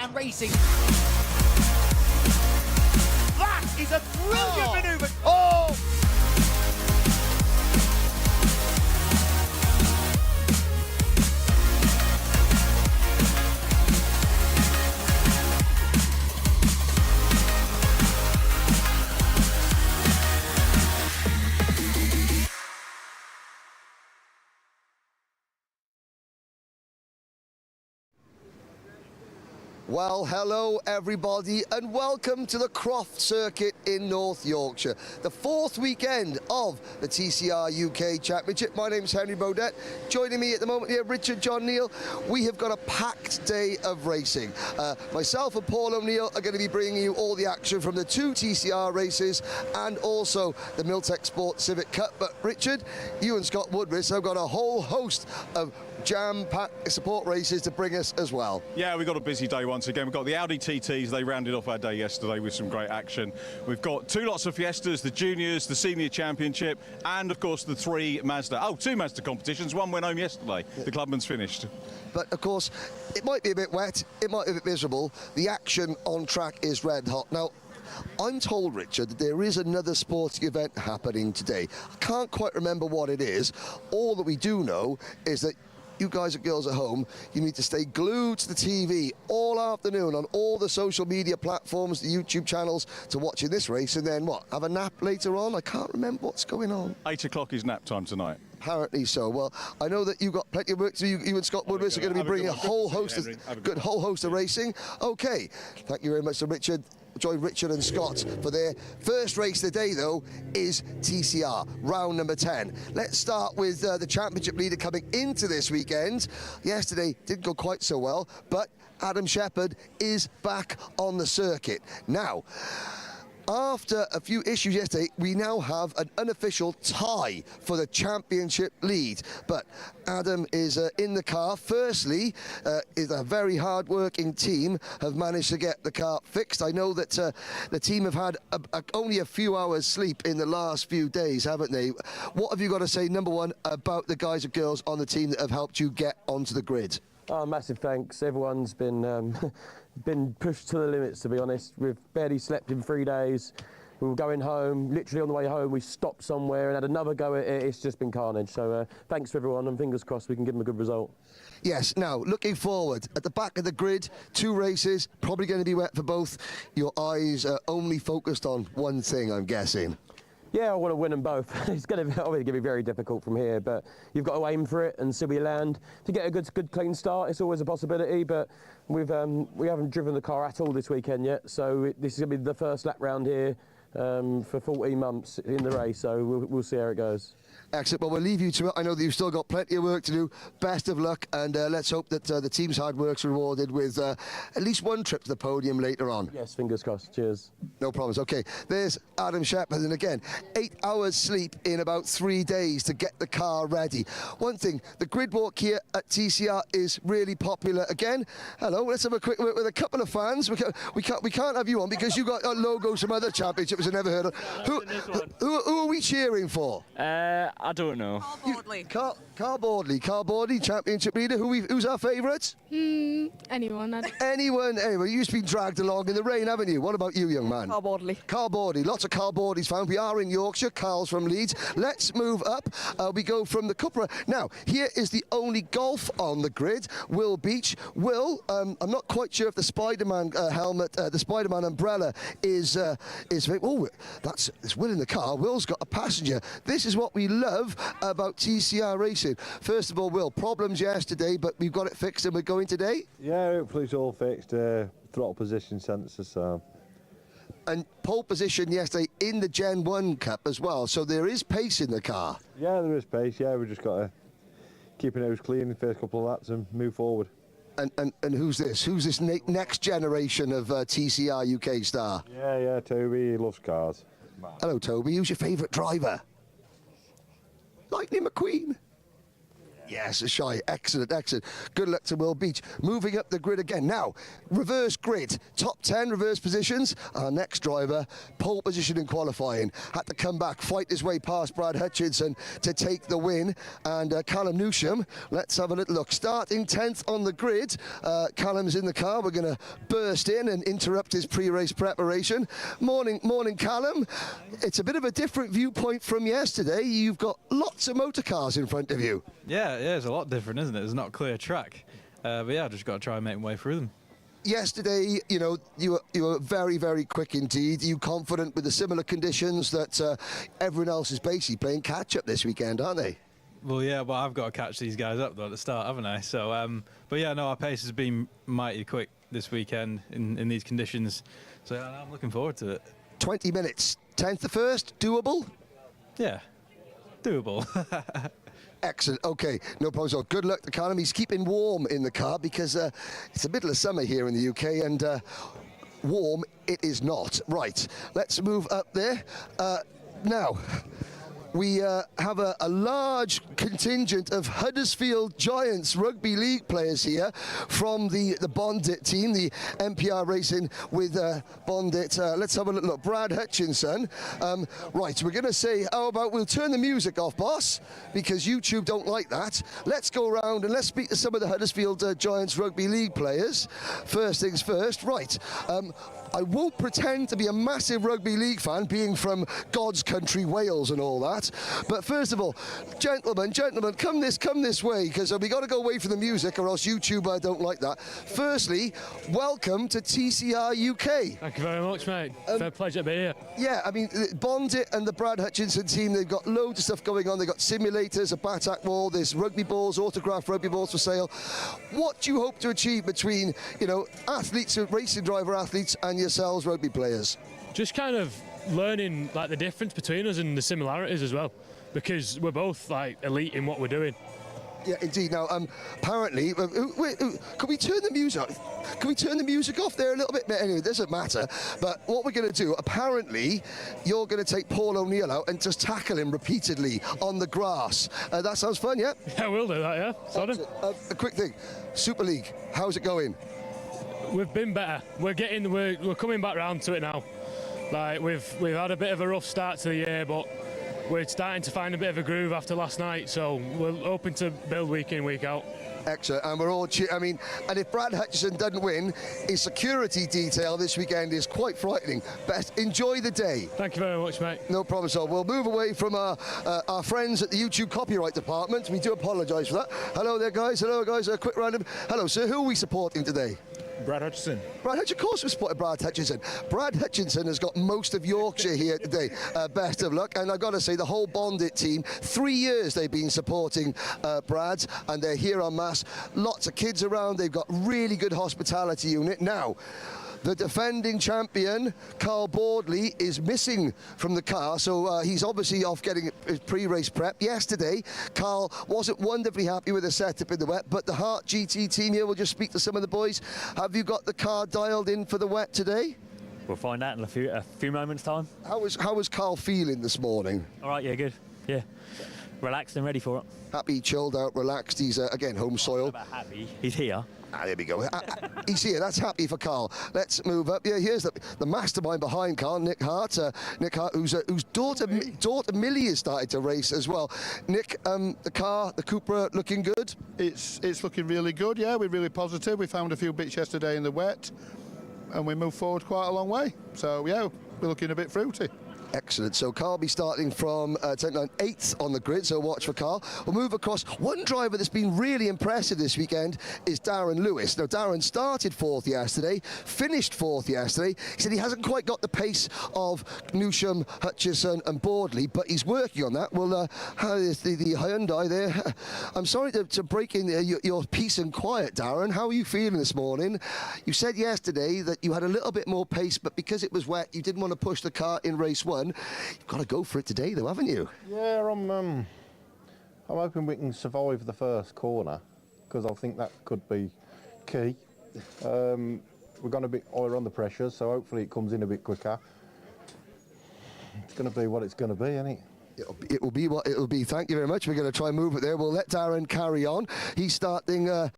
and racing. That is a brilliant manoeuvre. Oh! Well, hello everybody and welcome to the Croft circuit in North Yorkshire, the fourth weekend of the TCR UK Championship. My name's Henry Baudet. Joining me at the moment here, Richard John Neal. We have got a packed day of racing. Myself and Paul O'Neill are going to be bringing you all the action from the two TCR races and also the Miltech Sport Civic Cup. But Richard, you and Scott Woodris have got a whole host of jam-packed support races to bring us as well. Yeah, we've got a busy day once again. We've got the Audi TTs, they rounded off our day yesterday with some great action. We've got two lots of Fiestas, the Juniors, the Senior Championship, and of course the two Mazda competitions. One went home yesterday. The clubman's finished. But of course, it might be a bit wet, it might be a bit miserable. The action on track is red hot. Now, I'm told, Richard, that there is another sporting event happening today. I can't quite remember what it is. All that we do know is that you guys and girls at home, you need to stay glued to the TV all afternoon on all the social media platforms, the YouTube channels, to watching this race, and then what, have a nap later on? I can't remember what's going on. 8 o'clock is nap time tonight. Apparently so. Well, I know that you've got plenty of work to do. You and Scott Woodris are going to be bringing a whole host of racing. Okay, thank you very much to Richard. Join Richard and Scott for their first race of the day, though, is TCR, round number 10. Let's start with the championship leader coming into this weekend. Yesterday didn't go quite so well, but Adam Shepherd is back on the circuit. Now, after a few issues yesterday, we now have an unofficial tie for the championship lead. But Adam is in the car. Firstly, is a very hard-working team have managed to get the car fixed. I know that the team have had only a few hours sleep in the last few days, haven't they? What have you got to say, number one, about the guys and girls on the team that have helped you get onto the grid? Oh, massive thanks. Everyone's been been pushed to the limits, to be honest. We've barely slept in 3 days. We were going home, literally on the way home, we stopped somewhere and had another go at it. It's just been carnage. So thanks to everyone, and fingers crossed we can give them a good result. Yes, now, looking forward, at the back of the grid, 2 races, probably going to be wet for both. Your eyes are only focused on one thing, I'm guessing. Yeah, I want to win them both. It's going to be very difficult from here, but you've got to aim for it and see where you land. To get a good clean start, it's always a possibility, but we haven't driven the car at all this weekend yet, so this is going to be the first lap round here for 14 months in the race, so we'll see how it goes. Excellent. Well, we'll leave you to it. I know that you've still got plenty of work to do. Best of luck, and let's hope that the team's hard work's rewarded with at least one trip to the podium later on. Yes, fingers crossed. Cheers. No problems. Okay, there's Adam Shepherd, and again, 8 hours sleep in about 3 days to get the car ready. One thing, the grid walk here at TCR is really popular. Again, hello, let's have a quick word with a couple of fans. We can't have you on because you got logos from other championships I've never heard of. Who are we cheering for? I don't know. Carl Bordley, championship leader. Who's our favourite? Anyone. Anyone. You've just been dragged along in the rain, haven't you? What about you, young man? Carl Bordley. Lots of Carl Bordleys found. We are in Yorkshire. Carl's from Leeds. Let's move up. We go from the Cupra. Now, here is the only Golf on the grid. Will Beach. Will, I'm not quite sure if the Spider-Man helmet, the Spider-Man umbrella is oh, it's Will in the car. Will's got a passenger. This is what we love about TCR racing. First of all, Will, problems yesterday, but we've got it fixed and we're going today? Yeah, hopefully it's all fixed. Throttle position sensor, so. And pole position yesterday in the Gen 1 Cup as well, so there is pace in the car. Yeah, there is pace. Yeah, we've just got to keep our nose clean in the first couple of laps and move forward. And who's this? Who's this next generation of TCR UK star? Yeah, Toby, he loves cars. Hello, Toby. Who's your favourite driver? Lightning McQueen. Yes, shy. Excellent, excellent. Good luck to Will Beach. Moving up the grid again. Now, reverse grid. Top 10 reverse positions. Our next driver, pole position in qualifying. Had to come back, fight his way past Brad Hutchinson to take the win. And Callum Newsham, let's have a little look. Starting 10th on the grid. Callum's in the car. We're going to burst in and interrupt his pre-race preparation. Morning, Callum. It's a bit of a different viewpoint from yesterday. You've got lots of motor cars in front of you. Yeah, it's a lot different, isn't it? It's not a clear track. But yeah, I've just got to try and make my way through them. Yesterday, you know, you were very, very quick indeed. You confident with the similar conditions that everyone else is basically playing catch-up this weekend, aren't they? Well, yeah, but I've got to catch these guys up though at the start, haven't I? So, but yeah, no, our pace has been mighty quick this weekend in these conditions. So yeah, I'm looking forward to it. 20 minutes, 10th to first, doable? Yeah, doable. Excellent. Okay, no problem at all. Good luck to Callum. He's keeping warm in the car because it's the middle of summer here in the UK, and warm it is not. Right, let's move up there. Now, we have a large contingent of Huddersfield Giants Rugby League players here from the Bondit team, the MPR Racing with Bondit. Let's have a look. Brad Hutchinson. Right, we're going to say, how about we'll turn the music off, boss, because YouTube don't like that. Let's go around and let's speak to some of the Huddersfield Giants Rugby League players. First things first. Right. I won't pretend to be a massive rugby league fan, being from God's country, Wales, and all that. But first of all, gentlemen, come this way, because we got to go away from the music, or else YouTube don't like that. Firstly, welcome to TCR UK. Thank you very much, mate. It's a pleasure to be here. Yeah, I mean, Bondit and the Brad Hutchinson team, they've got loads of stuff going on. They've got simulators, a Batak wall, there's rugby balls, autographed rugby balls for sale. What do you hope to achieve between, you know, athletes, racing driver athletes, and yourselves, rugby players? Just kind of learning like the difference between us and the similarities as well, because we're both like elite in what we're doing. Yeah, indeed. Now, apparently, can we turn the music? Can we turn the music off there a little bit? Anyway, it doesn't matter. But what we're going to do, apparently, you're going to take Paul O'Neill out and just tackle him repeatedly on the grass. That sounds fun, yeah? Yeah, we'll do that, yeah. Sorry. A quick thing, Super League, how's it going? We've been better. We're coming back round to it now. Like we've had a bit of a rough start to the year, but we're starting to find a bit of a groove after last night. So we're hoping to build week in, week out. Excellent, and we're all I mean, and if Brad Hutchinson doesn't win, his security detail this weekend is quite frightening. But enjoy the day. Thank you very much, mate. No problem at all. We'll move away from our friends at the YouTube copyright department. We do apologise for that. Hello there, guys. Hello, guys. A quick random. Hello, sir. Who are we supporting today? Brad Hutchinson. Brad Hutchinson, of course we supported Brad Hutchinson. Brad Hutchinson has got most of Yorkshire here today. Best of luck. And I've got to say, the whole Bondit team, 3 years they've been supporting Brad, and they're here en masse. Lots of kids around. They've got really good hospitality unit. Now, the defending champion, Carl Boardley, is missing from the car, so he's obviously off getting his pre-race prep. Yesterday, Carl wasn't wonderfully happy with the setup in the wet, but the Hart GT team here will just speak to some of the boys. Have you got the car dialed in for the wet today? We'll find out in a few moments' time. How was Carl feeling this morning? All right, yeah, good. Yeah, relaxed and ready for it. Happy, chilled out, relaxed. He's, again, home soil. About happy. He's here. Ah, there we go. He's here. That's happy for Carl. Let's move up. Yeah, here's the mastermind behind Carl, Nick Hart. Nick Hart, whose daughter Millie has started to race as well. Nick, the car, the Cupra, looking good? It's looking really good, yeah. We're really positive. We found a few bits yesterday in the wet, and we moved forward quite a long way. So, yeah, we're looking a bit fruity. Excellent. So Carl will be starting from 8th on the grid, so watch for Carl. We'll move across. One driver that's been really impressive this weekend is Darren Lewis. Now, Darren started 4th yesterday, finished 4th yesterday. He said he hasn't quite got the pace of Newsham, Hutchison and Boardley, but he's working on that. Well, how is the Hyundai there? I'm sorry to break in your peace and quiet, Darren. How are you feeling this morning? You said yesterday that you had a little bit more pace, but because it was wet, you didn't want to push the car in race 1. You've got to go for it today, though, haven't you? Yeah, I'm hoping we can survive the first corner, because I think that could be key. We're going a bit higher on the pressure, so hopefully it comes in a bit quicker. It's going to be what it's going to be, isn't it? It will be what it will be. Thank you very much. We're going to try and move it there. We'll let Darren carry on. He's starting a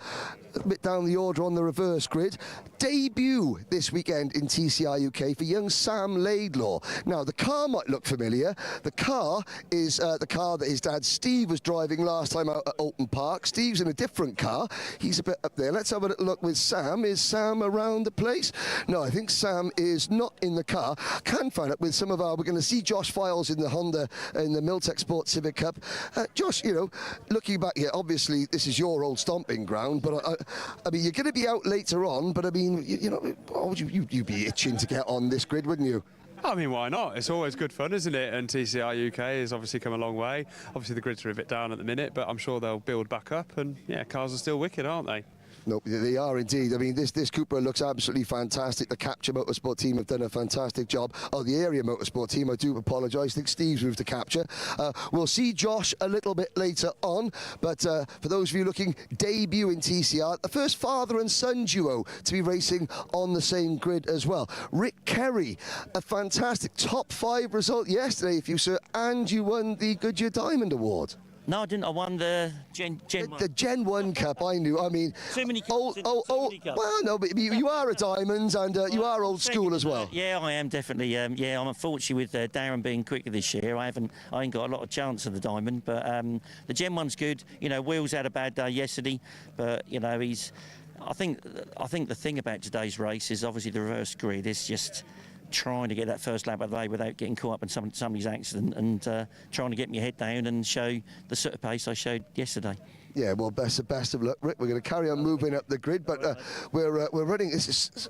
bit down the order on the reverse grid. Debut this weekend in TCR UK for young Sam Laidlaw. Now, the car might look familiar. The car is the car that his dad Steve was driving last time out at Alton Park. Steve's in a different car. He's a bit up there. Let's have a little look with Sam. Is Sam around the place? No, I think Sam is not in the car. Can find out with some of our... We're going to see Josh Files in the Honda in the Miltech Sport Civic Cup. Josh, you know, looking back here, obviously this is your old stomping ground, but I mean, you're going to be out later on, but I mean, you know, you'd be itching to get on this grid, wouldn't you? I mean, why not? It's always good fun, isn't it? And TCR UK has obviously come a long way. Obviously the grids are a bit down at the minute, but I'm sure they'll build back up, and yeah, cars are still wicked, aren't they? No, they are indeed. I mean, this Cooper looks absolutely fantastic. The Capture Motorsport team have done a fantastic job. Oh, the Area Motorsport team, I do apologise. I think Steve's moved to Capture. We'll see Josh a little bit later on, but for those of you looking, debut in TCR, the first father and son duo to be racing on the same grid as well. Rick Kerry, a fantastic top 5 result yesterday, if you sir, and you won the Goodyear Diamond Award. No, I didn't. I won the Gen 1. The Gen 1 Cup, I knew. I mean... Too many cups. Well, no, but you are a Diamond and you are old school as well. Yeah, I am, definitely. Yeah, I'm unfortunate with Darren being quicker this year. I ain't got a lot of chance of the Diamond, but the Gen 1's good. You know, Will's had a bad day yesterday, but, you know, I think the thing about today's race is obviously the reverse grid is just... trying to get that first lap of the day without getting caught up in somebody's accident and trying to get my head down and show the sort of pace I showed yesterday. Yeah, well, best of luck, Rick. We're going to carry on moving up the grid, but we're running. This is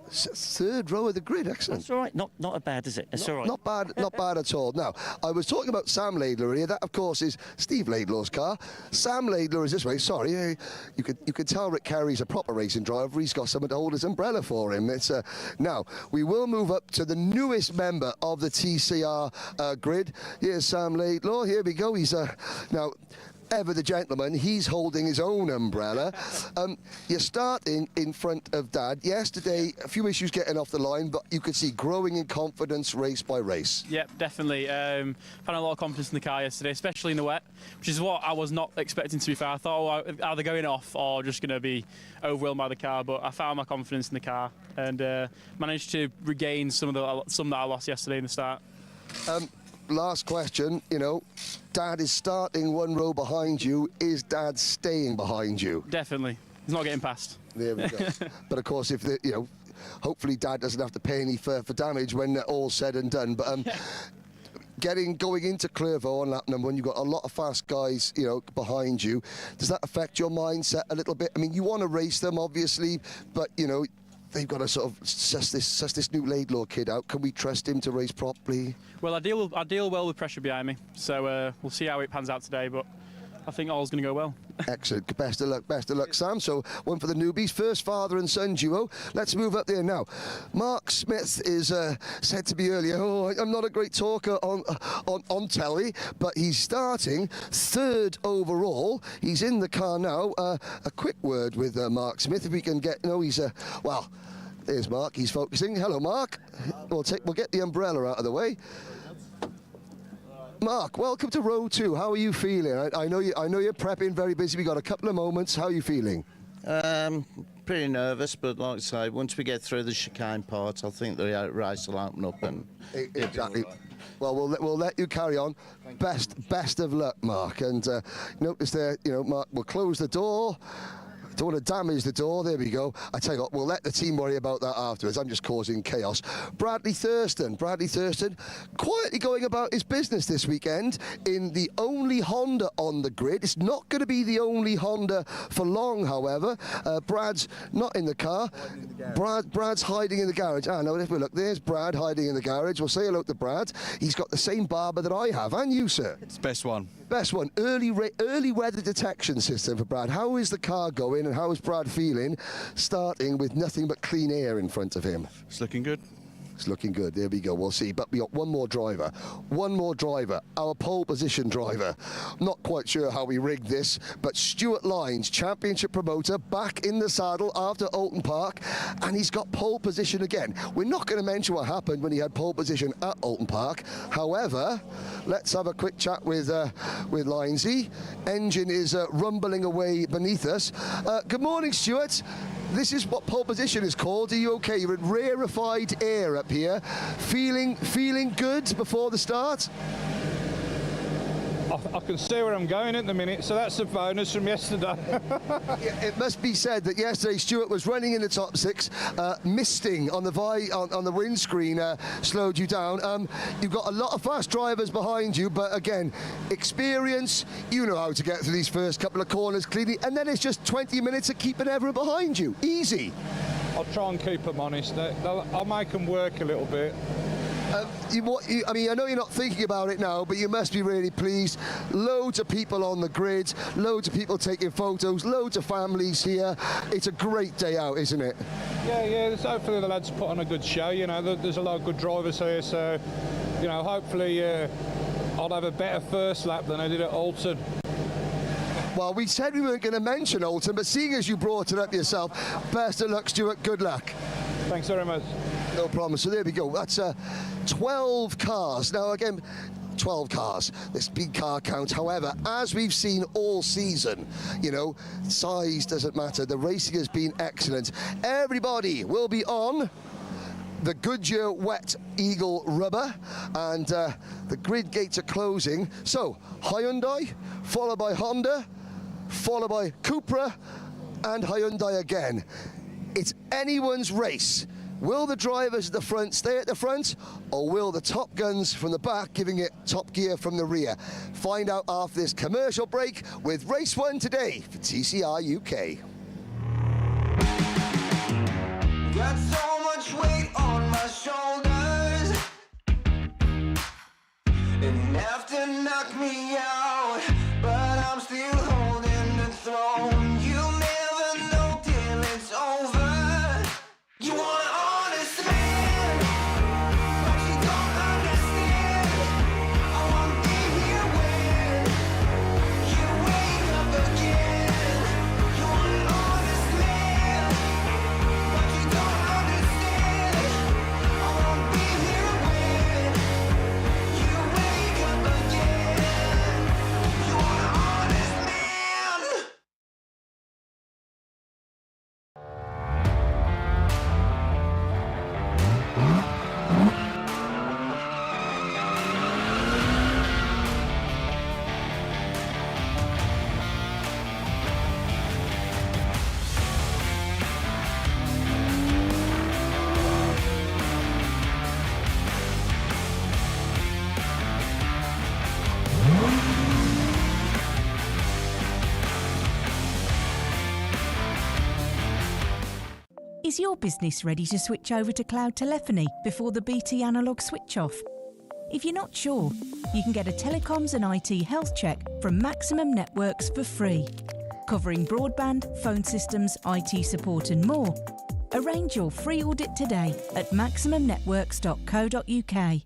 third row of the grid. Excellent. That's all right. Not as bad as it. It's all right. Not bad at all. Now, I was talking about Sam Laidlaw here. That, of course, is Steve Laidlaw's car. Sam Laidlaw is this way. Sorry, you could tell Rick Carey's a proper racing driver. He's got someone to hold his umbrella for him. It's now we will move up to the newest member of the TCR grid. Here's Sam Laidlaw. Here we go. He's now. Ever the gentleman, he's holding his own umbrella. You're starting in front of Dad. Yesterday, a few issues getting off the line, but you could see growing in confidence race by race. Yep, definitely. Found a lot of confidence in the car yesterday, especially in the wet, which is what I was not expecting, to be fair. I thought either going off or just going to be overwhelmed by the car, but I found my confidence in the car and managed to regain some that I lost yesterday in the start. Last question, you know, Dad is starting one row behind you. Is Dad staying behind you? Definitely. He's not getting past. There we go. But of course, if you know, hopefully Dad doesn't have to pay any for damage when all's said and done. But going into Clairvaux on lap number 1, you've got a lot of fast guys, you know, behind you. Does that affect your mindset a little bit? I mean, you want to race them, obviously, but you know, they've got to sort of suss this new Laidlaw kid out. Can we trust him to race properly? Well, I deal well with pressure behind me, so we'll see how it pans out today, but I think all's going to go well. Excellent. Best of luck, Sam. So one for the newbies, first father and son duo. Let's move up there now. Mark Smith is said to be earlier, I'm not a great talker on telly, but he's starting third overall. He's in the car now. A quick word with Mark Smith, if we can get, he's, well, there's Mark, he's focusing. Hello, Mark. We'll get the umbrella out of the way. Mark, welcome to row 2. How are you feeling? I know you're prepping, very busy. We got a couple of moments. How are you feeling? Pretty nervous, but like I say, once we get through the chicane part, I think the race will open up and exactly. Well, we'll let you carry on. Best of luck, Mark. And notice there, Mark will close the door. Don't want to damage the door. There we go. I tell you what, we'll let the team worry about that afterwards. I'm just causing chaos. Bradley Thurston, quietly going about his business this weekend in the only Honda on the grid. It's not going to be the only Honda for long, however. Brad's not in the car. Brad's hiding in the garage. No, if we look, there's Brad hiding in the garage. We'll say hello to Brad. He's got the same barber that I have, and you, sir. It's the best one. Best one. Early weather detection system for Brad. How is the car going? And how is Brad feeling starting with nothing but clean air in front of him? It's looking good. Looks looking good. There we go. We'll see. But we got one more driver. One more driver. Our pole position driver. Not quite sure how we rigged this, but Stuart Lyons, championship promoter, back in the saddle after Oulton Park, and he's got pole position again. We're not going to mention what happened when he had pole position at Oulton Park. However, let's have a quick chat with Lyonsy. Engine is rumbling away beneath us. Good morning, Stuart. This is what pole position is called. Are you okay? You're in rarefied air up here. Feeling good before the start? I can see where I'm going at the minute, so that's a bonus from yesterday. Yeah, it must be said that yesterday Stuart was running in the top 6, misting on the windscreen slowed you down. You've got a lot of fast drivers behind you, but again, experience, you know how to get through these first couple of corners cleanly, and then it's just 20 minutes of keeping everyone behind you. Easy. I'll try and keep them honest. I'll make them work a little bit. I mean, I know you're not thinking about it now, but you must be really pleased. Loads of people on the grid, loads of people taking photos, loads of families here. It's a great day out, isn't it? Yeah. Hopefully the lads put on a good show. You know, there's a lot of good drivers here, so you know, hopefully I'll have a better first lap than I did at Oulton. Well, we said we weren't going to mention Oulton, but seeing as you brought it up yourself, best of luck, Stuart. Good luck. Thanks very much. No problem. So there we go. That's 12 cars. Now, again, 12 cars, this big car count. However, as we've seen all season, you know, size doesn't matter. The racing has been excellent. Everybody will be on the Goodyear Wet Eagle rubber, and the grid gates are closing. So, Hyundai, followed by Honda, followed by Cupra, and Hyundai again. It's anyone's race. Will the drivers at the front stay at the front, or will the top guns from the back giving it top gear from the rear? Find out after this commercial break with Race 1 today for TCR UK. Got so much weight on my shoulders, enough to knock me out, but I'm still holding the throne. You'll never know till it's over. You want honest man, but you don't understand. I won't be here when you wake up again. You want an honest man, but you don't understand. I won't be here when you wake up again. You want an honest man. Is your business ready to switch over to cloud telephony before the BT analogue switch off? If you're not sure, you can get a telecoms and IT health check from Maximum Networks for free, covering broadband, phone systems, IT support and more. Arrange your free audit today at maximumbnetworks.co.uk.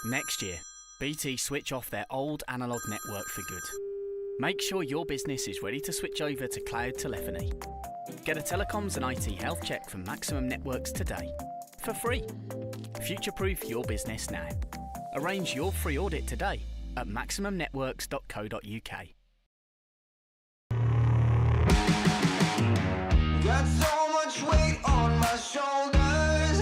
Next year, BT switch off their old analogue network for good. Make sure your business is ready to switch over to cloud telephony. Get a telecoms and IT health check from Maximum Networks today, for free. Future-proof your business now. Arrange your free audit today at maximumnetworks.co.uk. Got so much weight on my shoulders,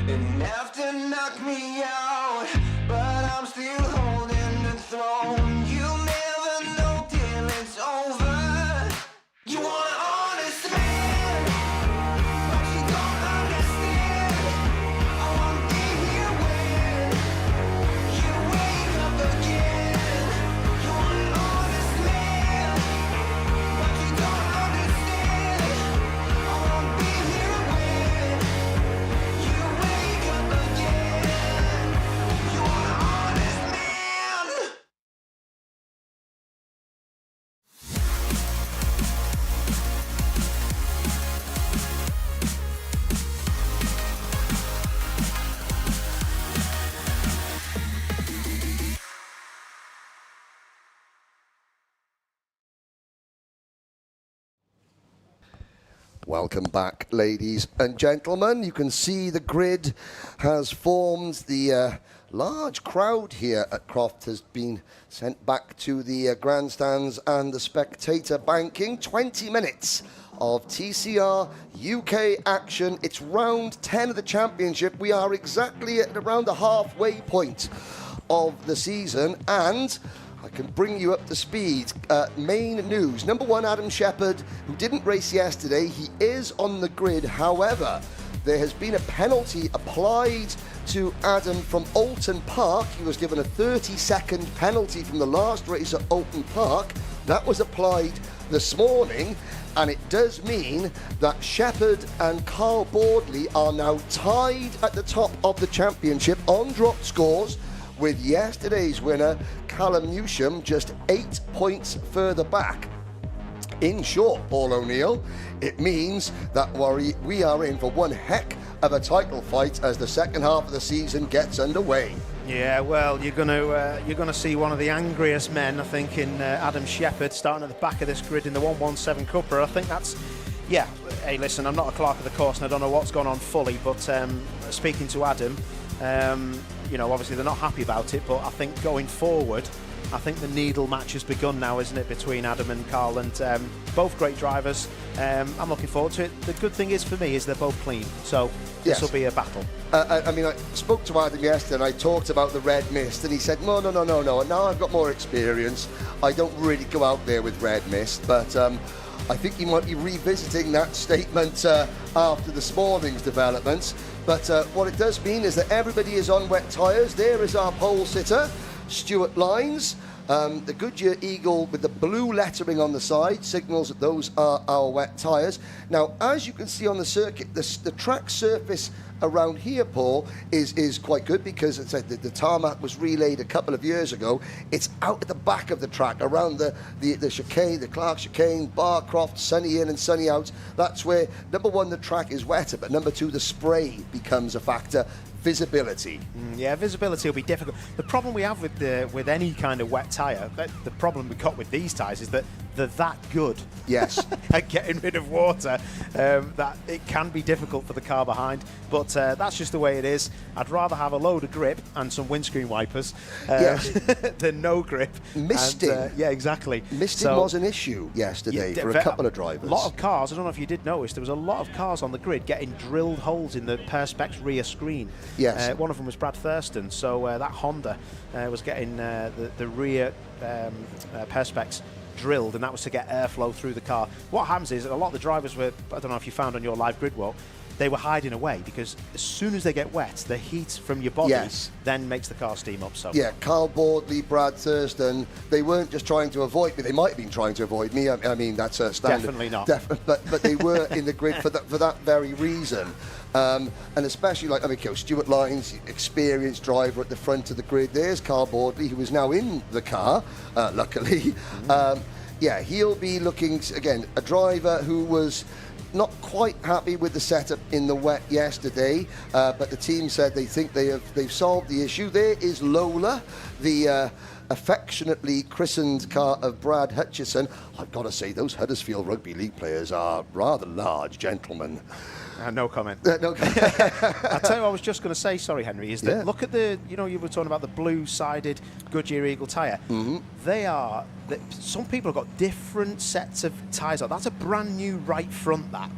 enough to knock me out, but I'm still holding the throne. You'll never know till it's over. You want an honest man, but you don't understand. I won't be here when you wake up again. You want an honest man, but you don't understand. I won't be here when you wake up again. You want an honest man. Welcome back, ladies and gentlemen. You can see the grid has formed. The large crowd here at Croft has been sent back to the grandstands and the spectator banking. 20 minutes of TCR UK action. It's round 10 of the championship. We are exactly at around the halfway point of the season, and I can bring you up to speed. Main news. Number one, Adam Shepherd, who didn't race yesterday. He is on the grid. However, there has been a penalty applied to Adam from Alton Park. He was given a 30-second penalty from the last race at Alton Park. That was applied this morning, and it does mean that Shepherd and Carl Boardley are now tied at the top of the championship on dropped scores, with yesterday's winner, Callum Newsham, just 8 points further back. In short, Paul O'Neill, it means that we are in for one heck of a title fight as the second half of the season gets underway. Yeah, well, you're going to see one of the angriest men, I think, in Adam Shepherd, starting at the back of this grid in the 117 Cupper. I think that's, yeah. Hey, listen, I'm not a clerk of the course and I don't know what's gone on fully, but speaking to Adam, you know, obviously they're not happy about it, but I think going forward, I think the needle match has begun now, isn't it, between Adam and Carl, and both great drivers. I'm looking forward to it. The good thing is for me is they're both clean, so this will be a battle. I mean, I spoke to Adam yesterday and I talked about the red mist, and he said, no, now I've got more experience. I don't really go out there with red mist, but I think he might be revisiting that statement after this morning's developments. But what it does mean is that everybody is on wet tyres. There is our pole sitter, Stuart Lines. The Goodyear Eagle with the blue lettering on the side signals that those are our wet tyres. Now, as you can see on the circuit, the track surface around here, Paul, is quite good because it's the tarmac was relayed a couple of years ago. It's out at the back of the track around the chicane, the Clark chicane, Barcroft, sunny in and sunny out. That's where, number one, the track is wetter, but number two, the spray becomes a factor. Visibility. Yeah, visibility will be difficult. The problem we have with any kind of wet tyre, the problem we got with these tyres is that they're that good. Yes. At getting rid of water, that it can be difficult for the car behind. But that's just the way it is. I'd rather have a load of grip and some windscreen wipers than no grip. Misting. And, yeah, exactly. Misting was an issue yesterday for a couple of drivers. A lot of cars, I don't know if you did notice, there was a lot of cars on the grid getting drilled holes in the Perspex rear screen. Yes. One of them was Brad Thurston, so that Honda was getting the rear Perspex drilled, and that was to get airflow through the car. What happens is a lot of the drivers were, I don't know if you found on your live grid walk, they were hiding away because as soon as they get wet, the heat from your body then makes the car steam up. So yeah, Carl Boardley, Brad Thurston, they weren't just trying to avoid me. They might have been trying to avoid me. I mean, that's a standard. Definitely not. But they were in the grid for that very reason. And especially, like, I mean, Stuart Lines, experienced driver at the front of the grid. There's Carl Boardley, who is now in the car, luckily. Yeah, he'll be looking, again, a driver who was not quite happy with the setup in the wet yesterday, but the team said they think they've solved the issue. There is Lola, the affectionately christened car of Brad Hutchison. I've got to say, those Huddersfield Rugby League players are rather large gentlemen. No comment. No comment. I tell you what I was just going to say, sorry, Henry, is that look at the, you know, you were talking about the blue-sided Goodyear Eagle tyre. They are, some people have got different sets of tyres on. That's a brand new right front, that.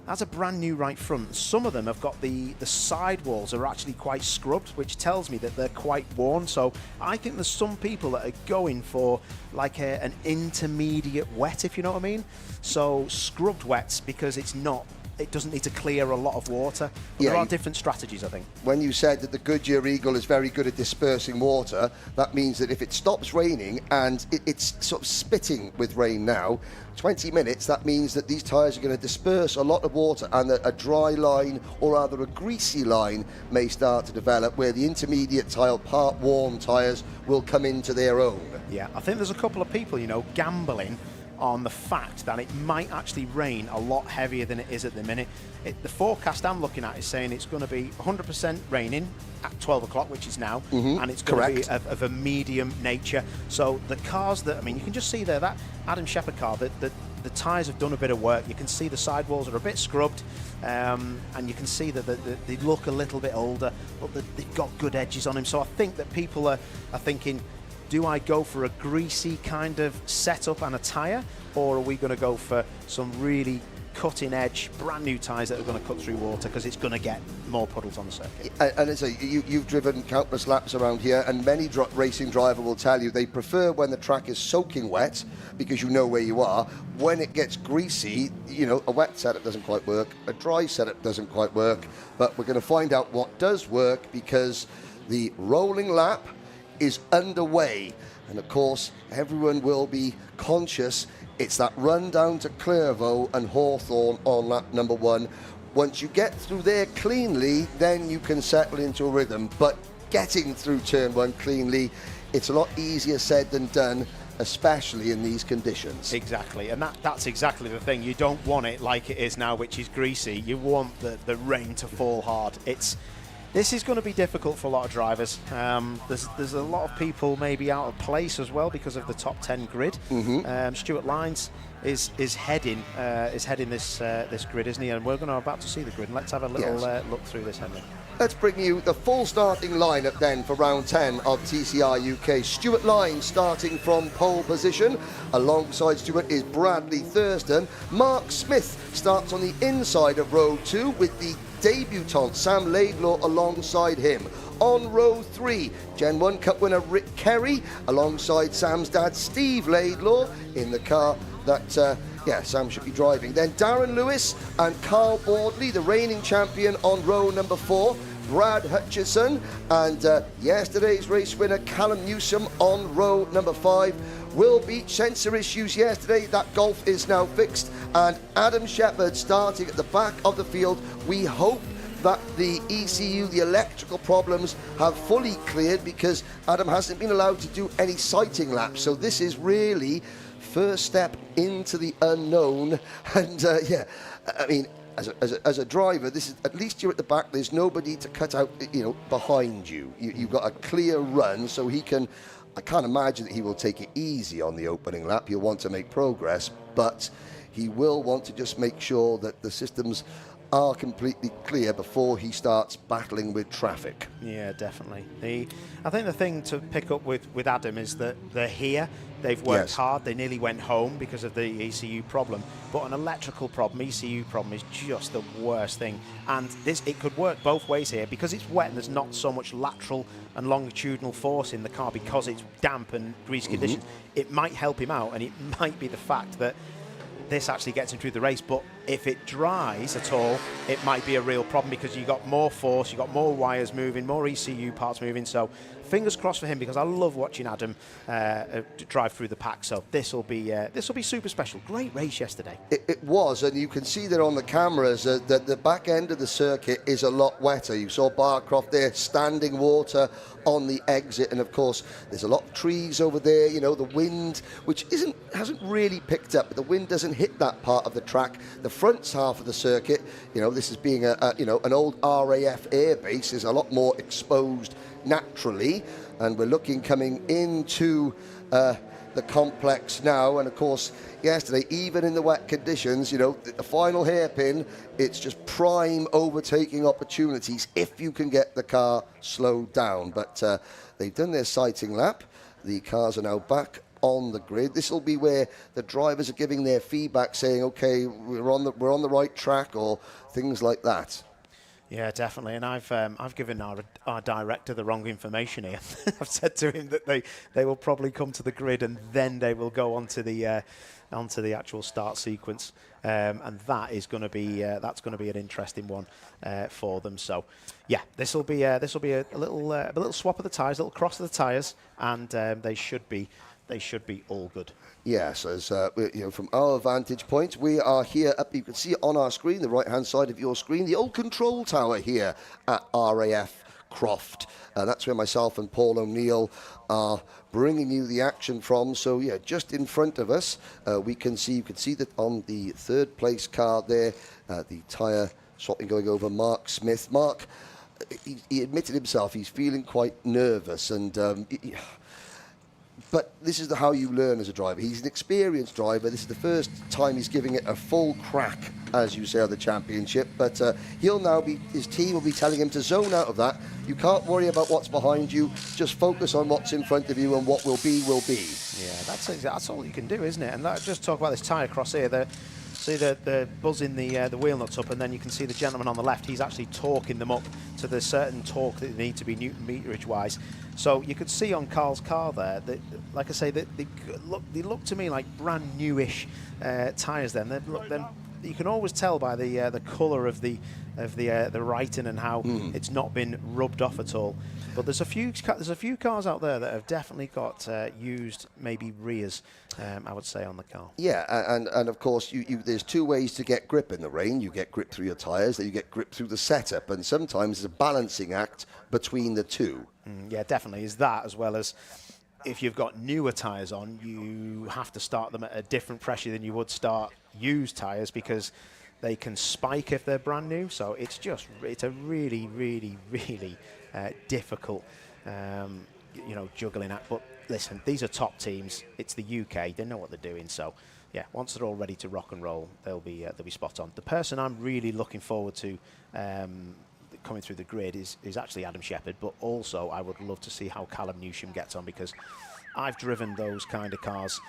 That's a brand new right front. Some of them have got the sidewalls are actually quite scrubbed, which tells me that they're quite worn. So I think there's some people that are going for like an intermediate wet, if you know what I mean. So scrubbed wets, because it's not, it doesn't need to clear a lot of water. But there are different strategies, I think. When you said that the Goodyear Eagle is very good at dispersing water, that means that if it stops raining and it's sort of spitting with rain now, 20 minutes, that means that these tyres are going to disperse a lot of water, and a dry line, or rather a greasy line, may start to develop, where the intermediate tyre, part warm tyres, will come into their own. Yeah, I think there's a couple of people, you know, gambling on the fact that it might actually rain a lot heavier than it is at the minute. The forecast I'm looking at is saying it's going to be 100% raining at 12 o'clock, which is now, and it's going to be of a medium nature. So the cars that, I mean, you can just see there, that Adam Shepherd car, the tyres have done a bit of work. You can see the sidewalls are a bit scrubbed, and you can see that they look a little bit older, but they've got good edges on them. So I think that people are thinking, do I go for a greasy kind of setup and a tyre, or are we going to go for some really cutting edge, brand new tyres that are going to cut through water, because it's going to get more puddles on the circuit? And it's you've driven countless laps around here, and many racing driver will tell you they prefer when the track is soaking wet, because you know where you are. When it gets greasy, you know, a wet setup doesn't quite work, a dry setup doesn't quite work, but we're going to find out what does work, because the rolling lap is underway, and of course everyone will be conscious it's that run down to Clairvaux and Hawthorne on lap number 1. Once you get through there cleanly, then you can settle into a rhythm, but getting through turn 1 cleanly, it's a lot easier said than done, especially in these conditions. Exactly, and that's exactly the thing. You don't want it like it is now, which is greasy. You want the rain to fall hard. This is going to be difficult for a lot of drivers. There's a lot of people maybe out of place as well because of the top 10 grid. Stuart Lyons is heading this grid, isn't he? And we're about to see the grid. And let's have a little look through this, Henry. Let's bring you the full starting lineup then for round 10 of TCR UK. Stuart Lyons starting from pole position. Alongside Stuart is Bradley Thurston. Mark Smith starts on the inside of row 2 with the debutant Sam Laidlaw alongside him. On row 3, Gen 1 Cup winner Rick Kerry alongside Sam's dad Steve Laidlaw in the car that Sam should be driving. Then Darren Lewis and Carl Bordley, the reigning champion, on row number 4. Brad Hutchison and yesterday's race winner Callum Newsom on row number 5. Will Beach, sensor issues yesterday, that Golf is now fixed, and Adam Shepherd starting at the back of the field. We hope that the ECU, the electrical problems, have fully cleared, because Adam hasn't been allowed to do any sighting laps. So this is really first step into the unknown. And I mean, as a driver, this is, at least you're at the back. There's nobody to cut out, you know, behind you. You've got a clear run, so he can. I can't imagine that he will take it easy on the opening lap. He'll want to make progress, but he will want to just make sure that the systems are completely clear before he starts battling with traffic. Yeah, definitely. I think the thing to pick up with Adam is that they're here. They've worked hard. They nearly went home because of the ECU problem. But an electrical problem, ECU problem, is just the worst thing. And it could work both ways here. Because it's wet and there's not so much lateral and longitudinal force in the car because it's damp and greasy conditions, it might help him out, and it might be the fact that this actually gets him through the race. But if it dries at all, it might be a real problem, because you've got more force, you've got more wires moving, more ECU parts moving. So fingers crossed for him, because I love watching Adam drive through the pack. So this will be super special. Great race yesterday. It was, and you can see there on the cameras that the back end of the circuit is a lot wetter. You saw Barcroft there, standing water on the exit, and of course there's a lot of trees over there. You know, the wind, which hasn't really picked up, but the wind doesn't hit that part of the track. The front half of the circuit, you know, this is being an old RAF air base, is a lot more exposed naturally. and we're looking coming into the complex now. And of course, yesterday, even in the wet conditions, you know, the final hairpin, it's just prime overtaking opportunities if you can get the car slowed down. But they've done their sighting lap. The cars are now back on the grid. This will be where the drivers are giving their feedback, saying, okay, we're on the right track, or things like that. Yeah, definitely. And I've given our director the wrong information here. I've said to him that they will probably come to the grid and then they will go onto the actual start sequence, and that is going to be that's going to be an interesting one for them. So, yeah, this will be a little swap of the tyres, a little cross of the tyres, and they should be all good. Yes, as you know, from our vantage point, we are here up. You can see it on our screen, the right-hand side of your screen, the old control tower here at RAF Croft. That's where myself and Paul O'Neill are bringing you the action from. So yeah, just in front of us, you can see that on the third place car there, the tyre swapping going over Mark Smith. Mark, he admitted himself he's feeling quite nervous, and but this is how you learn as a driver. He's an experienced driver. This is the first time he's giving it a full crack, as you say, on the championship. But his team will be telling him to zone out of that. You can't worry about what's behind you. Just focus on what's in front of you, and what will be, will be. Yeah, that's all you can do, isn't it? And just talk about this tyre cross here. See the buzzing the wheel nuts up, and then you can see the gentleman on the left. He's actually torquing them up to the certain torque that they need to be Newton meterage wise. So you could see on Carl's car there that, like I say, that they look to me like brand newish tyres. Then you can always tell by the colour of the writing and how it's not been rubbed off at all. But there's a few cars out there that have definitely got used, maybe rears, I would say, on the car. Yeah, and of course, there's two ways to get grip in the rain. You get grip through your tyres, then you get grip through the setup, and sometimes it's a balancing act between the two. Yeah, definitely is that, as well as if you've got newer tyres on, you have to start them at a different pressure than you would start used tyres, because they can spike if they're brand new. So it's a really, really, really difficult, juggling act. But listen, these are top teams. It's the UK. They know what they're doing. So yeah, once they're all ready to rock and roll, they'll be spot on. The person I'm really looking forward to coming through the grid is actually Adam Shepherd, but also I would love to see how Callum Newsham gets on, because I've driven those kind of cars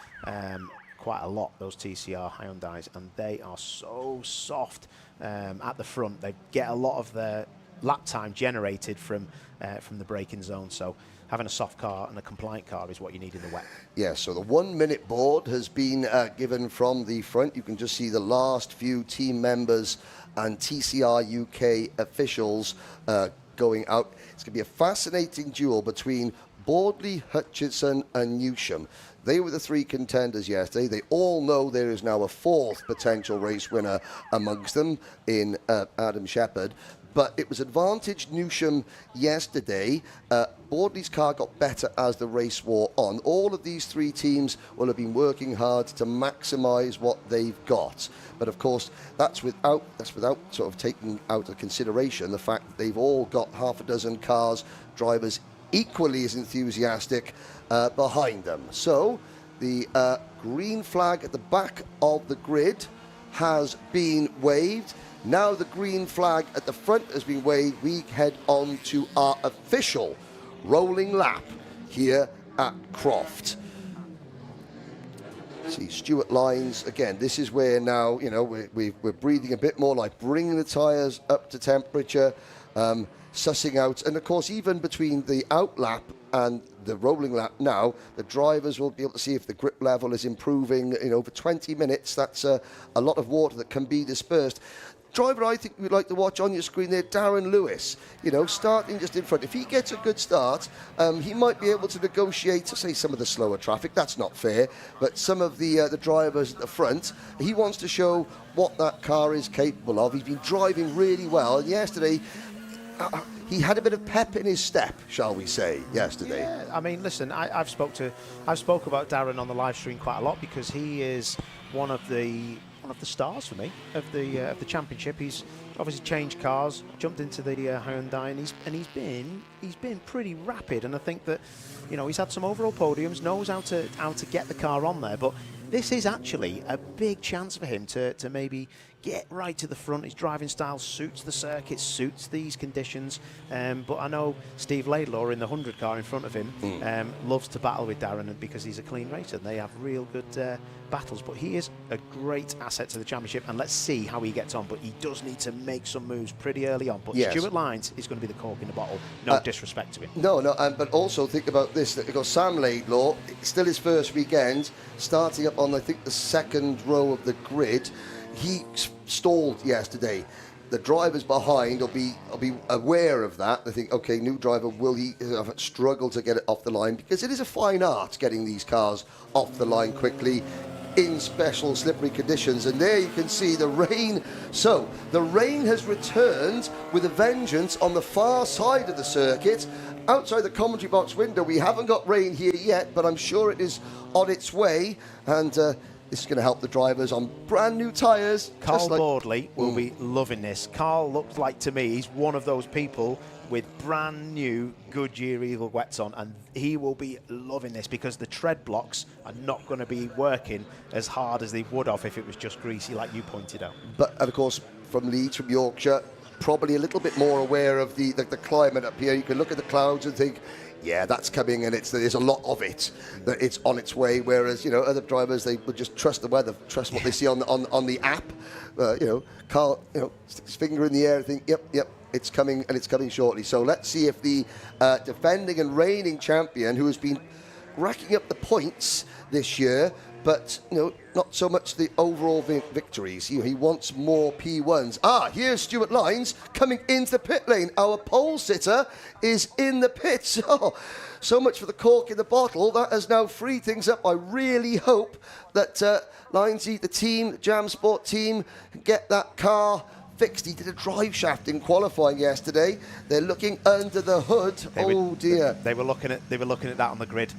quite a lot, those TCR Hyundais, and they are so soft at the front. They get a lot of their lap time generated from the braking zone. So having a soft car and a compliant car is what you need in the wet. Yeah, so the 1 minute board has been given from the front. You can just see the last few team members and TCR UK officials going out. It's going to be a fascinating duel between Boardley, Hutchinson and Newsham. They were the three contenders yesterday. They all know there is now a fourth potential race winner amongst them in Adam Shepherd. But it was advantage Newsham yesterday. Boardley's car got better as the race wore on. All of these three teams will have been working hard to maximise what they've got. But of course, that's without sort of taking out of consideration the fact that they've all got half a dozen cars, drivers equally as enthusiastic behind them. So the green flag at the back of the grid has been waved. Now the green flag at the front has been waved. We head on to our official rolling lap here at Croft. See Stuart Lines again. This is where now we're breathing a bit more, like bringing the tyres up to temperature, sussing out, and of course even between the out lap and the rolling lap now, the drivers will be able to see if the grip level is improving. For 20 minutes, that's a lot of water that can be dispersed. Driver I think we'd like to watch on your screen there, Darren Lewis, starting just in front. If he gets a good start, he might be able to negotiate, say, some of the slower traffic. That's not fair, but some of the drivers at the front, he wants to show what that car is capable of. He's been driving really well, and yesterday he had a bit of pep in his step, shall we say, yesterday. Yeah, I mean, listen, I've spoke about Darren on the live stream quite a lot, because he is one of the one of the stars for me of the championship. He's obviously changed cars, jumped into the Hyundai, and he's been pretty rapid. And I think that, you know, he's had some overall podiums, knows how to get the car on there. But this is actually a big chance for him to maybe get right to the front. His driving style suits the circuit, suits these conditions. But I know Steve Laidlaw in the 100 car in front of him loves to battle with Darren because he's a clean racer. And they have real good battles. But he is a great asset to the championship, and let's see how he gets on. But he does need to make some moves pretty early on. But yes. Stuart Lyons is going to be the cork in the bottle. No disrespect to him. No, but also think about this, because Sam Laidlaw, still his first weekend, starting up on, I think, the second row of the grid. He stalled yesterday. The drivers behind will be aware of that. They think, okay, new driver, will he struggle to get it off the line? Because it is a fine art getting these cars off the line quickly in special slippery conditions. And there you can see the rain. So the rain has returned with a vengeance on the far side of the circuit. Outside the commentary box window, we haven't got rain here yet, but I'm sure it is on its way. And this is going to help the drivers on brand new tyres. Carl Bordley will be loving this. Carl looks like, to me, he's one of those people with brand new Goodyear Eagle wets on, and he will be loving this because the tread blocks are not going to be working as hard as they would have if it was just greasy, like you pointed out. But of course, from Leeds, from Yorkshire, probably a little bit more aware of the climate up here. You can look at the clouds and think, yeah, that's coming, and there's a lot of it, that it's on its way. Whereas, you know, other drivers, they would just trust the weather, trust what they see on the app. You know, Carl, you know, sticks his finger in the air and think, yep, it's coming, and it's coming shortly. So let's see if the defending and reigning champion, who has been racking up the points this year, but, you know, not so much the overall victories. He wants more P1s. Here's Stuart Lyons coming into the pit lane. Our pole sitter is in the pits. Oh, so much for the cork in the bottle. That has now freed things up. I really hope that Lyonsy, the team, the Jam Sport team, get that car fixed. He did a drive shaft in qualifying yesterday. They're looking under the hood. Dear. They were looking at that on the grid.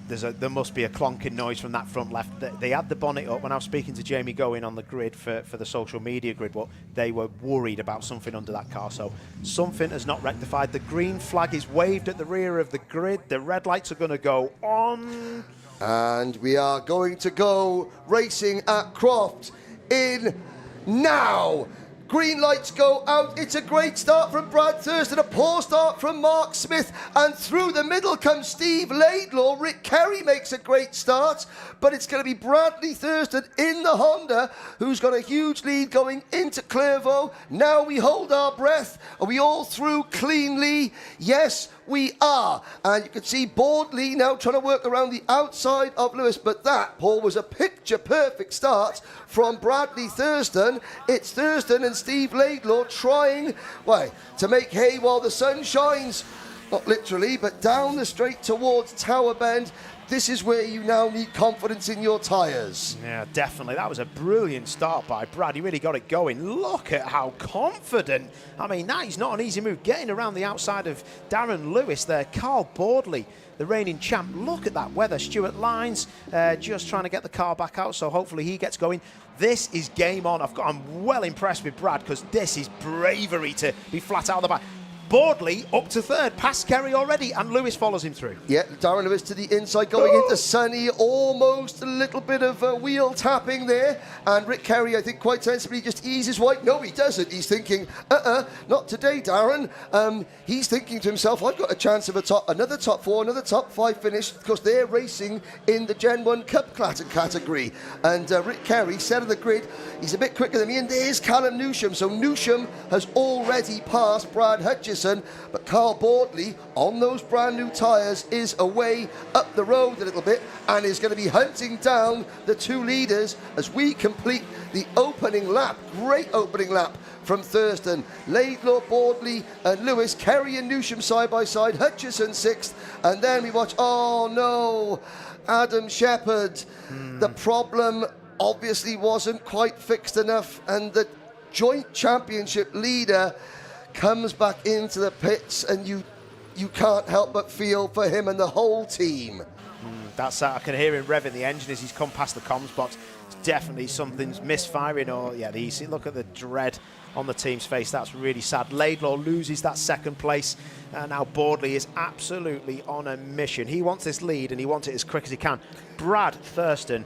There must be a clonking noise from that front left. They had the bonnet up when I was speaking to Jamie Going on the grid for the social media grid, but they were worried about something under that car. So something has not rectified. The green flag is waved at the rear of the grid. The red lights are going to go on. And we are going to go racing at Croft in now. Green lights go out. It's a great start from Brad Thurston, a poor start from Mark Smith, and through the middle comes Steve Laidlaw. Rick Kerry makes a great start, but it's going to be Bradley Thurston in the Honda who's got a huge lead going into Clairvaux. Now we hold our breath. Are we all through cleanly? Yes, we are. And you can see Bordley now trying to work around the outside of Lewis, but that, Paul, was a picture-perfect start from Bradley Thurston. It's Thurston and Steve Laidlaw trying, to make hay while the sun shines. Not literally, but down the straight towards Tower Bend. This is where you now need confidence in your tyres. Yeah, definitely. That was a brilliant start by Brad. He really got it going. Look at how confident. I mean, that is not an easy move. Getting around the outside of Darren Lewis there. Carl Bordley, the reigning champ. Look at that weather. Stuart Lyons just trying to get the car back out, so hopefully he gets going. This is game on. I'm well impressed with Brad because this is bravery to be flat out of the back. Bordley up to third, past Kerry already, and Lewis follows him through. Yeah, Darren Lewis to the inside, going into Sunny, almost a little bit of wheel tapping there, and Rick Kerry, I think, quite sensibly just eases wide. No, he doesn't. He's thinking, not today, Darren. He's thinking to himself, I've got a chance of another top four, another top five finish, because they're racing in the Gen 1 Cup category. And Rick Kerry, centre of the grid, he's a bit quicker than me, and there's Callum Newsham. So Newsham has already passed Brad Hutchison, but Carl Bordley on those brand new tyres is away up the road a little bit and is going to be hunting down the two leaders as we complete the opening lap. Great opening lap from Thurston. Laidlaw, Bordley and Lewis, Kerry and Newsham side by side, Hutchison sixth, and then we watch, oh no, Adam Shepherd. The problem obviously wasn't quite fixed enough, and the joint championship leader comes back into the pits, and you can't help but feel for him and the whole team. That's I can hear him revving the engine as he's come past the comms box. definitely something's misfiring, or yeah, you see, look at the dread on the team's face. That's really sad. Laidlaw loses that second place. Now Boardley is absolutely on a mission. He wants this lead and he wants it as quick as he can. Brad Thurston,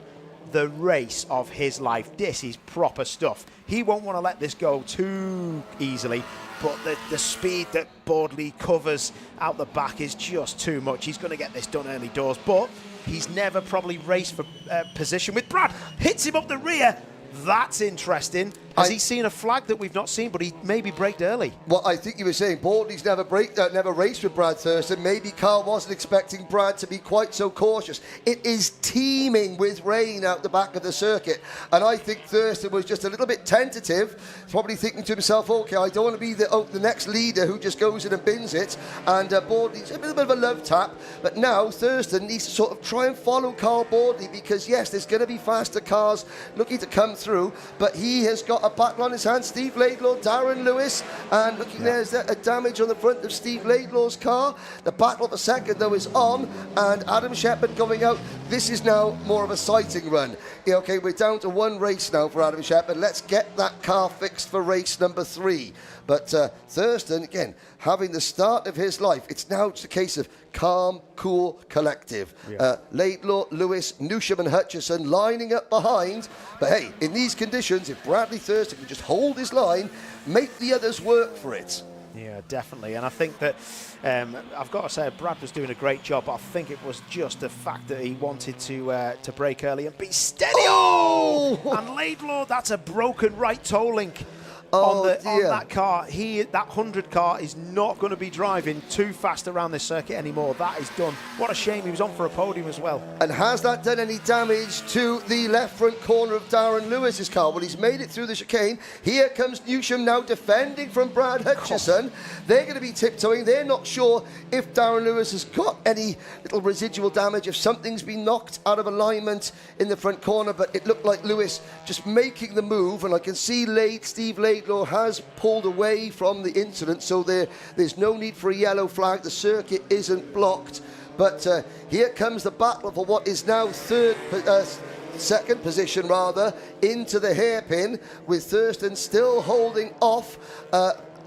the race of his life. This is proper stuff. He won't want to let this go too easily, but the speed that Boardley covers out the back is just too much. He's going to get this done early doors, but he's never probably raced for position with Brad. Hits him up the rear. That's interesting. Has he seen a flag that we've not seen, but he maybe braked early? Well, I think you were saying Boardley's never raced with Brad Thurston. Maybe Carl wasn't expecting Brad to be quite so cautious. It is teeming with rain out the back of the circuit, and I think Thurston was just a little bit tentative, probably thinking to himself, okay, I don't want to be the next leader who just goes in and bins it, and Boardley's a little bit of a love tap, but now Thurston needs to sort of try and follow Carl Boardley, because yes, there's going to be faster cars looking to come through, but he has got a battle on his hands. Steve Laidlaw, Darren Lewis, and looking there's a damage on the front of Steve Laidlaw's car. The battle for second though is on, and Adam Shepherd going out. This is now more of a sighting run. Yeah, okay, we're down to one race now for Adam Shepherd. Let's get that car fixed for race number 3. But Thurston, again, having the start of his life, it's now just a case of calm, cool, collective. Yeah. Laidlaw, Lewis, Newsham and Hutchison lining up behind. But hey, in these conditions, if Bradley Thurston can just hold his line, make the others work for it. Yeah, definitely. And I think that I've got to say Brad was doing a great job, but I think it was just the fact that he wanted to brake early and be steady. Oh! And Laidlaw, that's a broken right toe link. On that car, that 100 car is not going to be driving too fast around this circuit anymore. That is done. What a shame, he was on for a podium as well. And has that done any damage to the left front corner of Darren Lewis's car? Well, he's made it through the chicane. Here comes Newsham now defending from Brad Hutchison. They're going to be tiptoeing. They're not sure if Darren Lewis has got any little residual damage, if something's been knocked out of alignment in the front corner, but it looked like Lewis just making the move, and I can see Steve Laidlaw has pulled away from the incident, so there's no need for a yellow flag. The circuit isn't blocked, but here comes the battle for what is now second position rather, into the hairpin, with Thurston still holding off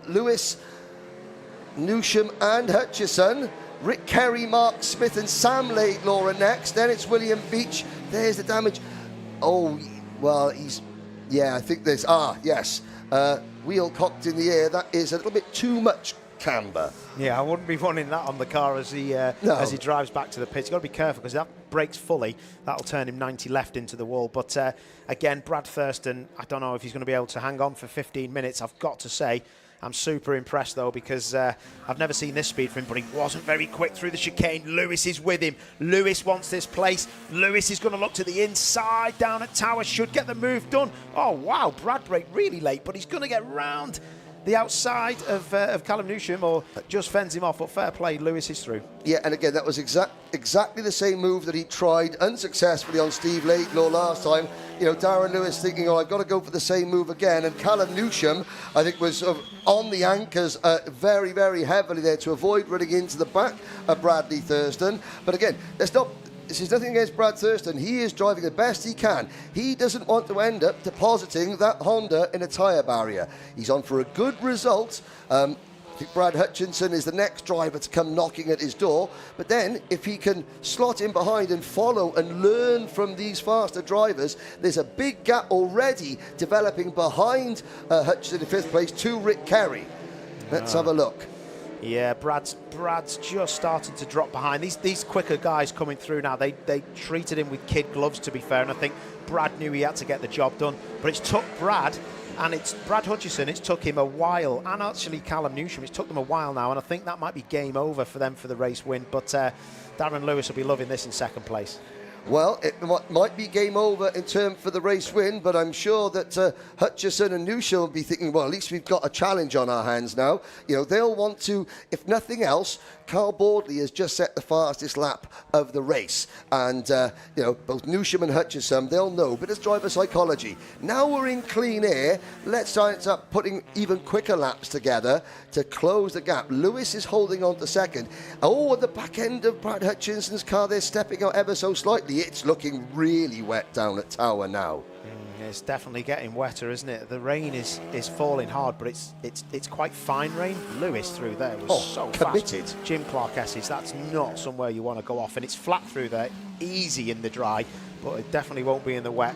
Lewis, Newsham and Hutchison. Rick Kerry, Mark Smith and Sam Laidlaw are next. Then it's William Beach. There's the damage. Oh, well, I think there's, yes. Wheel cocked in the air. That is a little bit too much camber. Yeah, I wouldn't be wanting that on the car as he drives back to the pits. You've got to be careful, because if that brakes fully, that'll turn him 90 left into the wall. But again, Brad Thurston, I don't know if he's going to be able to hang on for 15 minutes. I've got to say, I'm super impressed, though, because I've never seen this speed from him, but he wasn't very quick through the chicane. Lewis is with him. Lewis wants this place. Lewis is going to look to the inside, down at Tower, should get the move done. Oh, wow, Brad braked really late, but he's going to get round the outside of Callum Newsham, or just fends him off, but fair play, Lewis is through. Yeah, and again, that was exactly the same move that he tried unsuccessfully on Steve Laidlaw last time. You know, Darren Lewis thinking, I've got to go for the same move again, and Callum Newsham, I think, was on the anchors very, very heavily there to avoid running into the back of Bradley Thurston. But again, this is nothing against Brad Thurston. He is driving the best he can. He doesn't want to end up depositing that Honda in a tyre barrier. He's on for a good result. I think Brad Hutchinson is the next driver to come knocking at his door. But then, if he can slot in behind and follow and learn from these faster drivers, there's a big gap already developing behind Hutchinson in 5th place to Rick Kerry. Let's have a look. Yeah, Brad's just starting to drop behind. These quicker guys coming through now, they treated him with kid gloves, to be fair, and I think Brad knew he had to get the job done. But it's took Brad, and it's Brad Hutchison, it's took him a while, and actually Callum Newsham, it's took them a while now, and I think that might be game over for them for the race win. But Darren Lewis will be loving this in 2nd place. Well, it might be game over in term for the race win, but I'm sure that Hutchison and Newsham will be thinking, well, at least we've got a challenge on our hands now. You know, they'll want to, if nothing else, Carl Boardley has just set the fastest lap of the race. And, you know, both Newsham and Hutchison, they'll know. But it's driver psychology. Now we're in clean air. Let's try and start putting even quicker laps together to close the gap. Lewis is holding on to 2nd. Oh, at the back end of Brad Hutchinson's car, they're stepping out ever so slightly. apparently it's looking really wet down at Tower now. It's definitely getting wetter, isn't it? The rain is falling hard, but it's quite fine rain. Lewis through there was so committed. Fast. Jim Clark Esse's, that's not somewhere you want to go off, and it's flat through there, easy in the dry, but it definitely won't be in the wet.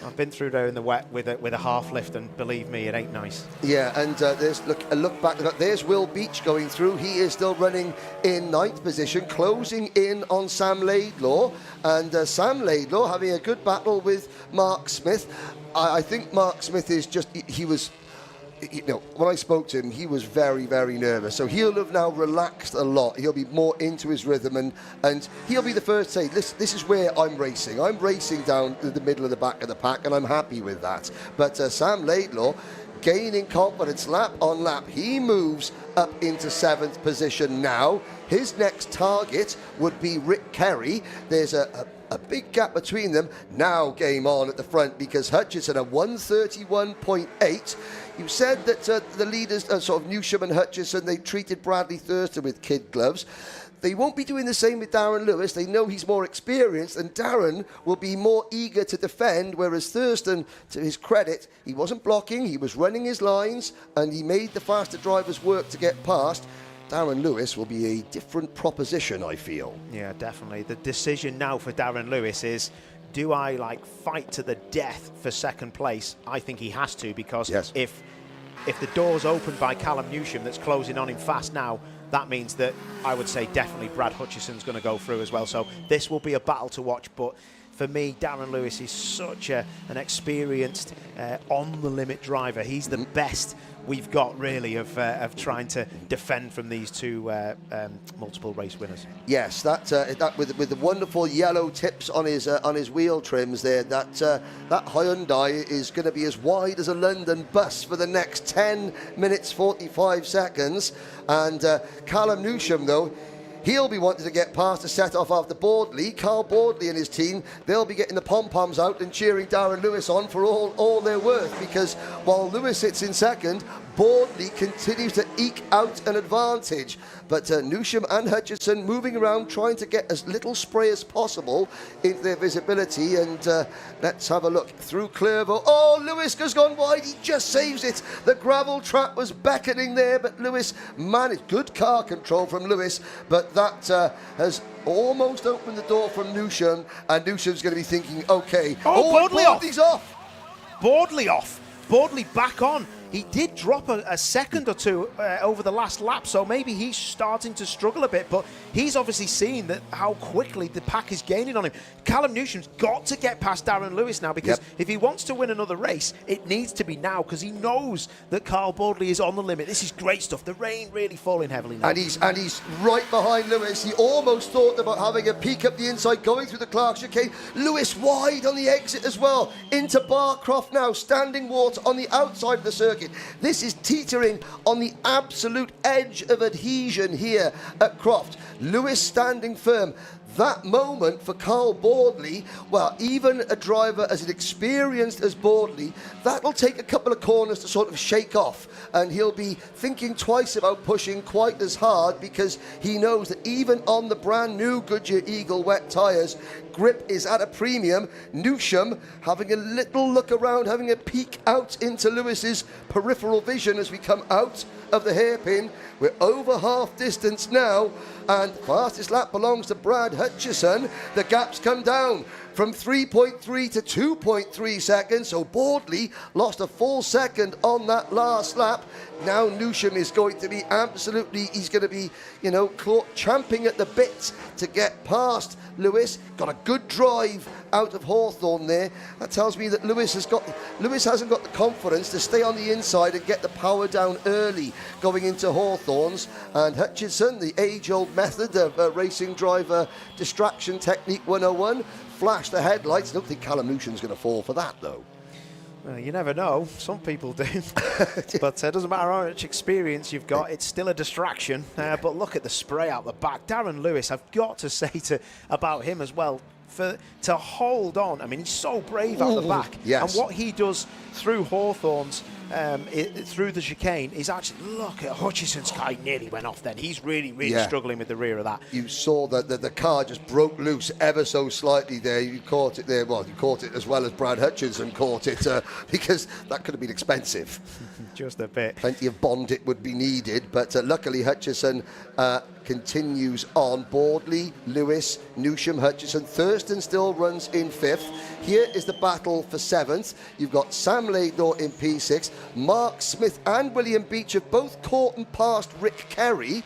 I've been through there in the wet with a half lift, and believe me, it ain't nice. Yeah, and there's a look back. There's Will Beach going through. He is still running in 9th position, closing in on Sam Laidlaw, and Sam Laidlaw having a good battle with Mark Smith. I think Mark Smith is just he was. You know, when I spoke to him, he was very, very nervous. So he'll have now relaxed a lot. He'll be more into his rhythm, and he'll be the first to say, this is where I'm racing. I'm racing down the middle of the back of the pack, and I'm happy with that. But Sam Laidlaw, gaining confidence lap on lap. He moves up into 7th position now. His next target would be Rick Kerry. There's a big gap between them. Now game on at the front, because Hutchison at 131.8. You said that the leaders, sort of Newsham and Hutchison, they treated Bradley Thurston with kid gloves. They won't be doing the same with Darren Lewis. They know he's more experienced, and Darren will be more eager to defend, whereas Thurston, to his credit, he wasn't blocking, he was running his lines, and he made the faster drivers work to get past. Darren Lewis will be a different proposition, I feel. Yeah, definitely. The decision now for Darren Lewis is, do I fight to the death for 2nd place? I think he has to, because if the door's opened by Callum Newsham that's closing on him fast now, that means that I would say definitely Brad Hutchison's going to go through as well. So this will be a battle to watch, but for me, Darren Lewis is such an experienced, on-the-limit driver. He's the best we've got, really, of trying to defend from these two multiple race winners. Yes, that with the wonderful yellow tips on his wheel trims there, that Hyundai is going to be as wide as a London bus for the next 10 minutes 45 seconds. And Callum Newsham, though, he'll be wanting to get past the set-off after Boardley. Carl Boardley and his team, they'll be getting the pom-poms out and cheering Darren Lewis on for all they're worth, because while Lewis sits in 2nd, Boardley continues to eke out an advantage. But Newsham and Hutchison moving around, trying to get as little spray as possible into their visibility. And let's have a look through Clervaux. Oh, Lewis has gone wide. He just saves it. The gravel trap was beckoning there, but Lewis managed. Good car control from Lewis, but that has almost opened the door from Newsham, and Newsham's going to be thinking, okay. Boardley's off. Boardley off. Boardley back on. He did drop a second or two over the last lap, so maybe he's starting to struggle a bit, but he's obviously seen that how quickly the pack is gaining on him. Callum Newsham's got to get past Darren Lewis now, because if he wants to win another race, it needs to be now, because he knows that Carl Boardley is on the limit. This is great stuff. The rain really falling heavily now. And he's right behind Lewis. He almost thought about having a peek up the inside, going through the Clark chicane. Lewis wide on the exit as well, into Croft now, standing water on the outside of the circuit. This is teetering on the absolute edge of adhesion here at Croft. Lewis standing firm. That moment for Carl Boardley, well, even a driver as experienced as Boardley, that'll take a couple of corners to sort of shake off, and he'll be thinking twice about pushing quite as hard, because he knows that even on the brand new Goodyear Eagle wet tyres, grip is at a premium. Newsham having a little look around, having a peek out into Lewis's peripheral vision as we come out of the hairpin. We're over half distance now, and fastest lap belongs to Brad Hutchison. The gaps come down from 3.3 to 2.3 seconds, so Boardley lost a full second on that last lap. Now Newsham is going to be he's going to be, champing at the bit to get past Lewis. Got a good drive out of Hawthorne there. That tells me that Lewis hasn't got the confidence to stay on the inside and get the power down early going into Hawthorne's. And Hutchison, the age-old method of racing driver distraction technique 101, flash the headlights. I don't think Callum Newsham's going to fall for that, though. Well, you never know. Some people do. But it doesn't matter how much experience you've got, it's still a distraction. But look at the spray out the back. Darren Lewis, I've got to say about him as well, to hold on. I mean, he's so brave out the back. Yes. And what he does through Hawthorne's through the chicane is actually, look at Hutchison's car. He nearly went off then. He's really struggling with the rear of that. You saw that the car just broke loose ever so slightly there. You caught it there. Well, you caught it as well as Brad Hutchinson caught it because that could have been expensive. Just a bit. Plenty of bondit would be needed, but luckily Hutchison continues on. Boardley, Lewis, Newsham, Hutchison. Thurston still runs in 5th. Here is the battle for 7th. You've got Sam Laidlaw in P6. Mark Smith and William Beach have both caught and passed Rick Kerry.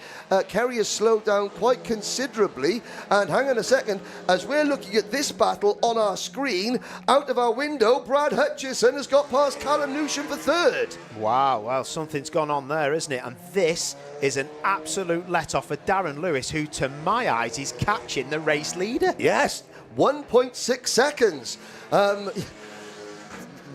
Kerry has slowed down quite considerably. And hang on a second, as we're looking at this battle on our screen, out of our window, Brad Hutchison has got past Callum Newsham for 3rd. Wow, well, something's gone on there, isn't it? And this is an absolute let-off for Darren Lewis, who, to my eyes, is catching the race leader. Yes, 1.6 seconds.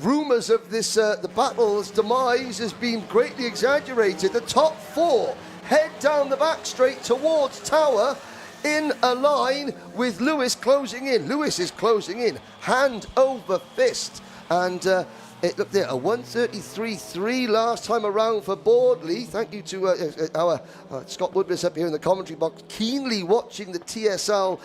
Rumours of this, the battle's demise has been greatly exaggerated. The top 4 head down the back straight towards Tower in a line with Lewis closing in. Lewis is closing in, hand over fist. And it looked there, a 1:33.3 last time around for Boardley. Thank you to our Scott Woodward up here in the commentary box, keenly watching the TSL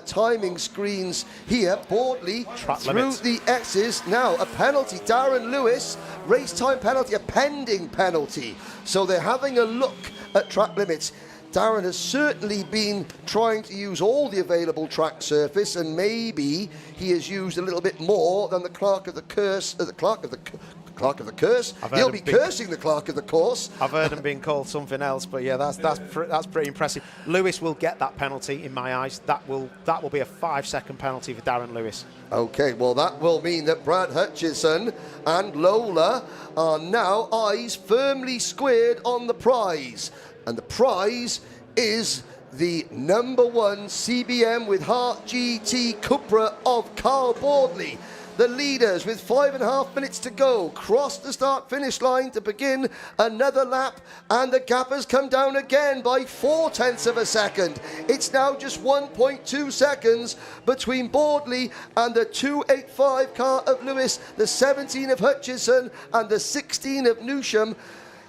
timing screens here. Boardley through the X's. Now a penalty. Darren Lewis, race time penalty, a pending penalty. So they're having a look at track limits. Darren has certainly been trying to use all the available track surface, and maybe he has used a little bit more than the clerk of the curse. The clerk of the curse. He'll be cursing the clerk of the course. I've heard him being called something else, but yeah, that's pretty impressive. Lewis will get that penalty in my eyes. That will be a 5-second penalty for Darren Lewis. Okay, well that will mean that Brad Hutchison and Lola are now eyes firmly squared on the prize. And the prize is the #1 CBM with Heart GT Cupra of Carl Boardley. The leaders, with 5.5 minutes to go, cross the start-finish line to begin another lap, and the gap has come down again by 0.4 of a second. It's now just 1.2 seconds between Boardley and the 285 car of Lewis, the 17 of Hutchison, and the 16 of Newsham.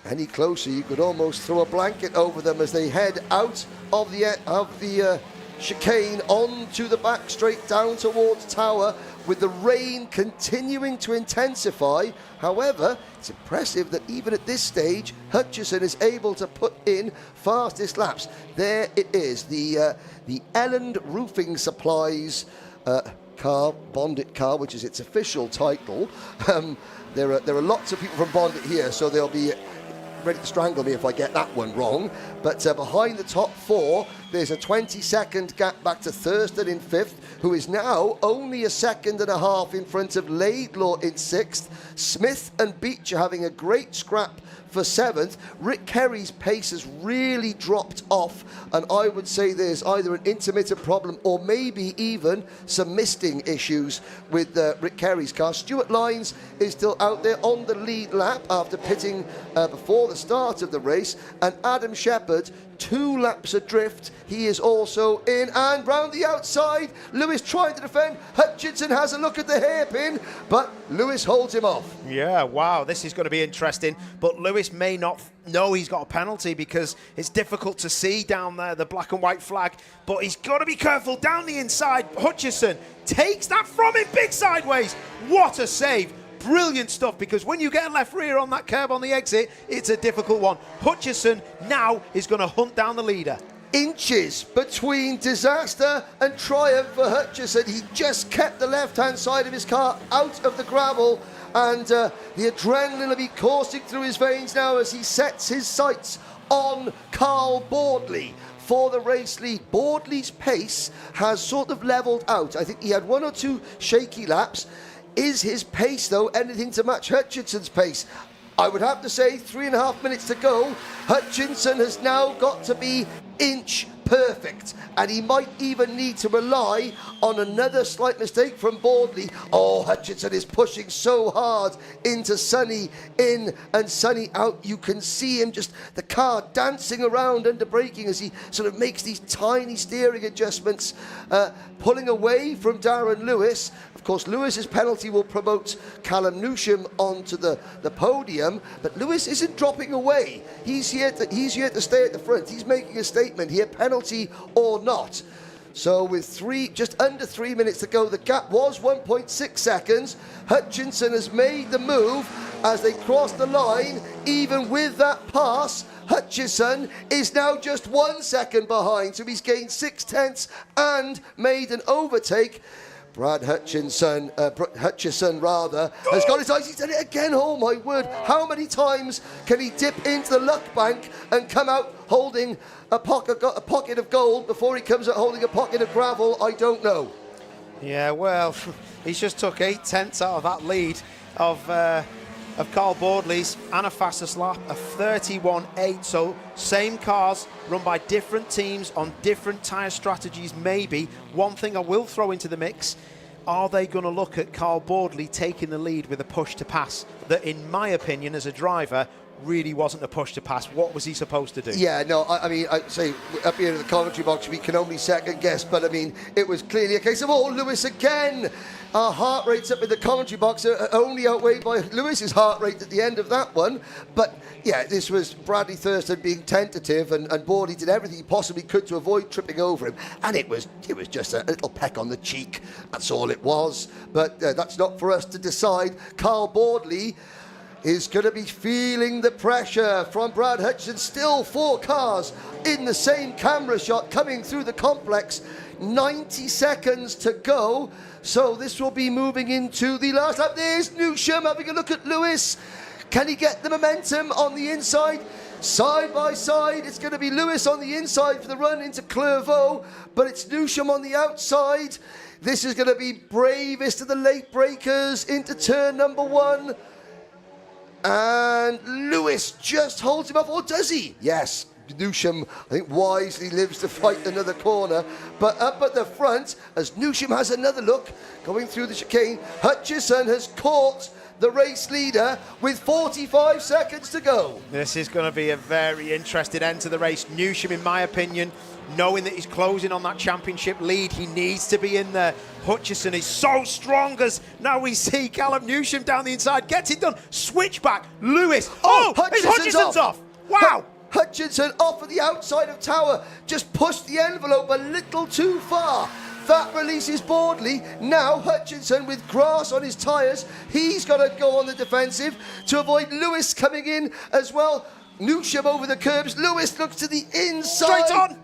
Any closer, you could almost throw a blanket over them as they head out of the chicane onto the back straight down towards Tower, with the rain continuing to intensify. However, it's impressive that even at this stage, Hutchison is able to put in fastest laps. There it is, the Elland Roofing Supplies car, Bondit car, which is its official title. There are lots of people from Bondit here, so they'll be ready to strangle me if I get that one wrong. But behind the top 4, there's a 20-second gap back to Thurston in 5th, who is now only a 1.5 seconds in front of Laidlaw in 6th. Smith and Beach are having a great scrap for 7th. Rick Kerry's pace has really dropped off, and I would say there's either an intermittent problem or maybe even some misting issues with Rick Kerry's car. Stuart Lyons is still out there on the lead lap after pitting before the start of the race, and Adam Shepherd 2 laps adrift. He is also in, and round the outside, Lewis trying to defend. Hutchinson has a look at the hairpin, but Lewis holds him off. Yeah, wow, this is going to be interesting, but Lewis may not know he's got a penalty because it's difficult to see down there, the black and white flag, but he's got to be careful down the inside. Hutchison takes that from him, big sideways. What a save. Brilliant stuff, because when you get a left rear on that curb on the exit, it's a difficult one. Hutchison now is going to hunt down the leader. Inches between disaster and triumph for Hutchison. He just kept the left-hand side of his car out of the gravel, and the adrenaline will be coursing through his veins now as he sets his sights on Carl Boardley for the race lead. Boardley's pace has sort of levelled out. I think he had 1 or 2 shaky laps. Is his pace, though, anything to match Hutchinson's pace? I would have to say 3.5 minutes to go. Hutchinson has now got to be inch perfect, and he might even need to rely on another slight mistake from Boardley. Oh, Hutchinson is pushing so hard into Sonny in and Sonny out. You can see him, just the car dancing around under braking as he sort of makes these tiny steering adjustments, pulling away from Darren Lewis. Of course, Lewis's penalty will promote Callum Newsham onto the podium, but Lewis isn't dropping away. He's here to stay at the front. He's making a statement here, penalty or not. So with just under 3 minutes to go, the gap was 1.6 seconds. Hutchinson has made the move as they cross the line. Even with that pass, Hutchinson is now just 1 second behind, so he's gained 0.6 and made an overtake. Brad Hutchinson, has got his eyes. He's done it again. Oh my word! How many times can he dip into the luck bank and come out holding a pocket of gold before he comes out holding a pocket of gravel? I don't know. Yeah, well, he's just took 0.8 out of that lead of Carl Boardley's and a fastest lap of 31.8. So same cars run by different teams on different tyre strategies. Maybe one thing I will throw into the mix: are they going to look at Carl Boardley taking the lead with a push to pass that, in my opinion, as a driver, really wasn't a push to pass? What was he supposed to do? Yeah, no, I mean, I say up here in the commentary box, we can only second guess, but I mean, it was clearly a case of, oh, Lewis again. Our heart rates up in the commentary box are only outweighed by Lewis's heart rate at the end of that one. But yeah, this was Bradley Thurston being tentative, and Boardley did everything he possibly could to avoid tripping over him. And it was just a little peck on the cheek. That's all it was. But that's not for us to decide. Carl Boardley is going to be feeling the pressure from Brad Hutchinson. Still 4 cars in the same camera shot coming through the complex. 90 seconds to go. So this will be moving into the last lap. There's Newsham having a look at Lewis. Can he get the momentum on the inside? Side by side, it's going to be Lewis on the inside for the run into Clairvaux, but it's Newsham on the outside. This is going to be bravest of the late breakers into turn number 1. And Lewis just holds him off, or does he? Yes, Newsham, I think, wisely lives to fight another corner. But up at the front, as Newsham has another look, going through the chicane, Hutchison has caught the race leader with 45 seconds to go. This is going to be a very interesting end to the race. Newsham, in my opinion, knowing that he's closing on that championship lead, he needs to be in there. Hutchison is so strong, as now we see Callum Newsham down the inside, gets it done, switchback, Lewis. Oh, Hutchison's off. Wow. Hutchinson off at the outside of Tower, just pushed the envelope a little too far. That releases Boardley. Now Hutchinson with grass on his tyres. He's got to go on the defensive to avoid Lewis coming in as well. Newsham over the curbs. Lewis looks to the inside. Straight on.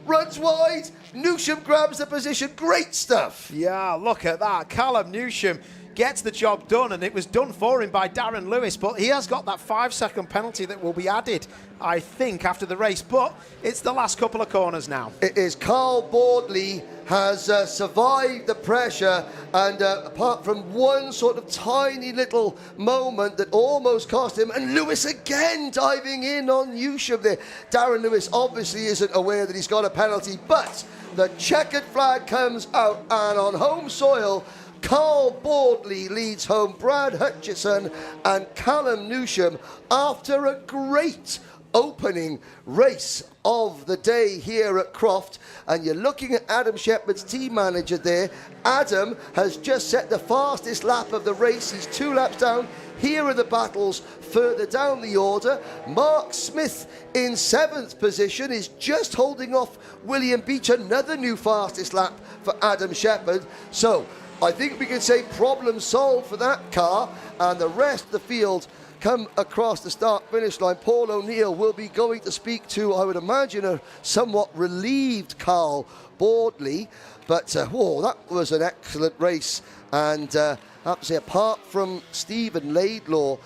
Runs wide. Newsham grabs the position. Great stuff. Yeah, look at that. Callum Newsham gets the job done, and it was done for him by Darren Lewis, but he has got that 5-second penalty that will be added, I think, after the race. But it's the last couple of corners now. It is. Carl Boardley has survived the pressure, and apart from one sort of tiny little moment that almost cost him, and Lewis again diving in on Newsham there. Darren Lewis obviously isn't aware that he's got a penalty, but the checkered flag comes out, and on home soil, Carl Boardley leads home Brad Hutchison and Callum Newsham after a great opening race of the day here at Croft. And you're looking at Adam Shepherd's team manager there. Adam has just set the fastest lap of the race. He's 2 laps down. Here are the battles further down the order. Mark Smith in 7th position is just holding off William Beach. Another new fastest lap for Adam Shepherd. So I think we can say problem solved for that car, and the rest of the field come across the start-finish line. Paul O'Neill will be going to speak to, I would imagine, a somewhat relieved Carl Boardley. But, that was an excellent race. And I have to say, apart from Stephen Laidlaw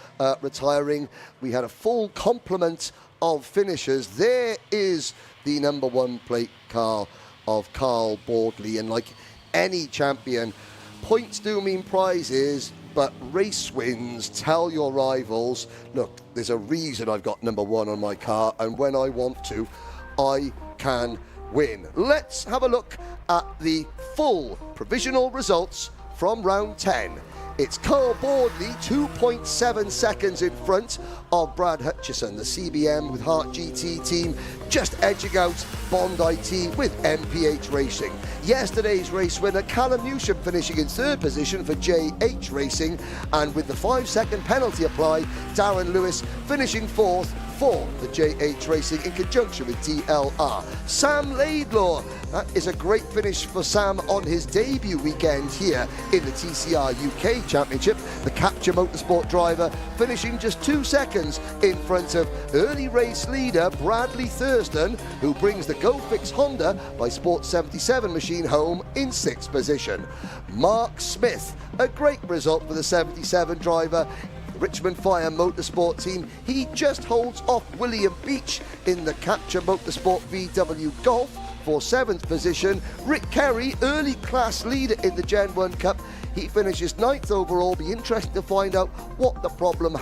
retiring, we had a full complement of finishers. There is the number 1 plate car of Carl Boardley. And like any champion, points do mean prizes, but race wins. Tell your rivals, look, there's a reason I've got number 1 on my car, and when I want to, I can win. Let's have a look at the full provisional results from round 10. It's Carl Boardley 2.7 seconds in front of Brad Hutchison. The CBM with Hart GT team just edging out Bond IT with MPH Racing. Yesterday's race winner Callum Newsham finishing in third position for JH Racing, and with the 5-second penalty applied, Darren Lewis finishing fourth for the JH Racing in conjunction with TLR. Sam Laidlaw, that is a great finish for Sam on his debut weekend here in the TCR UK Championship. The Capture Motorsport driver finishing just 2 seconds in front of early race leader Bradley Thurston, who brings the GoFix Honda by Sport 77 machine home in 6th position. Mark Smith, a great result for the 77 driver. Richmond Fire Motorsport team, he just holds off William Beach in the Capture Motorsport VW Golf for 7th position. Rick Kerry, early class leader in the Gen 1 Cup, he finishes 9th overall. Be interesting to find out what the problem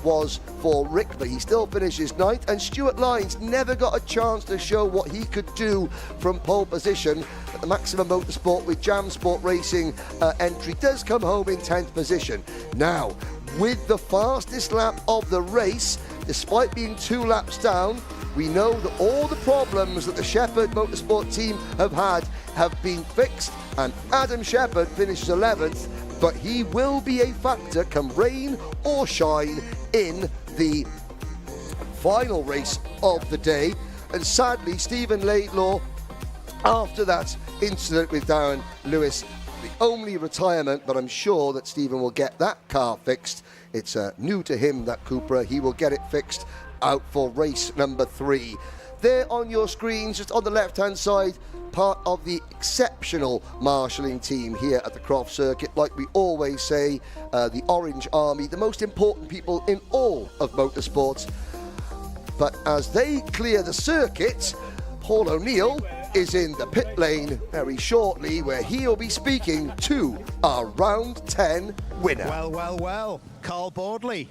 was for Rick, but he still finishes 9th. And Stuart Lyons never got a chance to show what he could do from pole position. But the Maximum Motorsport with Jam Sport Racing entry does come home in 10th position. Now, with the fastest lap of the race, despite being 2 laps down, we know that all the problems that the Shepherd Motorsport team have had have been fixed, and Adam Shepherd finishes 11th, but he will be a factor come rain or shine in the final race of the day. And sadly, Stephen Laidlaw, after that incident with Darren Lewis, the only retirement, but I'm sure that Stephen will get that car fixed. It's new to him, that Cupra. He will get it fixed out for race number 3. There on your screens, just on the left-hand side, part of the exceptional marshalling team here at the Croft circuit. Like we always say, the Orange Army, the most important people in all of motorsports. But as they clear the circuit, Paul O'Neill is in the pit lane very shortly, where he'll be speaking to our round 10 winner. Well, well, well, Carl Boardley,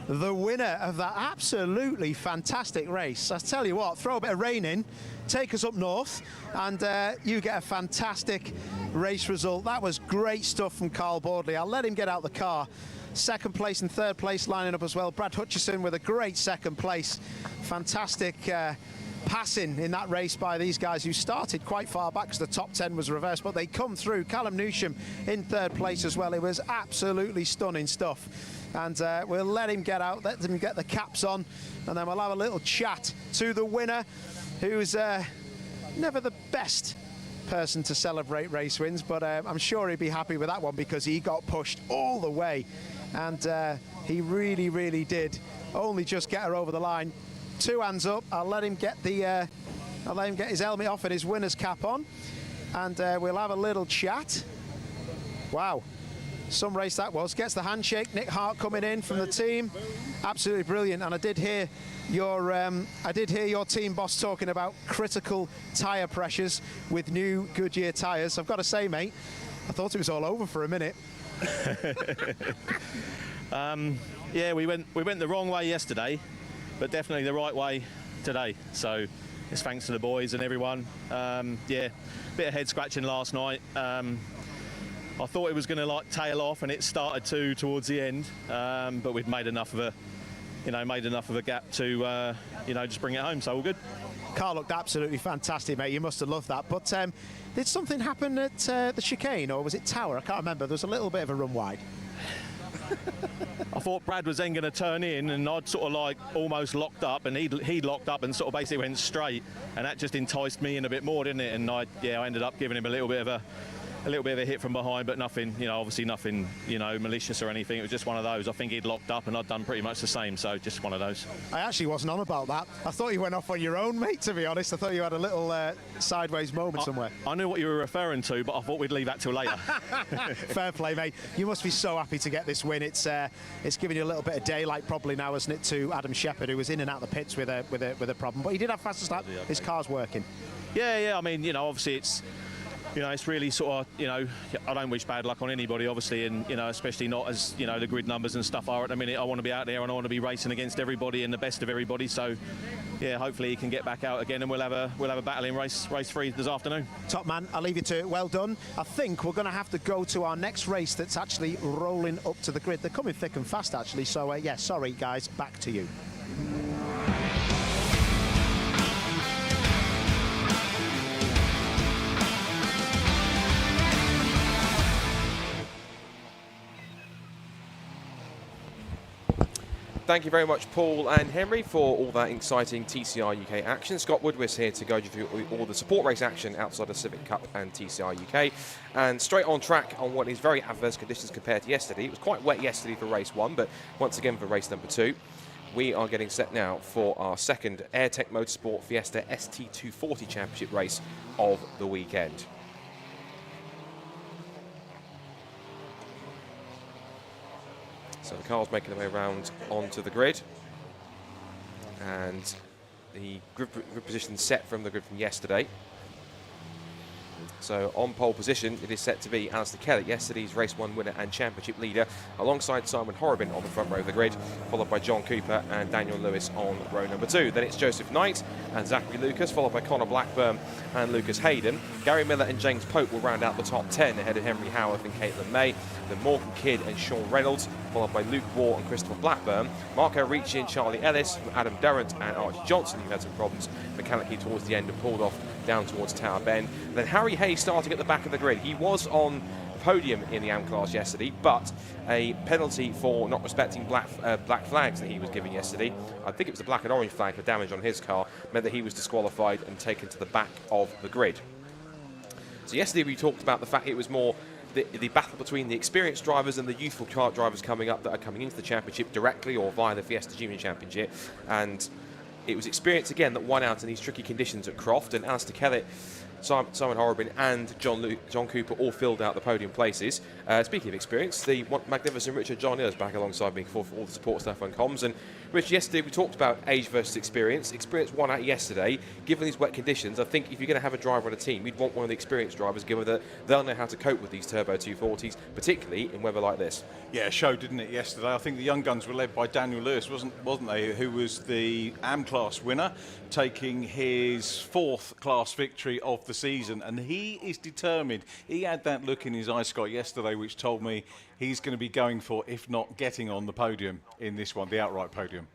the winner of that absolutely fantastic race. I tell you what, throw a bit of rain in, take us up north, and you get a fantastic race result. That was great stuff from Carl Boardley. I'll let him get out the car. Second place and third place lining up as well. Brad Hutchison with a great second place. Fantastic passing in that race by these guys who started quite far back because the top 10 was reversed, but they come through. Callum Newsham in third place as well. It was absolutely stunning stuff. And we'll let him get out, let him get the caps on, and then we'll have a little chat to the winner, who's never the best person to celebrate race wins, but I'm sure he'd be happy with that one because he got pushed all the way, and he really, really did only just get her over the line. 2 hands up. I'll let him get his helmet off and his winner's cap on, and we'll have a little chat. Wow, some race that was. Gets the handshake. Nick Hart coming in from the team, absolutely brilliant. And I did hear your team boss talking about critical tyre pressures with new Goodyear tyres. I've got to say, mate, I thought it was all over for a minute. Yeah, we went the wrong way yesterday, but definitely the right way today. So it's thanks to the boys and everyone. Yeah, bit of head scratching last night. I thought it was going to like tail off, and it started to towards the end. But we'd made enough of a gap to just bring it home. So all good. Car looked absolutely fantastic, mate. You must have loved that. But did something happen at the chicane, or was it Tower? I can't remember. There was a little bit of a run wide. I thought Brad was then going to turn in, and I'd sort of like almost locked up, and he'd locked up and sort of basically went straight, and that just enticed me in a bit more, didn't it? And I ended up giving him a little bit of a hit from behind, but nothing, obviously nothing, malicious or anything. It was just one of those. I think he'd locked up, and I'd done pretty much the same, so just one of those. I actually wasn't on about that. I thought you went off on your own, mate, to be honest. I thought you had a little sideways moment somewhere. I knew what you were referring to, but I thought we'd leave that till later. Fair play, mate. You must be so happy to get this win. It's giving you a little bit of daylight probably now, isn't it, to Adam Shepherd, who was in and out the pits with a problem. But he did have fastest lap. His car's working. Yeah. I mean, obviously you know, it's really sort of, you know, I don't wish bad luck on anybody, obviously, and, you know, especially not as, you know, the grid numbers and stuff are at the minute. I want to be out there and I want to be racing against everybody and the best of everybody. So, yeah, hopefully he can get back out again and we'll have a battle in race 3 this afternoon. Top man, I'll leave you to it. Well done. I think we're going to have to go to our next race that's actually rolling up to the grid. They're coming thick and fast, actually. So, yeah, sorry, guys, back to you. Thank you very much, Paul and Henry, for all that exciting TCR UK action. Scott Woodward's here to guide you through all the support race action outside of Civic Cup and TCR UK. And straight on track on what is very adverse conditions compared to yesterday. It was quite wet yesterday for race 1, but once again for race number 2. We are getting set now for our second AIRTEC Motorsport Fiesta ST240 Championship race of the weekend. So the car's making their way around onto the grid, and the grid position set from the grid from yesterday. So on pole position, it is set to be Alistair Kellett, yesterday's race 1 winner and championship leader, alongside Simon Horrobin on the front row of the grid, followed by John Cooper and Daniel Lewis on row number 2. Then it's Joseph Knight and Zachary Lucas, followed by Connor Blackburn and Lucas Hayden. Gary Miller and James Pope will round out the top 10 ahead of Henry Howarth and Caitlin May. Then Morgan Kidd and Sean Reynolds, followed by Luke Waugh and Christopher Blackburn. Marco Ricci and Charlie Ellis, Adam Durrant and Archie Johnson, who had some problems mechanically towards the end and pulled off down towards Tower Bend. Then Harry Hayes starting at the back of the grid. He was on podium in the AM class yesterday, but a penalty for not respecting black flags that he was given yesterday, I think it was the black and orange flag for damage on his car, meant that he was disqualified and taken to the back of the grid. So yesterday we talked about the fact it was more the battle between the experienced drivers and the youthful kart drivers coming up that are coming into the championship directly or via the Fiesta Junior Championship, and it was experience again that won out in these tricky conditions at Croft, and Alistair Kellett, Simon Horrobin and John Cooper all filled out the podium places. Speaking of experience, the magnificent Richard John is back alongside me for all the support stuff on comms. And Rich, yesterday we talked about age versus experience. Experience won out yesterday. Given these wet conditions, I think if you're going to have a driver on a team, you'd want one of the experienced drivers, given that they'll know how to cope with these Turbo 240s, particularly in weather like this. Yeah, it showed, didn't it, yesterday? I think the young guns were led by Daniel Lewis, wasn't they, who was the AM class winner, taking his 4th class victory of the season, and he is determined. He had that look in his eye, Scott, yesterday, which told me he's going to be going for, if not getting on the podium in this one, the outright podium.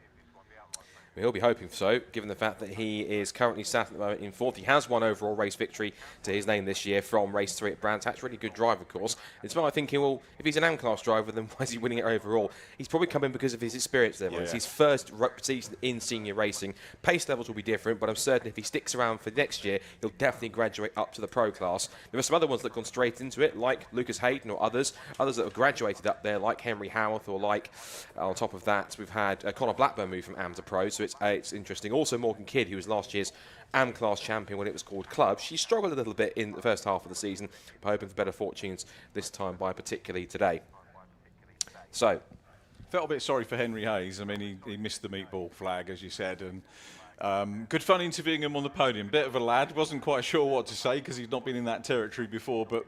He'll be hoping so, given the fact that he is currently sat at the moment in 4th. He has won overall race victory to his name this year from race 3 at Brands Hatch. Really good driver, of course. It's why I'm thinking, well, if he's an AM-class driver, then why is he winning it overall? He's probably come in because of his experience there. Yeah. It's his first season in senior racing. Pace levels will be different, but I'm certain if he sticks around for next year, he'll definitely graduate up to the pro class. There are some other ones that have gone straight into it, like Lucas Hayden or others that have graduated up there, like Henry Howarth, or like, on top of that, we've had Connor Blackburn move from AM to pro, so it's interesting. Also, Morgan Kidd, who was last year's AM class champion when it was called Club. She struggled a little bit in the first half of the season, but hoping for better fortunes this time, by particularly today. So, felt a bit sorry for Henry Hayes. I mean, he missed the meatball flag, as you said, and good fun interviewing him on the podium. Bit of a lad, wasn't quite sure what to say because he'd not been in that territory before, but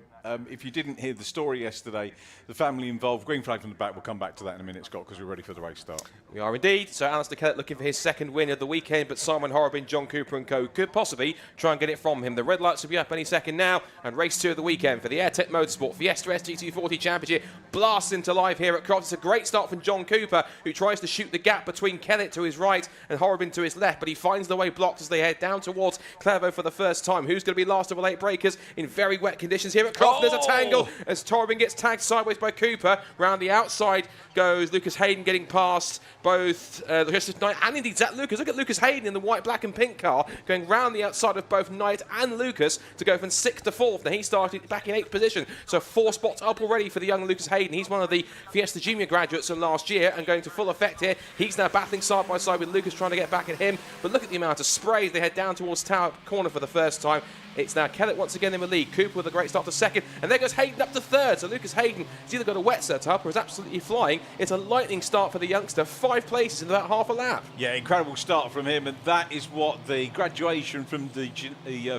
if you didn't hear the story yesterday, the family involved, green flag from the back, we'll come back to that in a minute, Scott, because we're ready for the race start. We are indeed. So Alistair Kellett looking for his 2nd win of the weekend, but Simon Horrobin, John Cooper and co could possibly try and get it from him. The red lights will be up any second now, and race 2 of the weekend for the AIRTEC Motorsport Fiesta ST240 Championship blasts into life here at Croft. It's a great start from John Cooper, who tries to shoot the gap between Kellett to his right and Horrobin to his left, but he finds the way blocked as they head down towards Clapham for the first time. Who's going to be last of the late breakers in very wet conditions here at Croft? There's a tangle as Horrobin gets tagged sideways by Cooper. Round the outside goes Lucas Hayden, getting past both Knight and indeed Zach Lucas. Look at Lucas Hayden in the white, black and pink car, going round the outside of both Knight and Lucas to go from 6th to 4th. Now he started back in 8th position, so 4 spots up already for the young Lucas Hayden. He's one of the Fiesta Junior graduates from last year and going to full effect here. He's now battling side by side with Lucas, trying to get back at him, but look at the amount of sprays. They head down towards Tower Corner for the first time. It's now Kellett once again in the lead. Cooper with a great start to second. And there goes Hayden up to third. So Lucas Hayden has either got a wet setup or is absolutely flying. It's a lightning start for the youngster. 5 places in about half a lap. Yeah, incredible start from him. And that is what the graduation from the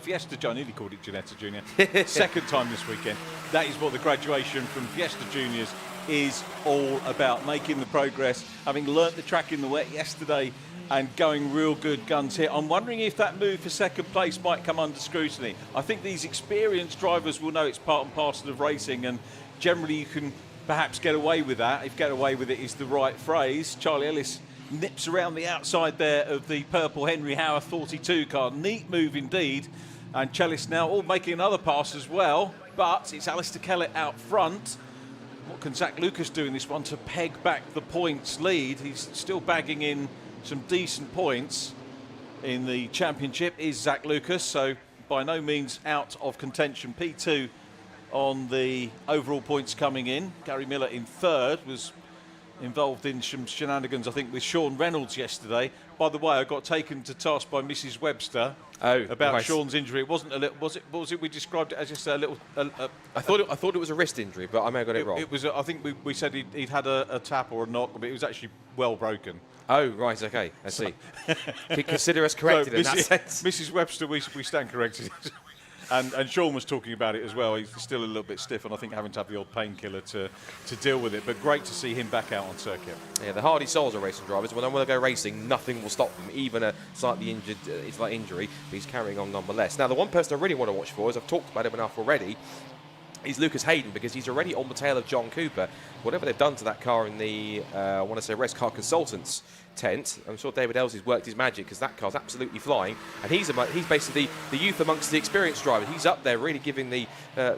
Fiesta Junior, I nearly called it Ginetta Junior, second time this weekend. That is what the graduation from Fiesta Juniors is all about. Making the progress, having learnt the track in the wet yesterday and going real good guns here. I'm wondering if that move for second place might come under scrutiny. I think these experienced drivers will know it's part and parcel of racing, and generally you can perhaps get away with that, if get away with it is the right phrase. Charlie Ellis nips around the outside there of the purple Henry Howard 42 car. Neat move indeed. And Chellis now making another pass as well, but it's Alistair Kellett out front. What can Zach Lucas do in this one to peg back the points lead? He's still bagging in some decent points in the championship, is Zach Lucas, so by no means out of contention. P2 on the overall points coming in. Gary Miller in third, was involved in some shenanigans, I think, with Sean Reynolds yesterday. By the way, I got taken to task by Mrs. Webster about Sean's injury. It wasn't a little, was it? We described it as just a little. I thought it was a wrist injury, but I may have got it wrong. It was. I think we said he'd had a tap or a knock, but it was actually well broken. Oh, right, okay, I see. Consider us corrected in that sense. Mrs. Webster, we stand corrected. And Sean was talking about it as well. He's still a little bit stiff, and I think having to have the odd painkiller to deal with it. But great to see him back out on circuit. Yeah, the hardy souls are racing drivers. When they want to go racing, nothing will stop them, even a slightly injured injury. But he's carrying on nonetheless. Now, the one person I really want to watch for, as I've talked about him enough already, is Lucas Hayden, because he's already on the tail of John Cooper. Whatever they've done to that car in the, I want to say, Race Car Consultants tent, I'm sure David Elsie's worked his magic, because that car's absolutely flying. And he's basically the youth amongst the experienced drivers. He's up there really giving the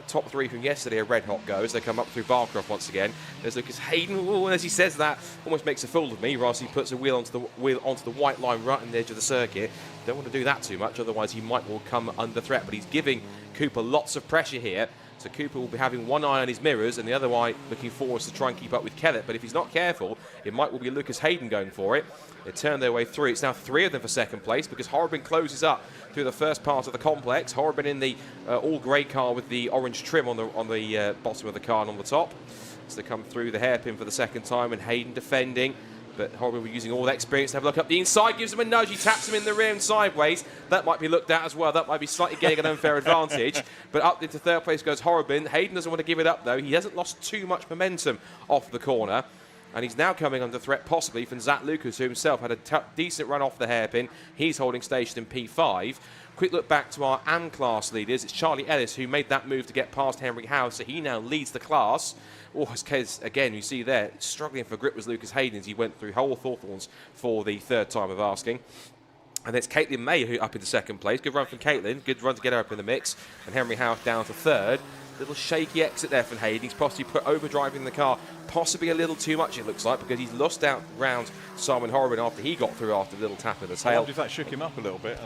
top 3 from yesterday a red-hot go as they come up through Barcroft once again. There's Lucas Hayden, and as he says that, almost makes a fool of me, whilst he puts a wheel onto the white line right on the edge of the circuit. Don't want to do that too much, otherwise he might well come under threat. But he's giving Cooper lots of pressure here. So Cooper will be having one eye on his mirrors and the other eye looking forwards to try and keep up with Kellett. But if he's not careful, it might well be Lucas Hayden going for it. They turn their way through. It's now 3 of them for second place, because Horrobin closes up through the first part of the complex. Horrobin in the all-grey car with the orange trim on the bottom of the car and on the top. So they come through the hairpin for the second time, and Hayden defending. But Horrobin will be using all that experience to have a look up the inside, gives him a nudge, he taps him in the rear and sideways. That might be looked at as well. That might be slightly getting an unfair advantage. But up into third place goes Horrobin. Hayden doesn't want to give it up, though. He hasn't lost too much momentum off the corner. And he's now coming under threat, possibly, from Zach Lucas, who himself had a decent run off the hairpin. He's holding station in P5. Quick look back to our AM class leaders. It's Charlie Ellis who made that move to get past Henry Howard, so he now leads the class. Oh, as again, you see there, struggling for grip was Lucas Hayden as he went through Howell Thornthorns for the third time of asking. And there's Caitlin May who up into second place. Good run from Caitlin. Good run to get her up in the mix. And Henry Howard down to third. Little shaky exit there from Hayden. He's possibly put overdriving the car possibly a little too much, it looks like, because he's lost out round Simon Horrobin after he got through after the little tap in the tail. I wonder if that shook him up a little bit.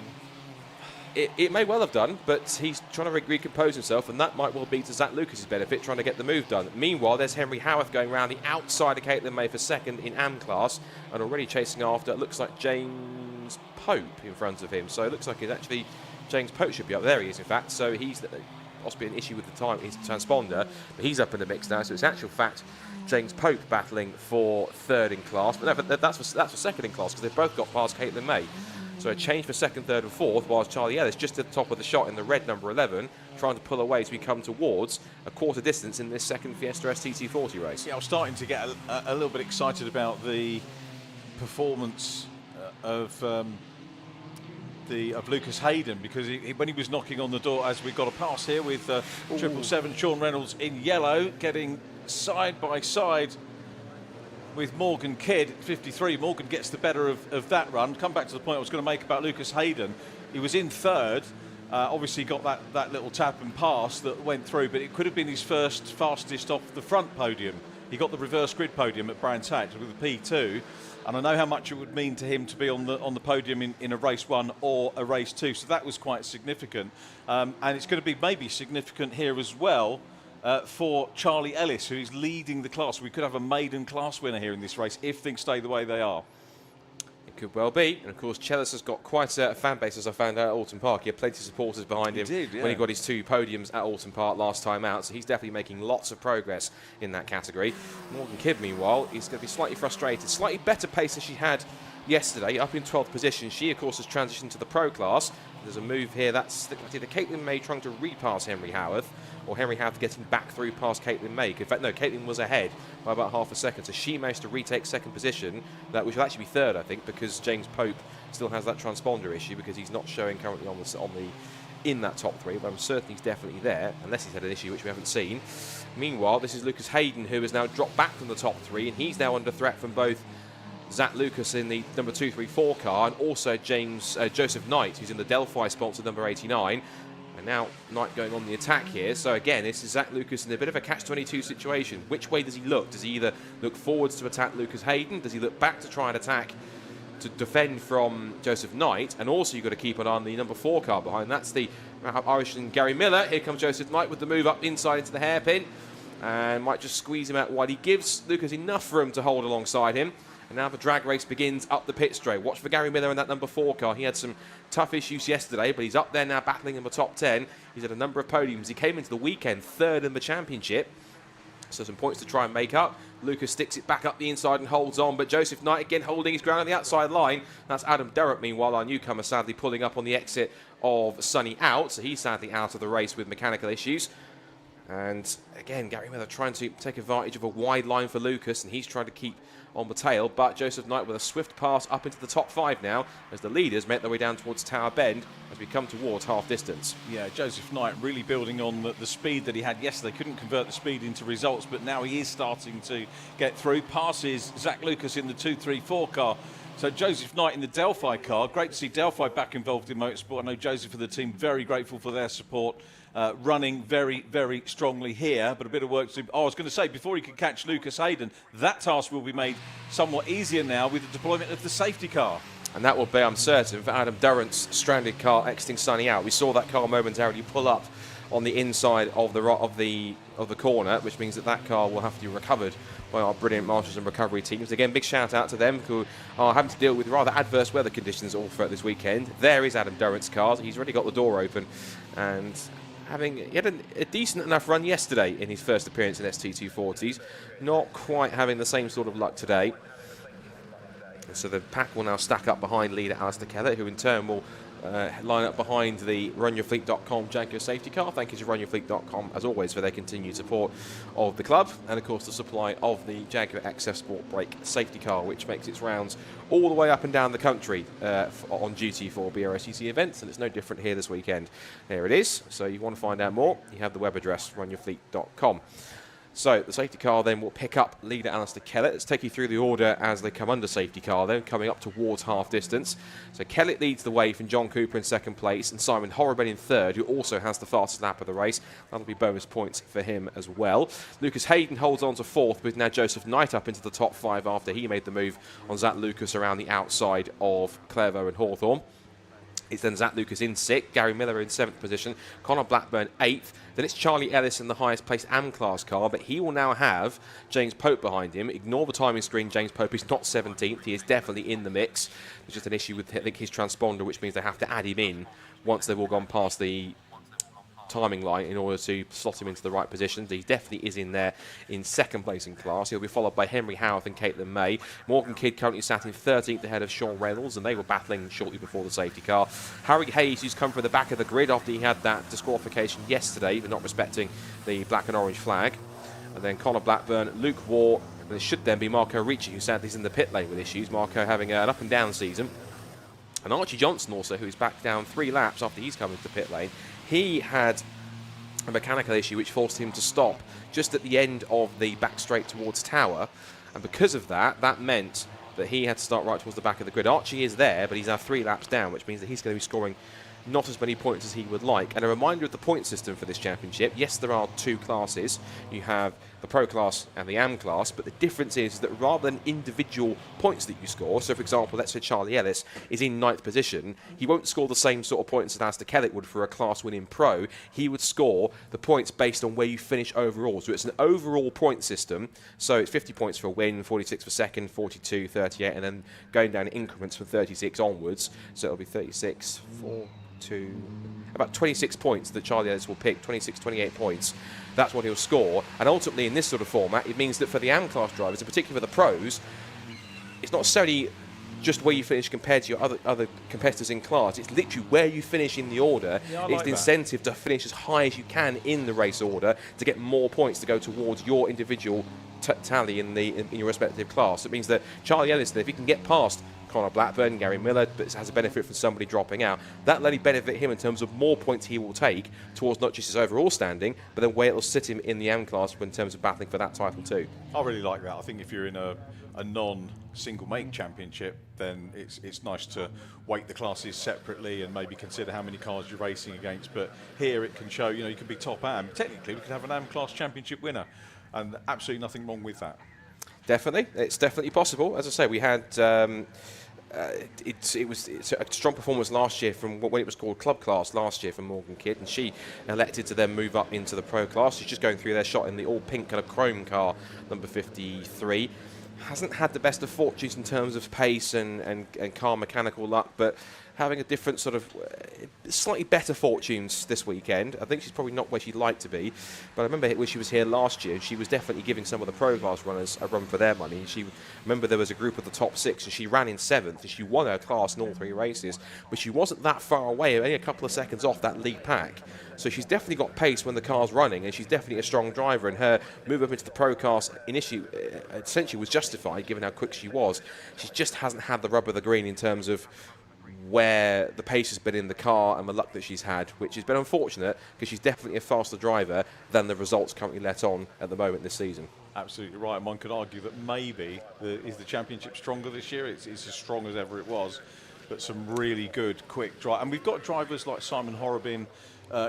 It may well have done, but he's trying to recompose himself, and that might well be to Zach Lucas's benefit, trying to get the move done. Meanwhile, there's Henry Howarth going round the outside of Caitlin May for second in AM class, and already chasing after, it looks like James Pope in front of him. So it looks like it's actually James Pope should be up. There he is, in fact. So he's possibly an issue with the time, his transponder, but he's up in the mix now. So it's actual fact James Pope battling for third in class, but no, that's for second in class, because they've both got past Caitlin May. So a change for second, third and fourth, whilst Charlie Ellis just at the top of the shot in the red number 11, trying to pull away as we come towards a quarter distance in this second Fiesta STT40 race. Yeah, I was starting to get a little bit excited about the performance of Lucas Hayden, because when he was knocking on the door, as we got a pass here with 777 Sean Reynolds in yellow, getting side by side with Morgan Kidd, 53. Morgan gets the better of that run. Come back to the point I was going to make about Lucas Hayden. He was in third. Obviously got that little tap and pass that went through, but it could have been his first fastest off the front podium. He got the reverse grid podium at Brands Hatch with a P2, and I know how much it would mean to him to be on the podium in a race 1 or a race 2. So that was quite significant, and it's going to be maybe significant here as well. For Charlie Ellis, who is leading the class. We could have a maiden class winner here in this race if things stay the way they are. Could well be. And of course, Chelis has got quite a fan base, as I found out at Alton Park. He had plenty of supporters behind him when he got his 2 podiums at Alton Park last time out. So he's definitely making lots of progress in that category. Morgan Kidd, meanwhile, is going to be slightly frustrated. Slightly better pace than she had yesterday, up in 12th position. She, of course, has transitioned to the Pro class. There's a move here. That's either Caitlin May trying to repass Henry Howarth, or Henry Howarth getting back through past Caitlin May. In fact, no, Caitlin was ahead by about half a second, so she managed to retake 2nd position, which will actually be 3rd, I think, because James Pope still has that transponder issue because he's not showing currently in that top 3, but I'm certain he's definitely there, unless he's had an issue which we haven't seen. Meanwhile, this is Lucas Hayden, who has now dropped back from the top 3, and he's now under threat from both Zach Lucas in the number 234 car, and also Joseph Knight, who's in the Delphi sponsored number 89. And now Knight going on the attack here. So again, this is Zach Lucas in a bit of a catch-22 situation. Which way does he look? Does he either look forwards to attack Lucas Hayden? Does he look back to try and attack to defend from Joseph Knight? And also you've got to keep an eye on the number 4 car behind. That's the Irishman Gary Miller. Here comes Joseph Knight with the move up inside into the hairpin, and might just squeeze him out wide. He gives Lucas enough room to hold alongside him. And now the drag race begins up the pit straight. Watch for Gary Miller in that number 4 car. He had some tough issues yesterday, but he's up there now battling in the top 10. He's had a number of podiums. He came into the weekend 3rd in the championship, so some points to try and make up. Lucas sticks it back up the inside and holds on, but Joseph Knight again holding his ground on the outside line. That's Adam Durrett, meanwhile, our newcomer, sadly pulling up on the exit of Sunny out, so he's sadly out of the race with mechanical issues. And again, Gary Miller trying to take advantage of a wide line for Lucas, and he's trying to keep on the tail, but Joseph Knight with a swift pass up into the top 5 now, as the leaders make their way down towards Tower Bend as we come towards half distance. Yeah, Joseph Knight really building on the speed that he had yesterday. Couldn't convert the speed into results, but now he is starting to get through. Passes Zach Lucas in the 234 car. So Joseph Knight in the Delphi car. Great to see Delphi back involved in motorsport. I know Joseph and the team very grateful for their support. Running very, very strongly here, but a bit of work to do. Oh, I was going to say, before he could catch Lucas Hayden, that task will be made somewhat easier now with the deployment of the safety car. And that will be, I'm certain, for Adam Durrant's stranded car exiting Sunny out. We saw that car momentarily pull up on the inside of the corner, which means that car will have to be recovered by our brilliant marshals and recovery teams. Again, big shout out to them who are having to deal with rather adverse weather conditions all throughout this weekend. There is Adam Durrant's car. He's already got the door open, and he had a decent enough run yesterday in his first appearance in ST240s. Not quite having the same sort of luck today. So the pack will now stack up behind leader Alistair Kellett, who in turn will line up behind the RunYourFleet.com Jaguar safety car. Thank you to RunYourFleet.com, as always, for their continued support of the club, and of course the supply of the Jaguar XF Sport Brake safety car, which makes its rounds all the way up and down the country on duty for BRSCC events, and it's no different here this weekend. There it is. So you want to find out more, you have the web address RunYourFleet.com. So the safety car then will pick up leader Alistair Kellett. Let's take you through the order as they come under safety car, then coming up towards half distance. So Kellett leads the way from John Cooper in 2nd place, and Simon Horrobin in 3rd, who also has the fastest lap of the race. That'll be bonus points for him as well. Lucas Hayden holds on to 4th, with now Joseph Knight up into the top 5 after he made the move on Zach Lucas around the outside of Clairvaux and Hawthorne. It's then Zach Lucas in 6th, Gary Miller in 7th position, Connor Blackburn 8th. Then it's Charlie Ellis in the highest placed AM-class car, but he will now have James Pope behind him. Ignore the timing screen, James Pope is not 17th. He is definitely in the mix. There's just an issue with, I think, his transponder, which means they have to add him in once they've all gone past the timing line in order to slot him into the right positions. He definitely is in there in 2nd place in class. He'll be followed by Henry Howarth and Caitlin May. Morgan Kidd currently sat in 13th ahead of Sean Reynolds, and they were battling shortly before the safety car. Harry Hayes, who's come from the back of the grid after he had that disqualification yesterday for not respecting the black and orange flag. And then Connor Blackburn, Luke Waugh, and it should then be Marco Ricci, who sadly is in the pit lane with issues. Marco having an up and down season. And Archie Johnson also, who's back down 3 laps after he's come into the pit lane. He had a mechanical issue which forced him to stop just at the end of the back straight towards Tower, and because of that, that meant that he had to start right towards the back of the grid. Archie is there, but he's now 3 laps down, which means that he's going to be scoring not as many points as he would like. And a reminder of the point system for this championship: yes, there are 2 classes. You have the Pro Class and the AM Class, but the difference is that rather than individual points that you score, so for example, let's say Charlie Ellis is in 9th position, he won't score the same sort of points that Alistair Kellett would for a class-winning Pro. He would score the points based on where you finish overall. So it's an overall point system, so it's 50 points for a win, 46 for second, 42, 38, and then going down in increments from 36 onwards, so it'll be 36, 4, 2, about 26 points that Charlie Ellis will pick, 26, 28 points. That's what he'll score. And ultimately, in this sort of format, it means that for the AM class drivers, and particularly for the pros, it's not necessarily just where you finish compared to your other competitors in class. It's literally where you finish in the order. Yeah, it's the incentive to finish as high as you can in the race order to get more points to go towards your individual tally in your respective class. It means that Charlie Ellis, if he can get past Connor Blackburn, Gary Miller, but has a benefit from somebody dropping out, that'll only benefit him in terms of more points he will take towards not just his overall standing, but then where it'll sit him in the AM class in terms of battling for that title too. I really like that. I think if you're in a non-single make championship, then it's nice to weight the classes separately and maybe consider how many cars you're racing against. But here it can show, you could be top AM. Technically, we could have an AM class championship winner, and absolutely nothing wrong with that. Definitely, it's definitely possible. As I say, we had it's a strong performance last year from when it was called Club Class last year from Morgan Kidd, and she elected to then move up into the Pro Class. She's just going through their shot in the all pink kind of chrome car, number 53. Hasn't had the best of fortunes in terms of pace and car mechanical luck, but having a different sort of slightly better fortunes this weekend. I think she's probably not where she'd like to be, but I remember when she was here last year, she was definitely giving some of the Pro Class runners a run for their money. Remember there was a group of the top 6, and she ran in 7th, and she won her class in all 3 races, but she wasn't that far away, only a couple of seconds off that lead pack. So she's definitely got pace when the car's running, and she's definitely a strong driver, and her move up into the Pro Class initially essentially was justified given how quick she was. She just hasn't had the rub of the green in terms of where the pace has been in the car and the luck that she's had, which has been unfortunate because she's definitely a faster driver than the results currently let on at the moment this season. Absolutely right, and one could argue that maybe is the championship stronger this year? It's as strong as ever it was, but some really good, quick drive. And we've got drivers like Simon Horrobin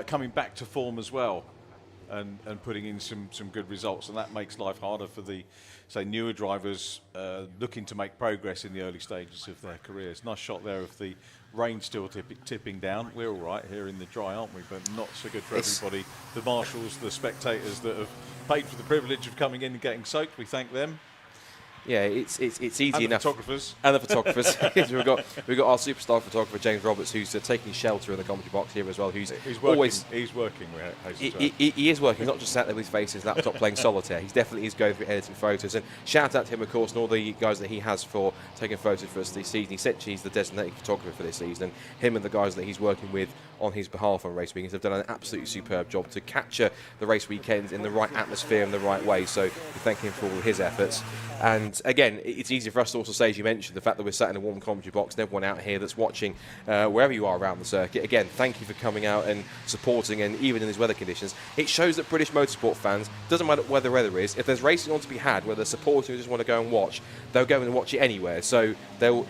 coming back to form as well, and putting in some good results, and that makes life harder for the, say, newer drivers looking to make progress in the early stages of their careers. Nice shot there of the rain still tipping down. We're all right here in the dry, aren't we? But not so good for everybody. The marshals, the spectators that have paid for the privilege of coming in and getting soaked, we thank them. Yeah, it's easy and enough. The photographers. And the photographers. we've got our superstar photographer James Roberts, who's taking shelter in the commentary box here as well. He's working. He is working, not just sat there with his face in his laptop playing solitaire. He definitely is going through editing photos. And shout out to him, of course, and all the guys that he has for taking photos for us this season. Essentially, he's the designated photographer for this season. And him and the guys that he's working with on his behalf on race weekends have done an absolutely superb job to capture the race weekends in the right atmosphere and the right way. So we thank him for all of his efforts. And again, it's easy for us to also say, as you mentioned, the fact that we're sat in a warm commentary box and everyone out here that's watching wherever you are around the circuit. Again, thank you for coming out and supporting, and even in these weather conditions, it shows that British motorsport fans, doesn't matter where the weather is, if there's racing on to be had, where they're supporting or just want to go and watch, they'll go and watch it anywhere. So they'll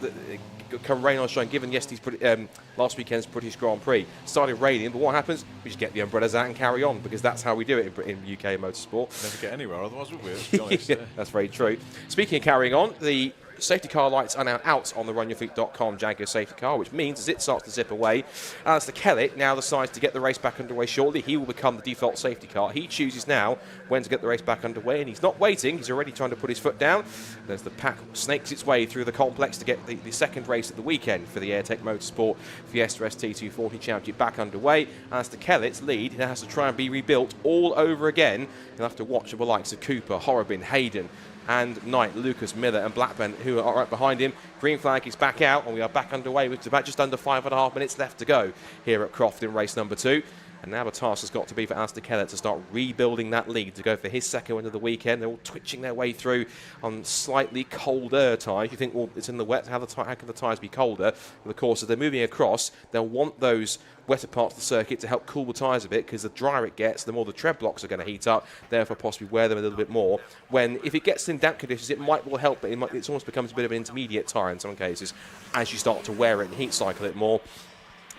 come rain or shine, given yesterday's last weekend's British Grand Prix started raining, but what happens? We just get the umbrellas out and carry on, because that's how we do it in UK motorsport. Never get anywhere otherwise, would we? Let's be honest. Yeah, that's very true. Speaking of carrying on, the safety car lights are now out on the runyourfleet.com Jaguar safety car, which means as it starts to zip away, Alistair Kellett now decides to get the race back underway shortly. He will become the default safety car. He chooses now when to get the race back underway, and he's not waiting. He's already trying to put his foot down. There's the pack snakes its way through the complex to get the second race of the weekend for the AIRTEC Motorsport Fiesta ST240 Championship back underway. Alistair Kellett's lead has to try and be rebuilt all over again. You'll have to watch the likes of Cooper, Horrobin, Hayden, and Knight, Lucas, Miller and Blackburn, who are right behind him. Green flag is back out, and we are back underway with about just under 5.5 minutes left to go here at Croft in race number 2. And now the task has got to be for Alistair Kellett to start rebuilding that lead to go for his second win of the weekend. They're all twitching their way through on slightly colder tyres. You think, well, it's in the wet, how can the tyres be colder? Well, of course, as they're moving across, they'll want those wetter parts of the circuit to help cool the tyres a bit, because the drier it gets, the more the tread blocks are going to heat up, therefore possibly wear them a little bit more. When, if it gets in damp conditions, it might well help, but it almost becomes a bit of an intermediate tyre in some cases as you start to wear it and heat cycle it more.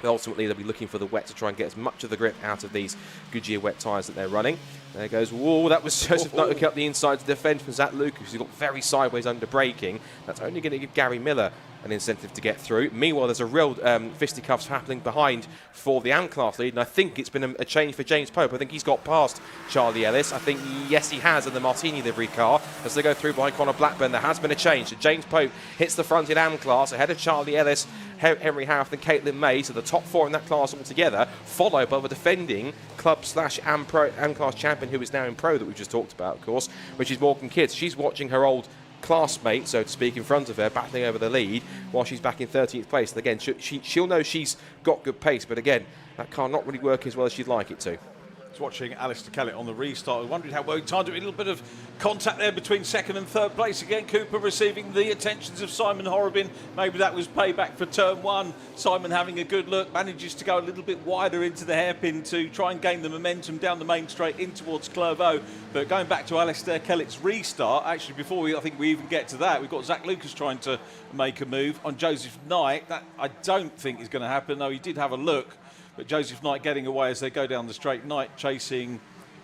But ultimately, they'll be looking for the wet to try and get as much of the grip out of these Goodyear wet tyres that they're running. There goes, whoa, that was Joseph Knight looking up the inside to defend from Zach Lucas, who got very sideways under braking. That's only going to give Gary Miller an incentive to get through. Meanwhile, there's a real fisticuffs happening behind for the M-Class lead, and I think it's been a change for James Pope. I think he's got past Charlie Ellis. I think, yes, he has in the Martini livery car. As they go through behind Conor Blackburn, there has been a change. So James Pope hits the front in M-Class ahead of Charlie Ellis, Henry Howarth and Caitlin May, so the top 4 in that class altogether, followed by the defending club/M-Class champion who is now in Pro that we've just talked about, of course, which is Morgan Kidd. She's watching her old classmate, so to speak, in front of her, battling over the lead while she's back in 13th place. And again, she'll know she's got good pace, but again, that car not really working as well as she'd like it to. I was watching Alistair Kellett on the restart. I wondered how well he timed it. A little bit of contact there between second and third place. Again, Cooper receiving the attentions of Simon Horrobin. Maybe that was payback for turn 1. Simon having a good look, manages to go a little bit wider into the hairpin to try and gain the momentum down the main straight in towards Clervaux. But going back to Alistair Kellett's restart, actually, before I think we even get to that, we've got Zach Lucas trying to make a move on Joseph Knight. That I don't think is going to happen, though he did have a look. But Joseph Knight getting away as they go down the straight. Knight chasing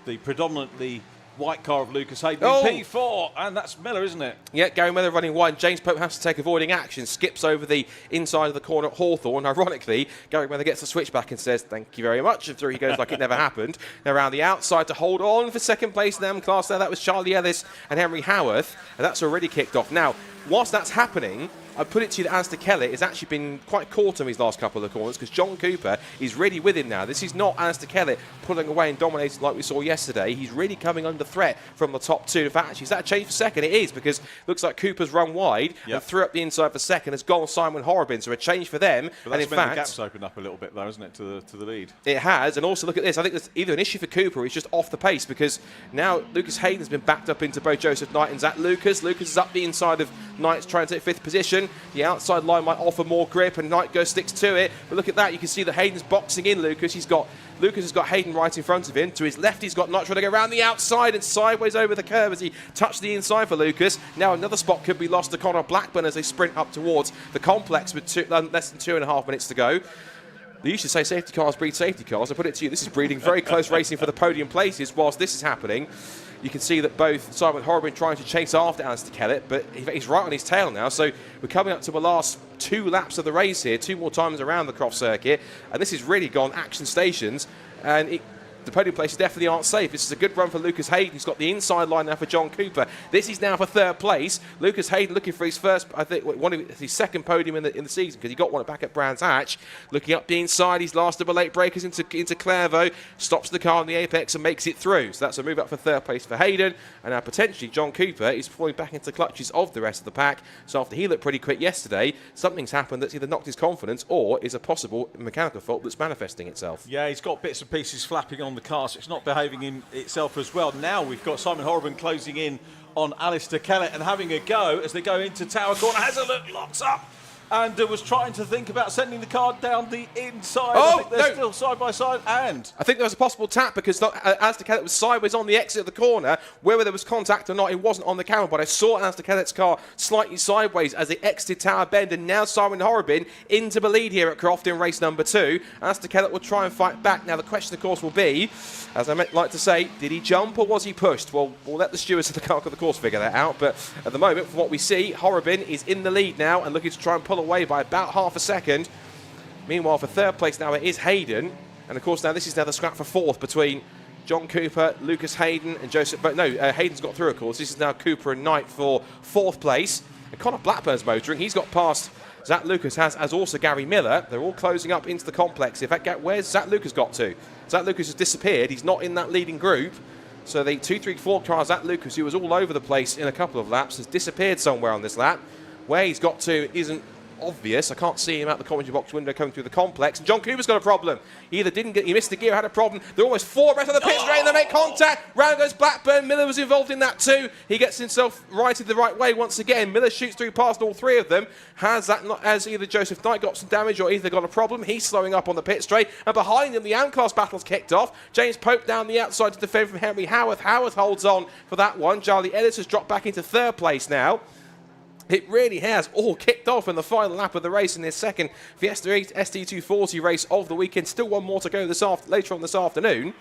the predominantly white car of Lucas Hayden in P4, and that's Miller, isn't it? Yeah, Gary Miller running wide. James Pope has to take avoiding action, skips over the inside of the corner at Hawthorne. Ironically, Gary Miller gets the switch back and says, thank you very much, and through he goes like it never happened. And around the outside to hold on for second place in the M-Class there, that was Charlie Ellis and Henry Howarth, and that's already kicked off. Now, whilst that's happening, I put it to you that Alistair Kellett has actually been quite caught on his last couple of corners because John Cooper is really with him now. This is not Alistair Kellett pulling away and dominating like we saw yesterday. He's really coming under threat from the top 2. In fact, actually, is that a change for second? It is, because it looks like Cooper's run wide and threw up the inside for second. Has gone Simon Horrobin, so a change for them. But that's and in fact, the gap's opened up a little bit, though, isn't it, to the lead? It has, and also look at this. I think there's either an issue for Cooper or he's just off the pace, because now Lucas Hayden's been backed up into both Joseph Knight and Zach Lucas. Lucas is up the inside of Knight's trying to take 5th position. The outside line might offer more grip, and Knight sticks to it. But look at that, you can see that Hayden's boxing in Lucas. Lucas has got Hayden right in front of him. To his left, he's got Knight trying to go around the outside and sideways over the curve as he touched the inside for Lucas. Now another spot could be lost to Conor Blackburn as they sprint up towards the complex with less than 2.5 minutes to go. They used to say safety cars breed safety cars. I put it to you, this is breeding very close racing for the podium places whilst this is happening. You can see that both Simon Horrobin trying to chase after Alistair Kellett, but he's right on his tail now. So we're coming up to the last 2 laps of the race here, 2 more times around the Croft circuit, and this has really gone action stations. And the podium places definitely aren't safe. This is a good run for Lucas Hayden. He's got the inside line now for John Cooper. This is now for 3rd place. Lucas Hayden looking for his first, I think, his second podium in the season, because he got one back at Brands Hatch. Looking up the inside, he's last of the late breakers into Clervaux, stops the car on the apex and makes it through. So that's a move up for 3rd place for Hayden. And now potentially John Cooper is falling back into clutches of the rest of the pack. So after he looked pretty quick yesterday, something's happened that's either knocked his confidence or is a possible mechanical fault that's manifesting itself. Yeah, he's got bits and pieces flapping on the car, so it's not behaving in itself as well. Now we've got Simon Horrobin closing in on Alistair Kellett and having a go as they go into Tower Corner. Has a look, locks up, and was trying to think about sending the car down the inside. I think they're still side by side, and I think there was a possible tap because Alistair Kellett was sideways on the exit of the corner. Whether there was contact or not, it wasn't on the camera, but I saw Alistair Kellett's car slightly sideways as they exited Tower Bend, and now Simon Horrobin into the lead here at Croft in race number 2. Alistair Kellett will try and fight back. Now the question, of course, will be, as I like to say, did he jump or was he pushed? Well, we'll let the stewards of the car of the course figure that out, but at the moment, from what we see, Horrobin is in the lead now and looking to try and pull away by about half a second. Meanwhile, for 3rd place now it is Hayden, and of course now this is now the scrap for 4th between John Cooper, Lucas Hayden and Joseph, but no, Hayden's got through, of course. This is now Cooper and Knight for 4th place, and Conor Blackburn's motoring. He's got past Zach Lucas, as also Gary Miller. They're all closing up into the complex. In fact, where's Zach Lucas got to? Zach Lucas has disappeared. He's not in that leading group. So the 2-3-4 car, Zach Lucas, who was all over the place in a couple of laps, has disappeared somewhere on this lap. Where he's got to isn't obvious. I can't see him out the commentary box window coming through the complex. And John Cooper's got a problem. He missed the gear, had a problem. They're almost 4 abreast on the pit straight and they make contact. Round goes Blackburn. Miller was involved in that too. He gets himself righted the right way once again. Miller shoots through past all 3 of them. Has either Joseph Knight got some damage or either got a problem? He's slowing up on the pit straight. And behind him, the M-Class battle's kicked off. James Pope down the outside to defend from Henry Howarth. Howarth holds on for that one. Charlie Ellis has dropped back into 3rd place now. It really has all kicked off in the final lap of the race in this second Fiesta ST240 race of the weekend. Still one more to go later on this afternoon.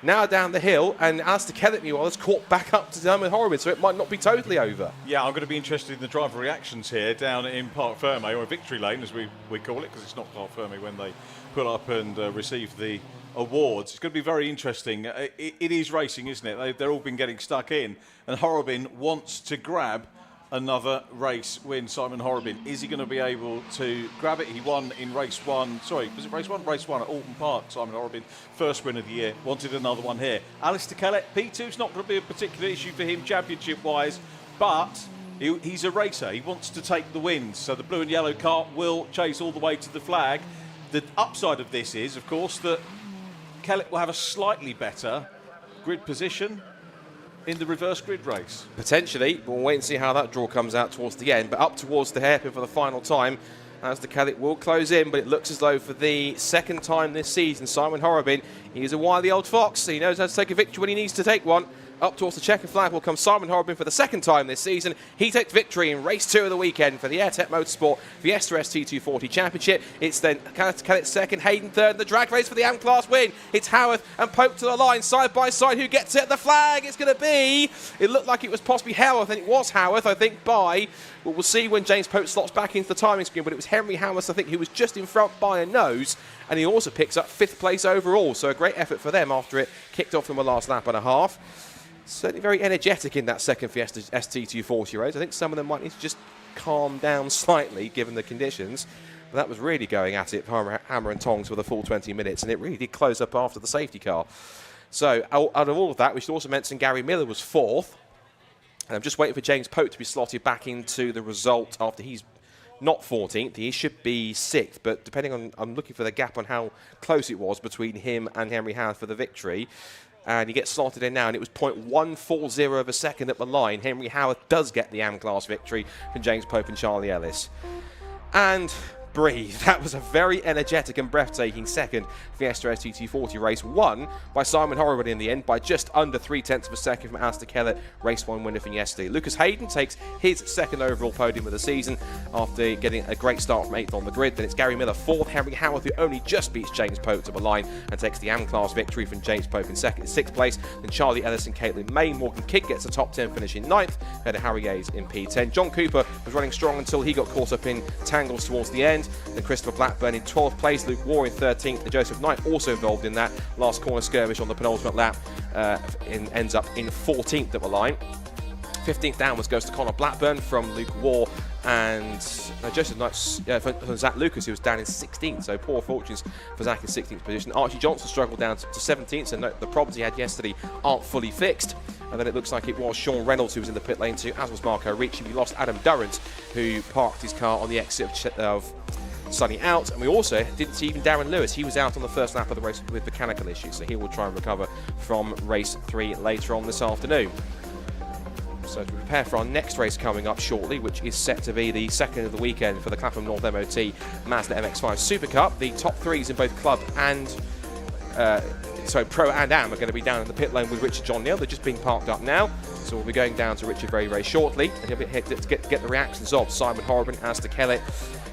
Now down the hill, and Alistair Kellett, meanwhile, has caught back up to Simon Horowitz, so it might not be totally over. Yeah, I'm going to be interested in the driver reactions here down in Parc Ferme, or Victory Lane, as we call it, because it's not Parc Ferme when they pull up and receive the awards. It's going to be very interesting. It is racing, isn't it? They're all been getting stuck in, and Horobin wants to grab another race win. Simon Horobin, is he going to be able to grab it? He won in race one. Sorry, was it race one? Race one at Alton Park. Simon Horobin, first win of the year. Wanted another one here. Alistair Kellett, P2's not going to be a particular issue for him championship-wise, but he's a racer. He wants to take the wins. So the blue and yellow car will chase all the way to the flag. The upside of this is, of course, that Kellett will have a slightly better grid position in the reverse grid race. Potentially, but we'll wait and see how that draw comes out towards the end. But up towards the hairpin for the final time, as the Kellett will close in, but it looks as though for the second time this season, Simon Horobin, he's a wily old fox. He knows how to take a victory when he needs to take one. Up towards the checkered flag will come Simon Horobin for the second time this season. He takes victory in race 2 of the weekend for the AIRTEC Motorsport Fiesta ST240 Championship. It's then Kellett second, Hayden third, the drag race for the AM Class win. It's Howarth and Pope to the line, side by side. Who gets it? The flag. It's going to be, it looked like it was possibly Howarth, and it was Howarth, I think, by, well, we'll see when James Pope slots back into the timing screen, but it was Henry Howarth, I think, who was just in front by a nose, and he also picks up 5th place overall. So a great effort for them after it kicked off in the last lap and a half. Certainly very energetic in that second Fiesta ST240 race. I think some of them might need to just calm down slightly given the conditions. But that was really going at it, hammer and tongs for the full 20 minutes, and it really did close up after the safety car. So out of all of that, we should also mention Gary Miller was 4th. And I'm just waiting for James Pope to be slotted back into the result after he's not 14th. He should be 6th, but depending on, I'm looking for the gap on how close it was between him and Henry Howarth for the victory. And he gets slotted in now, and it was 0.140 of a second at the line. Henry Howarth does get the AM Class victory from James Pope and Charlie Ellis. And breathe. That was a very energetic and breathtaking second Fiesta ST240 race, won by Simon Horowitz in the end by just under 0.3 of a second from Alistair Kellett, race 1 winner from yesterday. Lucas Hayden takes his second overall podium of the season after getting a great start from 8th on the grid. Then it's Gary Miller 4th, Henry Howarth, who only just beats James Pope to the line and takes the AM Class victory from James Pope in 6th place. Then Charlie Ellis and Caitlin May. Morgan Kidd gets a top 10 finish in 9th, ahead of Harry Hayes in P10. John Cooper was running strong until he got caught up in tangles towards the end. Then Christopher Blackburn in 12th place, Luke Waugh in 13th, and Joseph Knight also involved in that last corner skirmish on the penultimate lap, ends up in 14th at the line. 15th downwards goes to Connor Blackburn from Luke Waugh and Joseph Knight's from Zach Lucas, who was down in 16th, so poor fortunes for Zach in 16th position. Archie Johnson struggled down to 17th, so the problems he had yesterday aren't fully fixed. And then it looks like it was Sean Reynolds who was in the pit lane too, as was Marco Ricci. We lost Adam Durrant, who parked his car on the exit of Sunny out, and we also didn't see even Darren Lewis. He was out on the first lap of the race with mechanical issues, so he will try and recover from race 3 later on this afternoon. So to prepare for our next race coming up shortly, which is set to be the second of the weekend for the Clapham North MOT Mazda MX-5 Super Cup. The top 3s in both club and Pro and Am are going to be down in the pit lane with Richard John Neal. They're just being parked up now, so we'll be going down to Richard very, very shortly, and he'll be here to get the reactions of Simon Horobin, Alistair Kellett,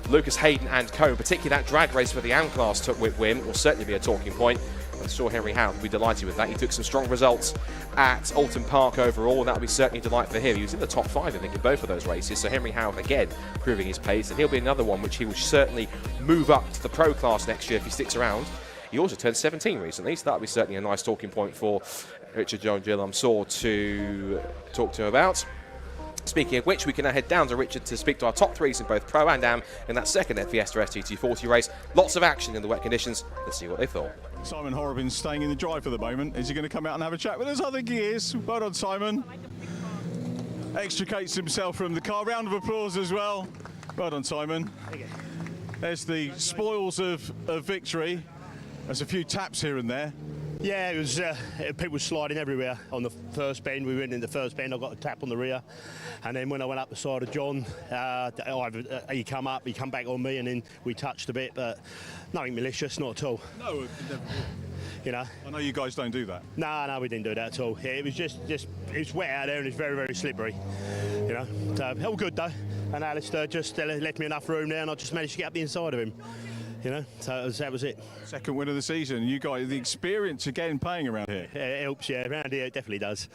Lucas Hayden and co. Particularly that drag race for the AM Class took win will certainly be a talking point. I'm sure Henry Howarth will be delighted with that. He took some strong results at Alton Park overall, and that'll be certainly a delight for him. He was in the top 5, I think, in both of those races, so Henry Howarth again proving his pace, and he'll be another one which he will certainly move up to the pro class next year if he sticks around. He also turned 17 recently, so that'll be certainly a nice talking point for Richard John Gill, I'm sure, to talk to him about. Speaking of which, we can now head down to Richard to speak to our top 3s in both Pro and Am in that second Fiesta ST240 race. Lots of action in the wet conditions. Let's see what they thought. Simon Horobin's staying in the drive for the moment. Is he going to come out and have a chat with us? I think he is. Well done, Simon. Extricates himself from the car. Round of applause as well. Well done, Simon. There's the spoils of victory. There's a few taps here and there. Yeah, it was people sliding everywhere on the first bend. We went in the first bend, I got a tap on the rear, and then when I went up the side of John, he come up, he come back on me, and then we touched a bit, but nothing malicious, not at all. No, never. You know. I know you guys don't do that. No, we didn't do that at all. Yeah, it was just it's wet out there and it's very, very slippery. You know, so all good though. and Alistair just left me enough room there, and I just managed to get up the inside of him. You know, so that was it. Second win of the season. You got the experience again playing around here. Yeah, it helps, yeah. Around here, it definitely does.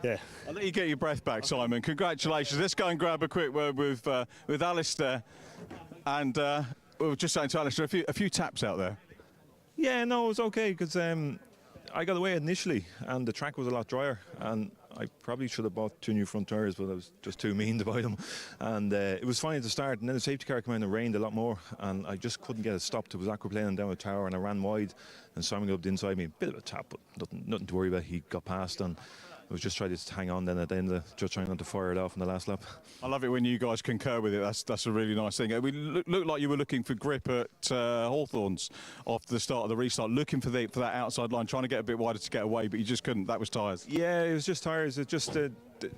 Yeah. I'll let you get your breath back, Simon. Congratulations. Let's go and grab a quick word with Alistair. And we were just saying to Alistair, a few taps out there. Yeah, no, it was okay because I got away initially and the track was a lot drier, and I probably should have bought 2 new front tyres, but I was just too mean to buy them. And it was fine at the start, and then the safety car came in and rained a lot more, and I just couldn't get it stopped. It was aquaplaning down a tower, and I ran wide, and Simon got up inside me, a bit of a tap, but nothing to worry about. He got past, and I was just trying to hang on then at the end, just trying not to fire it off in the last lap. I love it when you guys concur with it. That's a really nice thing. We looked like you were looking for grip at Hawthorns after the start of the restart, looking for that outside line, trying to get a bit wider to get away, but you just couldn't. That was tyres. Yeah, it was just tyres. It just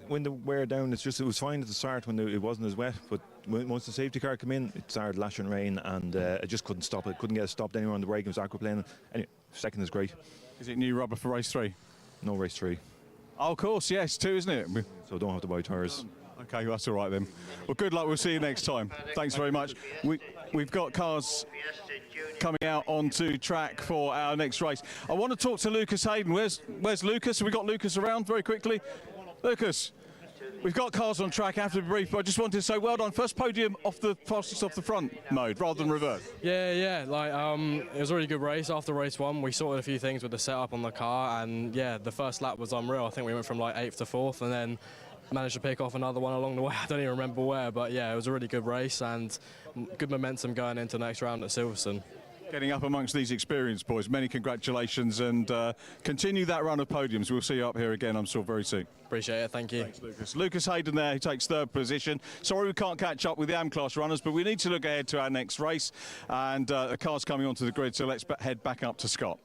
when the wear down, it was fine at the start when it wasn't as wet, but once the safety car came in, it started lashing rain, and I just couldn't stop it. Couldn't get it stopped anywhere on the brake. It was aquaplaning. Anyway, second is great. Is it new rubber for race 3? No, race 3. Oh, of course, yes, 2, isn't it? So don't have to buy tyres. Okay, that's all right then. Well, good luck. We'll see you next time. Thanks very much. We've got cars coming out onto track for our next race. I want to talk to Lucas Hayden. Where's Lucas? Have we got Lucas around very quickly? Lucas, we've got cars on track. I have to be brief, but I just wanted to say well done. First podium off the fastest off the front mode rather than reverse. Yeah. Like it was a really good race. After race 1, we sorted a few things with the setup on the car, and yeah, the first lap was unreal. I think we went from like 8th to 4th, and then managed to pick off another one along the way. I don't even remember where, but yeah, it was a really good race and good momentum going into the next round at Silverstone. Getting up amongst these experienced boys, many congratulations, and continue that run of podiums. We'll see you up here again, I'm sure, very soon. Appreciate it, thank you. Thanks, Lucas. Lucas Hayden there, who takes 3rd position. Sorry we can't catch up with the AM-class runners, but we need to look ahead to our next race, and the car's coming onto the grid, so let's head back up to Scott.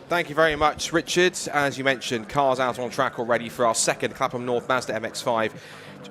Thank you very much, Richard. As you mentioned, cars out on track already for our second Clapham North Mazda MX-5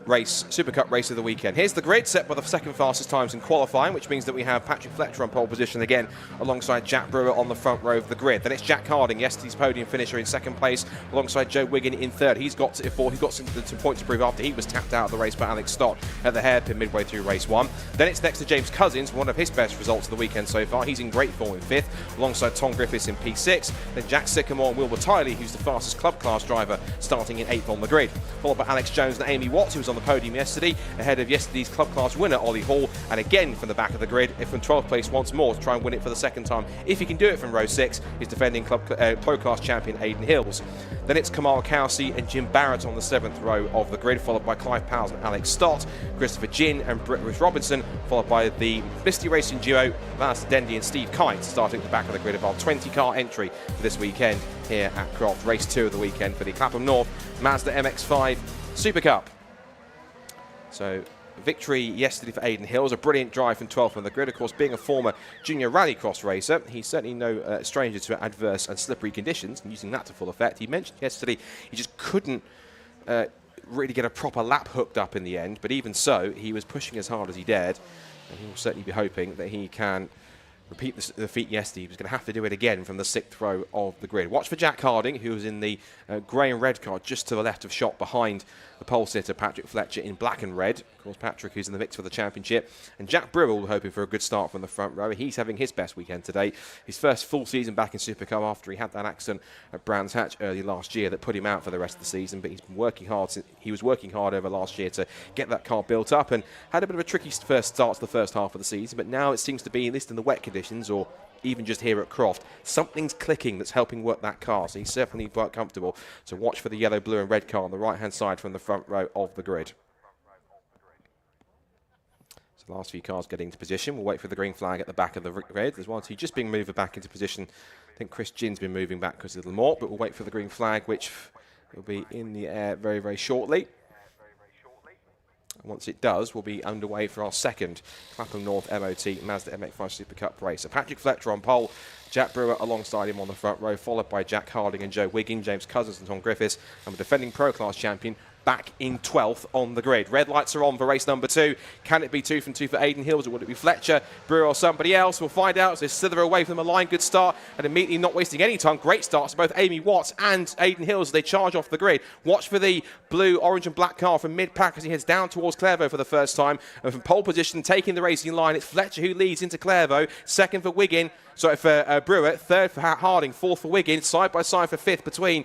race, Super Cup race of the weekend. Here's the grid set by the second fastest times in qualifying, which means that we have Patrick Fletcher on pole position again, alongside Jack Brewer on the front row of the grid. Then it's Jack Harding, yesterday's podium finisher, in 2nd place, alongside Joe Wiggin in 3rd. He's got some points to prove after he was tapped out of the race by Alex Stott at the hairpin midway through race 1. Then it's next to James Cousins, one of his best results of the weekend so far. He's in great form in 5th, alongside Tom Griffiths in P6. Then Jack Sycamore and Wilbur Tiley, who's the fastest club class driver, starting in 8th on the grid. Followed by Alex Jones and Amy Watts, who was on the podium yesterday, ahead of yesterday's club class winner Ollie Hall, and again from the back of the grid from 12th place once more to try and win it for the 2nd time. If he can do it from row 6, he's defending pro class champion Aidan Hills. Then it's Kamal Kelsey and Jim Barrett on the 7th row of the grid, followed by Clive Powell and Alex Stott, Christopher Ginn and Britt Robinson, followed by the Misty Racing duo Lance Dendy and Steve Kite, starting at the back of the grid. About 20-car entry for this weekend here at Croft. Race 2 of the weekend for the Clapham North Mazda MX-5 Super Cup. So, victory yesterday for Aidan Hills, a brilliant drive from 12th on the grid. Of course, being a former junior rallycross racer, he's certainly no stranger to adverse and slippery conditions, and using that to full effect. He mentioned yesterday he just couldn't really get a proper lap hooked up in the end, but even so, he was pushing as hard as he dared, and he will certainly be hoping that he can repeat the feat yesterday. He was going to have to do it again from the 6th row of the grid. Watch for Jack Harding, who was in the grey and red car just to the left of shot behind the pole sitter Patrick Fletcher in black and red. Of course, Patrick, who's in the mix for the championship. And Jack Brewer hoping for a good start from the front row. He's having his best weekend today. His first full season back in SuperCup after he had that accident at Brands Hatch early last year that put him out for the rest of the season. But he's been working hard. He was working hard over last year to get that car built up and had a bit of a tricky first start to the first half of the season. But now it seems to be, at least in the wet conditions, or even just here at Croft, something's clicking that's helping work that car, so he's certainly quite comfortable. So watch for the yellow, blue and red car on the right hand side from the front row of the grid. So the last few cars getting into position. We'll wait for the green flag at the back of the grid. There's 1 or 2 just being moved back into position. I think Chris Ginn's been moving backwards a little more, but we'll wait for the green flag, which will be in the air very, very shortly. Once it does, we'll be underway for our second Clapham North MOT Mazda MX-5 Super Cup race. So Patrick Fletcher on pole, Jack Brewer alongside him on the front row, followed by Jack Harding and Joe Wiggin, James Cousins and Tom Griffiths, and the defending pro class champion back in 12th on the grid. Red lights are on for race number 2. Can it be 2 from 2 for Aidan Hills, or would it be Fletcher, Brewer, or somebody else? We'll find out as they slither away from a line. Good start, and immediately not wasting any time. Great starts to both Amy Watts and Aidan Hills as they charge off the grid. Watch for the blue, orange and black car from mid-pack as he heads down towards Clairvaux for the first time. And from pole position, taking the racing line, it's Fletcher who leads into Clairvaux. Second for Wiggin. Sorry, for Brewer, third for Harding, fourth for Wiggin, side by side for fifth between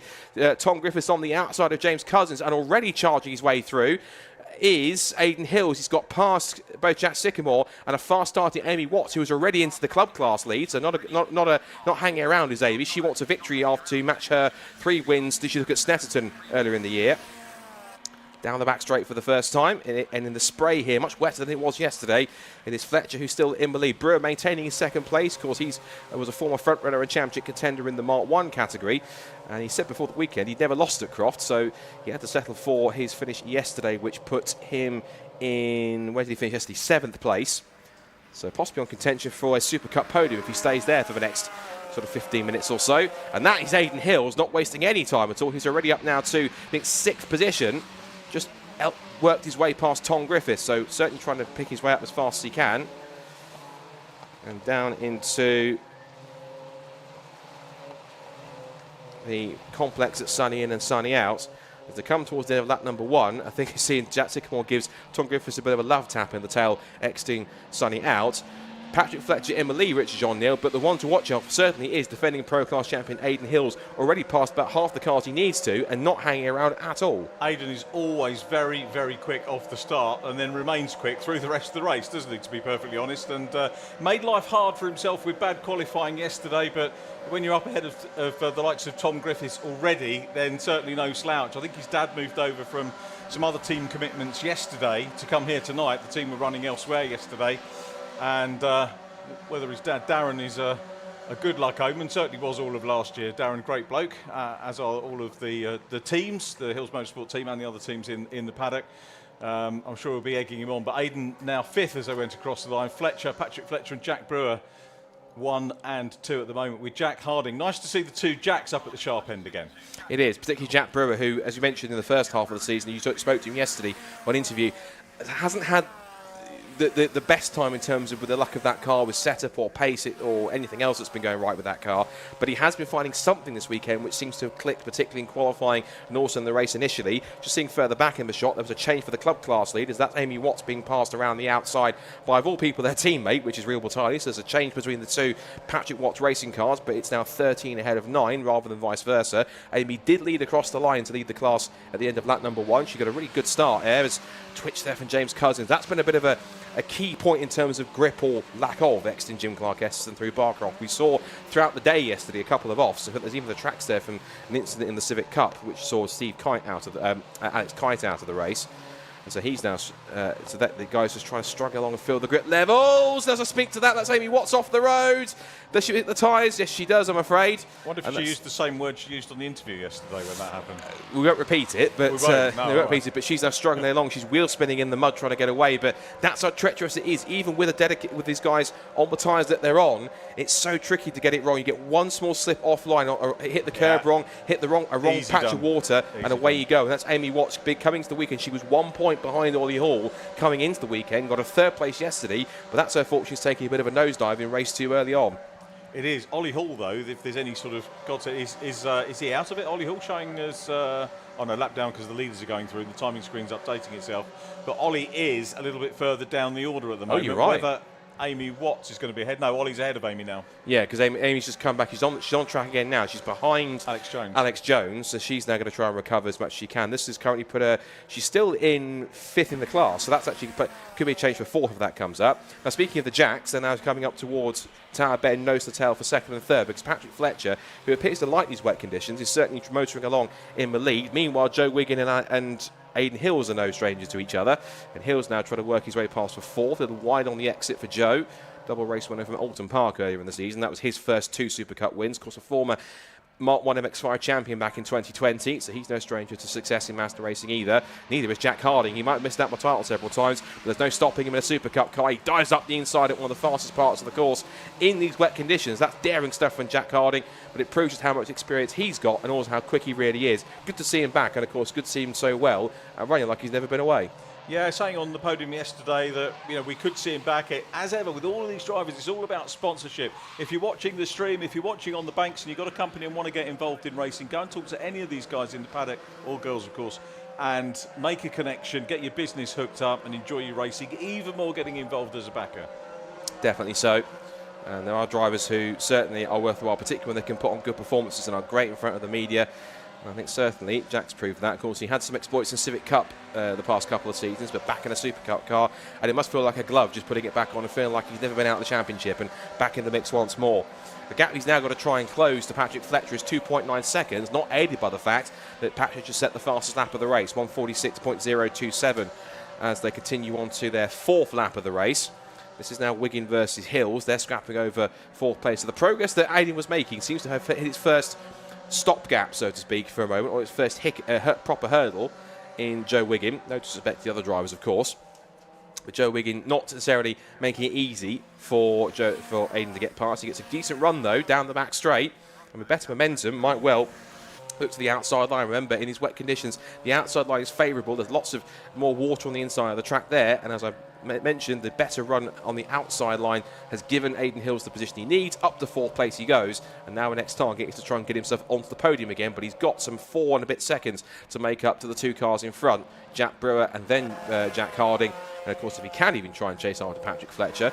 Tom Griffiths on the outside of James Cousins, and already charging his way through is Aidan Hills. He's got past both Jack Sycamore and a fast starting Amy Watts, who was already into the club class lead, so not hanging around is Amy. She wants a victory after to match her 3 wins. Did she look at Snetterton earlier in the year? Down the back straight for the first time, and in the spray here, much wetter than it was yesterday. It is Fletcher who's still in the lead. Brewer maintaining his second place. Of course, he was a former front-runner and championship contender in the Mark 1 category. And he said before the weekend he'd never lost at Croft, so he had to settle for his finish yesterday, which put him in, where did he finish yesterday? 7th place. So possibly on contention for a Super Cup podium if he stays there for the next sort of 15 minutes or so. And that is Aidan Hills, not wasting any time at all. He's already up now to, I think, 6th position. Just worked his way past Tom Griffiths, so certainly trying to pick his way up as fast as he can. And down into the complex at Sunny in and Sunny out. As they come towards the end of lap number 1, I think you're seeing Jack Sycamore gives Tom Griffiths a bit of a love tap in the tail, exiting Sunny out. Patrick Fletcher in the lead, Richard John Neal, but the one to watch out for certainly is defending Pro Class champion Aidan Hills, already passed about half the cars he needs to and not hanging around at all. Aidan is always very, very quick off the start and then remains quick through the rest of the race, doesn't he, to be perfectly honest, and made life hard for himself with bad qualifying yesterday, but when you're up ahead of the likes of Tom Griffiths already, then certainly no slouch. I think his dad moved over from some other team commitments yesterday to come here tonight. The team were running elsewhere yesterday. And whether his dad Darren is a good luck omen, certainly was all of last year. Darren, great bloke, as are all of the teams, the Hills Motorsport team and the other teams in the paddock. I'm sure we'll be egging him on. But Aidan now 5th as they went across the line. Patrick Fletcher and Jack Brewer 1 and 2 at the moment with Jack Harding. Nice to see the 2 Jacks up at the sharp end again. It is, particularly Jack Brewer, who, as you mentioned in the first half of the season, you spoke to him yesterday on interview, hasn't had the best time in terms of with the luck of that car with setup or pace or anything else that's been going right with that car, but he has been finding something this weekend which seems to have clicked, particularly in qualifying and also in the race initially. Just seeing further back in the shot, there was a change for the club class leaders. That's Amy Watts being passed around the outside by, of all people, their teammate, which is Real Battali. So there's a change between the 2 Patrick Watts racing cars, but it's now 13 ahead of 9 rather than vice versa. Amy did lead across the line to lead the class at the end of lap number 1. She got a really good start there. There's twitch there from James Cousins. That's been a bit of a key point in terms of grip or lack of exiting Jim Clark Esson through Barcroft. We saw throughout the day yesterday a couple of offs. There's even the tracks there from an incident in the Civic Cup, which saw Steve Kite out of the, Alex Kite out of the race. And so he's now, so that the guys just trying to struggle along and fill the grip levels. Does I speak to that? That's Amy Watts off the road. Does she hit the tyres? Yes, she does, I'm afraid. I wonder if she used the same word she used on the interview yesterday when that happened. We won't repeat it, but we won't repeat it. But she's now struggling along. She's wheel spinning in the mud trying to get away. But that's how treacherous it is. Even with with these guys on the tyres that they're on, it's so tricky to get it wrong. You get one small slip offline, or hit the curb wrong, hit the wrong patch of water, and away you go. And that's Amy Watts. Coming to the weekend, she was 1 point behind Ollie Hall coming into the weekend. Got a 3rd place yesterday, but that's her fault. She's taking a bit of a nosedive in race 2 early on. It is. Ollie Hall, though, if there's any sort of... is he out of it? Ollie Hall showing us... oh, no, lap down because the leaders are going through and the timing screen's updating itself. But Ollie is a little bit further down the order at the moment. Oh, you're right. Whether Amy Watts is going to be ahead. No, Ollie's ahead of Amy now. Yeah, because Amy's just come back. She's on track again now. She's behind Alex Jones, so she's now going to try and recover as much as she can. This has currently put her... She's still in 5th in the class, so that's actually... could be a change for 4th if that comes up. Now, speaking of the Jacks, they're now coming up towards Tower Bend, nose to tail for 2nd and 3rd, because Patrick Fletcher, who appears to like these wet conditions, is certainly motoring along in the lead. Meanwhile, Joe Wiggin and Aidan Hills are no strangers to each other, and Hills now trying to work his way past for 4th. A little wide on the exit for Joe. Double race winner from Alton Park earlier in the season. That was his first 2 Super Cup wins. Of course, a former Mark 1 MX5 champion back in 2020, so he's no stranger to success in Mazda racing either. Neither is Jack Harding. He might have missed out my title several times, but there's no stopping him in a Super Cup car. He dives up the inside at one of the fastest parts of the course in these wet conditions. That's daring stuff from Jack Harding, but it proves just how much experience he's got and also how quick he really is. Good to see him back, and of course, good to see him so well and running like he's never been away. Yeah, saying on the podium yesterday that we could see him back. As ever with all of these drivers, it's all about sponsorship. If you're watching the stream, if you're watching on the banks, and you've got a company and want to get involved in racing, go and talk to any of these guys in the paddock, or girls, of course, and make a connection, get your business hooked up, and enjoy your racing. Even more getting involved as a backer. Definitely so. And there are drivers who certainly are worthwhile, particularly when they can put on good performances and are great in front of the media. I think certainly Jack's proved that. Of course, he had some exploits in Civic Cup the past couple of seasons, but back in a Super Cup car, and it must feel like a glove just putting it back on and feeling like he's never been out of the championship and back in the mix once more. The gap he's now got to try and close to Patrick Fletcher is 2.9 seconds, not aided by the fact that Patrick just set the fastest lap of the race, 1:46.027, as they continue on to their 4th lap of the race. This is now Wiggin versus Hills. They're scrapping over 4th place. So the progress that Aiden was making seems to have hit its first stopgap, so to speak, for a moment, or its first proper hurdle in Joe Wiggin. No disrespect to the other drivers, of course, but Joe Wiggin not necessarily making it easy for Aiden to get past. He gets a decent run though down the back straight, and with better momentum might well look to the outside line. Remember, in these wet conditions, the outside line is favourable. There's lots of more water on the inside of the track there, and as I've mentioned, the better run on the outside line has given Aiden Hills the position he needs. Up to 4th place he goes, and now the next target is to try and get himself onto the podium again, but he's got some 4 and a bit seconds to make up to the 2 cars in front, Jack Brewer and then Jack Harding, and of course if he can even try and chase after Patrick Fletcher.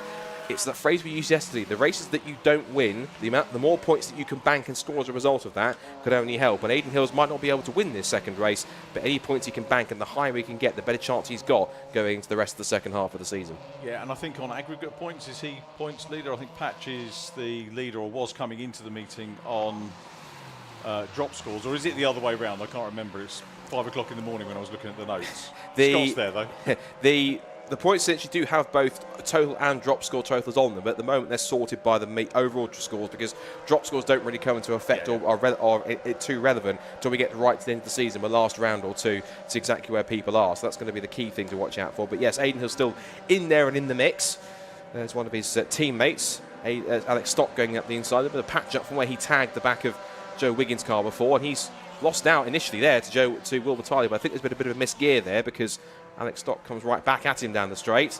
It's that phrase we used yesterday, the races that you don't win, the more points that you can bank and score as a result of that could only help. And Aiden Hills might not be able to win this second race, but any points he can bank and the higher he can get, the better chance he's got going into the rest of the second half of the season. Yeah, and I think on aggregate points, is he points leader? I think Patch is the leader, or was coming into the meeting on drop scores, or is it the other way round? I can't remember. It's 5 o'clock in the morning when I was looking at the notes. Scott's there though. The points essentially do have both total and drop score totals on them, but at the moment they're sorted by the overall scores, because drop scores don't really come into effect or are too relevant until we get right to the end of the season, the last round or two, to exactly where people are. So that's going to be the key thing to watch out for. But yes, Aiden Hill's still in there and in the mix. There's one of his teammates, Alex Stock, going up the inside, but a patch up from where he tagged the back of Joe Wiggins' car before, and he's lost out initially there to Will Battaglia, but I think there's been a bit of a missed gear there, because Alex Stock comes right back at him down the straight.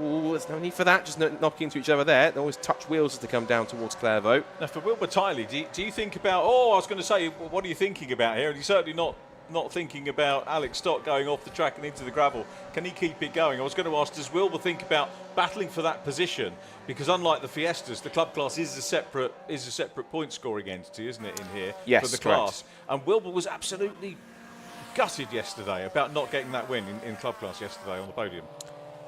Ooh, there's no need for that, just knocking into each other there. They always touch wheels as they come down towards Clairvaux. Now for Will Battaglia, do you think about, I was going to say, what are you thinking about here? And he's certainly not thinking about Alex Stock going off the track and into the gravel. Can he keep it going? I was going to ask, does Wilbur think about battling for that position? Because unlike the Fiestas, the club class is a separate point scoring entity, isn't it, in here? Yes, for the correct. class. And Wilbur was absolutely gutted yesterday about not getting that win in club class yesterday on the podium.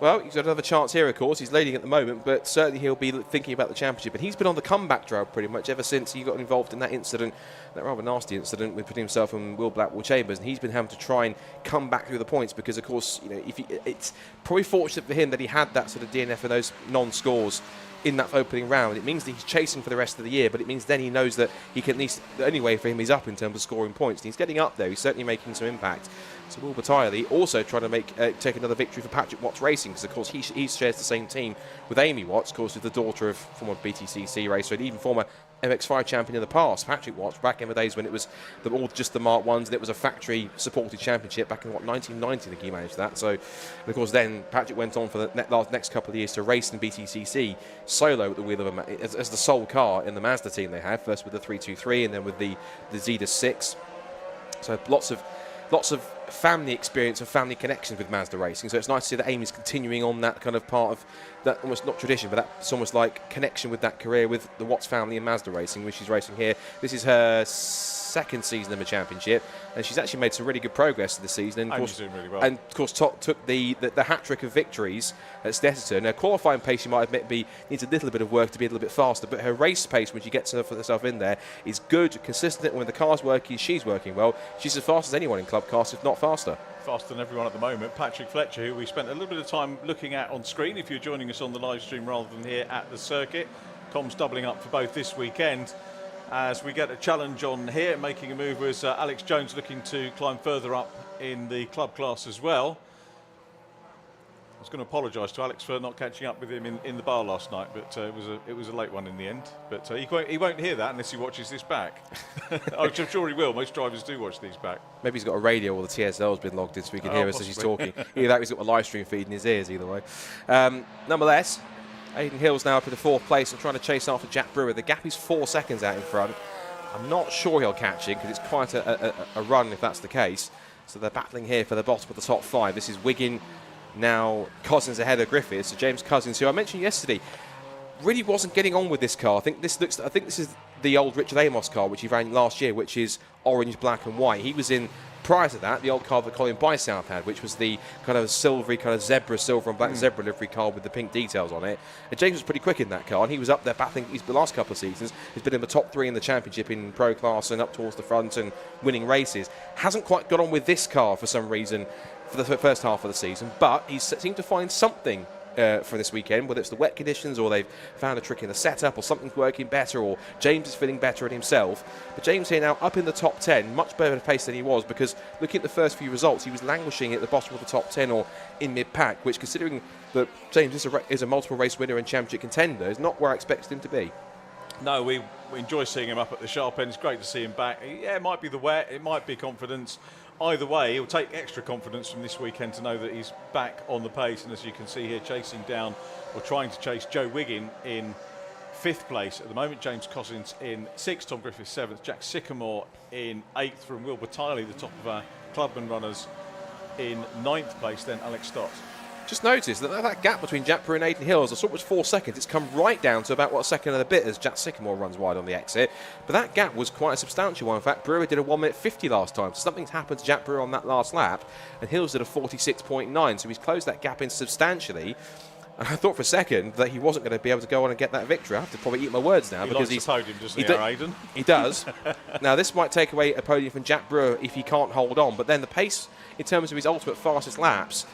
Well, he's got another chance here, of course. He's leading at the moment, but certainly he'll be thinking about the championship. And he's been on the comeback trail pretty much ever since he got involved in that incident, that rather nasty incident with putting himself and Will Blackwell Chambers. And he's been having to try and come back through the points because, of course, it's probably fortunate for him that he had that sort of DNF and those non-scores in that opening round. It means that he's chasing for the rest of the year, but it means then he knows that he can at least, the only way for him is up in terms of scoring points. And he's getting up there. He's certainly making some impact. So Will Battaglia also trying to take another victory for Patrick Watts Racing, because of course he shares the same team with Amy Watts, of course, who's the daughter of former BTCC racer and even former MX5 champion in the past. Patrick Watts, back in the days when it was all just the Mark 1s and it was a factory-supported championship back in, 1990, I think he managed that. So, and of course, then Patrick went on for the next couple of years to race in BTCC solo at the wheel of as the sole car in the Mazda team they had, first with the 323 and then with the Zeta 6. So lots of family experience and family connections with Mazda racing. So it's nice to see that Amy's continuing on that kind of part of that, almost not tradition, but that's almost like connection with that career with the Watts family in Mazda racing, which she's racing here. This is her second season of the championship, and she's actually made some really good progress this season. And Amy's doing really well. And of course, took the hat-trick of victories at Stettison. Now, qualifying pace, you might admit, needs a little bit of work to be a little bit faster, but her race pace, when she gets herself in there, is good, consistent. When the car's working, she's working well. She's as fast as anyone in club cars, if not faster. Faster than everyone at the moment. Patrick Fletcher, who we spent a little bit of time looking at on screen, if you're joining us on the live stream rather than here at the circuit. Comms doubling up for both this weekend. As we get a challenge on here, making a move was Alex Jones, looking to climb further up in the club class as well. I was going to apologise to Alex for not catching up with him in the bar last night, but it was a late one in the end. But he won't hear that unless he watches this back. I'm sure he will. Most drivers do watch these back. Maybe he's got a radio or the TSL's been logged in so he can hear us as he's talking. Either that or he's got a live stream feed in his ears, either way. Nonetheless, Aidan Hill's now up in the 4th place and trying to chase after Jack Brewer. The gap is 4 seconds out in front. I'm not sure he'll catch him because it's quite a run if that's the case. So they're battling here for the bottom of the top 5. This is Wiggin, now Cousins ahead of Griffiths. So James Cousins, who I mentioned yesterday, really wasn't getting on with this car. I think this is the old Richard Amos car, which he ran last year, which is orange, black and white. He was in, prior to that, the old car that Colin Bysouth had, which was the kind of silvery, kind of silver and black zebra livery car with the pink details on it. And James was pretty quick in that car, and he was up there battling the last couple of seasons. He's been in the top 3 in the championship in pro class and up towards the front and winning races. Hasn't quite got on with this car for some reason for the first half of the season, but he seemed to find something for this weekend, whether it's the wet conditions or they've found a trick in the setup or something's working better or James is feeling better at himself. But James here now up in the top 10, much better pace than he was, because looking at the first few results, he was languishing at the bottom of the top 10 or in mid-pack, which, considering that James is a multiple race winner and championship contender, is not where I expected him to be. No, we enjoy seeing him up at the sharp end. It's great to see him back. Yeah, it might be the wet, it might be confidence. Either way, he'll take extra confidence from this weekend to know that he's back on the pace. And as you can see here, chasing down or trying to chase Joe Wiggin in 5th place. At the moment, James Cousins in 6th, Tom Griffiths 7th, Jack Sycamore in 8th, from Wilbur Tiley, the top of our clubman runners, in 9th place, then Alex Stott. Just noticed that gap between Jack Brewer and Aidan Hill is a sort of 4 seconds. It's come right down to about, a second and a bit as Jack Sycamore runs wide on the exit. But that gap was quite a substantial one. In fact, Brewer did a 1:50 last time. So something's happened to Jack Brewer on that last lap. And Hills did a 46.9. So he's closed that gap in substantially. And I thought for a second that he wasn't going to be able to go on and get that victory. I have to probably eat my words now. Because he's podium, doesn't he, Aidan? He does. Now, this might take away a podium from Jack Brewer if he can't hold on. But then the pace, in terms of his ultimate fastest laps,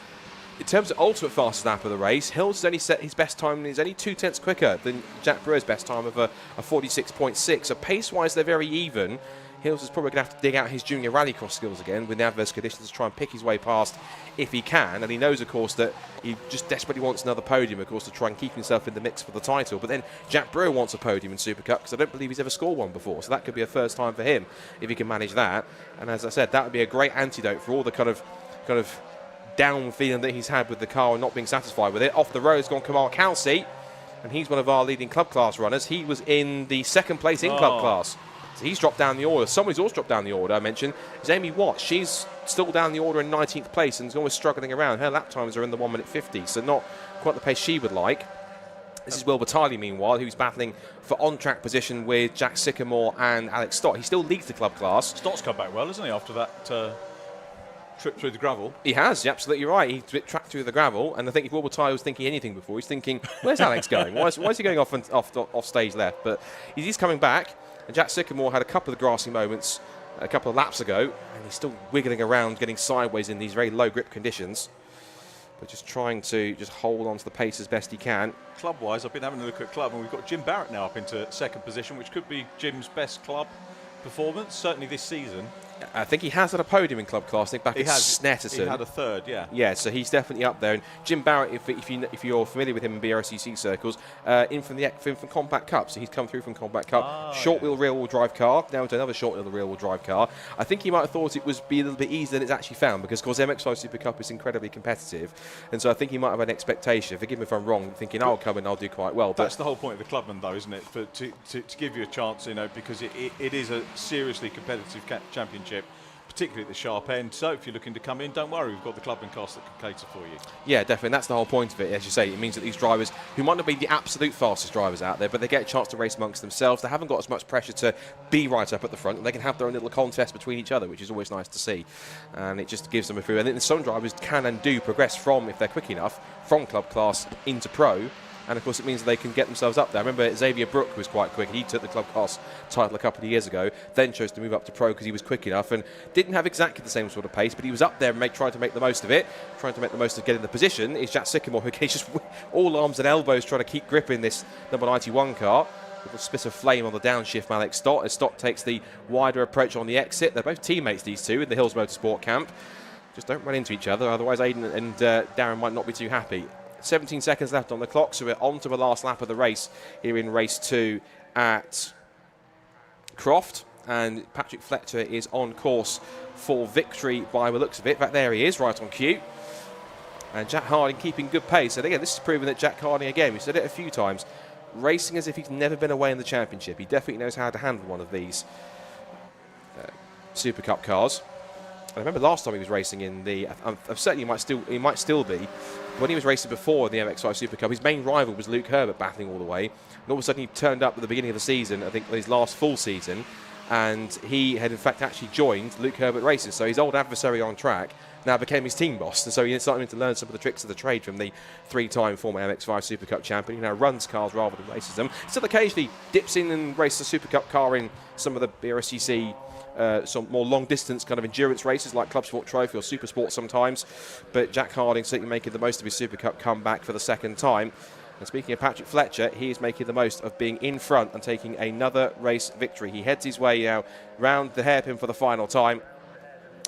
in terms of ultimate fastest lap of the race, Hills has only set his best time, and he's only 2/10 quicker than Jack Brewer's best time of a 46.6. So pace-wise, they're very even. Hills is probably going to have to dig out his junior rallycross skills again with the adverse conditions to try and pick his way past if he can. And he knows, of course, that he just desperately wants another podium, of course, to try and keep himself in the mix for the title. But then Jack Brewer wants a podium in Super Cup because I don't believe he's ever scored one before. So that could be a first time for him if he can manage that. And as I said, that would be a great antidote for all the kind of down feeling that he's had with the car and not being satisfied with it. Off the road has gone Kamal Kelsey, and he's one of our leading club class runners. He was in the 2nd place in club class. So he's dropped down the order. Somebody's also dropped down the order, I mentioned, is Amy Watts. She's still down the order in 19th place and is always struggling around. Her lap times are in the 1:50, so not quite the pace she would like. This is Wilbur Tiley, meanwhile, who's battling for on-track position with Jack Sycamore and Alex Stott. He still leads the club class. Stott's come back well, hasn't he, after that trip through the gravel? He has, you're absolutely right. He tracked through the gravel, and I think if Wilbur Tiley was thinking anything before, he's thinking, where's Alex going? Why is he going off stage left? But he's coming back, and Jack Sycamore had a couple of grassy moments a couple of laps ago, and he's still wiggling around, getting sideways in these very low grip conditions. But just trying to just hold on to the pace as best he can. Club-wise, I've been having a look at club, and we've got Jim Barrett now up into 2nd position, which could be Jim's best club performance, certainly this season. I think he has had a podium in club class. I think back at Snetterton. He had a 3rd, yeah. Yeah, so he's definitely up there. And Jim Barrett, if you're familiar with him in BRCC circles, in from Compact Cup. So he's come through from Compact Cup. Short wheel rear wheel drive car. Now to another short wheel rear wheel drive car. I think he might have thought it would be a little bit easier than it's actually found, because of course MX5 Super Cup is incredibly competitive, and so I think he might have an expectation. Forgive me if I'm wrong, thinking I'll come and I'll do quite well. That's the whole point of the clubman, though, isn't it? To give you a chance, because it is a seriously competitive championship, particularly at the sharp end. So if you're looking to come in, don't worry, we've got the club and cast that can cater for you. Yeah, definitely. That's the whole point of it. As you say, it means that these drivers, who might not be the absolute fastest drivers out there, but they get a chance to race amongst themselves. They haven't got as much pressure to be right up at the front, and they can have their own little contest between each other, which is always nice to see. And it just gives them a feel. And then some drivers can and do progress from, if they're quick enough, from club class into pro. And of course it means that they can get themselves up there. I remember Xavier Brook was quite quick. He took the club class title a couple of years ago, then chose to move up to pro because he was quick enough and didn't have exactly the same sort of pace, but he was up there and trying to make the most of it, trying to make the most of getting the position. Is Jack Sycamore, who is just all arms and elbows trying to keep gripping this number 91 car. Little spit of flame on the downshift from Alex Stott as Stott takes the wider approach on the exit. They're both teammates, these two, in the Hills Motorsport camp. Just don't run into each other, otherwise Aidan and Darren might not be too happy. 17 seconds left on the clock, so we're on to the last lap of the race here in race 2 at Croft. And Patrick Fletcher is on course for victory by the looks of it. Back there he is, right on cue. And Jack Harding keeping good pace. And again, this is proving that Jack Harding, again, we've said it a few times, racing as if he's never been away in the championship. He definitely knows how to handle one of these Super Cup cars. I remember last time he was racing in the, certainly he might still be, when he was racing before the MX5 Super Cup, his main rival was Luke Herbert battling all the way. And all of a sudden he turned up at the beginning of the season, I think his last full season, and he had in fact actually joined Luke Herbert Races. So his old adversary on track now became his team boss. And so he started to learn some of the tricks of the trade from the 3-time former MX5 Super Cup champion. He now runs cars rather than races them. Still occasionally dips in and races a Super Cup car in some of the Brscc some more long-distance kind of endurance races like Club Sport Trophy or Super Sport sometimes. But Jack Harding certainly making the most of his Super Cup comeback for the second time. And speaking of Patrick Fletcher, he is making the most of being in front and taking another race victory. He heads his way now round the hairpin for the final time.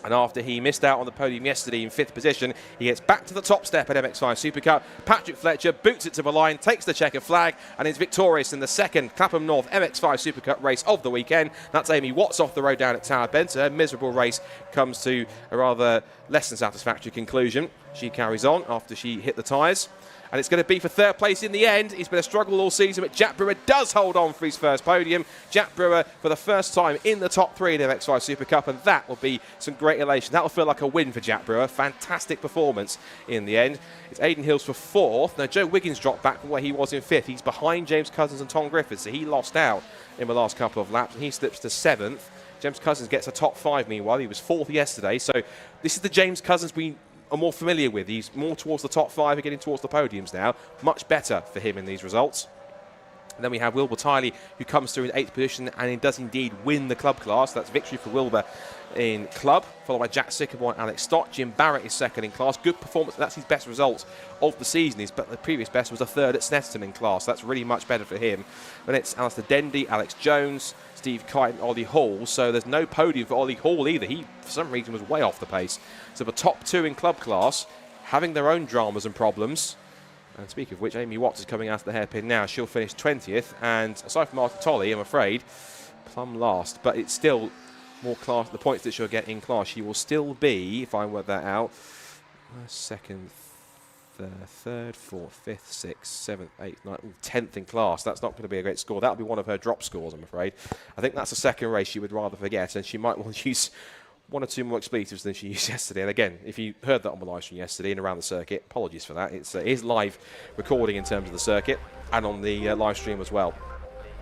And after he missed out on the podium yesterday in 5th position, he gets back to the top step at MX5 Super Cup. Patrick Fletcher boots it to the line, takes the checkered flag, and is victorious in the second Clapham North MX5 Super Cup race of the weekend. That's Amy Watts off the road down at Tower Bend. So her miserable race comes to a rather less than satisfactory conclusion. She carries on after she hit the tyres. And it's going to be for 3rd place in the end. He's been a struggle all season, but Jack Brewer does hold on for his first podium. Jack Brewer for the first time in the top 3 in the MX5 Super Cup, and that will be some great elation. That will feel like a win for Jack Brewer. Fantastic performance in the end. It's Aidan Hills for 4th. Now, Joe Wiggins dropped back from where he was in 5th. He's behind James Cousins and Tom Griffiths, so he lost out in the last couple of laps, and he slips to 7th. James Cousins gets a top 5 meanwhile. He was 4th yesterday, so this is the James Cousins we are more familiar with. He's more towards the top 5 and getting towards the podiums now. Much better for him in these results. And then we have Wilbur Tiley, who comes through in 8th position and he does indeed win the club class. That's victory for Wilbur in club, followed by Jack Sycamore and Alex Stott. Jim Barrett is 2nd in class. Good performance. That's his best result of the season. But the previous best was a 3rd at Snetterton in class. That's really much better for him. And it's Alistair Dendy, Alex Jones, Steve Kite and Ollie Hall. So there's no podium for Ollie Hall either. He, for some reason, was way off the pace. So the top 2 in club class having their own dramas and problems. And speaking of which, Amy Watts is coming out of the hairpin now. She'll finish 20th. And aside from Martin Tolley, I'm afraid, plumb last. But it's still more class. The points that she'll get in class, she will still be, if I work that out, 2nd, 3rd, 4th, 5th, 6th, 7th, 8th, 9th, 10th in class. That's not going to be a great score. That'll be one of her drop scores, I'm afraid. I think that's the second race she would rather forget, and she might want to use 1 or 2 more expletives than she used yesterday. And again, if you heard that on the live stream yesterday and around the circuit, apologies for that. It is live recording in terms of the circuit and on the live stream as well.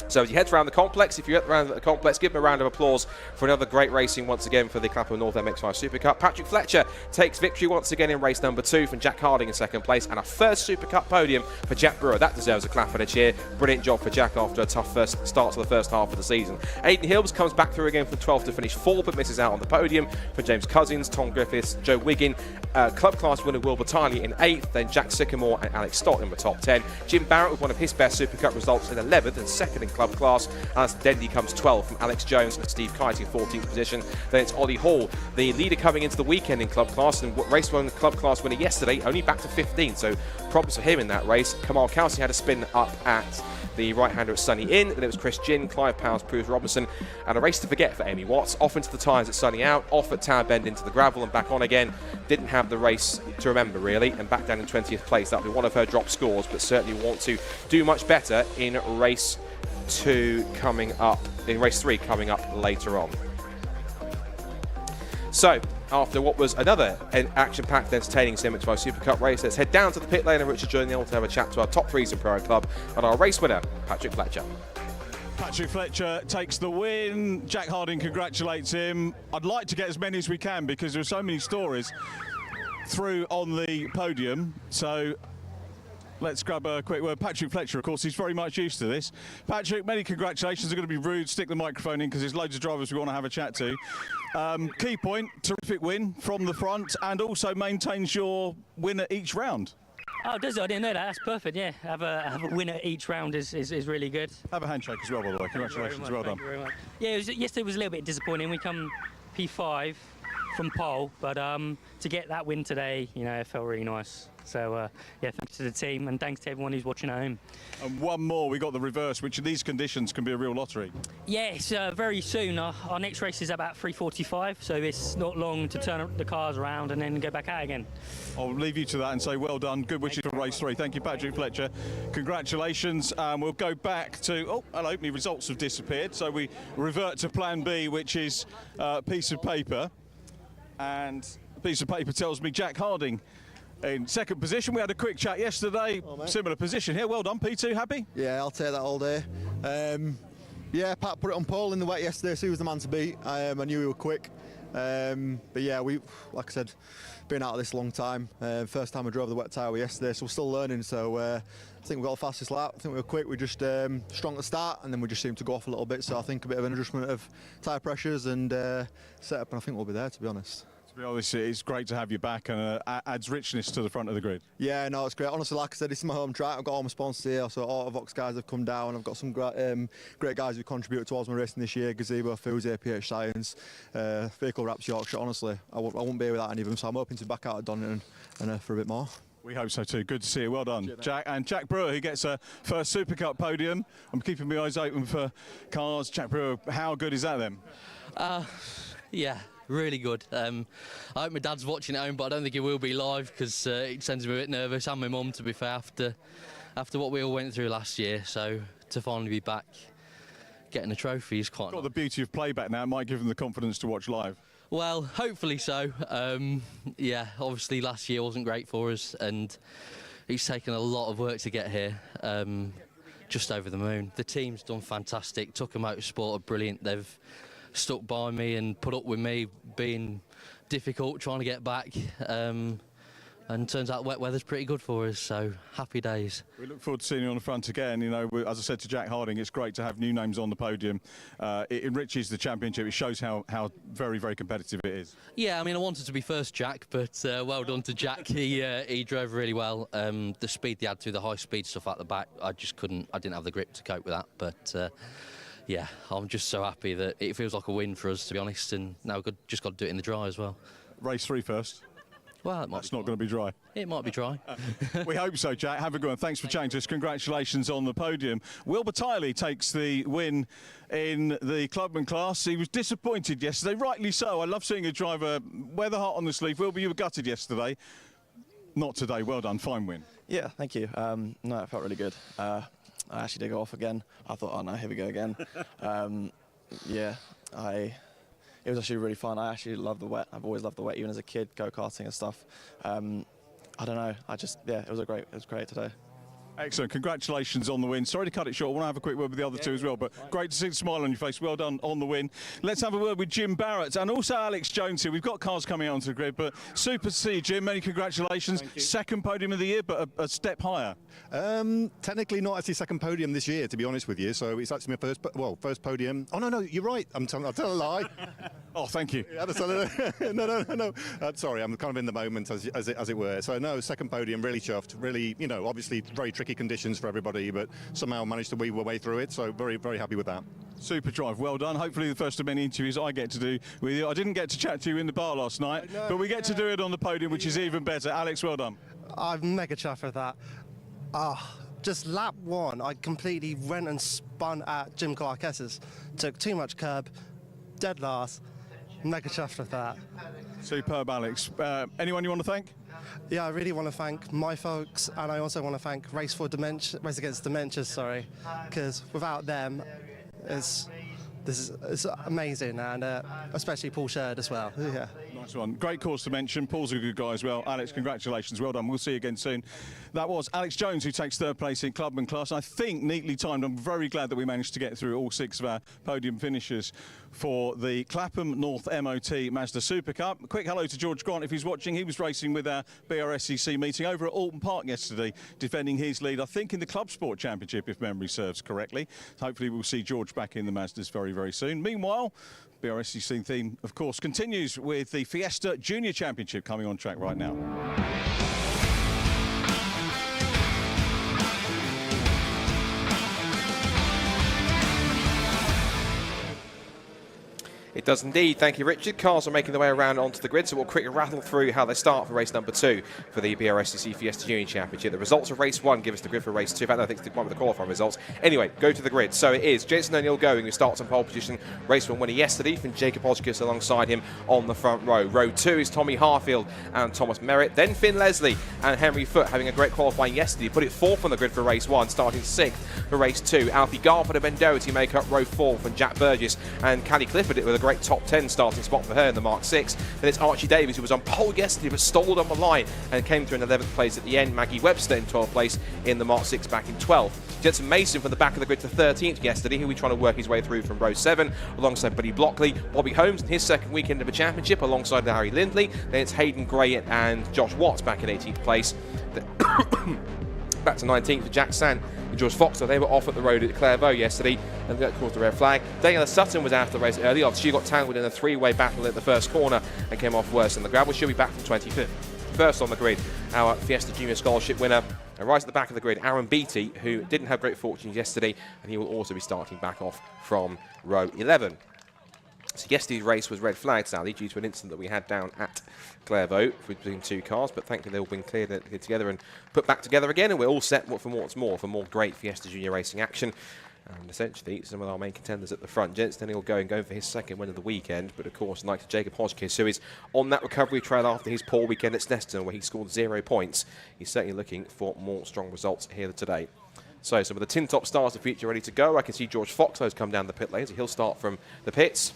So as you head around the complex, if you're around the complex, give them a round of applause for another great racing once again for the Clapham North MX5 Super Cup. Patrick Fletcher takes victory once again in race number 2 from Jack Harding in 2nd place, and a first Super Cup podium for Jack Brewer. That deserves a clap and a cheer. Brilliant job for Jack after a tough first start to the first half of the season. Aidan Hills comes back through again from 12th to finish 4th, but misses out on the podium for James Cousins, Tom Griffiths, Joe Wiggin, club class winner Wilbur Tiley in 8th, then Jack Sycamore and Alex Stott in the top 10. Jim Barrett with one of his best Super Cup results in 11th and 2nd in club class. Alistair Dendy comes 12th from Alex Jones and Steve Kite in 14th position. Then it's Ollie Hall, the leader coming into the weekend in club class, and race 1 club class winner yesterday, only back to 15th, so problems for him in that race. Kamal Kelsey had a spin up at the right-hander at Sunny Inn, then it was Chris Ginn, Clive Powers, Bruce Robinson, and a race to forget for Amy Watts. Off into the tyres at Sunny Out, off at Tower Bend into the gravel and back on again. Didn't have the race to remember really, and back down in 20th place. That'll be one of her drop scores, but certainly want to do much better in race 2 coming up, in race 3 coming up later on. So, after what was another action-packed, entertaining MX5 Super Cup race, let's head down to the pit lane and Richard join the to have a chat to our top 3s in Pro Club and our race winner, Patrick Fletcher. Patrick Fletcher takes the win. Jack Harding congratulates him. I'd like to get as many as we can because there are so many stories through on the podium. So let's grab a quick word. Patrick Fletcher, of course, he's very much used to this. Patrick, many congratulations. I'm going to be rude, stick the microphone in because there's loads of drivers we want to have a chat to. Key point, terrific win from the front and also maintains your win at each round. Oh, does it? I didn't know that. That's perfect. Yeah, have a winner each round is really good. Have a handshake as well, by the way. Congratulations, well done. Thank you very much. Yeah, yesterday was a little bit disappointing. We come P5 from pole, but to get that win today, you know, it felt really nice. So yeah, thanks to the team and thanks to everyone who's watching at home. And one more, we got the reverse, which in these conditions can be a real lottery. Yes, very soon. Our next race is about 3:45, so it's not long to turn the cars around and then go back out again. I'll leave you to that and say well done. Good wishes for race 3. Thank you, Patrick Fletcher. Congratulations. We'll go back to, oh, hello, my results have disappeared. So we revert to plan B, which is a piece of paper. And the piece of paper tells me Jack Harding in second position. We had a quick chat yesterday, similar position here. Well done, P2, happy? Yeah, I'll take that all day. Yeah, Pat put it on pole in the wet yesterday, so he was the man to beat. I knew he was quick. But yeah, we, like I said, been out of this a long time. First time I drove the wet tyre yesterday, so we're still learning. So I think we got the fastest lap. I think we were quick. We just strong at the start, and then we just seemed to go off a little bit. So I think a bit of an adjustment of tyre pressures and setup, and I think we'll be there, to be honest. To be honest, it's great to have you back, and adds richness to the front of the grid. Yeah, no, it's great. Honestly, like I said, this is my home track. I've got all my sponsors here, so Autovox guys have come down. I've got some great guys who contributed towards my racing this year: Gazebo, Foods, APH Science, Vehicle Wraps Yorkshire. Honestly, I wouldn't be here without any of them, so I'm hoping to be back out at Donington and for a bit more. We hope so too. Good to see you. Well done, Jack. And Jack Brewer, who gets a first Super Cup podium. I'm keeping my eyes open for cars. Jack Brewer, how good is that then? Yeah, really good. I hope my dad's watching at home, but I don't think he will be live because it sends me a bit nervous, and my mum, to be fair, after what we all went through last year. So to finally be back getting a trophy is quite nice. Got the beauty of playback now. It might give them the confidence to watch live. Well, hopefully so. Yeah, obviously last year wasn't great for us, and it's taken a lot of work to get here. Just over the moon. The team's done fantastic. Tucker Motorsport are brilliant. They've stuck by me and put up with me being difficult, trying to get back. And turns out wet weather's pretty good for us, so happy days. We look forward to seeing you on the front again. You know, as I said to Jack Harding, it's great to have new names on the podium. It enriches the championship. It shows how very, very competitive it is. Yeah, I mean, I wanted to be first, Jack, but well done to Jack. He drove really well. The speed he had through the high-speed stuff at the back, I just couldn't. I didn't have the grip to cope with that, but. Yeah, I'm just so happy that it feels like a win for us, to be honest, and now we've just got to do it in the dry as well. Race 3 first. Well, that's not going to be dry. It might be dry. We hope so, Jack. Have a good one. Thanks for chatting to us. Congratulations on the podium. Wilbur Tiley takes the win in the clubman class. He was disappointed yesterday, rightly so. I love seeing a driver wear the heart on the sleeve. Wilbur, you were gutted yesterday. Not today. Well done. Fine win. Yeah, thank you. No, it felt really good. I actually did go off again. I thought, oh no, here we go again. Yeah, it was actually really fun. I actually love the wet. I've always loved the wet, even as a kid, go-karting and stuff. I don't know. Yeah, it was great today. Excellent. Congratulations on the win. Sorry to cut it short. I want to have a quick word with the other two as well, but great to see the smile on your face. Well done on the win. Let's have a word with Jim Barrett and also Alex Jones here. We've got cars coming out onto the grid, but super to see you, Jim. Many congratulations. Second podium of the year, but a step higher. Technically not actually second podium this year, to be honest with you. So it's actually my first podium. Oh, no, you're right. I'll tell a lie. Oh, thank you. No. Sorry, I'm kind of in the moment, as it were. So, no, second podium, really chuffed. Really, you know, obviously very tricky conditions for everybody, but somehow managed to weave our way through it. So, very, very happy with that. Super drive. Well done. Hopefully the first of many interviews I get to do with you. I didn't get to chat to you in the bar last night, but we get to do it on the podium, which is even better. Alex, well done. I'm mega chuffed with that. Just lap one, I completely went and spun at Jim Clark's. Took too much curb, dead last. Mega chuffed with that. Superb, Alex. Anyone you want to thank? Yeah, I really want to thank my folks, and I also want to thank Race Against Dementia, because without them, it's amazing, and especially Paul Sherd as well. Yeah. Nice one. Great cause to mention. Paul's a good guy as well. Alex, congratulations. Well done. We'll see you again soon. That was Alex Jones, who takes third place in clubman class. I think neatly timed. I'm very glad that we managed to get through all 6 of our podium finishers for the Clapham North MOT Mazda Super Cup. A quick hello to George Grant if he's watching. He was racing with our Brscc meeting over at Alton Park yesterday, defending his lead, I think, in the Club Sport Championship, if memory serves correctly. Hopefully we'll see George back in the Mazdas very, very soon. Meanwhile, Brscc theme, of course, continues with the Fiesta Junior Championship coming on track right now. It does indeed. Thank you, Richard. Cars are making their way around onto the grid, so we'll quickly rattle through how they start for race number 2 for the Brscc Fiesta Junior Championship. The results of race 1 give us the grid for race 2. In fact, I think it's one with the qualifying results. Anyway, go to the grid. So it is Jenson O'Neill going, who starts on pole position. Race 1 winner yesterday from Jacob Hodgkiss alongside him on the front row. Row 2 is Tommy Harfield and Thomas Merritt. Then Finn Leslie and Henry Foote having a great qualifying yesterday. Put it 4th on the grid for race 1, starting 6th for race 2. Alfie Garford and Ben Doherty make up row 4 from Jack Burgess, and Callie Clifford with a great top 10 starting spot for her in the Mark 6. Then it's Archie Davies, who was on pole yesterday but stalled on the line and came through in 11th place at the end. Maggie Webster in 12th place in the Mark 6 back in 12th. Jensen Mason from the back of the grid to 13th yesterday, who will be trying to work his way through from row 7 alongside Buddy Blockley. Bobby Holmes in his second weekend of a championship alongside Larry Lindley. Then it's Hayden Gray and Josh Watts back in 18th place. Back to 19th for Jack Sand and George Foxer. They were off at the road at Clairvaux yesterday, and that caused the red flag. Daniela Sutton was out of the race early on. She got tangled in a 3-way battle at the first corner and came off worse than the gravel. She'll be back from 25th. First on the grid, our Fiesta Junior Scholarship winner. And right at the back of the grid, Aaron Beattie, who didn't have great fortunes yesterday, and he will also be starting back off from row 11. So yesterday's race was red flagged, sadly, due to an incident that we had down at Clairvaux between 2 cars, but thankfully they've all been cleared together and put back together again, and we're all set for more great Fiesta Junior racing action. And essentially, some of our main contenders at the front. Jensen O'Neill going for his second win of the weekend, but of course, like Jacob Hodgkiss, who is on that recovery trail after his poor weekend at Snetterton, where he scored 0 points. He's certainly looking for more strong results here today. So some of the tin top stars of the future ready to go. I can see George Foxlow's come down the pit lane, so he'll start from the pits.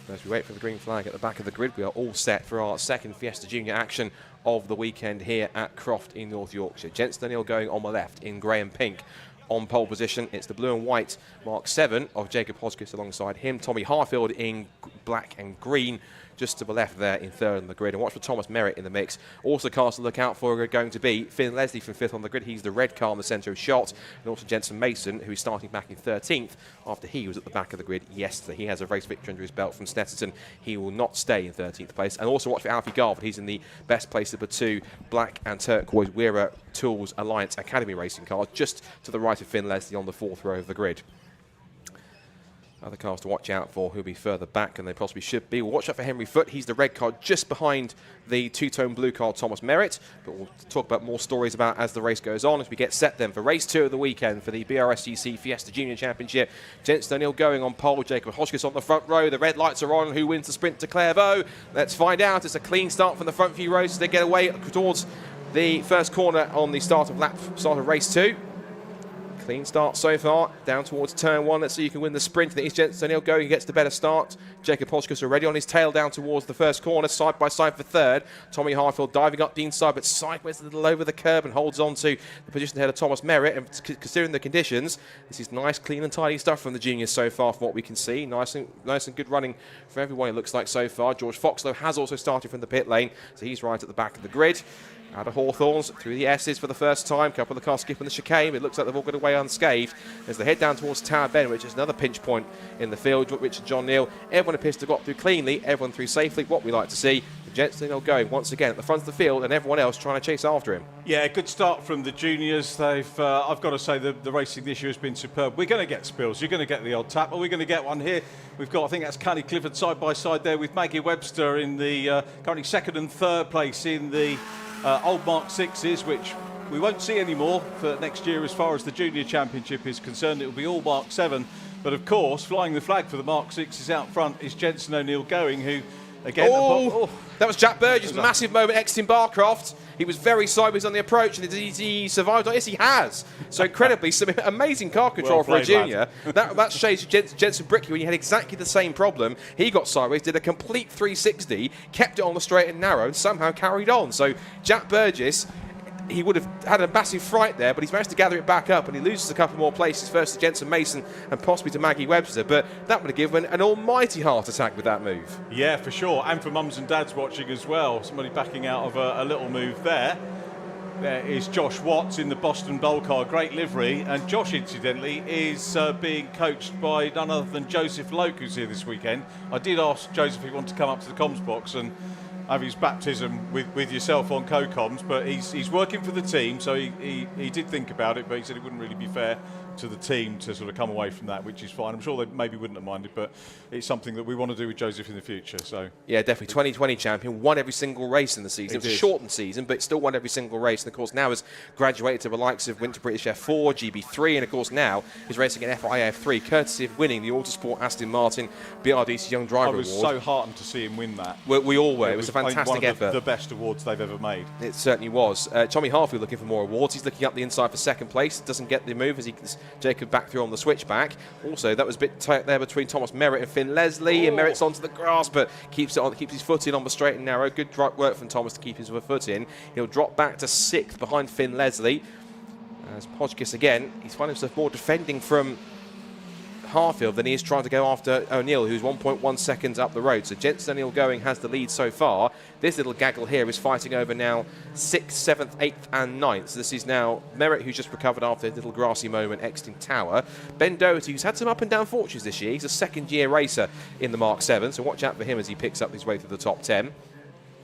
As we wait for the green flag at the back of the grid, we are all set for our second Fiesta Junior action of the weekend here at Croft in North Yorkshire. Jensen O'Neill going on the left in grey and pink. On pole position, it's the blue and white Mark 7 of Jacob Hodgkiss alongside him. Tommy Harfield in black and green just to the left there in 3rd on the grid. And watch for Thomas Merritt in the mix. Also cars to look out for are going to be Finn Leslie from 5th on the grid. He's the red car in the centre of shot. And also Jensen Mason, who is starting back in 13th after he was at the back of the grid yesterday. He has a race victory under his belt from Snetterton. He will not stay in 13th place. And also watch for Alfie Garford. He's in the best place of the 2 black and turquoise Weira Tools Alliance Academy racing cars, just to the right of Finn Leslie on the 4th row of the grid. Other cars to watch out for who'll be further back than they possibly should be. We'll watch out for Henry Foote. He's the red car just behind the 2-tone blue car Thomas Merritt. But we'll talk about more stories about as the race goes on, as we get set then for race 2 of the weekend for the Brscc Fiesta Junior Championship. Jensen O'Neill going on pole. Jacob Hodgkiss on the front row. The red lights are on. Who wins the sprint to Clairvaux? Let's find out. It's a clean start from the front few rows as they get away towards the first corner on the start of race 2. Clean start so far, down towards turn 1. Let's see who can win the sprint. It's Jensen O'Neill going, he gets the better start. Jacob Hodgkiss already on his tail down towards the first corner, side by side for 3rd. Tommy Harfield diving up the inside, but sideways a little over the curb and holds on to the position ahead of Thomas Merritt. And considering the conditions, this is nice, clean and tidy stuff from the juniors so far from what we can see. Nice and good running for everyone it looks like so far. George Foxlow has also started from the pit lane, so he's right at the back of the grid. Out of Hawthorns, through the S's for the first time. A couple of the cars skipping the chicane. It looks like they've all got away unscathed as they head down towards Tower Bend, which is another pinch point in the field. Richard John Neal, everyone appears to have got through cleanly, everyone through safely. What we like to see, Jensen O'Neill going once again at the front of the field and everyone else trying to chase after him. Yeah, good start from the juniors. They've, I've got to say, the racing this year has been superb. We're going to get spills. You're going to get the odd tap, but we're going to get one here. We've got, I think that's Callie Clifford side by side there with Maggie Webster in the currently 2nd and 3rd place in the old Mark 6s, which we won't see anymore for next year as far as the Junior Championship is concerned. It will be all Mark 7. But of course, flying the flag for the Mark 6s out front is Jensen O'Neill going, who, again... That was Jack Burgess, massive moment exiting Barcroft. He was very sideways on the approach, and did he survive? Yes, he has. So incredibly, some amazing car control for a junior. That shows Jensen Brickley, when he had exactly the same problem. He got sideways, did a complete 360, kept it on the straight and narrow, and somehow carried on. So Jack Burgess, he would have had a massive fright there, but he's managed to gather it back up, and he loses a couple more places, first to Jensen Mason and possibly to Maggie Webster, but that would have given an almighty heart attack with that move. Yeah, for sure, and for mums and dads watching as well. Somebody backing out of a little move there. There is Josh Watts in the Boston Bowl car, great livery, and Josh, incidentally, is being coached by none other than Joseph Loke, who's here this weekend. I did ask Joseph if he wanted to come up to the comms box and have his baptism with yourself on co-coms, but he's working for the team, so he did think about it, but he said it wouldn't really be fair to the team to sort of come away from that, which is fine. I'm sure they maybe wouldn't have minded, but it's something that we want to do with Joseph in the future. So yeah, definitely 2020 champion, won every single race in the season. It was a shortened season, but still won every single race. And of course now has graduated to the likes of Winter British F4, GB3, and of course now is racing in FIA F3, courtesy of winning the Autosport Aston Martin BRDC Young Driver Award. I was so heartened to see him win that. We all were. It was a fantastic effort. One of the best awards they've ever made. It certainly was. Tommy Harfield looking for more awards. He's looking up the inside for second place. Doesn't get the move as Jacob back through on the switchback. Also, that was a bit tight there between Thomas Merritt and Finn Leslie. And Merritt's onto the grass, but keeps his foot in on the straight and narrow. Good work from Thomas to keep his foot in. He'll drop back to 6th behind Finn Leslie. As Podgkiss again, he's finding himself more defending from Harfield than he is trying to go after O'Neill, who's 1.1 seconds up the road. So Jensen O'Neill going has the lead so far. This little gaggle here is fighting over now 6th, 7th, 8th and 9th. So this is now Merritt, who's just recovered after a little grassy moment, Exton Tower. Ben Doherty, who's had some up and down fortunes this year. He's a second-year racer in the Mark 7, so watch out for him as he picks up his way through the top 10.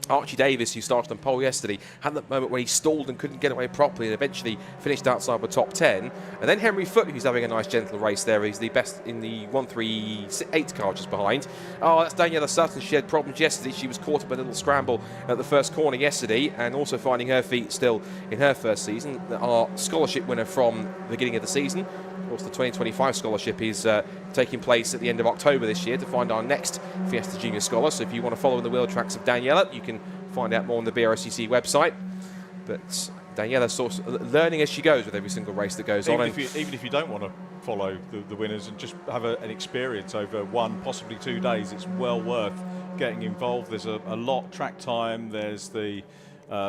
Archie Davis, who started on pole yesterday, had that moment when he stalled and couldn't get away properly and eventually finished outside the top 10. And then Henry Foote, who's having a nice gentle race there. He's the best in the 138 car just behind. Oh, that's Daniela Sutton. She had problems yesterday. She was caught up in a little scramble at the first corner yesterday and also finding her feet still in her first season. Our scholarship winner from the beginning of the season. Of course, the 2025 scholarship is taking place at the end of October this year to find our next Fiesta Junior scholar. So if you want to follow in the wheel tracks of Daniela, you can find out more on the Brscc website. But Daniela's sort of learning as she goes with every single race that goes on. Even if you don't want to follow the winners and just have an experience over 1, possibly 2 days, it's well worth getting involved. There's a lot track time. There's the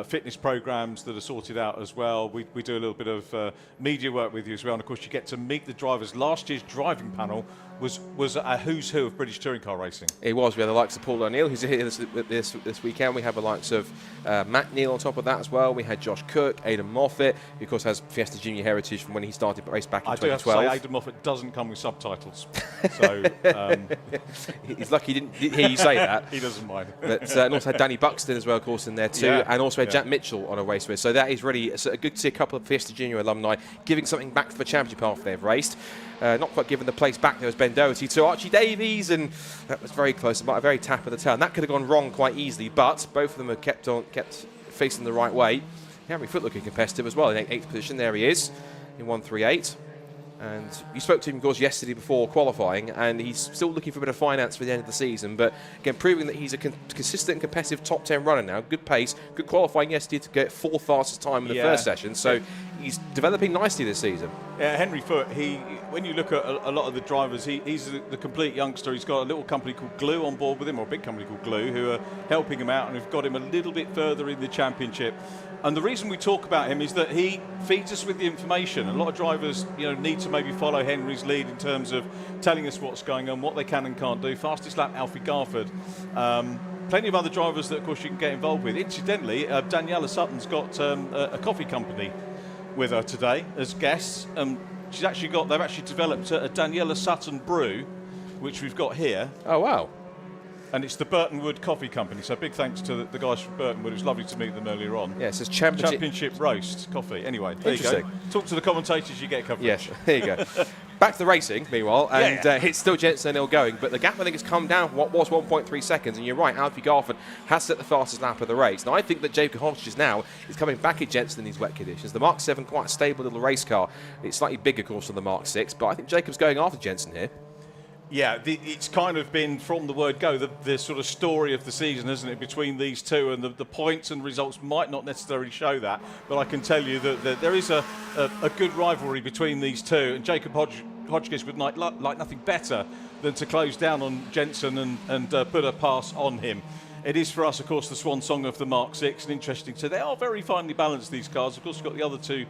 fitness programs that are sorted out as well. We do a little bit of media work with you as well, and of course you get to meet the drivers. Last year's driving panel was a who's who of British touring car racing. It was. We had the likes of Paul O'Neill, who's here this weekend. We have the likes of Matt Neal on top of that as well. We had Josh Cook, Aidan Moffat, who of course has Fiesta Junior heritage from when he started the race back in 2012. I do have to say, Aidan Moffat doesn't come with subtitles, so he's lucky he didn't hear you say that. He doesn't mind. But and also had Danny Buxton as well, of course, in there too, and also had Jack Mitchell on a race with. So that is really good to see a couple of Fiesta Junior alumni giving something back to the championship after they've raced. Not quite given the place back. There was Ben Doherty to Archie Davies, and that was very close. About a very tap of the tail. And that could have gone wrong quite easily, but both of them have kept facing the right way. Henry Foote looking competitive as well in 8th position. There he is in 138. And you spoke to him, of course, yesterday before qualifying, and he's still looking for a bit of finance for the end of the season. But again, proving that he's a consistent and competitive top 10 runner now. Good pace, good qualifying yesterday to get 4th fastest time in the first session. So he's developing nicely this season. Yeah, Henry Foote, when you look at a lot of the drivers, he's the complete youngster. He's got a little company called Glue on board with him, or a big company called Glue, who are helping him out and have got him a little bit further in the championship. And the reason we talk about him is that he feeds us with the information. A lot of drivers, need to maybe follow Henry's lead in terms of telling us what's going on, what they can and can't do. Fastest lap, Alfie Garford. Plenty of other drivers that, of course, you can get involved with. Incidentally, Daniela Sutton's got a coffee company with her today as guests. They've actually developed a Daniela Sutton brew, which we've got here. Oh, wow. And it's the Burtonwood Coffee Company. So big thanks to the guys from Burtonwood. It was lovely to meet them earlier on. Yeah, it says Championship Roast Coffee. Anyway, there you go. Talk to the commentators, you get coverage. Yes, there you go. Back to the racing, meanwhile, and it's still Jensen O'Neill going, but the gap, I think, has come down from what was 1.3 seconds, and you're right, Alfie Garford has set the fastest lap of the race. Now, I think that Jacob Hodges now is coming back at Jensen in these wet conditions. The Mark 7, quite a stable little race car. It's slightly bigger, of course, than the Mark 6, but I think Jacob's going after Jensen here. Yeah, it's kind of been, from the word go, the sort of story of the season, isn't it, between these two, and the points and results might not necessarily show that, but I can tell you that there is a good rivalry between these two, and Jacob Hodgkiss would like nothing better than to close down on Jensen and put a pass on him. It is for us, of course, the swan song of the Mark 6, and interesting. So they are very finely balanced, these cars. Of course, we've got the other two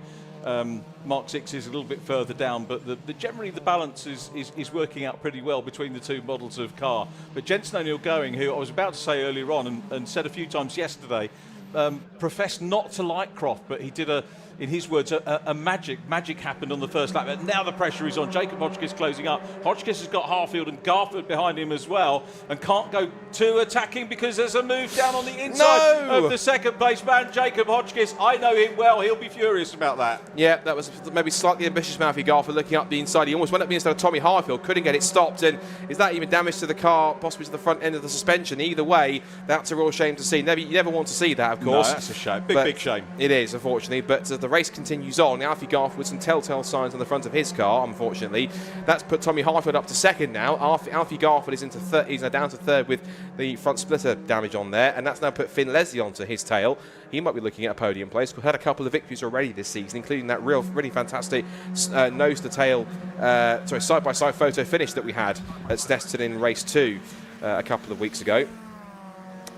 Mark 6s a little bit further down, but generally the balance is working out pretty well between the two models of car. But Jensen O'Neill going, who I was about to say earlier on and said a few times yesterday, professed not to like Croft, but he did in his words, a magic happened on the first lap. But now the pressure is on. Jacob Hotchkiss closing up. Hotchkiss has got Harfield and Garfield behind him as well, and can't go too attacking because there's a move down on the inside of the second place man, Jacob Hotchkiss. I know him well. He'll be furious about that. Yeah, that was maybe slightly ambitious Matthew Garfield looking up the inside. He almost went up the inside of Tommy Harfield, couldn't get it stopped. And is that even damage to the car, possibly to the front end of the suspension? Either way, that's a real shame to see. You never want to see that, of course. No, that's a shame. Big shame. It is, unfortunately. But the race continues on. Alfie Garfield with some telltale signs on the front of his car, unfortunately. That's put Tommy Harfield up to second now. Alfie Garfield is into third. He's now down to third with the front splitter damage on there, and that's now put Finn Leslie onto his tail. He might be looking at a podium place. We've had a couple of victories already this season, including that really fantastic nose-to-tail, side-by-side photo finish that we had at Snetterton in race 2 a couple of weeks ago.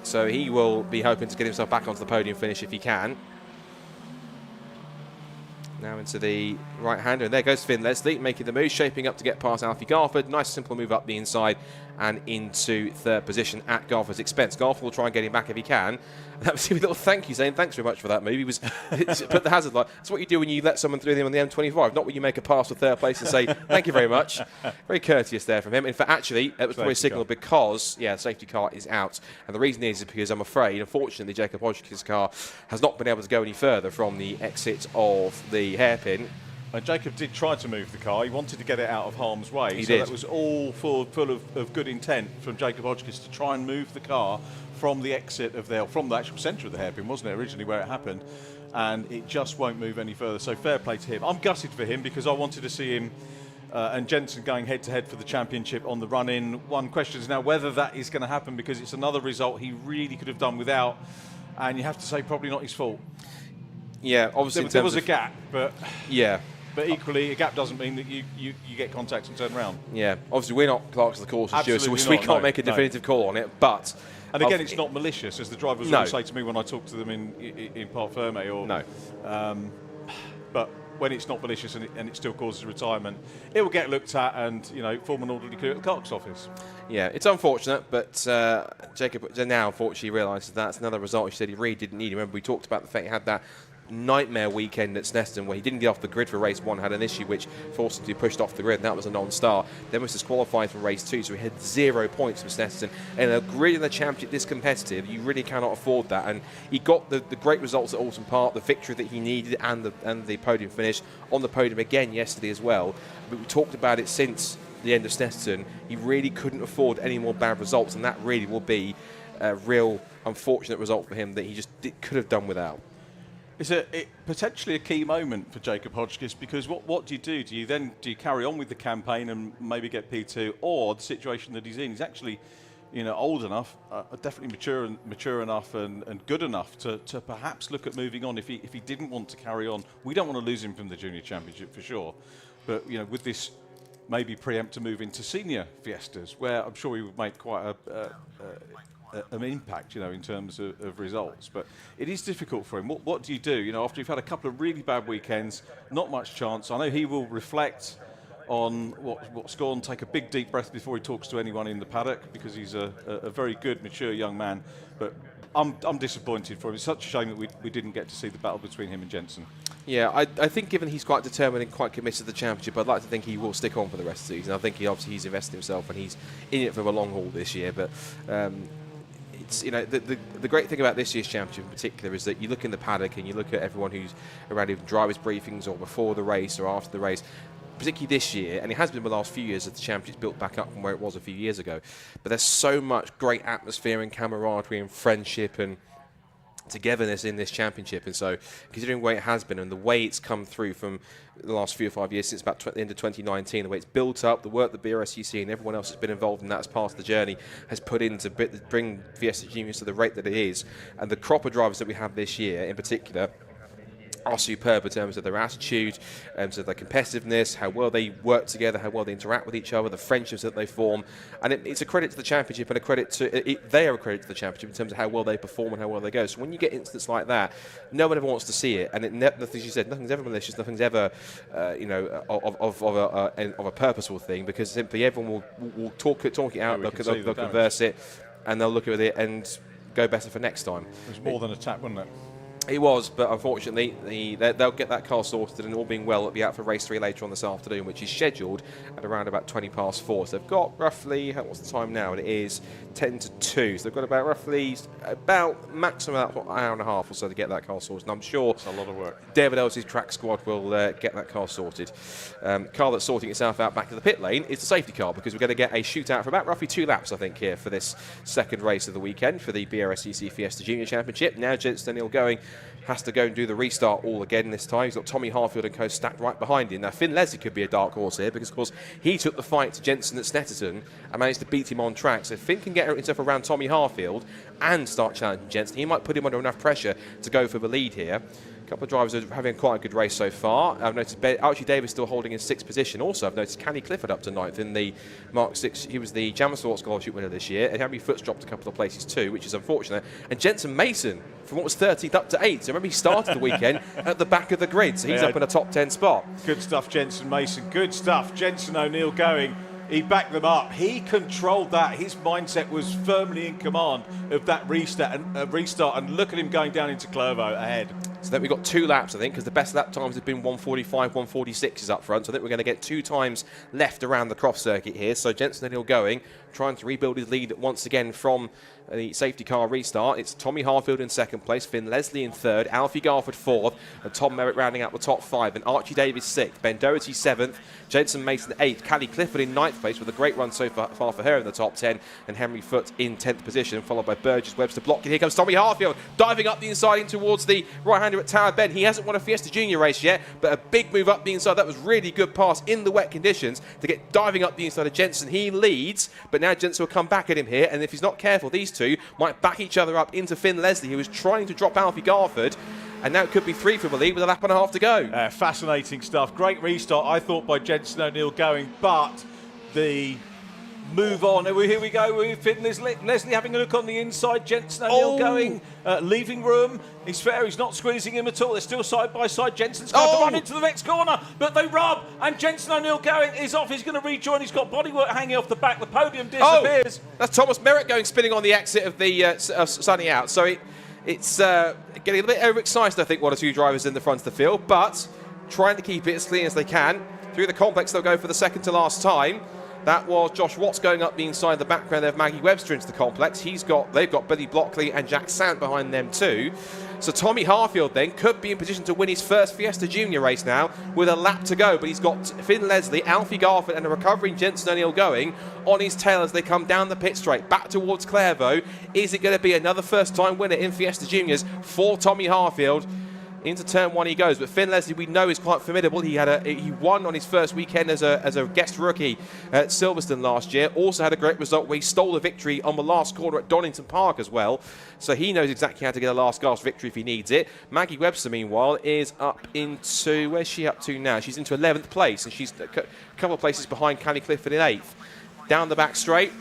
So he will be hoping to get himself back onto the podium finish if he can. Now into the right-hander, and there goes Finn Leslie, making the move, shaping up to get past Alfie Garfield. Nice simple move up the inside and into third position at Garfield's expense. Garfield will try and get him back if he can. And that was a little thank you saying thanks very much for that move. He was put the hazard light. That's what you do when you let someone through them on the M25, not when you make a pass for third place and say thank you very much. Very courteous there from him. In fact, actually, it was probably a signal because, the safety car is out. And the reason is because I'm afraid, unfortunately, Jacob Hodgkins' car has not been able to go any further from the exit of the hairpin. And Jacob did try to move the car. He wanted to get it out of harm's way. He did. That was all full of good intent from Jacob Hodgkins to try and move the car from the exit of from the actual centre of the hairpin, wasn't it, originally where it happened? And it just won't move any further. So fair play to him. I'm gutted for him because I wanted to see him and Jensen going head-to-head for the championship on the run-in. One question is now whether that is going to happen, because it's another result he really could have done without, and you have to say probably not his fault. Yeah, obviously there was a gap, but yeah. But equally, a gap doesn't mean that you get contact and turn around. Yeah, obviously we're not clerks of the course, so we can't make a definitive call on it. But and again, it's not malicious, as the drivers will say to me when I talk to them in Parc Ferme. Or no, but when it's not malicious and it still causes retirement, it will get looked at and form an orderly clear at the clerk's office. Yeah, it's unfortunate, but Jacob now unfortunately realises that's another result he said he really didn't need. Remember, we talked about the fact he had that nightmare weekend at Snetterton where he didn't get off the grid for race 1, had an issue which forced him to be pushed off the grid, and that was a non-star. Then was disqualified from race 2, so he had 0 points from Snetterton. And a grid in the championship this competitive, you really cannot afford that. And he got the great results at Alton Park, the victory that he needed, and the podium finish on the podium again yesterday as well. But we talked about it since the end of Snetterton. He really couldn't afford any more bad results, and that really will be a real unfortunate result for him that he just could have done without. It's potentially a key moment for Jacob Hodgkins, because what do you do? Do you carry on with the campaign and maybe get P2, or the situation that he's in? He's actually, old enough, definitely mature enough and good enough to perhaps look at moving on if he didn't want to carry on. We don't want to lose him from the Junior Championship for sure, but with this maybe preempt to move into senior Fiestas, where I'm sure he would make quite an impact, in terms of results. But it is difficult for him. What do you do? After you've had a couple of really bad weekends, not much chance. I know he will reflect on what's gone, take a big deep breath before he talks to anyone in the paddock, because he's a very good, mature young man. But I'm disappointed for him. It's such a shame that we didn't get to see the battle between him and Jensen. Yeah, I think given he's quite determined and quite committed to the championship, I'd like to think he will stick on for the rest of the season. I think he's invested himself and he's in it for the long haul this year. But the great thing about this year's championship in particular is that you look in the paddock and you look at everyone who's around in drivers' briefings or before the race or after the race, particularly this year, and it has been the last few years as the championship's built back up from where it was a few years ago. But there's so much great atmosphere and camaraderie and friendship and togetherness in this championship, and so considering where it has been and the way it's come through from the last 4 or 5 years since about the end of 2019, the way it's built up, the work that Brscc and everyone else has been involved in that as part of the journey has put in to bring Fiesta Junior to the rate that it is, and the crop of drivers that we have this year in particular are superb in terms of their attitude, in terms of their competitiveness, how well they work together, how well they interact with each other, the friendships that they form, and it's a credit to the championship and a credit to they are a credit to the championship in terms of how well they perform and how well they go. So when you get incidents like that, no one ever wants to see it, and nothing, you said, nothing's ever malicious, nothing's ever of a purposeful thing, because simply everyone will talk it out, they'll converse it, and they'll look at it and go better for next time. It was more than a tap, wasn't it? He was, but unfortunately, they'll get that car sorted, and all being well, it'll be out for race 3 later on this afternoon, which is scheduled at around about 20 past 4. So they've got roughly, what's the time now? It is 10 to 2. So they've got about maximum about an hour and a half or so to get that car sorted. And I'm sure it's a lot of work. David Ellis's track squad will get that car sorted. Car that's sorting itself out back to the pit lane is the safety car, because we're going to get a shootout for about roughly 2 laps, I think, here for this second race of the weekend for the Brscc Fiesta Junior Championship. Now Jensen O'Neill going has to go and do the restart all again this time. He's got Tommy Harfield and co stacked right behind him. Now Finn Leslie could be a dark horse here, because of course he took the fight to Jensen at Snetterton and managed to beat him on track. So if Finn can get himself around Tommy Harfield and start challenging Jensen, he might put him under enough pressure to go for the lead here. A couple of drivers are having quite a good race so far. I've noticed Archie Davis still holding in 6th position. Also, I've noticed Kenny Clifford up to 9th in the Mark 6. He was the Jammer Sports Scholarship winner this year, and Henry Foots dropped a couple of places too, which is unfortunate. And Jensen Mason, from what was 13th up to 8th. So remember, he started the weekend at the back of the grid, so he's up in a top 10 spot. Good stuff, Jensen Mason. Good stuff. Jensen O'Neill going. He backed them up. He controlled that. His mindset was firmly in command of that restart. And look at him going down into Clervaux ahead. So then we've got 2 laps, I think, because the best lap times have been 145, 146 is up front. So I think we're going to get 2 times left around the Croft circuit here. So Jensen O'Neill going, trying to rebuild his lead once again from the safety car restart. It's Tommy Harfield in 2nd place, Finn Leslie in 3rd, Alfie Garford 4th, and Tom Merritt rounding out the top 5. And Archie Davis 6th, Ben Doherty 7th, Jensen Mason 8th, Callie Clifford in 9th place with a great run so far for her in the top 10, and Henry Foote in 10th position, followed by Burgess Webster blocking. Here comes Tommy Harfield, diving up the inside in towards the right-hander at Tower Bend. He hasn't won a Fiesta Junior race yet, but a big move up the inside. That was really good pass in the wet conditions to get diving up the inside of Jensen. He leads, but now Jensen will come back at him here, and if he's not careful, these two might back each other up into Finn Leslie, who was trying to drop Alfie Garford. And now it could be 3 for the lead with a lap and a half to go. Fascinating stuff. Great restart, I thought, by Jensen O'Neill going, but the move on. Here we go with Finn Leslie having a look on the inside. Jensen O'Neill going, leaving room. He's fair, he's not squeezing him at all. They're still side by side. Jensen's going to run into the next corner, but they rub, and Jensen O'Neill going is off. He's going to rejoin. He's got bodywork hanging off the back. The podium disappears. That's Thomas Merritt going spinning on the exit of the Sunny Out. So it's getting a bit overexcited, I think, one or two drivers in the front of the field, but trying to keep it as clean as they can. Through the complex, they'll go for the second to last time. That was Josh Watts going up the inside. The background, they have Maggie Webster into the complex. They've got Billy Blockley and Jack Sant behind them too. So Tommy Harfield then could be in position to win his first Fiesta Junior race now with a lap to go. But he's got Finn Leslie, Alfie Garford and a recovering Jensen O'Neill going on his tail as they come down the pit straight back towards Clervaux. Is it going to be another first-time winner in Fiesta Juniors for Tommy Harfield? Into turn 1 he goes, but Finn Leslie we know is quite formidable. He won on his first weekend as a guest rookie at Silverstone last year. Also had a great result where he stole a victory on the last corner at Donington Park as well. So he knows exactly how to get a last gasp victory if he needs it. Maggie Webster, meanwhile, is up into, where's she up to now? She's into 11th place, and she's a couple of places behind Callie Clifford in 8th. Down the back straight.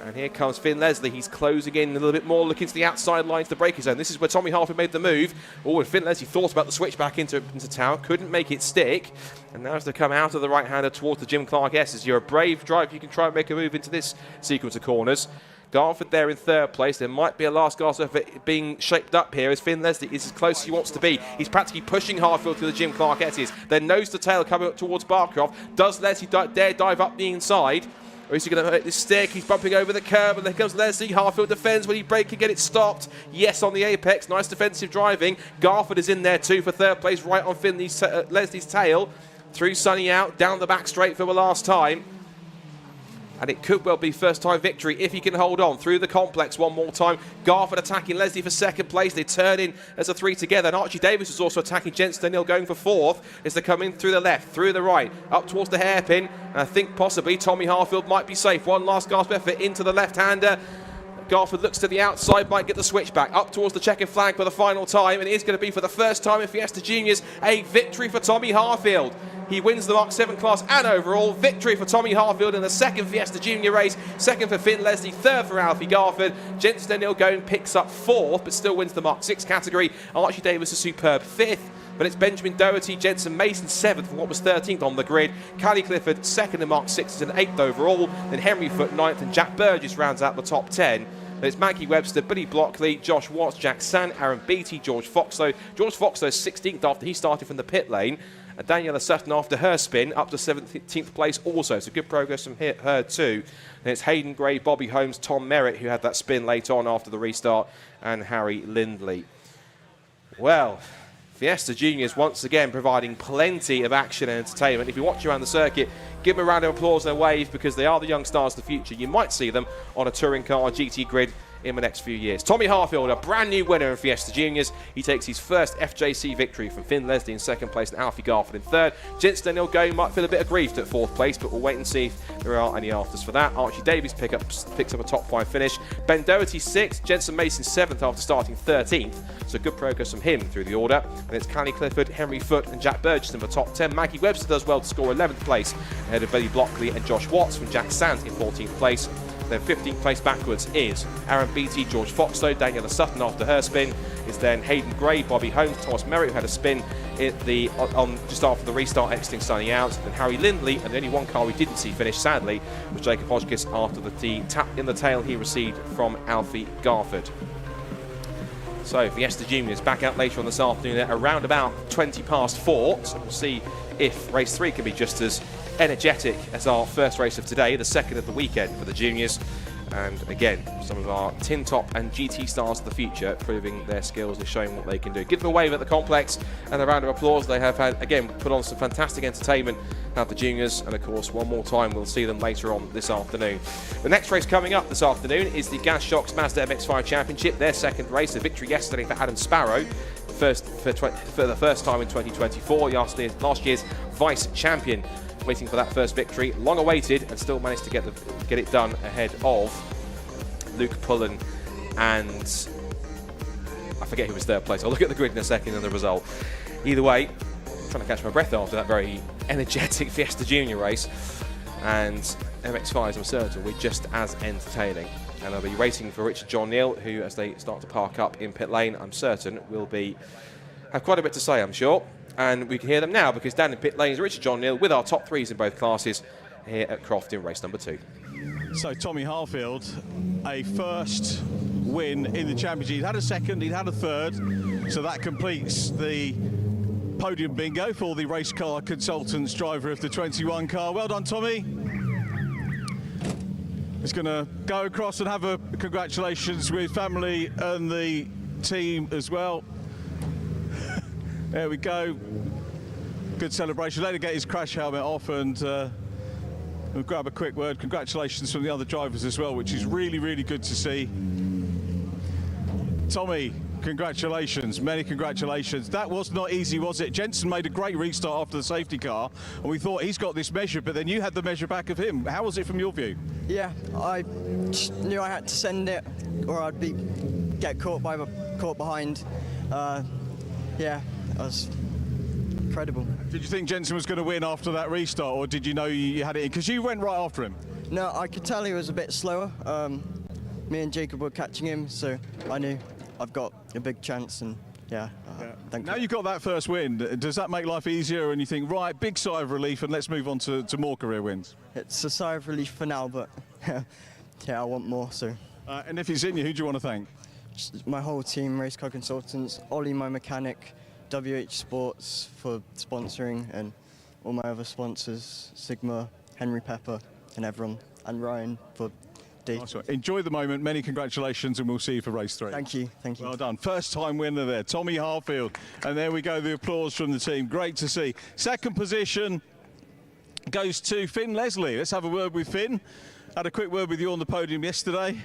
And here comes Finn Leslie. He's closing in a little bit more, looking to the outside line to the braking zone. This is where Tommy Harfield made the move. Oh, and Finn Leslie thought about the switch back into town, couldn't make it stick. And now as they come out of the right-hander towards the Jim Clark S's. You're a brave driver, you can try and make a move into this sequence of corners. Garford there in 3rd place. There might be a last gasp effort being shaped up here as Finn Leslie is as close as he wants to be. He's practically pushing Harfield to the Jim Clark S's. Then nose to tail coming up towards Barcroft. Does Leslie dare dive up the inside? Or is he going to hurt this stick? He's bumping over the curb, and there comes Leslie. Harfield defends when he brake and get it stopped. Yes, on the apex. Nice defensive driving. Garford is in there too for 3rd place, right on Leslie's tail. Through Sunny Out, down the back straight for the last time. And it could well be first-time victory if he can hold on. Through the complex one more time. Garford attacking Leslie for 2nd place. They turn in as a 3 together. And Archie Davis is also attacking Jensen O'Neill going for 4th as they come in through the left, through the right, up towards the hairpin. And I think possibly Tommy Harfield might be safe. One last gasp effort into the left-hander. Garford looks to the outside, might get the switch back up towards the checkered flag for the final time, and it is going to be for the first time in Fiesta Juniors a victory for Tommy Harfield. He wins the Mark 7 class and overall victory for Tommy Harfield in the 2nd Fiesta Junior race, 2nd for Finn Leslie, 3rd for Alfie Garford. Jensen O'Neill going picks up 4th, but still wins the Mark 6 category. Archie Davis a superb 5th. But it's Benjamin Doherty, Jensen Mason 7th from what was 13th on the grid. Callie Clifford 2nd in Mark 6 and 8th overall. Then Henry Foote 9th and Jack Burgess rounds out the top 10. Then it's Maggie Webster, Billy Blockley, Josh Watts, Jack Sand, Aaron Beattie, George Foxlow. George Foxlow 16th after he started from the pit lane. And Daniela Sutton after her spin up to 17th place also. So good progress from her too. And it's Hayden Gray, Bobby Holmes, Tom Merritt who had that spin late on after the restart, and Harry Lindley. Well, Fiesta Juniors once again providing plenty of action and entertainment. If you watch around the circuit, give them a round of applause and a wave, because they are the young stars of the future. You might see them on a touring car GT grid in the next few years. Tommy Harfield, a brand new winner in Fiesta Juniors. He takes his first FJC victory from Finn Leslie in second place and Alfie Garford in third. Jensen Daniel Going might feel a bit aggrieved at fourth place, but we'll wait and see if there are any afters for that. Archie Davies picks up a top 5 finish. Ben Doherty 6th, Jensen Mason 7th after starting 13th. So good progress from him through the order. And it's Callie Clifford, Henry Foote and Jack Burgess in the top 10. Maggie Webster does well to score 11th place ahead of Billy Blockley and Josh Watts, from Jack Sands in 14th place. Then 15th place backwards is Aaron Beattie, George Foxlow, Daniela Sutton after her spin. Is then Hayden Gray, Bobby Holmes, Thomas Merritt who had a spin just after the restart, exiting signing out. Then Harry Lindley, and the only one car we didn't see finish, sadly, was Jacob Hodgkiss after the tap in the tail he received from Alfie Garford. So Fiesta Juniors back out later on this afternoon at around about 4:20. So we'll see if race 3 can be just as energetic as our first race of today, the second of the weekend for the juniors. And again, some of our tin top and GT stars of the future proving their skills and showing what they can do. Give them a wave at the complex and a round of applause. They have had, again, put on some fantastic entertainment at the juniors, and of course one more time we'll see them later on this afternoon. The next race coming up this afternoon is the Gas Shocks Mazda MX-5 Championship, their second race. A victory yesterday for Adam Sparrow, for the first time in 2024, last year's vice champion. Waiting for that first victory, long awaited, and still managed to get it done ahead of Luke Pullen and I forget who was third place. I'll look at the grid in a second and the result. Either way, I'm trying to catch my breath after that very energetic Fiesta Junior race, and MX5s, I'm certain, will be just as entertaining. And they'll be racing for Richard John Neal, who, as they start to park up in pit lane, I'm certain will have quite a bit to say, I'm sure. And we can hear them now, because down in pit lane is Richard John Neal with our top 3s in both classes here at Croft in race number 2. So Tommy Harfield, a first win in the championship. He'd had a second, he'd had a third, so that completes the podium bingo for the race car consultants driver of the 21 car. Well done, Tommy. He's going to go across and have a congratulations with family and the team as well. There we go. Good celebration. Let him get his crash helmet off, and we'll grab a quick word. Congratulations from the other drivers as well, which is really, really good to see. Tommy, congratulations, many congratulations. That was not easy, was it? Jensen made a great restart after the safety car, and we thought he's got this measure, but then you had the measure back of him. How was it from your view? Yeah, I just knew I had to send it, or I'd get caught behind. Yeah, it was incredible. Did you think Jensen was going to win after that restart, or did you know you had it in? Because you went right after him. No, I could tell he was a bit slower. Me and Jacob were catching him, so I knew I've got a big chance, and yeah. Thank you. Now you've got that first win, does that make life easier, and you think, right, big sigh of relief, and let's move on to more career wins? It's a sigh of relief for now, but yeah, I want more, so. And if it's in you, who do you want to thank? My whole team, race car consultants, Ollie, my mechanic, WH Sports for sponsoring, and all my other sponsors, Sigma, Henry Pepper, and everyone, and Ryan for D. Nice one. Enjoy the moment, many congratulations, and we'll see you for race 3. Thank you, thank you. Well done. First time winner there, Tommy Harfield. And there we go, the applause from the team. Great to see. Second position goes to Finn Leslie. Let's have a word with Finn. Had a quick word with you on the podium yesterday,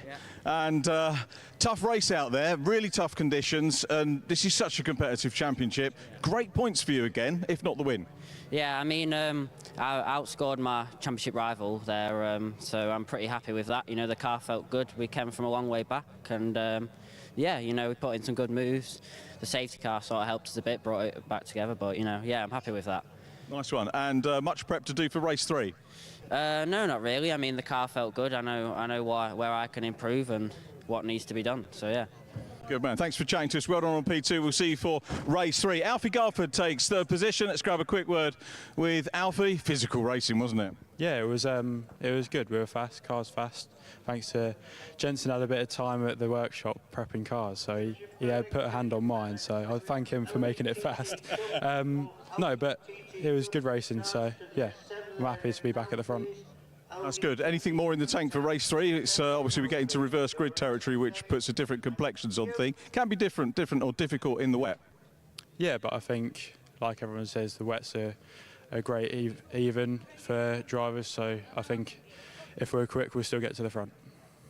and tough race out there, really tough conditions, and this is such a competitive championship. Great points for you again, if not the win. Yeah, I mean, I outscored my championship rival there, so I'm pretty happy with that. You know, the car felt good. We came from a long way back, and yeah, you know, we put in some good moves. The safety car sort of helped us a bit, brought it back together, but, you know, yeah, I'm happy with that. Nice one. And much prep to do for race 3? No, not really. I mean, the car felt good. I know where I can improve and what needs to be done. So yeah. Good man. Thanks for chatting to us. Well done on P2. We'll see you for race 3. Alfie Garford takes third position. Let's grab a quick word with Alfie. Physical racing, wasn't it? Yeah, it was good. We were fast, cars fast. Thanks to Jensen had a bit of time at the workshop prepping cars, so he had put a hand on mine, so I thank him for making it fast. No, but it was good racing, so yeah, I'm happy to be back at the front. That's good. Anything more in the tank for race 3? It's obviously we're getting to reverse grid territory, which puts a different complexions on thing. Can be different or difficult in the wet. Yeah, but I think, like everyone says, the wets are great even for drivers, so I think if we're quick, we'll still get to the front.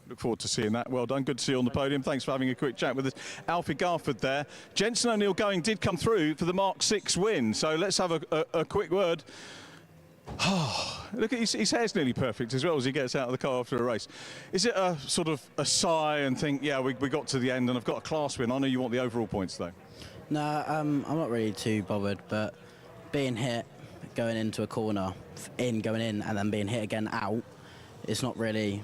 Look forward to seeing that. Well done. Good to see you on the podium. Thanks for having a quick chat with us. Alfie Garford there. Jensen O'Neill Going did come through for the Mark 6 win, so let's have a quick word. Look at his hair's nearly perfect as well as he gets out of the car after a race. Is it a sort of a sigh and think, yeah, we got to the end and I've got a class win? I know you want the overall points though. No, I'm not really too bothered, but being hit going into a corner, going in and then being hit again out, it's not really,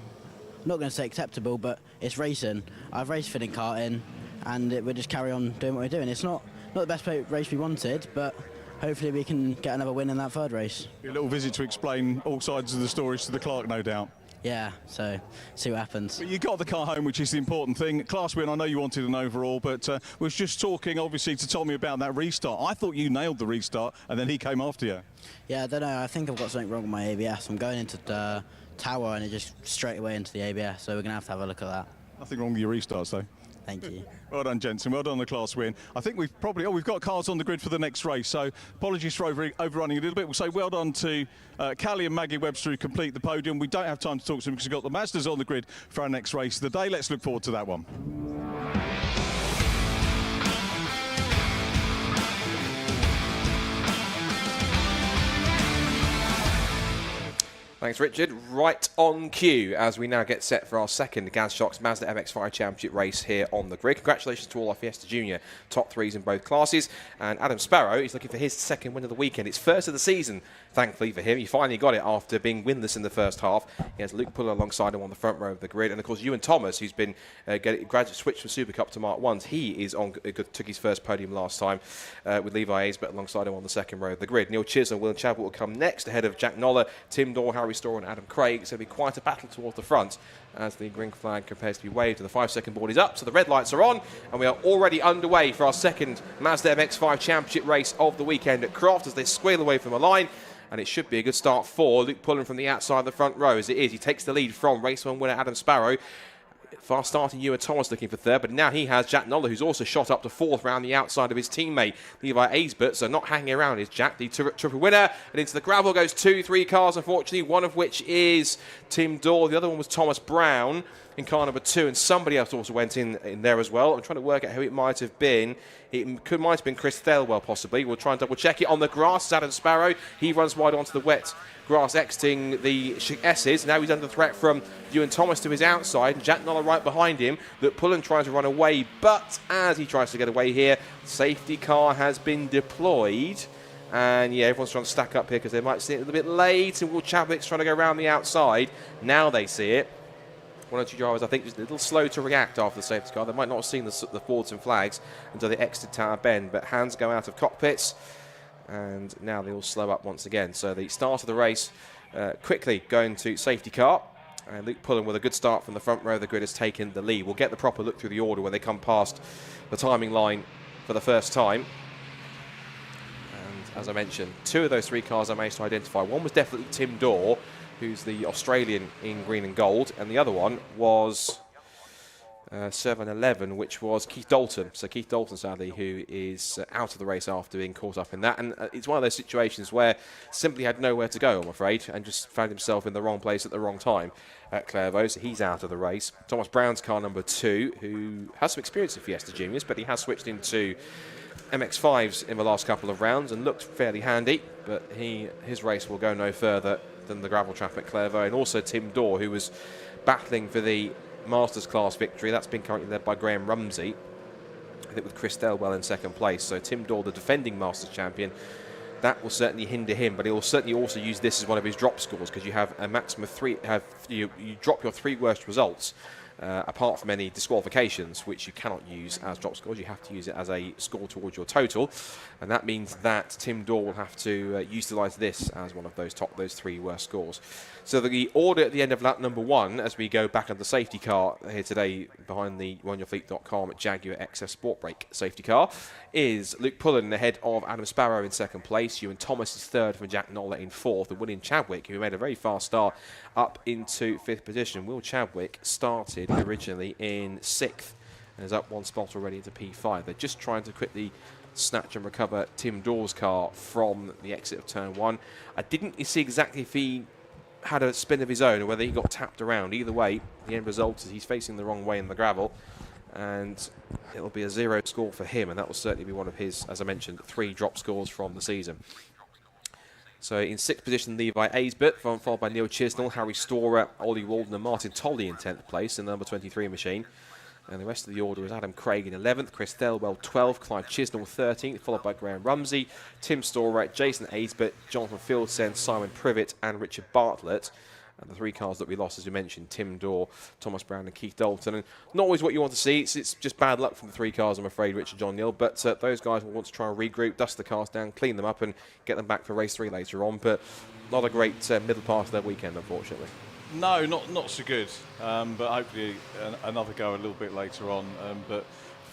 I'm not going to say acceptable, but it's racing. I've raced fitting karting and we'll just carry on doing what we're doing. It's not the best race we wanted, but hopefully we can get another win in that third race. A little visit to explain all sides of the stories to the clerk, no doubt. Yeah, so see what happens. But you got the car home, which is the important thing. Class win, I know you wanted an overall, but was just talking, obviously, to Tommy about that restart. I thought you nailed the restart, and then he came after you. Yeah, I don't know. I think I've got something wrong with my ABS. I'm going into the tower, and it just straight away into the ABS, so we're going to have a look at that. Nothing wrong with your restarts, though. Thank you. Well done, Jensen. Well done on the class win. I think we've probably, we've got cars on the grid for the next race, so apologies for overrunning a little bit. We'll say well done to Callie and Maggie Webster who complete the podium. We don't have time to talk to them because we've got the Mazdas on the grid for our next race of the day. Let's look forward to that one. Thanks, Richard. Right on cue as we now get set for our second Gazshocks Mazda MX-5 Championship race here on the grid. Congratulations to all our Fiesta Junior top threes in both classes. And Adam Sparrow is looking for his second win of the weekend. It's first of the season, thankfully for him. He finally got it after being winless in the first half. He has Luke Puller alongside him on the front row of the grid. And of course, Ewan Thomas, who's been graduate switched from Super Cup to Mark 1s. He is on, took his first podium last time with Levi Aisbett alongside him on the second row of the grid. Neil Chisholm and Will Chadwick will come next ahead of Jack Noller, Tim Dorr, Harry Storr and Adam Craig. It's going to be quite a battle towards the front as the green flag prepares to be waved and the 5-second board is up, so the red lights are on and we are already underway for our second Mazda MX-5 Championship race of the weekend at Croft as they squeal away from the line. And it should be a good start for Luke Pullen from the outside of the front row as it is. He takes the lead from race 1 winner Adam Sparrow. Fast starting Ewan Thomas looking for third, but now he has Jack Noller, who's also shot up to fourth round the outside of his teammate Levi Aisbett, so not hanging around is Jack, the triple winner. And into the gravel goes 2-3 cars, unfortunately, one of which is Tim Dorr, the other one was Thomas Brown in car number 2, and somebody else also went in there as well. I'm trying to work out who it might have been. It might have been Chris Thelwell, possibly. We'll try and double check it on the grass. Adam Sparrow, he runs wide onto the wet grass, exiting the S's. Now he's under threat from Ewan Thomas to his outside, and Jack Noller right behind him. That Pullen tries to run away, but as he tries to get away here, safety car has been deployed. And yeah, everyone's trying to stack up here because they might see it a little bit late, and Will Chadwick's trying to go around the outside. Now they see it. One or two drivers, I think, just a little slow to react after the safety car. They might not have seen the forwards and flags until they exited Tower Bend, but hands go out of cockpits, and now they all slow up once again. So the start of the race quickly going to safety car, and Luke Pullen with a good start from the front row of the grid has taken the lead. We'll get the proper look through the order when they come past the timing line for the first time. And as I mentioned, 2 of those 3 cars I managed to identify. One was definitely Tim Dorr, who's the Australian in green and gold, and the other one was 7-11, which was Keith Dalton. So Keith Dalton, sadly, who is out of the race after being caught up in that. And it's one of those situations where simply had nowhere to go, I'm afraid, and just found himself in the wrong place at the wrong time at Clairvaux. So he's out of the race. Thomas Brown's car number 2, who has some experience in Fiesta Juniors, but he has switched into MX5s in the last couple of rounds and looked fairly handy, but his race will go no further than the gravel trap at Clairvaux. And also Tim Dorr, who was battling for the Masters class victory. That's been currently led by Graham Rumsey, I think, with Chris Thelwell in second place. So Tim Dorr, the defending Masters champion, that will certainly hinder him, but he will certainly also use this as one of his drop scores, because you have a maximum of 3. You drop your 3 worst results, apart from any disqualifications, which you cannot use as drop scores. You have to use it as a score towards your total, and that means that Tim Dorr will have to utilise this as one of those three worst scores. So the order at the end of lap number 1, as we go back on the safety car here today behind the runyourfleet.com Jaguar XF Sport Brake safety car, is Luke Pullen ahead of Adam Sparrow in 2nd place, Ewan Thomas is 3rd from Jack Noller in 4th, and William Chadwick, who made a very fast start, up into 5th position. Will Chadwick started originally in 6th and is up 1 spot already into P5. They're just trying to quickly snatch and recover Tim Dorr's car from the exit of turn 1. I didn't see exactly if he had a spin of his own or whether he got tapped around. Either way, the end result is he's facing the wrong way in the gravel, and it'll be a 0 score for him, and that will certainly be one of his, as I mentioned, 3 drop scores from the season. So in 6th position, Levi Aisbert, followed by Neil Chisnell, Harry Storer, Ollie Walden and Martin Tolley in 10th place in the number 23 machine. And the rest of the order is Adam Craig in 11th, Chris Thelwell 12th, Clive Chisnell 13th, followed by Graham Rumsey, Tim Storer, Jason Aisbert, Jonathan Fieldsen, Simon Privet and Richard Bartlett. And the 3 cars that we lost, as you mentioned, Tim Dorr, Thomas Brown and Keith Dalton. And not always what you want to see. It's just bad luck from the 3 cars, I'm afraid, Richard, John Neal. But those guys will want to try and regroup, dust the cars down, clean them up and get them back for race 3 later on. But not a great middle part of their weekend, unfortunately. No, not so good, but hopefully another go a little bit later on. But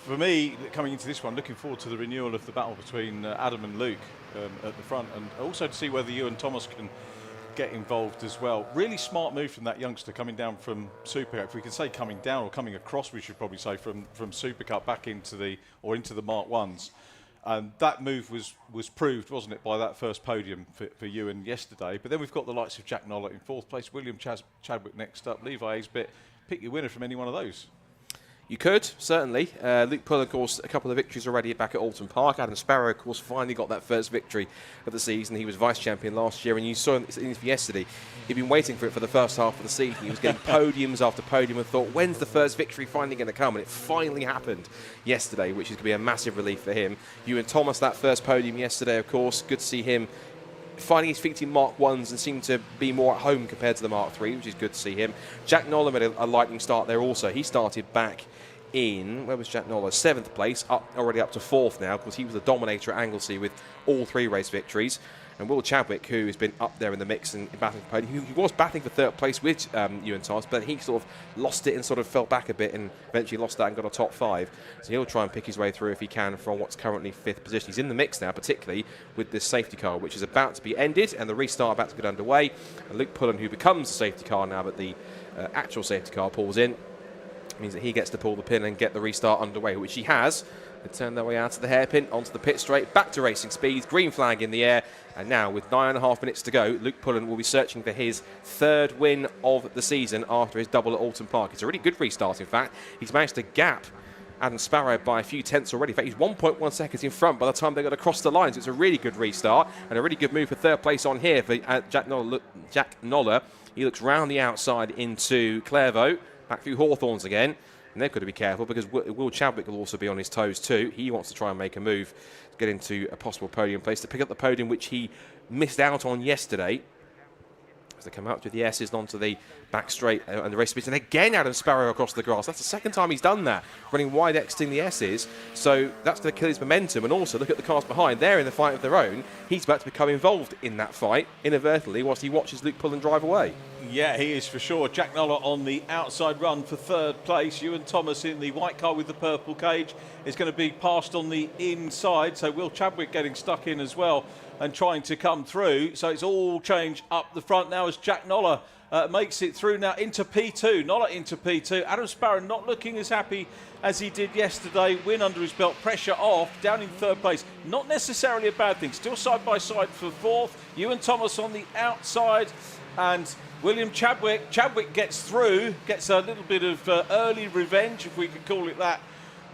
for me, coming into this one, looking forward to the renewal of the battle between Adam and Luke at the front, and also to see whether you and Thomas can get involved as well. Really smart move from that youngster coming down from Super Cup. If we can say coming down or coming across, we should probably say from Super Cup back into the Mark 1s. And that move was proved, wasn't it, by that first podium for Ewan yesterday. But then we've got the likes of Jack Noller in 4th place, William Chadwick next up, Levi Aisbert. Pick your winner from any one of those. You could, certainly. Luke Pull, of course, a couple of victories already back at Alton Park. Adam Sparrow, of course, finally got that first victory of the season. He was vice-champion last year, and you saw him yesterday. He'd been waiting for it for the first half of the season. He was getting podiums after podium and thought, when's the first victory finally going to come? And it finally happened yesterday, which is going to be a massive relief for him. Ewan Thomas, that first podium yesterday, of course. Good to see him finding his feet in Mark 1s and seem to be more at home compared to the Mark 3, which is good to see him. Jack Noller made a lightning start there also. He started back in, where was Jack Noller? 7th place, already up to 4th now, because he was the dominator at Anglesey with all 3 race victories. And Will Chadwick, who has been up there in the mix and battling for podium, he was battling for 3rd place with Ewan Thomas, but he sort of lost it and sort of fell back a bit and eventually lost that and got a top 5. So he'll try and pick his way through if he can from what's currently 5th position. He's in the mix now, particularly with this safety car, which is about to be ended and the restart about to get underway. And Luke Pullen, who becomes the safety car now, but the actual safety car pulls in, means that he gets to pull the pin and get the restart underway, which he has. They turn their way out of the hairpin, onto the pit straight, back to racing speeds, green flag in the air, and now with 9.5 minutes to go, Luke Pullen will be searching for his 3rd win of the season after his double at Alton Park. It's a really good restart, in fact. He's managed to gap Adam Sparrow by a few tenths already. In fact, he's 1.1 seconds in front by the time they got across the line, so it's a really good restart and a really good move for 3rd place on here for Jack Noller. He looks round the outside into Clairvaux, back through Hawthorns again. And they've got to be careful because Will Chadwick will also be on his toes too. He wants to try and make a move to get into a possible podium place, to pick up the podium which he missed out on yesterday. As they come out with the S's onto the back straight and the race speeds. And again, Adam Sparrow across the grass. That's the 2nd time he's done that, running wide exiting the S's. So that's going to kill his momentum. And also, look at the cars behind. They're in the fight of their own. He's about to become involved in that fight inadvertently whilst he watches Luke Pullen drive away. Yeah, he is for sure. Jack Noller on the outside run for 3rd place. Ewan Thomas in the white car with the purple cage is going to be passed on the inside. So Will Chadwick getting stuck in as well and trying to come through. So it's all change up the front now as Jack Noller makes it through now into P2. Noller into P2. Adam Sparrow not looking as happy as he did yesterday. Win under his belt. Pressure off. Down in 3rd place. Not necessarily a bad thing. Still side by side for 4th. Ewan Thomas on the outside. And William Chadwick. Chadwick gets through. Gets a little bit of early revenge, if we could call it that,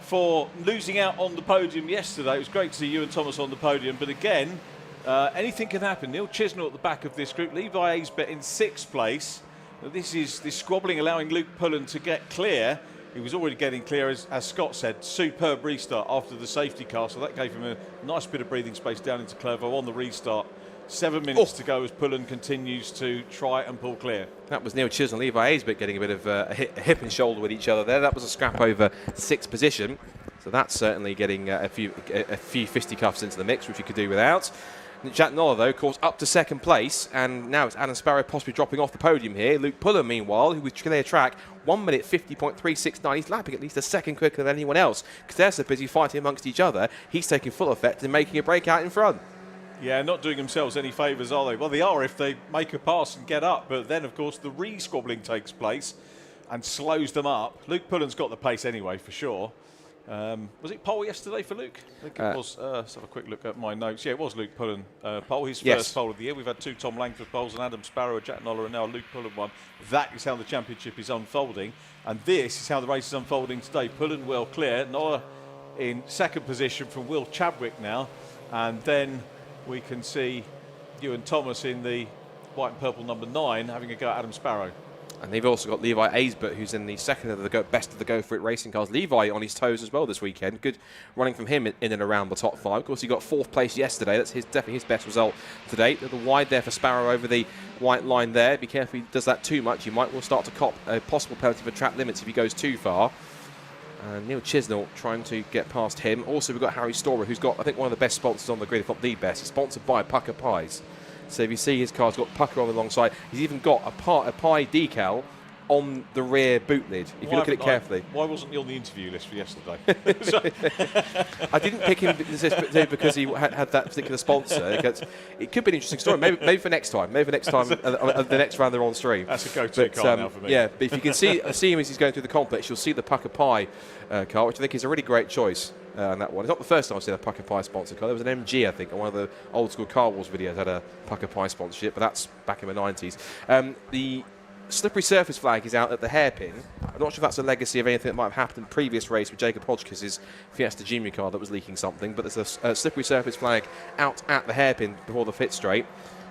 for losing out on the podium yesterday. It was great to see Ewan Thomas on the podium. But again, anything can happen. Neil Chisnell at the back of this group. Levi Aisbert in 6th place. This squabbling allowing Luke Pullen to get clear. He was already getting clear, as Scott said. Superb restart after the safety car, so that gave him a nice bit of breathing space down into Clairvaux on the restart. 7 minutes to go as Pullen continues to try and pull clear. That was Neil Chisnell and Levi Aisbert getting a bit of a hip and shoulder with each other there. That was a scrap over 6th position. So that's certainly getting a few fisticuffs into the mix, which you could do without. Jack Noller, though, of course, up to 2nd place, and now it's Adam Sparrow possibly dropping off the podium here. Luke Pullen, meanwhile, who was clear track, 1 minute 50.369. He's lapping at least a second quicker than anyone else because they're so busy fighting amongst each other. He's taking full effect and making a breakout in front. Yeah, not doing themselves any favours, are they? Well, they are if they make a pass and get up, but then, of course, the re-squabbling takes place and slows them up. Luke Pullen's got the pace anyway, for sure. Was it pole yesterday for Luke? I think it was. Let's have a quick look at my notes. Yeah, it was Luke Pullen pole, his first pole of the year. We've had 2 Tom Langford poles, and Adam Sparrow, Jack Noller, and now Luke Pullen one. That is how the championship is unfolding, and this is how the race is unfolding today. Pullen well clear, Noller in 2nd position from Will Chadwick now, and then we can see Ewan Thomas in the white and purple number 9 having a go at Adam Sparrow. And they've also got Levi Aisbert, who's in the 2nd of the best of the Go For It racing cars. Levi on his toes as well this weekend. Good running from him in and around the top 5. Of course, he got 4th place yesterday. That's definitely his best result to date. A little wide there for Sparrow over the white line there. Be careful if he does that too much. He might well start to cop a possible penalty for track limits if he goes too far. And Neil Chisnell trying to get past him. Also, we've got Harry Storer, who's got, I think, one of the best sponsors on the grid, if not the best. He's sponsored by Pucker Pies. So if you see his car's got Pucker on the alongside, he's even got a pie decal on the rear boot lid, if you look at it carefully. Why wasn't he on the interview list for yesterday? I didn't pick him because he had that particular sponsor. It could be an interesting story. Maybe for next time. Maybe for next time, the next round they're on stream. That's a go-to car now for me. Yeah, but if you can see him as he's going through the complex, you'll see the Pucker Pie car, which I think is a really great choice on that one. It's not the first time I've seen a Pucker Pie sponsor car. There was an MG, I think, on one of the old school Car Wars videos had a Pucker Pie sponsorship, but that's back in the 90s. The slippery surface flag is out at the hairpin. I'm not sure if that's a legacy of anything that might have happened in the previous race with Jacob Hodgkiss' Fiesta Junior car that was leaking something, but there's a slippery surface flag out at the hairpin before the pit straight.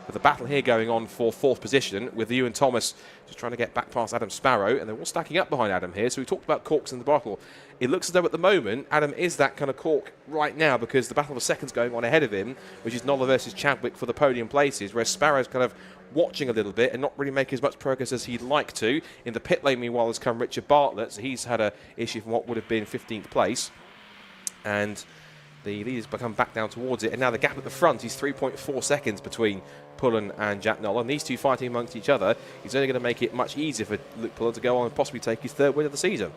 With the battle here going on for 4th position, with Ewan Thomas just trying to get back past Adam Sparrow, and they're all stacking up behind Adam here. So we talked about corks in the battle. It looks as though at the moment Adam is that kind of cork right now because the battle of seconds going on ahead of him, which is Noller versus Chadwick for the podium places, whereas Sparrow's kind of watching a little bit and not really making as much progress as he'd like to. In the pit lane, meanwhile, has come Richard Bartlett, so he's had an issue from what would have been 15th place. And the leaders come back down towards it, and now the gap at the front is 3.4 seconds between Pullen and Jack Noller, and these two fighting amongst each other is only going to make it much easier for Luke Pullen to go on and possibly take his 3rd win of the season.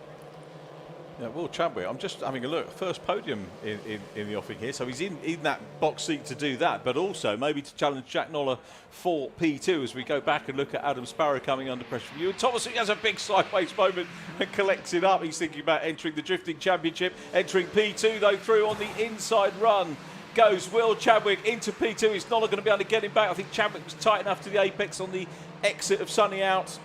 Yeah, Will Chadwick, I'm just having a look. First podium in the offing here, so he's in that box seat to do that, but also maybe to challenge Jack Noller for P2 as we go back and look at Adam Sparrow coming under pressure from you. And Thomas, he has a big sideways moment and collects it up. He's thinking about entering the Drifting Championship, entering P2 though through on the inside run. Goes Will Chadwick into P2. He's not going to be able to get him back. I think Chadwick was tight enough to the apex on the exit of Sunny Out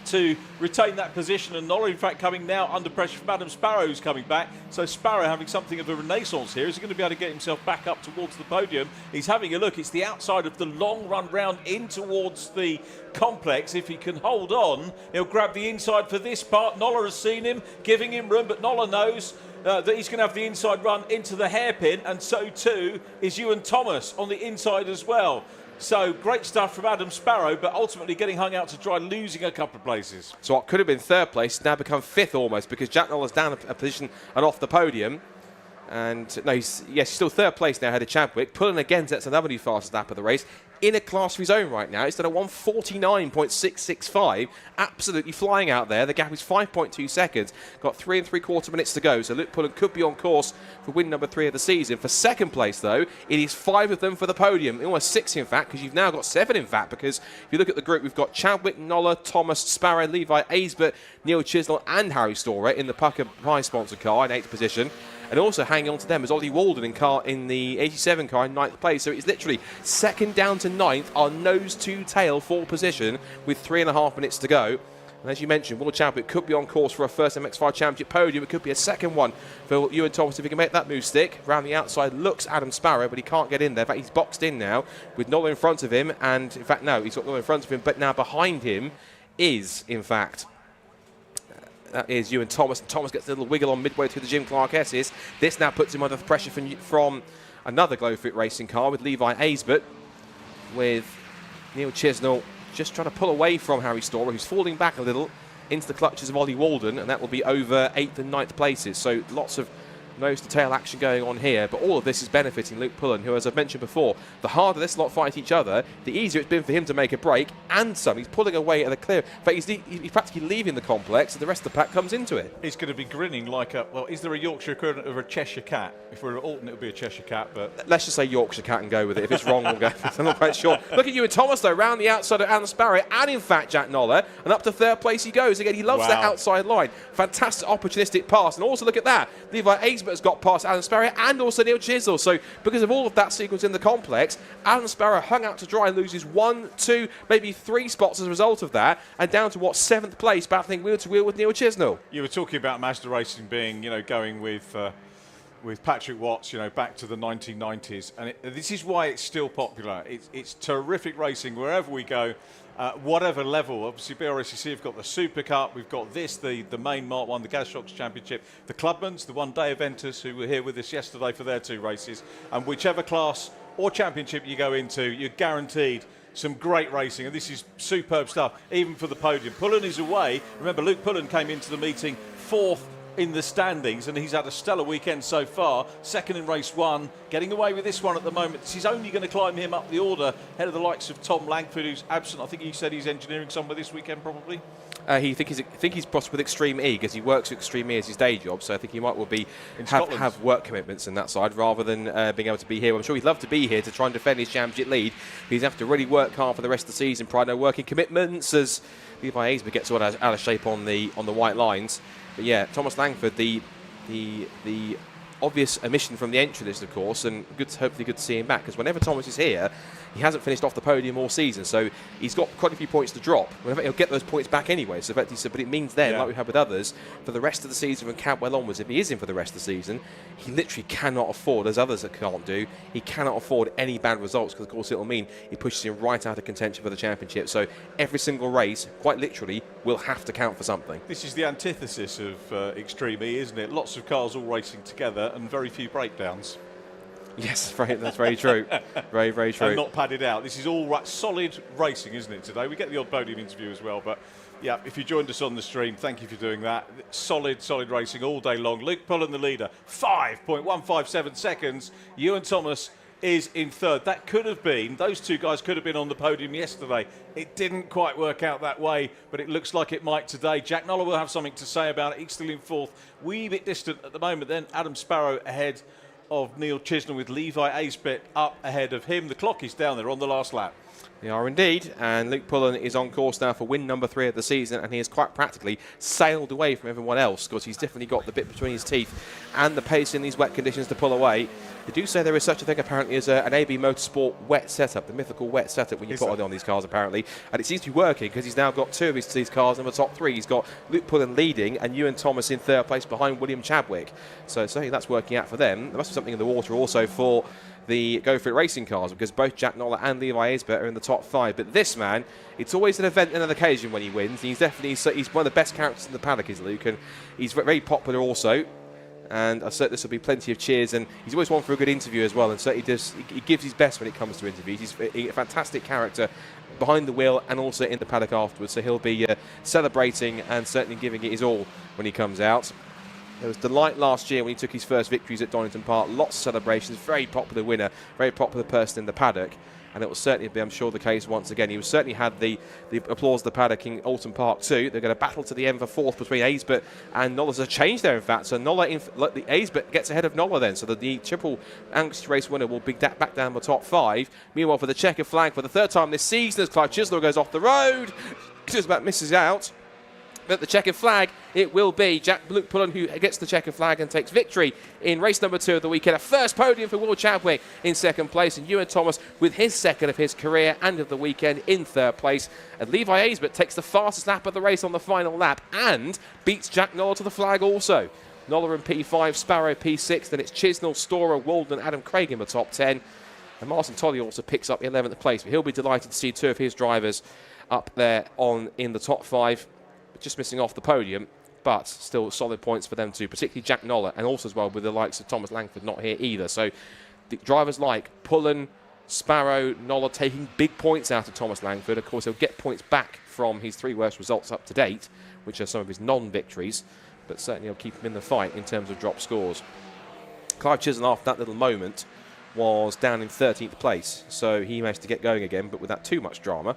to retain that position, and Noller in fact coming now under pressure from Adam Sparrow, who's coming back. So Sparrow having something of a renaissance here. Is he going to be able to get himself back up towards the podium? He's having a look. It's the outside of the long run round in towards the complex. If he can hold on, he'll grab the inside for this part. Noller has seen him, giving him room, but Noller knows that he's going to have the inside run into the hairpin, and so too is Ewan Thomas on the inside as well. So great stuff from Adam Sparrow, but ultimately getting hung out to dry, losing a couple of places. So what could have been 3rd place now become 5th almost, because Jack Noller's down a position and off the podium. And no, he's still 3rd place now ahead of Chadwick. Pullen again sets another new fastest lap of the race. In a class of his own right now. It's done a 1:49.665. Absolutely flying out there. The gap is 5.2 seconds. Got 3 3/4 minutes to go. So Luke Pullen could be on course for win number 3 of the season. For 2nd place, though, it is 5 of them for the podium. Almost 6, in fact, because you've now got 7, in fact, because if you look at the group, we've got Chadwick, Noller, Thomas, Sparrow, Levi Aisbert, Neil Chisnell, and Harry Storer in the Pucker Pie sponsored car in 8th position. And also hanging on to them is Ollie Walden in the 87 car in 9th place. So it's literally 2nd down to 9th, our nose to tail 4 position with 3.5 minutes to go. And as you mentioned, Will Chadwick could be on course for a first MX5 Championship podium. It could be a 2nd one for Ewan Thomas if he can make that move stick. Round the outside looks Adam Sparrow, but he can't get in there. In fact, he's boxed in now with Noller in front of him. And in fact, no, he's got Noller in front of him, but now behind him is, in fact, that is Ewan Thomas. Thomas gets a little wiggle on midway through the Jim Clark S's. This now puts him under pressure from another Go For It racing car with Levi Aisbert. with Neil Chisnell just trying to pull away from Harry Storer, who's falling back a little into the clutches of Ollie Walden, and that will be over 8th and 9th places. So lots of nose-to-tail action going on here, but all of this is benefiting Luke Pullen, who, as I've mentioned before, the harder this lot fight each other, the easier it's been for him to make a break, and some. He's pulling away at the clear. In fact, he's practically leaving the complex, and the rest of the pack comes into it. He's going to be grinning like a, well, is there a Yorkshire equivalent of a Cheshire Cat? If we're an alternate, it would be a Cheshire Cat, but... Let's just say Yorkshire Cat and go with it. If it's wrong, we'll go. I'm not quite sure. Look at Ewan Thomas, though, round the outside of Alan Sparrow, and in fact, Jack Noller, and up to 3rd place he goes. Again, he loves that outside line. Fantastic opportunistic pass, and also look at that. Levi Aisbert has got past Alan Sparrow and also Neil Chisnell. So because of all of that sequence in the complex, Alan Sparrow hung out to dry and loses 1, 2, maybe 3 spots as a result of that, and down to what, 7th place, battling wheel to wheel with Neil Chisnell. You were talking about Mazda racing being, going with Patrick Watts, back to the 1990s, and this is why it's still popular. It's terrific racing wherever we go. Whatever level, obviously Brscc have got the Super Cup, we've got this, the main Mark 1, the Brscc Championship, the Clubmans, the one-day eventers who were here with us yesterday for their 2 races, and whichever class or championship you go into, you're guaranteed some great racing, and this is superb stuff, even for the podium. Pullen is away. Remember, Luke Pullen came into the meeting 4th in the standings, and he's had a stellar weekend so far. 2nd in race 1, getting away with this one at the moment. This is only going to climb him up the order ahead of the likes of Tom Langford, who's absent. I think he said he's engineering somewhere this weekend, probably. I think he's bossed with Extreme E because he works with Extreme E as his day job. So I think he might well be have work commitments in that side rather than being able to be here. I'm sure he'd love to be here to try and defend his championship lead. But he's have to really work hard for the rest of the season. Probably no working commitments as Levi Aisbert gets sort of out of shape on the white lines. But yeah, Thomas Langford, the obvious omission from the entry list, of course, and hopefully good to see him back, because whenever Thomas is here, he hasn't finished off the podium all season, so he's got quite a few points to drop. Whenever he'll get those points back anyway, so but it means then, like we have with others, for the rest of the season from Cadwell onwards, if he is in for the rest of the season, he literally cannot afford, as others can't do, he cannot afford any bad results, because of course it'll mean he pushes him right out of contention for the championship. So every single race, quite literally, will have to count for something. This is the antithesis of Extreme E, isn't it? Lots of cars all racing together and very few breakdowns. Yes, that's very true. Very, very true. And not padded out. This is all solid racing, isn't it, today? We get the odd podium interview as well, but yeah, if you joined us on the stream, thank you for doing that. Solid racing all day long. Luke Pullen, the leader, 5.157 seconds. Ewan Thomas is in 3rd. That could have been, those 2 guys could have been on the podium yesterday. It didn't quite work out that way, but it looks like it might today. Jack Noller will have something to say about it. He's still in 4th. Wee bit distant at the moment. Then Adam Sparrow ahead of Neil Chisnell with Levi Aisbert up ahead of him. The clock is down there on the last lap. They are indeed, and Luke Pullen is on course now for win number 3 of the season, and he has quite practically sailed away from everyone else because he's definitely got the bit between his teeth and the pace in these wet conditions to pull away. They do say there is such a thing apparently as an AB Motorsport wet setup, the mythical wet setup when you put it on these cars apparently, and it seems to be working because he's now got 2 of these cars in the top 3. He's got Luke Pullen leading and Ewan Thomas in 3rd place behind William Chadwick. So certainly that's working out for them. There must be something in the water also for the Go For It racing cars, because both Jack Noller and Levi Aisbert are in the top 5. But this man, it's always an event and an occasion when he wins. He's one of the best characters in the paddock, is Luke, and he's very popular also. And I certainly this will be plenty of cheers, and he's always one for a good interview as well, and certainly he gives his best when it comes to interviews. He's a fantastic character behind the wheel and also in the paddock afterwards, so he'll be celebrating and certainly giving it his all when he comes out. There was delight last year when he took his first victories at Donington Park. Lots of celebrations, very popular winner, very popular person in the paddock. And it will certainly be, I'm sure, the case once again. He certainly had the applause of the paddock in Alton Park too. They're going to battle to the end for 4th between Aisbert and Noller. There's a change there, in fact. So Aisbert gets ahead of Noller then. So the triple Angus race winner will be back down the top 5. Meanwhile, for the checkered flag for the 3rd time this season, as Clive Chisnell goes off the road, just about misses out. But the checkered flag, it will be Luke Pullen who gets the checkered flag and takes victory in race number 2 of the weekend. A first podium for Will Chadwick in 2nd place, and Ewan Thomas with his 2nd of his career and of the weekend in 3rd place. And Levi Aisbert takes the fastest lap of the race on the final lap and beats Jack Noller to the flag also. Noller in P5, Sparrow P6, then it's Chisnell, Storer, Walden, Adam Craig in the top 10. And Martin Tolley also picks up the 11th place, but he'll be delighted to see 2 of his drivers up there in the top 5. Just missing off the podium, but still solid points for them too, particularly Jack Noller, and also as well with the likes of Thomas Langford not here either. So the drivers like Pullen, Sparrow, Noller taking big points out of Thomas Langford. Of course, he'll get points back from his 3 worst results up to date, which are some of his non-victories, but certainly he'll keep him in the fight in terms of drop scores. Clive Chisholm, after that little moment, was down in 13th place, so he managed to get going again, but without too much drama.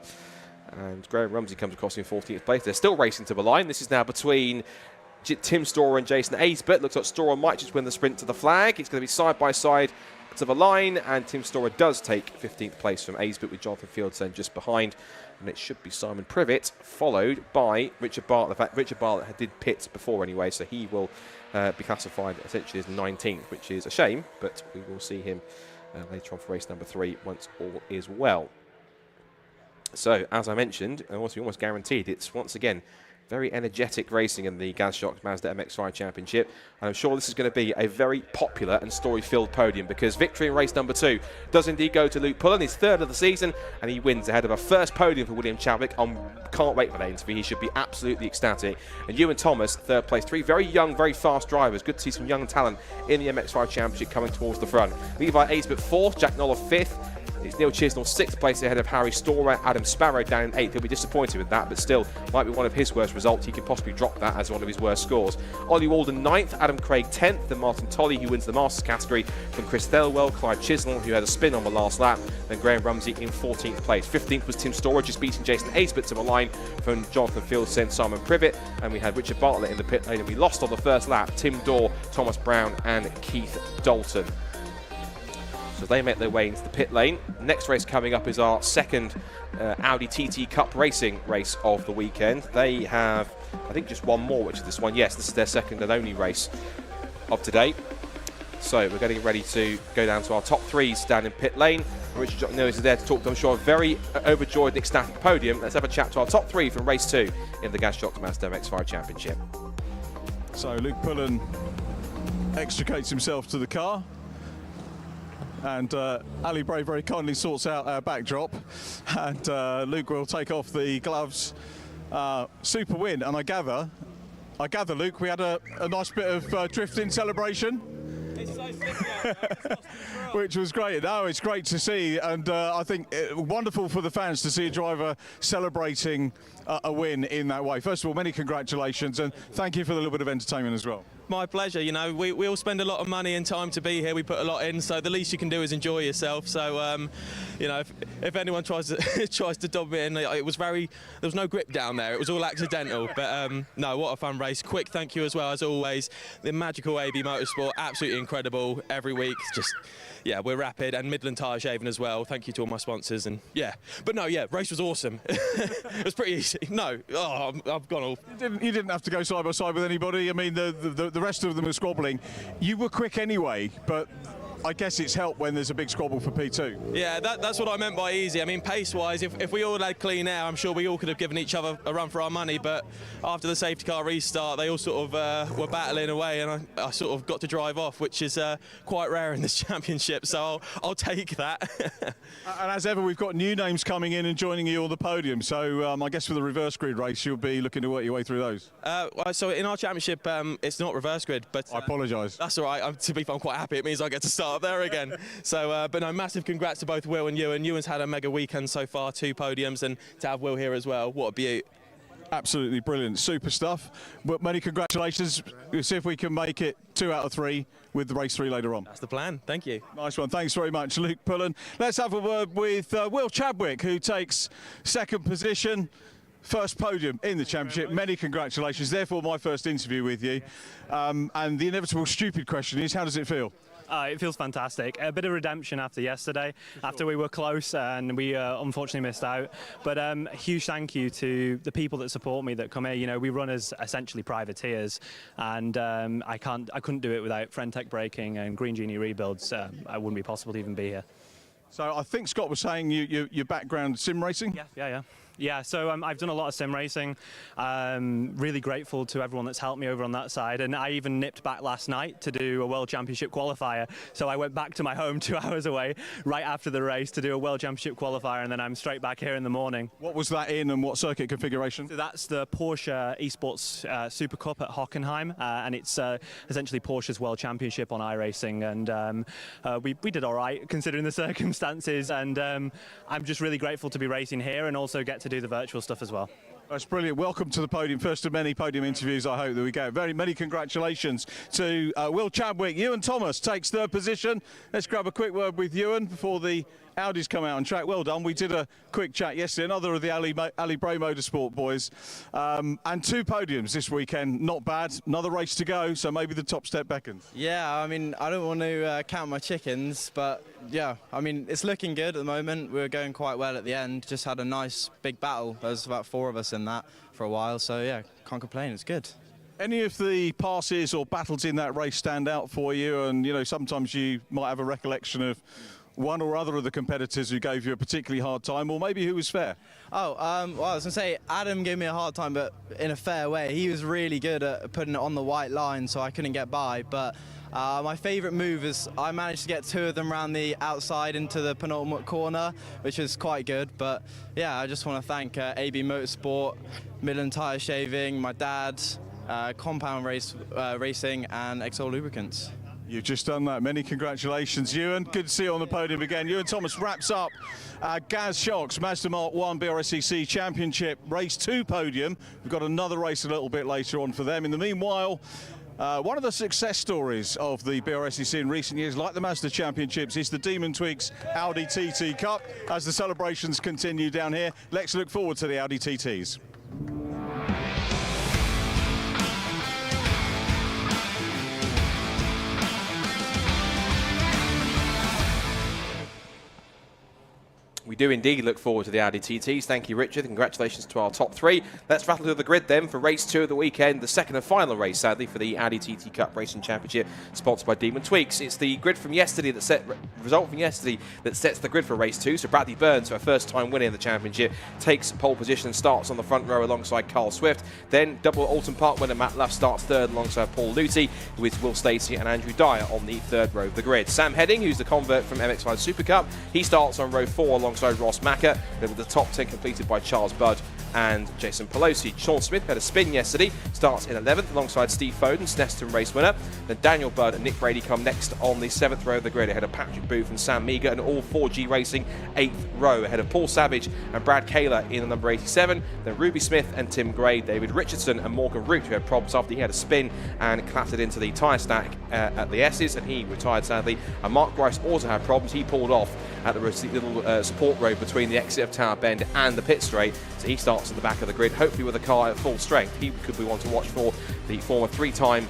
And Graham Rumsey comes across in 14th place. They're still racing to the line. This is now between Tim Storer and Jason Aisbett. Looks like Storer might just win the sprint to the flag. It's going to be side by side to the line, and Tim Storer does take 15th place from Aisbett, with Jonathan Fieldsen just behind. And it should be Simon Privet, followed by Richard Bartlett. In fact, Richard Bartlett did pit before anyway, so he will be classified essentially as 19th, which is a shame, but we will see him later on for race number 3 once all is well. So, as I mentioned, and also almost guaranteed, it's once again very energetic racing in the Brscc Mazda MX-5 Championship. And I'm sure this is going to be a very popular and story-filled podium, because victory in race number 2 does indeed go to Luke Pullen, his 3rd of the season, and he wins ahead of a first podium for William Chadwick. I can't wait for that interview. He should be absolutely ecstatic. And Ewan Thomas, 3rd place. 3 very young, very fast drivers. Good to see some young talent in the MX-5 Championship coming towards the front. Levi Aisbett 4th, Jack Noller 5th. It's Neil Chisnell 6th place ahead of Harry Storer. Adam Sparrow down in 8th. He'll be disappointed with that, but still might be one of his worst results. He can possibly drop that as one of his worst scores. Ollie Walden 9th, Adam Craig 10th, then Martin Tolley, who wins the Masters category, from Chris Thelwell, Clive Chisholm, who had a spin on the last lap, then Graham Rumsey in 14th place. 15th was Tim Storer, just beating Jason Aisbett to the line from Jonathan Fieldsen, Simon Privet, and we had Richard Bartlett in the pit lane, and we lost on the first lap Tim Dorr, Thomas Brown and Keith Dalton. So they make their way into the pit lane. Next race coming up is our second Audi TT Cup racing race of the weekend. They have, I think, just one more, which is this one. Yes, this is their second and only race of today. So we're getting ready to go down to our top 3s down in pit lane. Richard Johnson is there to talk to, I'm sure, a very overjoyed and ecstatic podium. Let's have a chat to our top 3 from race 2 in the Brscc Mazda MX-5 Championship. So Luke Pullen extricates himself to the car, and Ali Bray very kindly sorts out our backdrop, and Luke will take off the gloves. Super win, and I gather, Luke, we had a nice bit of drifting celebration. It's so which was great. No, it's great to see, and I think wonderful for the fans to see a driver celebrating a win in that way. First of all, many congratulations, and thank you for the little bit of entertainment as well. My pleasure. You know, we all spend a lot of money and time to be here. We put a lot in, so the least you can do is enjoy yourself. So, you know, if anyone tries to dob me in, it was there was no grip down there. It was all accidental. But no, what a fun race. Quick thank you as well, as always. The magical AB Motorsport, absolutely incredible every week. Just, yeah, we're rapid, and Midland Tyre Shaving as well. Thank you to all my sponsors, and yeah. But no, yeah, race was awesome. It was pretty easy. No, oh, I've gone all. You didn't have to go side by side with anybody. I mean, the rest of them were squabbling. You were quick anyway, but I guess it's helped when there's a big squabble for P2. Yeah, that's what I meant by easy. I mean, pace-wise, if we all had clean air, I'm sure we all could have given each other a run for our money, but after the safety car restart, they all sort of were battling away, and I sort of got to drive off, which is quite rare in this championship, so I'll take that. And as ever, we've got new names coming in and joining you on the podium, so I guess for the reverse grid race, you'll be looking to work your way through those. So in our championship, it's not reverse grid, but... I apologise. That's all right. To be fair, I'm quite happy. It means I get to start up there again. So, but no, massive congrats to both Will and Ewan. Ewan's had a mega weekend so far, 2 podiums, and to have Will here as well, what a beaut. Absolutely brilliant, super stuff. But many congratulations. We'll see if we can make it 2 out of 3 with the race 3 later on. That's the plan. Thank you. Nice one. Thanks very much, Luke Pullen. Let's have a word with Will Chadwick, who takes 2nd position. First podium in the championship. Many congratulations. Therefore, my first interview with you. And the inevitable stupid question is, how does it feel? It feels fantastic. A bit of redemption after yesterday, after we were close and we unfortunately missed out. But a huge thank you to the people that support me, that come here. You know, we run as essentially privateers, and I couldn't do it without Frentech Braking and Green Genie Rebuilds. It wouldn't be possible to even be here. So I think Scott was saying your background sim racing? Yeah. Yeah, so I've done a lot of sim racing. Really grateful to everyone that's helped me over on that side. And I even nipped back last night to do a World Championship qualifier. So I went back to my home 2 hours away right after the race to do a World Championship qualifier, and then I'm straight back here in the morning. What was that in, and what circuit configuration? So that's the Porsche Esports Super Cup at Hockenheim, and it's essentially Porsche's World Championship on iRacing. And we did all right considering the circumstances, and I'm just really grateful to be racing here and also get to do the virtual stuff as well. That's brilliant. Welcome to the podium. First of many podium interviews, I hope, that we get. Very many congratulations to Will Chadwick. Ewan Thomas takes 3rd position. Let's grab a quick word with Ewan before the Audis come out on track. Well done. We did a quick chat yesterday. Another of the Ali Bray Motorsport boys. And 2 podiums this weekend. Not bad. Another race to go, so maybe the top step beckons. Yeah, I mean, I don't want to count my chickens, but yeah, I mean, it's looking good at the moment. We're going quite well at the end. Just had a nice big battle. There's about 4 of us in that for a while, so yeah, can't complain. It's good. Any of the passes or battles in that race stand out for you? And, you know, sometimes you might have a recollection of one or other of the competitors who gave you a particularly hard time, or maybe who was fair? Oh, well, I was going to say, Adam gave me a hard time, but in a fair way. He was really good at putting it on the white line, so I couldn't get by. But my favourite move is I managed to get 2 of them around the outside into the penultimate corner, which was quite good. But yeah, I just want to thank AB Motorsport, Midland Tyre Shaving, my dad, Compound Racing, and XL Lubricants. You've just done that. Many congratulations, Ewan. Good to see you on the podium again. Ewan Thomas wraps up Gaz Shock's Mazda Mark-1 Brscc Championship Race 2 podium. We've got another race a little bit later on for them. In the meanwhile, one of the success stories of the Brscc in recent years, like the Mazda Championships, is the Demon Twigs Audi TT Cup. As the celebrations continue down here, let's look forward to the Audi TTs. We do indeed look forward to the Audi TTs. Thank you, Richard. Congratulations to our top 3. Let's rattle through the grid then for race 2 of the weekend, the second and final race, sadly, for the Audi TT Cup Racing Championship, sponsored by Demon Twigs. It's the grid from yesterday result from yesterday that sets the grid for race 2. So Bradley Burns, for a first-time winner in the championship, takes pole position and starts on the front row alongside Carl Swift. Then double Alton Park winner Matt Luff starts 3rd alongside Paul Luty, with Will Stacey and Andrew Dyer on the 3rd row of the grid. Sam Heading, who's the convert from MX5 Super Cup, he starts on row 4 alongside Ross Macker, with the top 10 completed by Charles Budd and Jason Pelosi. Sean Smith had a spin yesterday, starts in 11th alongside Steve Foden, Snetterton race winner. Then Daniel Budd and Nick Brady come next on the 7th row of the grid, ahead of Patrick Booth and Sam Meager, and all 4G Racing 8th row, ahead of Paul Savage and Brad Kaler in the number 87. Then Ruby Smith and Tim Gray, David Richardson and Morgan Root, who had problems after he had a spin and clattered into the tyre stack at the S's, and he retired sadly. And Mark Grice also had problems. He pulled off at the little support road between the exit of Tower Bend and the pit straight, so he starts at the back of the grid, hopefully with a car at full strength. He could be one to watch for, the former 3-time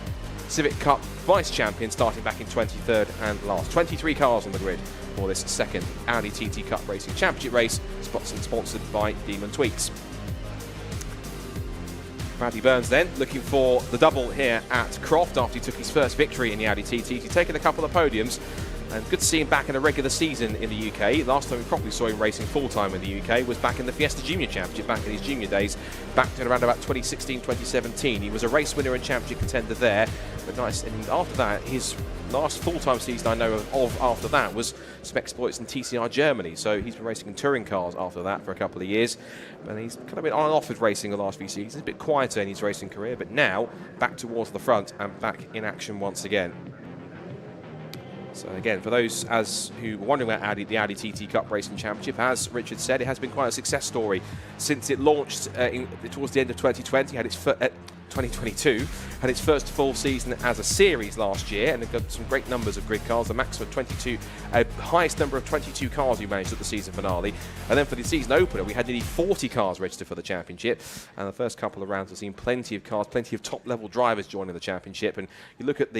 Civic Cup vice champion, starting back in 23rd and last. 23 cars on the grid for this second Audi TT Cup Racing Championship race, sponsored by Demon Twigs. Bradley Burns then looking for the double here at Croft after he took his first victory in the Audi TT. He's taken a couple of podiums, and good to see him back in a regular season in the UK. Last time we probably saw him racing full-time in the UK was back in the Fiesta Junior Championship, back in his junior days, back in around about 2016-2017. He was a race winner and championship contender there, but nice. And after that, his last full-time season I know of after that was some exploits in TCR Germany. So he's been racing in touring cars after that for a couple of years. And he's kind of been on and off with racing the last few seasons. A bit quieter in his racing career, but now back towards the front and back in action once again. So again, for those who were wondering about the Audi TT Cup Racing Championship, as Richard said, it has been quite a success story since it launched towards the end of 2020. 2022 had its first full season as a series last year, and it got some great numbers of grid cars, the maximum of 22, highest number of 22 cars we managed at the season finale. And then for the season opener, we had nearly 40 cars registered for the championship, and the first couple of rounds have seen plenty of cars, plenty of top-level drivers joining the championship. And you look at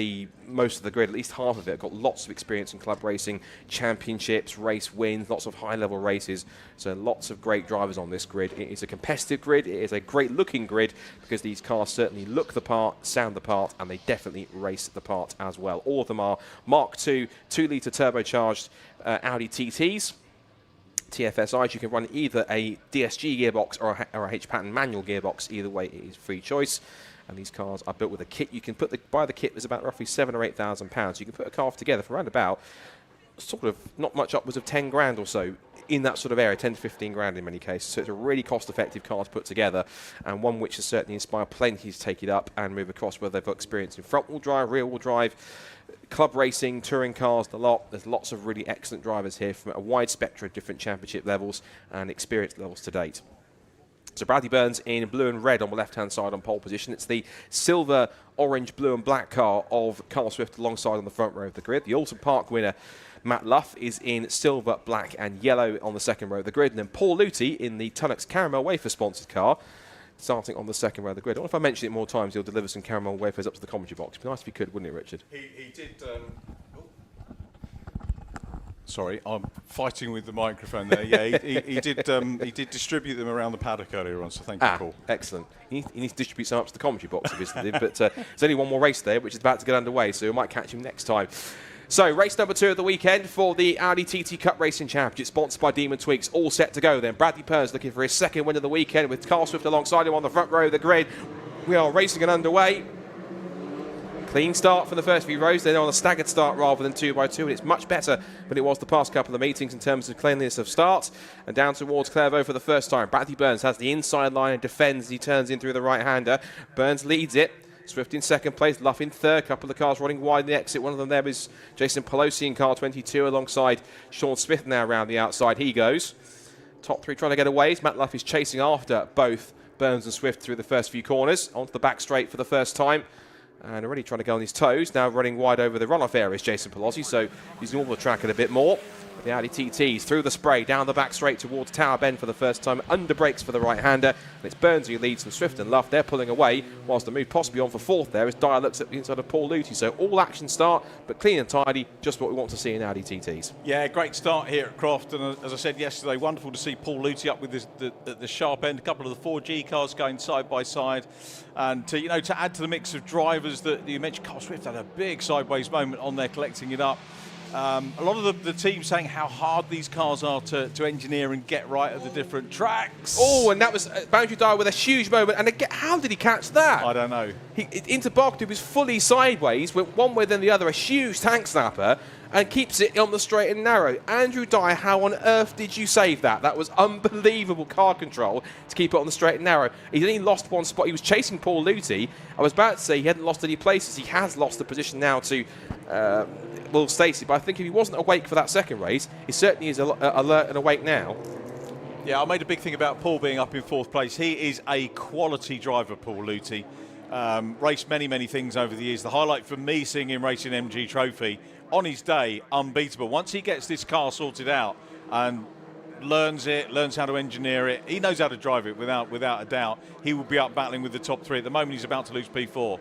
most of the grid, at least half of it, got lots of experience in club racing, championships, race wins, lots of high-level races. So lots of great drivers on this grid. It is a competitive grid. It is a great-looking grid because these cars certainly look the part, sound the part, and they definitely race the part as well. All of them are Mark II 2-litre turbocharged Audi TTs. TFSIs. You can run either a DSG gearbox or a H-pattern manual gearbox. Either way, it is free choice. And these cars are built with a kit. You can buy the kit. There's about roughly £7,000 or £8,000. You can put a car together for around about sort of not much upwards of 10 grand or so in that sort of area, 10 to 15 grand in many cases. So it's a really cost-effective car to put together, and one which has certainly inspired plenty to take it up and move across, whether they've got experience in front-wheel drive, rear-wheel drive, club racing, touring cars, the lot. There's lots of really excellent drivers here from a wide spectrum of different championship levels and experience levels to date. So Bradley Burns in blue and red on the left-hand side on pole position. It's the silver, orange, blue and black car of Carl Swift alongside on the front row of the grid. The Alton Park winner, Matt Luff, is in silver, black and yellow on the second row of the grid. And then Paul Luty in the Tunnocks Caramel Wafer sponsored car, starting on the second row of the grid. I wonder if I mention it more times, he'll deliver some caramel wafers up to the commentary box. It'd be nice if he could, wouldn't it, Richard? He did... Sorry, I'm fighting with the microphone there. Yeah, he did distribute them around the paddock earlier on, so thank you, Paul. Excellent. He needs to distribute some up to the commentary box, obviously. But there's only one more race there, which is about to get underway, so we might catch him next time. So, race number 2 of the weekend for the Audi TT Cup Racing Championship, sponsored by Demon Twigs, all set to go then. Bradley Burns looking for his second win of the weekend with Carl Swift alongside him on the front row of the grid. We are racing and underway. Clean start for the first few rows. They're on a staggered start rather than 2x2, and it's much better than it was the past couple of meetings in terms of cleanliness of start. And down towards Clairvaux for the first time. Bradley Burns has the inside line and defends as he turns in through the right-hander. Burns leads it. Swift in second place, Luff in third. Couple of the cars running wide in the exit. One of them there is Jason Pelosi in car 22 alongside Sean Smith now around the outside. He goes. Top three trying to get away. Matt Luff is chasing after both Burns and Swift through the first few corners. Onto the back straight for the first time. And already trying to go on his toes. Now running wide over the runoff area is Jason Pelosi, so he's all the track a bit more. The Audi TTs through the spray, down the back straight towards Tower Bend for the first time. Under brakes for the right-hander. And it's Burns who leads from Swift and Luff. They're pulling away, whilst the move possibly on for fourth there as Dyer looks at the inside of Paul Luty. So all action start, but clean and tidy, just what we want to see in Audi TTs. Yeah, great start here at Croft. And as I said yesterday, wonderful to see Paul Luty up with the sharp end. A couple of the 4G cars going side by side. And to add to the mix of drivers that you mentioned, Carl Swift had a big sideways moment on there collecting it up. A lot of the team saying how hard these cars are to engineer and get right at the different tracks. Oh, and that was Boundary Dyer with a huge moment. And again, how did he catch that? I don't know. Into Bark, he was fully sideways, went one way then the other, a huge tank snapper, and keeps it on the straight and narrow. Andrew Dyer, how on earth did you save that? That was unbelievable car control to keep it on the straight and narrow. He only lost one spot. He was chasing Paul Luty. I was about to say he hadn't lost any places. He has lost the position now to Will Stacey, but I think if he wasn't awake for that second race, he certainly is alert and awake now. Yeah, I made a big thing about Paul being up in fourth place. He is a quality driver, Paul Luty. Raced many things over the years. The highlight for me seeing him racing MG Trophy, on his day, unbeatable. Once he gets this car sorted out and learns how to engineer it, he knows how to drive it without a doubt. He will be up battling with the top three. At the moment, he's about to lose P4.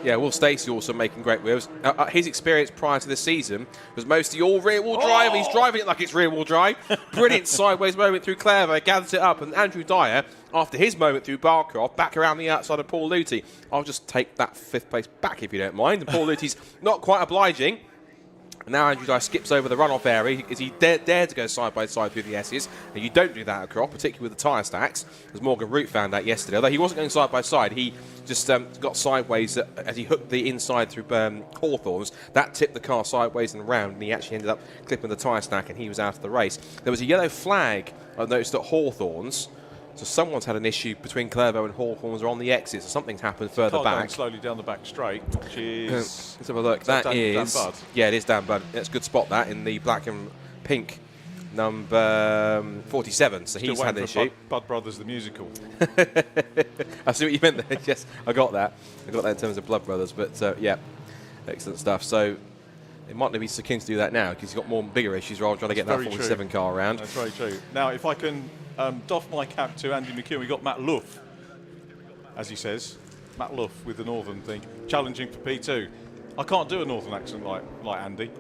Yeah, Will Stacey also making great wheels. His experience prior to this season was mostly all rear-wheel drive. He's driving it like it's rear-wheel drive. Brilliant sideways moment through Clairvaux, gathers it up, and Andrew Dyer, after his moment through Barcroft, back around the outside of Paul Luty. I'll just take that fifth place back if you don't mind. And Paul Luty's not quite obliging. Now Andrew Dyer skips over the runoff area as he dared to go side by side through the S's. And you don't do that at Croft, particularly with the tyre stacks, as Morgan Root found out yesterday. Although he wasn't going side by side, he just got sideways as he hooked the inside through Hawthorns. That tipped the car sideways and round, and he actually ended up clipping the tyre stack, and he was out of the race. There was a yellow flag I noticed at Hawthorns. So someone's had an issue between Clairvaux and Hawthorns or on the exit, so something's happened further back. Going slowly down the back straight, which is... Let's have a look. That is... Dan Budd? Yeah, it is Dan Budd. That's a good spot, that, in the black and pink number 47. So Still he's had an issue. Budd Brothers, the musical. I see what you meant there. Yes, I got that. I got that in terms of Blood Brothers, but yeah, excellent stuff. So it might not be so keen to do that now because he's got more bigger issues rather than trying to get that 47 car around. That's very true. Now, if I can doff my cap to Andy McKeown, we got Matt Luff, as he says. Matt Luff with the Northern thing, challenging for P2. I can't do a Northern accent like Andy.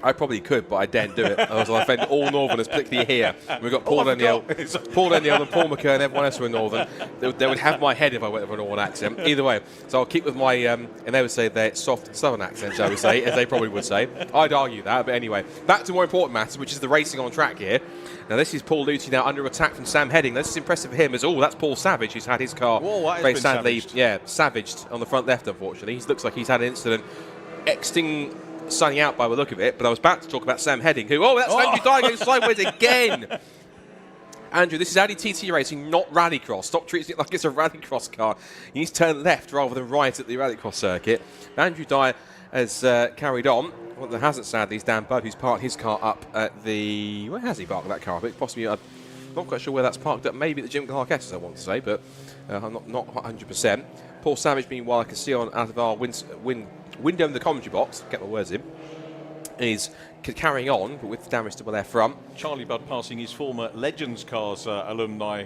I probably could, but I daren't do it. Otherwise I'll offend all Northerners, particularly here. We've got Paul Danielle and Paul McKern and everyone else who are Northern. They would have my head if I went with a Northern accent. Either way, so I'll keep with my, and they would say their soft Southern accent, shall we say, as they probably would say. I'd argue that, but anyway. Back to more important matters, which is the racing on track here. Now this is Paul Luty now under attack from Sam Heading. This is impressive for him as, that's Paul Savage, who's had his car very sadly, savaged on the front left, unfortunately. He looks like he's had an incident. Exiting sunny out by the look of it, but I was about to talk about Sam Heading, who, that's Andrew Dyer going sideways again. Andrew, this is Audi TT racing, not rallycross. Stop treating it like it's a rallycross car. You need to turn left rather than right at the rallycross circuit. Andrew Dyer has carried on. Well, there hasn't, sadly, is Dan Budd, who's parked his car up at the... Where has he parked that car? Possibly, I'm not quite sure where that's parked up. Maybe at the Jim Clark Estes, I want to say, but I'm not 100%. Paul Savage, meanwhile, I can see out of our window in the commentary box, get my words in, is carrying on, but with damage to the left front. Charlie Budd passing his former Legends Cars alumni,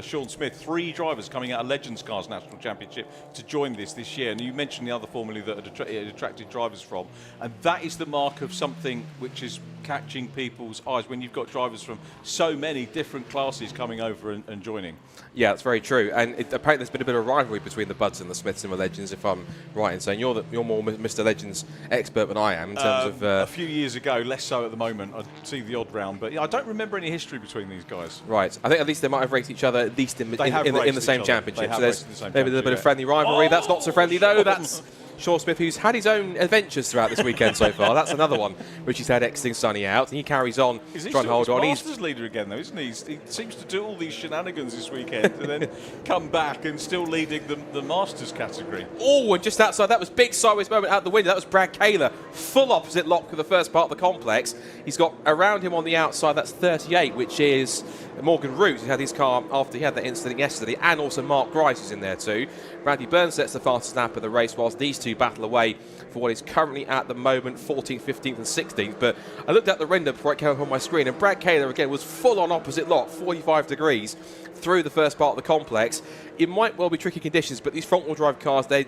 Sean Smith. 3 drivers coming out of Legends Cars National Championship to join this year. And you mentioned the other formula that it attracted drivers from. And that is the mark of something which is catching people's eyes when you've got drivers from so many different classes coming over and joining. Yeah, that's very true. And apparently there's been a bit of rivalry between the Budds and the Smiths and the Legends, if I'm right in saying. You're more Mr. Legends expert than I am in terms of... a few years ago, less so at the moment. I see the odd round, but I don't remember any history between these guys. Right. I think at least they might have raced each other at least in the same championship. So there's maybe a little bit of friendly rivalry. That's not so friendly though. That's Sean Smith, who's had his own adventures throughout this weekend so far. That's another one which he's had exiting sunny out, and he carries on, trying to hold on. He's Masters leader again, though, isn't he? He seems to do all these shenanigans this weekend and then come back and still leading the Masters category. Oh, and just outside, that was big sideways moment out the window. That was Brad Kaler, full opposite lock of the first part of the complex. He's got around him on the outside, that's 38, which is Morgan Root, who had his car after he had that incident yesterday, and also Mark Grice is in there too. Bradley Burns sets the fastest lap of the race, whilst these two battle away for what is currently at the moment 14th, 15th and 16th. But I looked out the window before it came up on my screen, and Brad Kaler again was full on opposite lock, 45 degrees through the first part of the complex. It might well be tricky conditions, but these front-wheel drive cars, they're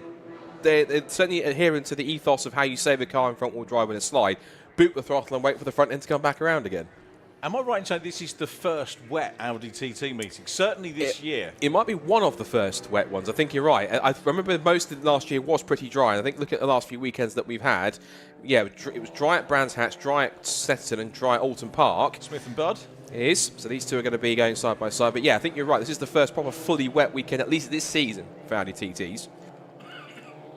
certainly adhering to the ethos of how you save a car in front-wheel drive in a slide. Boot the throttle and wait for the front end to come back around again. Am I right in saying this is the first wet Audi TT meeting, certainly this year? It might be one of the first wet ones. I think you're right. I remember most of last year was pretty dry. I think look at the last few weekends that we've had. Yeah, it was dry at Brands Hatch, dry at Stetton and dry at Alton Park. Smith and Budd? It is. So these two are going to be going side by side. But yeah, I think you're right. This is the first proper fully wet weekend, at least this season, for Audi TTs.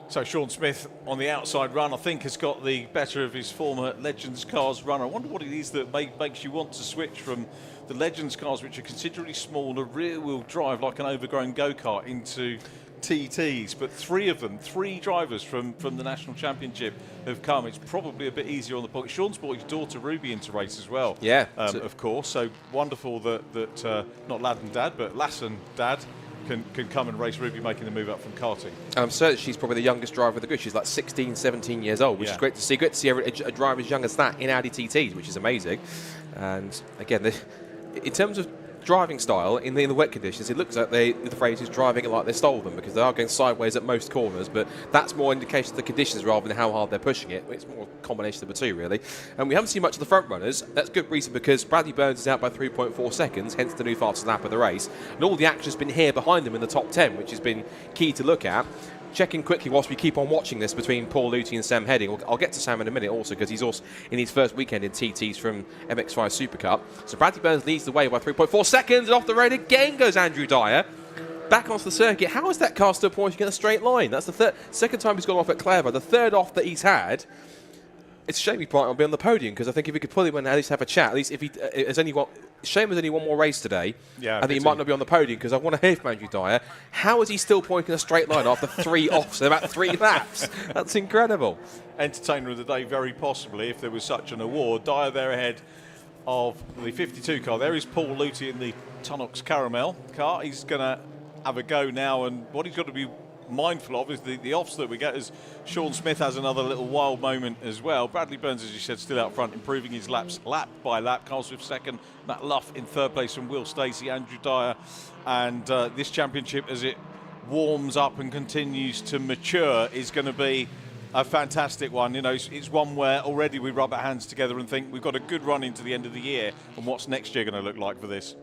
So Sean Smith on the outside run, I think, has got the better of his former Legends Cars run. I wonder what it is that makes you want to switch from the Legends Cars, which are considerably smaller, rear-wheel drive like an overgrown go-kart, into TTs. But 3 of them, 3 drivers from the National Championship have come. It's probably a bit easier on the pocket. Sean's brought his daughter Ruby into race as well. Yeah. Of course. So wonderful that not Lad and Dad, but Lass and Dad can come and race Ruby, making the move up from karting. I'm certain she's probably the youngest driver of the grid. She's like 16, 17 years old, which is great to see. Great to see a driver as young as that in Audi TTs, which is amazing. And again, in terms of driving style in the wet conditions, it looks like the phrase is driving it like they stole them, because they are going sideways at most corners, but that's more indication of the conditions rather than how hard they're pushing it. It's more a combination of the two, really. And we haven't seen much of the front runners. That's good reason, because Bradley Burns is out by 3.4 seconds, hence the new fastest lap of the race. And all the action has been here behind them in the top 10, which has been key to look at. Checking quickly whilst we keep on watching this between Paul Luty and Sam Heading. I'll get to Sam in a minute also, because he's also in his first weekend in TTs from MX5 Super Cup. So Bradley Burns leads the way by 3.4 seconds, and off the road again goes Andrew Dyer. Back onto the circuit. How is that car still pointing in a straight line? That's the second time he's gone off at Clapham, the third off that he's had. It's a shame he might not be on the podium, because I think if we could pull him and at least have a chat, at least if he has anyone. Shame there's only one more race today. Yeah, I think he might not be on the podium, because I want to hear from Andrew Dyer. How is he still pointing in a straight line after 3 offs in about 3 laps? That's incredible. Entertainer of the day, very possibly, if there was such an award. Dyer there ahead of the 52 car. There is Paul Luty in the Tunnocks Caramel car. He's going to have a go now, and what he's got to be mindful of is the offs that we get, as Sean Smith has another little wild moment as well. Bradley Burns, as you said, still out front, improving his laps lap by lap. Carl Swift second, Matt Luff in third place from Will Stacey, Andrew Dyer. And this championship, as it warms up and continues to mature, is going to be A fantastic one. You know, it's one where already we rub our hands together and think we've got a good run into the end of the year, and what's next year going to look like for this?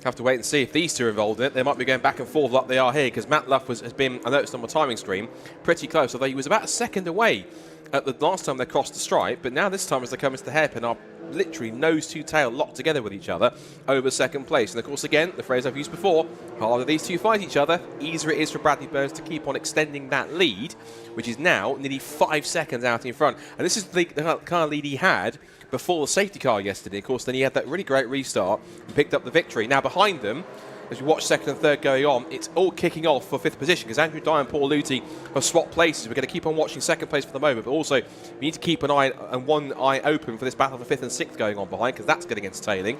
Have to wait and see if these two are involved in it. They might be going back and forth like they are here, because Matt Luff has been, I noticed on my timing screen, pretty close, although he was about a second away at the last time they crossed the stripe, but now this time as they come into the hairpin are literally nose to tail locked together with each other over second place. And of course, again, the phrase I've used before, harder these two fight each other, easier it is for Bradley Burns to keep on extending that lead, which is now nearly 5 seconds out in front. And this is the kind of lead he had before the safety car yesterday. Of course, then he had that really great restart and picked up the victory. Now behind them, as we watch second and third going on, it's all kicking off for 5th position, because Andrew Dye and Paul Luthi have swapped places. We're going to keep on watching second place for the moment, but also we need to keep an eye and one eye open for this battle for 5th and 6th going on behind, because that's getting entertaining.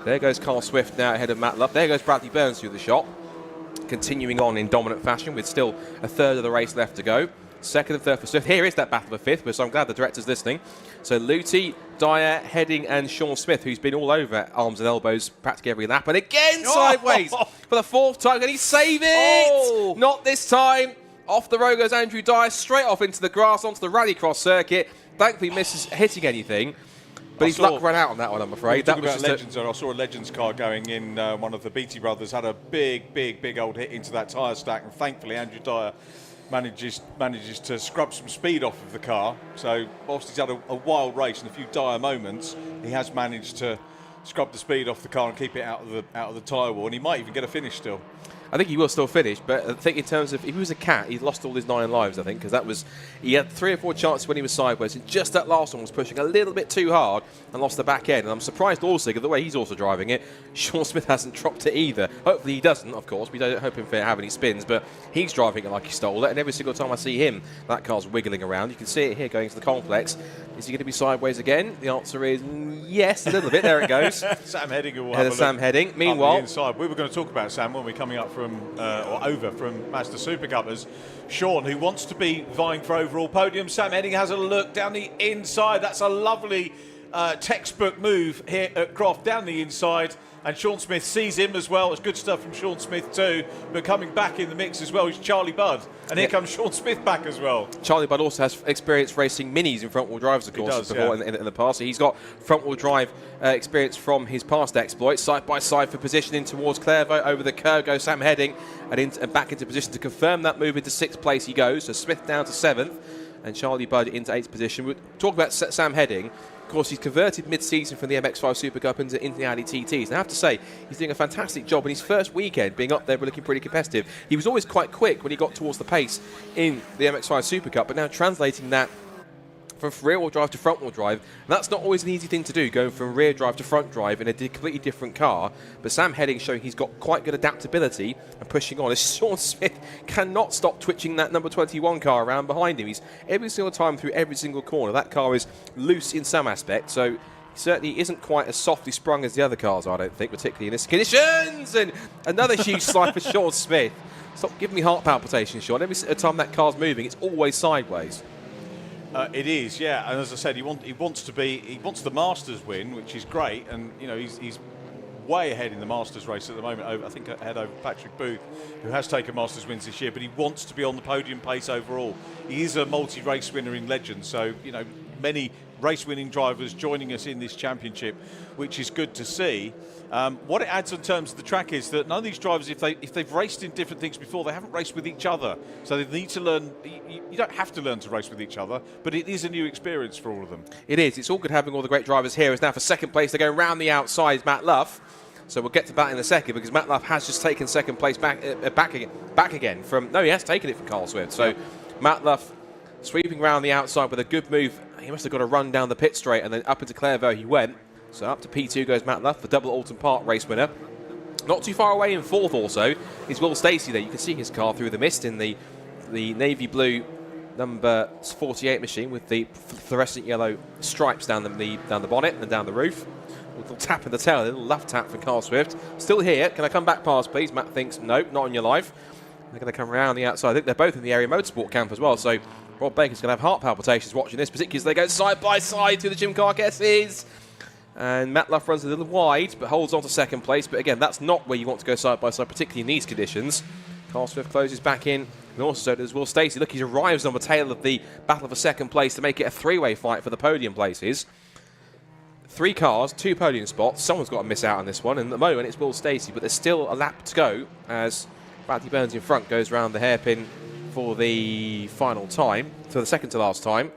There goes Carl Swift now ahead of Matt Luff. There goes Bradley Burns through the shot, continuing on in dominant fashion with still a third of the race left to go. Second and third for Swift. Here is that battle for 5th, so I'm glad the director's listening. So Luthi, Dyer, Heading and Sean Smith, who's been all over arms and elbows practically every lap. And again sideways for the 4th time. Can he save it? Not this time. Off the road goes Andrew Dyer, straight off into the grass, onto the rallycross circuit. Thankfully misses hitting anything. But his luck ran out on that one, I'm afraid. That was Legends. I saw a Legends car going in. One of the Beattie brothers had a big old hit into that tyre stack. And thankfully, Andrew Dyer manages to scrub some speed off of the car. So whilst he's had a wild race and a few dire moments, he has managed to scrub the speed off the car and keep it out of the tyre wall, and he might even get a finish still. I think he will still finish, but I think in terms of, if he was a cat, he'd lost all his 9 lives, I think, because that was, he had 3 or 4 chances when he was sideways, and just that last one was pushing a little bit too hard and lost the back end. And I'm surprised also, because the way he's also driving it, Sean Smith hasn't dropped it either. Hopefully he doesn't, of course. We don't hope him to have any spins, but he's driving it like he stole it, and every single time I see him, that car's wiggling around. You can see it here going into the complex. Is he going to be sideways again? The answer is yes, a little bit. There it goes. Sam Heading will have a look Sam Heading. Meanwhile, inside. We were going to talk about Sam when we're coming up from or over from Mazda Super Cup, as Sean, who wants to be vying for overall podium. Sam Heading has a look down the inside. That's a lovely textbook move here at Croft, down the inside. And Sean Smith sees him as well. It's good stuff from Sean Smith too. But coming back in the mix as well is Charlie Budd. And here comes Sean Smith back as well. Charlie Budd also has experience racing minis in front-wheel drives, of course, in the past. So he's got front-wheel drive experience from his past exploits. Side-by-side for positioning towards Clairvaux. Over the curve goes Sam Heading. And back into position to confirm that move into 6th place he goes. So Smith down to 7th. And Charlie Budd into 8th position. We'll talk about Sam Heading. Of course, he's converted mid-season from the MX5 Super Cup into the Audi TTs. And I have to say, he's doing a fantastic job in his first weekend, being up there, but looking pretty competitive. He was always quite quick when he got towards the pace in the MX5 Super Cup, but now translating that from rear-wheel drive to front-wheel drive, and that's not always an easy thing to do, going from rear drive to front drive in a completely different car. But Sam Heading showing he's got quite good adaptability and pushing on. As Sean Smith cannot stop twitching that number 21 car around behind him. He's every single time through every single corner. That car is loose in some aspect, so he certainly isn't quite as softly sprung as the other cars, I don't think, particularly in this conditions. And another huge slide for Sean Smith. Stop giving me heart palpitations, Sean. Every time that car's moving, it's always sideways. It is, yeah, and as I said, he wants the Masters win, which is great, and you know he's way ahead in the Masters race at the moment. I think ahead over Patrick Booth, who has taken Masters wins this year, but he wants to be on the podium pace overall. He is a multi-race winner in Legends, so you know many race-winning drivers joining us in this championship, which is good to see. What it adds in terms of the track is that none of these drivers, if they've raced in different things before, they haven't raced with each other. So they need to learn. You don't have to learn to race with each other, but it is a new experience for all of them. It is. It's all good having all the great drivers here. As now for second place, they're going round the outside, Matt Luff. So we'll get to that in a second, because Matt Luff has just taken second place back again from. No, he has taken it from Carl Swift. So Matt Luff sweeping round the outside with a good move. He must have got a run down the pit straight, and then up into Clairvaux he went. So up to P2 goes Matt Luff, the double Alton Park race winner. Not too far away in 4th also is Will Stacey there. You can see his car through the mist in the navy blue number 48 machine with the fluorescent yellow stripes down the bonnet and down the roof. A little tap in the tail, a little left tap from Carl Swift. Still here. Can I come back past, please? Matt thinks, no, not on your life. They're going to come around the outside. I think they're both in the area motorsport camp as well. So Rob Baker's going to have heart palpitations watching this, particularly as they go side by side through the Jim Carcasses. And Matt Luff runs a little wide, but holds on to second place. But again, that's not where you want to go side by side, particularly in these conditions. Carl Swift closes back in, and also does Will Stacey. Look, he arrives on the tail of the battle for second place to make it a three-way fight for the podium places. 3 cars, 2 podium spots. Someone's got to miss out on this one, and at the moment it's Will Stacey, but there's still a lap to go as Bradley Burns in front goes round the hairpin for the final time, for the second to last time.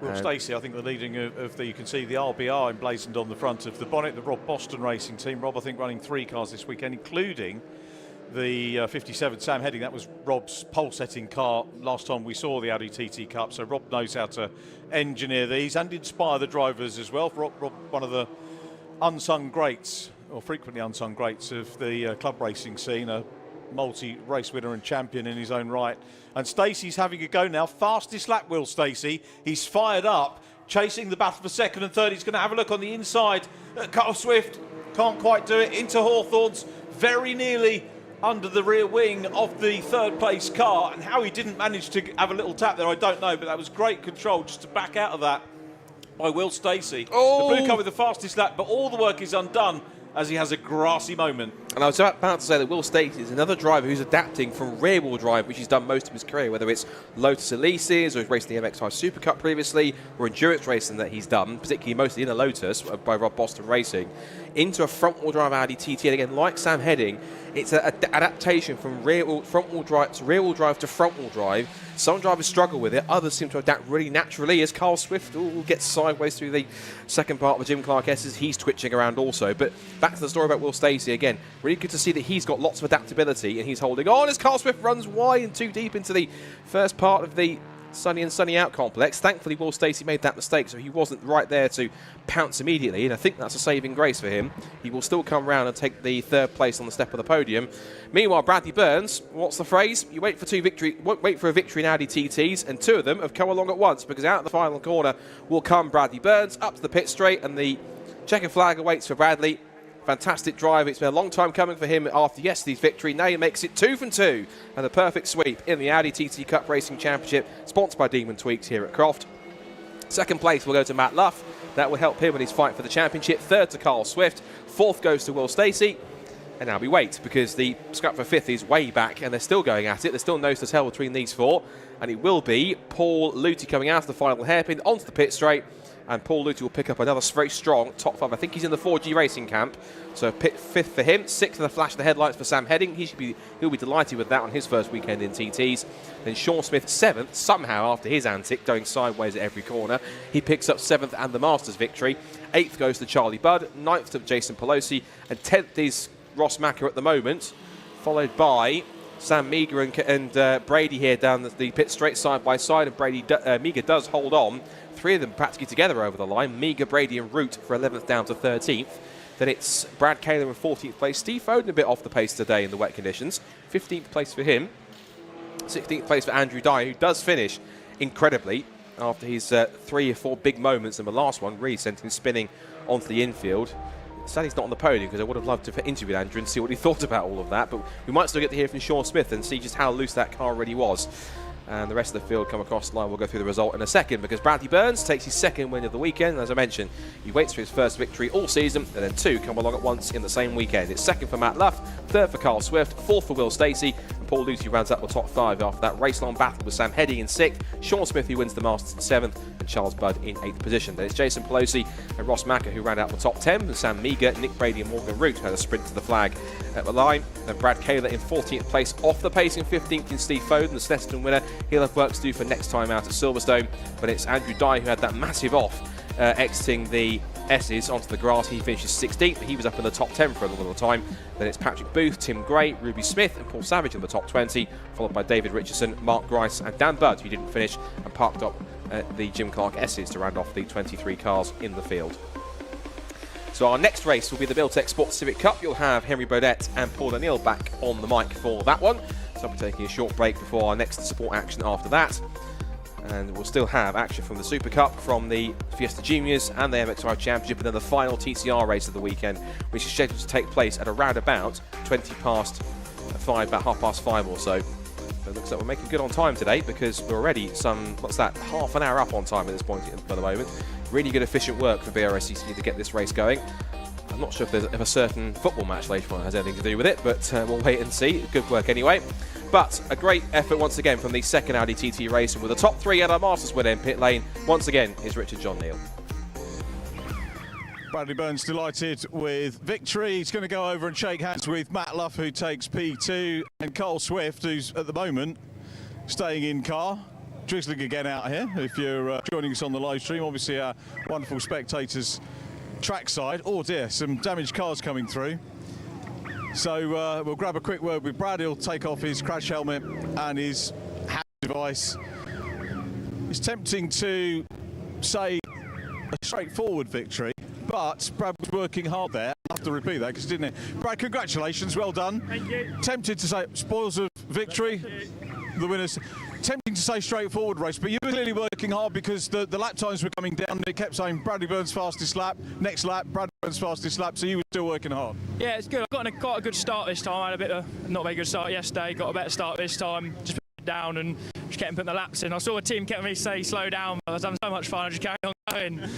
Will Stacey, I think the leading of the, you can see the RBR emblazoned on the front of the bonnet, the Rob Boston Racing team. Rob, I think, running 3 cars this weekend, including the 57 Sam Heading. That was Rob's pole-setting car last time we saw the Audi TT Cup, so Rob knows how to engineer these and inspire the drivers as well. Rob, one of the unsung greats, or frequently unsung greats of the club racing scene, a multi-race winner and champion in his own right. And Stacey's having a go now. Fastest lap, Will Stacey. He's fired up, chasing the battle for second and third. He's going to have a look on the inside at Carl Swift. Can't quite do it. Into Hawthorne's, very nearly under the rear wing of the third place car. And how he didn't manage to have a little tap there, I don't know, but that was great control just to back out of that by Will Stacey. Oh. The blue car with the fastest lap, but all the work is undone as he has a grassy moment. And I was about to say that Will Stacey is another driver who's adapting from rear-wheel drive, which he's done most of his career, whether it's Lotus Elises or he's racing the MX5 Super Cup previously, or endurance racing that he's done, particularly mostly in a Lotus by Rob Boston Racing, into a front-wheel drive Audi TT. And again, like Sam Heading, it's an adaptation from front-wheel drive to rear-wheel drive to front-wheel drive. Some drivers struggle with it, others seem to adapt really naturally, as Carl Swift gets sideways through the second part of the Jim Clark S's. He's twitching around also. But back to the story about Will Stacey again. Really good to see that he's got lots of adaptability and he's holding on as Carl Swift runs wide and too deep into the first part of the Sunny and Sunny Out complex. Thankfully, Will Stacey made that mistake, so he wasn't right there to pounce immediately, and I think that's a saving grace for him. He will still come round and take the third place on the step of the podium. Meanwhile, Bradley Burns, what's the phrase? You wait for a victory in Audi TTs, and 2 of them have come along at once, because out of the final corner will come Bradley Burns up to the pit straight, and the checker flag awaits for Bradley. Fantastic drive. It's been a long time coming for him after yesterday's victory. Now he makes it 2 from 2 and a perfect sweep in the Audi TT Cup Racing Championship, sponsored by Demon Tweaks here at Croft. Second place will go to Matt Luff. That will help him in his fight for the championship. Third to Carl Swift. Fourth goes to Will Stacey. And now we wait, because the scrap for fifth is way back and they're still going at it. There's still nose to tail between these 4. And it will be Paul Luthi coming out of the final hairpin onto the pit straight. And Paul Luthi will pick up another very strong top 5. I think he's in the 4G Racing camp. So fifth for him, 6th for the flash of the headlights for Sam Heading. He'll be delighted with that on his first weekend in TTs. Then Sean Smith 7th, somehow after his antic, going sideways at every corner. He picks up 7th and the Masters victory. 8th goes to Charlie Budd, 9th to Jason Pelosi, and 10th is Ross Macker at the moment, followed by Sam Meager and Brady here down the pit straight side by side, and Meager does hold on. 3 of them practically together over the line. Meager, Brady and Root for 11th down to 13th. Then it's Brad Kaler in 14th place. Steve Foden a bit off the pace today in the wet conditions. 15th place for him. 16th place for Andrew Dye, who does finish incredibly after his 3 or 4 big moments, and the last one really sent him spinning onto the infield. Sadly, he's not on the podium, because I would have loved to interview Andrew and see what he thought about all of that. But we might still get to hear from Sean Smith and see just how loose that car really was. And the rest of the field come across the line. We'll go through the result in a second, because Bradley Burns takes his second win of the weekend. And as I mentioned, he waits for his first victory all season, and then 2 come along at once in the same weekend. It's 2nd for Matt Luff, 3rd for Carl Swift, 4th for Will Stacey, and Paul Luthi rounds up the top 5 after that race-long battle with Sam Heading in 6th, Sean Smith who wins the Masters in 7th, and Charles Budd in 8th position. Then it's Jason Pelosi and Ross Macker who round out the top 10, and Sam Meager, Nick Brady and Morgan Root had a sprint to the flag at the line. Then Brad Kaler in 14th place, off the pace in 15th in Steve Foden, the Snetterton winner. He'll have work to do for next time out at Silverstone, but it's Andrew Dye who had that massive off, exiting the S's onto the grass. He finishes 16th, but he was up in the top 10 for a little time. Then it's Patrick Booth, Tim Gray, Ruby Smith and Paul Savage in the top 20, followed by David Richardson, Mark Grice and Dan Budd, who didn't finish and parked up the Jim Clark S's to round off the 23 cars in the field. So our next race will be the Builtec Sports Civic Cup. You'll have Henry Bodette and Paul O'Neill back on the mic for that one. So I'll be taking a short break before our next sport action after that. And we'll still have action from the Super Cup, from the Fiesta Juniors and the MX5 Championship, and then the final TCR race of the weekend, which is scheduled to take place at around about 20 past 5, about 5:30 or so. So it looks like we're making good on time today, because we're already half an hour up on time at this point for the moment. Really good efficient work for BRSCC to get this race going. I'm not sure if a certain football match later on has anything to do with it, but we'll wait and see. Good work anyway. But a great effort once again from the second Audi TT race, and with the top 3 at our Masters winner in pit lane, once again is Richard John Neal. Bradley Burns delighted with victory. He's going to go over and shake hands with Matt Luff, who takes P2, and Carl Swift, who's at the moment staying in car. Drizzling again out here, if you're joining us on the live stream. Obviously our wonderful spectators trackside. Oh dear, some damaged cars coming through. So we'll grab a quick word with Brad. He'll take off his crash helmet and his hand device. It's tempting to say a straightforward victory, but Brad was working hard there. I have to repeat that because didn't it? Brad, congratulations, well done. Thank you. Tempted to say spoils of victory, the winners. Tempting to say straightforward race, but you were clearly working hard because the lap times were coming down. It kept saying Bradley Burns fastest lap, next lap, Bradley Burns fastest lap, so you were still working hard. Yeah, it's good. I got a good start this time. I had a bit of not very good start yesterday. Got a better start this time. Just put it down and just kept putting the laps in. I saw a team kept me say slow down. I was having so much fun. I just carried on going.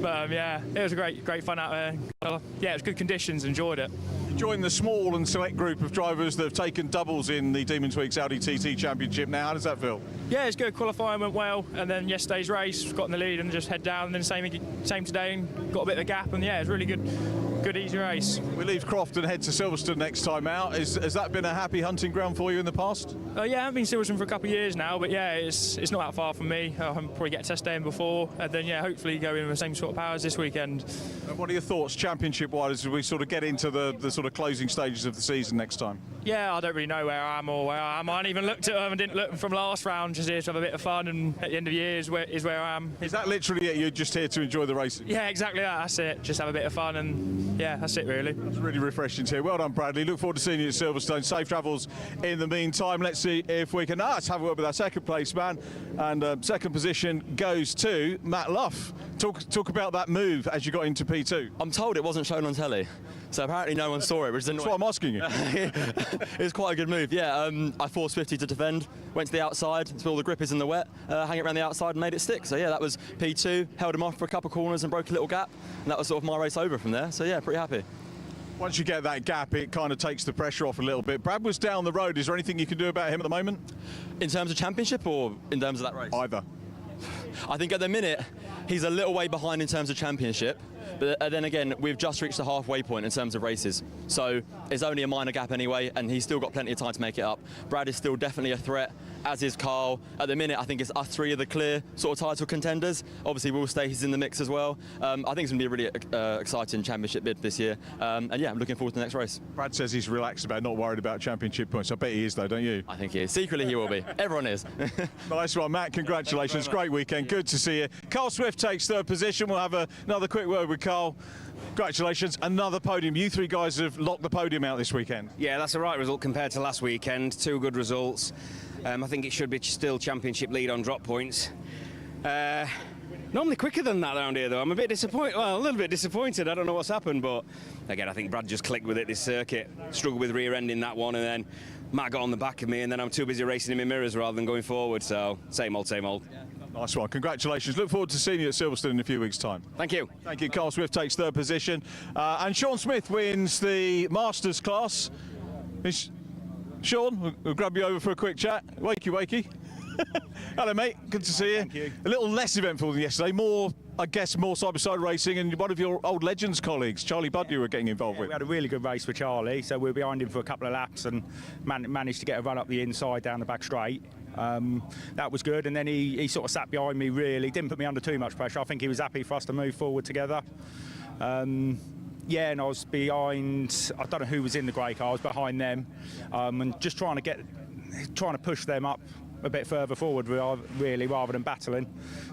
But yeah, it was a great fun out there. Yeah, it was good conditions. Enjoyed it. Join the small and select group of drivers that have taken doubles in the Demon Tweaks Audi TT Championship now. How does that feel? Yeah, it's good. Qualifying went well, and then yesterday's race got in the lead and just head down. And then same today, and got a bit of a gap. And yeah, it's really good easy race. We leave Croft and head to Silverstone next time out. Has that been a happy hunting ground for you in the past? Yeah, I haven't been Silverstone for a couple of years now, but yeah, it's not that far from me. I'll probably get a test day in before, and then yeah, hopefully go in with the same sort of powers this weekend. And what are your thoughts, championship-wise, as we sort of get into the sort of closing stages of the season next time? Yeah, I don't really know where I am or where I am. I haven't even looked at them and didn't look from last round. Just here to have a bit of fun, and at the end of the year is where I am. Is that literally it? You're just here to enjoy the racing? Yeah, exactly that. That's it. Just have a bit of fun, and yeah, that's it really. It's really refreshing to hear. Well done, Bradley. Look forward to seeing you at Silverstone. Safe travels in the meantime. Let's see if we can have a word with our second place man. And second position goes to Matt Luff. Talk about that move as you got into P2. I'm told it wasn't shown on telly, so apparently no one saw it, which is annoying. That's what I'm asking you. It was quite a good move, yeah. I forced 50 to defend, went to the outside, saw all the grip is in the wet, hang it around the outside and made it stick. So yeah, that was P2, held him off for a couple of corners and broke a little gap, and that was sort of my race over from there. So yeah, pretty happy. Once you get that gap, it kind of takes the pressure off a little bit. Brad was down the road. Is there anything you can do about him at the moment? In terms of championship or in terms of that race? Either. I think at the minute, he's a little way behind in terms of championship. But then again, we've just reached the halfway point in terms of races. So it's only a minor gap anyway, and he's still got plenty of time to make it up. Brad is still definitely a threat, as is Carl. At the minute, I think it's us three are the clear sort of title contenders. Obviously, Will Stacey's in the mix as well. I think it's going to be a really exciting championship bid this year. And yeah, I'm looking forward to the next race. Brad says he's relaxed about not worried about championship points. I bet he is though, don't you? I think he is. Secretly, he will be. Everyone is. Nice one, Matt. Congratulations. Great weekend. Good to see you. Carl Swift takes third position. We'll have another quick word with Carl. Congratulations, another podium. You three guys have locked the podium out this weekend. Yeah, that's the right result compared to last weekend. Two good results. I think it should be still championship lead on drop points. Normally quicker than that around here, though. I'm a bit disappointed. Well, a little bit disappointed. I don't know what's happened, but again, I think Brad just clicked with it this circuit. Struggled with rear-ending that one, and then Matt got on the back of me, and then I'm too busy racing in my mirrors rather than going forward. So same old, same old. Nice one. Congratulations. Look forward to seeing you at Silverstone in a few weeks' time. Thank you. Thank you. Carl Swift takes third position. And Sean Smith wins the Masters class. Sean, we'll grab you over for a quick chat. Wakey. Hello, mate. Good to see you. Thank you. A little less eventful than yesterday. More, I guess, more side-by-side racing, and one of your old Legends colleagues, Charlie Budd, you were getting involved with. We had a really good race with Charlie, so we were behind him for a couple of laps and managed to get a run up the inside down the back straight. That was good, and then he sort of sat behind me really, didn't put me under too much pressure. I think he was happy for us to move forward together. Yeah, and I was behind, I don't know who was in the grey car, I was behind them, and just trying to push them up a bit further forward really, rather than battling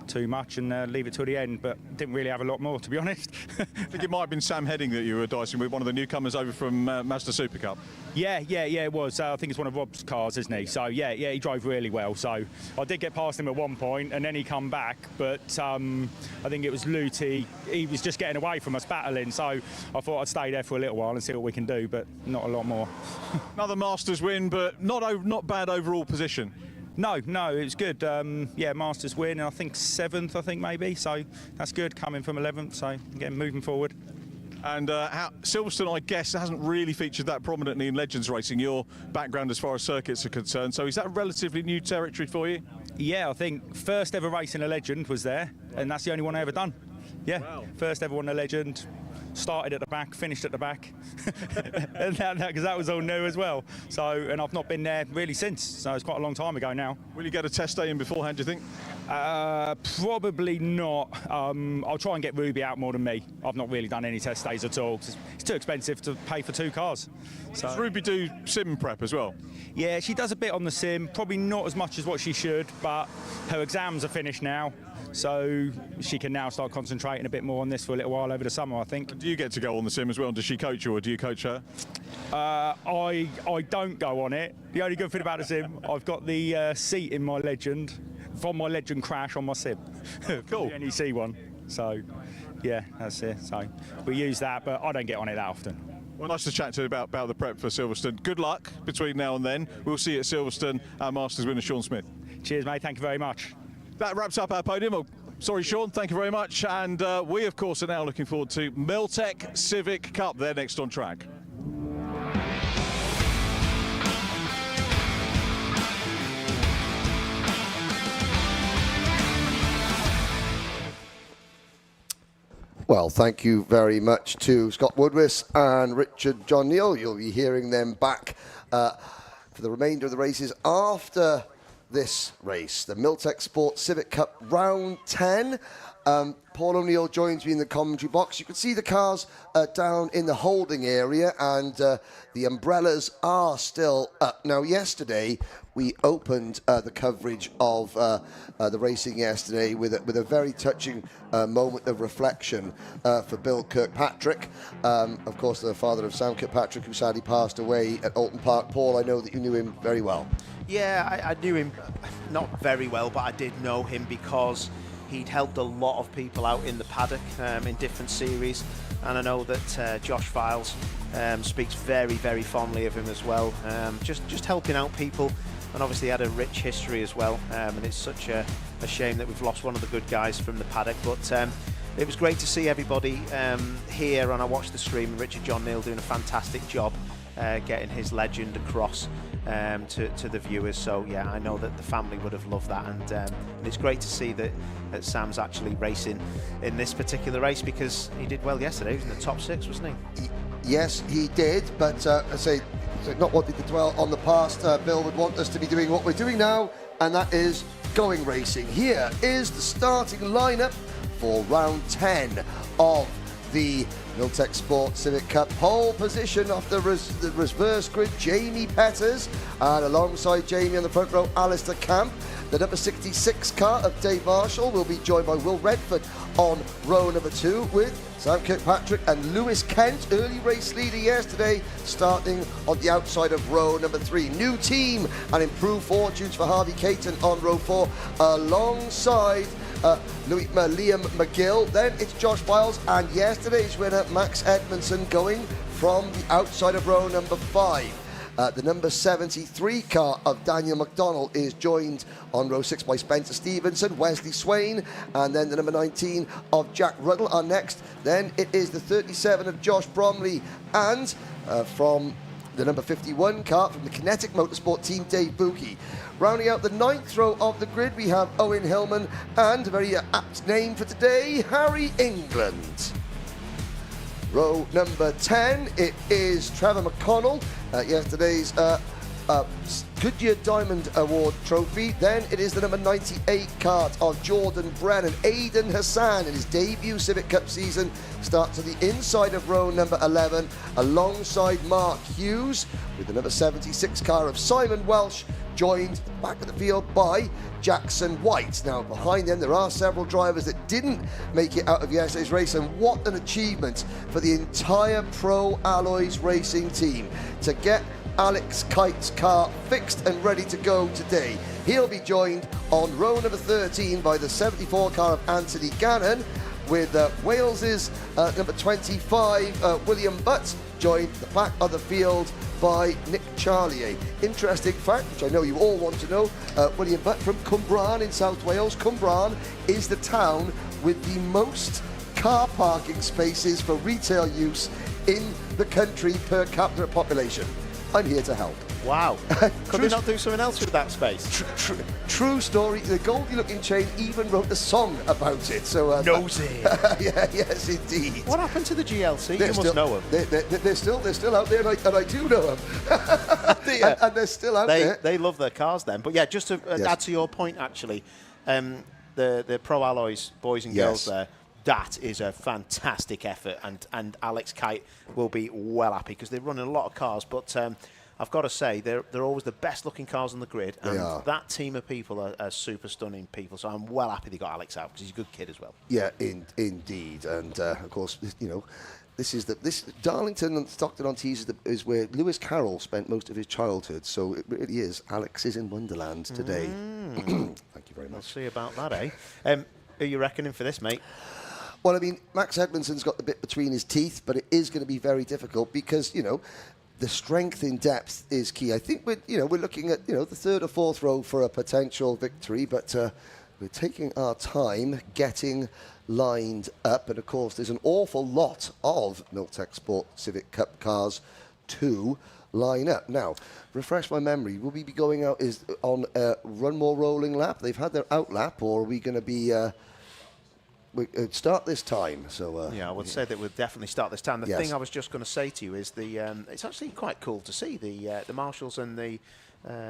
too much and leave it to the end, but didn't really have a lot more, to be honest. I think it might have been Sam Heading that you were dicing with, one of the newcomers over from Mazda Super Cup. Yeah, it was. I think it's one of Rob's cars, isn't he? So yeah, he drove really well. So I did get past him at one point, and then he come back, but I think it was Luty. He was just getting away from us battling, so I thought I'd stay there for a little while and see what we can do, but not a lot more. Another Masters win, but not bad overall position. No, it was good. Yeah, Masters win, and I think 7th, maybe. So that's good, coming from 11th. So again, moving forward. And Silverstone, I guess, hasn't really featured that prominently in Legends racing, your background as far as circuits are concerned. So is that relatively new territory for you? Yeah, I think first ever race in a Legend was there, and that's the only one I ever done. Yeah, wow. First ever one in a Legend. Started at the back, finished at the back, and because that was all new as well. So, and I've not been there really since. So it's quite a long time ago now. Will you get a test day in beforehand, do you think? Probably not. I'll try and get Ruby out more than me. I've not really done any test days at all. It's too expensive to pay for 2 cars. So. Does Ruby do sim prep as well? Yeah, she does a bit on the sim. Probably not as much as what she should, but her exams are finished now. So she can now start concentrating a bit more on this for a little while over the summer, I think. Do you get to go on the sim as well? Does she coach you, or do you coach her? I don't go on it. The only good thing about the sim, I've got the seat in my Legend, from my Legend crash on my sim. Cool. The NEC one. So, yeah, that's it. So we use that, but I don't get on it that often. Well, nice to chat to you about the prep for Silverstone. Good luck between now and then. We'll see you at Silverstone, our Masters winner, Sean Smith. Cheers, mate. Thank you very much. That wraps up our podium. Oh, sorry, Sean, thank you very much. And we, of course, are now looking forward to AIRTEC Civic Cup. They're next on track. Well, thank you very much to Scott Woodwis and Richard John Neal. You'll be hearing them back for the remainder of the races after this race, the AIRTEC Sport Civic Cup Round 10. Paul O'Neill joins me in the commentary box. You can see the cars down in the holding area, and the umbrellas are still up. Now, yesterday we opened the coverage of the racing yesterday with a very touching moment of reflection for Bill Kirkpatrick, of course the father of Sam Kirkpatrick, who sadly passed away at Alton Park. Paul, I know that you knew him very well. Yeah, I knew him not very well, but I did know him because he'd helped a lot of people out in the paddock in different series, and I know that Josh Files speaks very, very fondly of him as well. Just helping out people, and obviously had a rich history as well. And it's such a shame that we've lost one of the good guys from the paddock. But it was great to see everybody here, and I watched the stream, and Richard John Neal doing a fantastic job getting his legend across to the viewers. So yeah, I know that the family would have loved that, and it's great to see that Sam's actually racing in this particular race, because he did well yesterday. He was in the top 6, wasn't he? Yes, he did, but I say, not wanting to dwell on the past, Bill would want us to be doing what we're doing now, and that is going racing. Here is the starting lineup for round 10 of the AIRTEC Sport Civic Cup. Pole position off the reverse grid, Jamie Petters, and alongside Jamie on the front row, Alistair Camp. The number 66 car of Dave Marshall will be joined by Will Redford on row number 2, with Sam Kirkpatrick and Lewis Kent, early race leader yesterday, starting on the outside of row number 3. New team and improved fortunes for Harvey Caton on row 4, alongside Liam McGill. Then it's Josh Biles and yesterday's winner Max Edmondson going from the outside of row number 5. The number 73 car of Daniel McDonnell is joined on row 6 by Spencer Stevenson, Wesley Swain, and then the number 19 of Jack Ruddle are next. Then it is the 37 of Josh Bromley, and from the number 51 car from the Kinetic Motorsport team, Dave Buki. Rounding out the 9th row of the grid, we have Owen Hillman and a very apt name for today, Harry England. Row number 10, it is Trevor McConnell, yesterday's Goodyear Diamond Award trophy. Then it is the number 98 cart of Jordan Brennan. Aidan Hassan in his debut Civic Cup season starts on the inside of row number 11 alongside Mark Hughes, with the number 76 car of Simon Welsh joined back of the field by Jackson White. Now behind them there are several drivers that didn't make it out of yesterday's race, and what an achievement for the entire Pro Alloys racing team to get Alex Kite's car fixed and ready to go today. He'll be joined on row number 13 by the 74 car of Anthony Gannon, with Wales's number 25 William Butt joined the back of the field by Nick Charlier. Interesting fact, which I know you all want to know, William Butt from Cwmbran in South Wales. Cwmbran is the town with the most car parking spaces for retail use in the country per capita population. I'm here to help. Wow. Could they not do something else with that space? True story. The Goldie Looking Chain even wrote a song about it. So Nosy. Yeah, yes, indeed. What happened to the GLC? You must know them. They're still out there, and I do know them. and they're still out there. They love their cars then. But yeah, just to add to your point, actually, the Pro Alloys boys and girls there, that is a fantastic effort, and Alex Kite will be well happy because they're running a lot of cars, but I've got to say, they're always the best looking cars on the grid, and that team of people are super stunning people, so I'm well happy they got Alex out because he's a good kid as well. Yeah, indeed, and of course, you know, this Darlington and Stockton-on-Tees is where Lewis Carroll spent most of his childhood, so it really is. Alex is in Wonderland today. Thank you very much. We'll see about that, eh? Who are you reckoning for this, mate? Well, I mean, Max Edmondson's got the bit between his teeth, but it is going to be very difficult because, you know, the strength in depth is key. I think we're looking at, the third or fourth row for a potential victory, but we're taking our time getting lined up. And of course, there's an awful lot of Miltech Sport Civic Cup cars to line up. Now, refresh my memory. Will we be going out on a run more rolling lap? They've had their out lap, or are we going to be... we start this time, so... yeah, I would say that we'll definitely start this time. The thing I was just going to say to you is it's actually quite cool to see the marshals and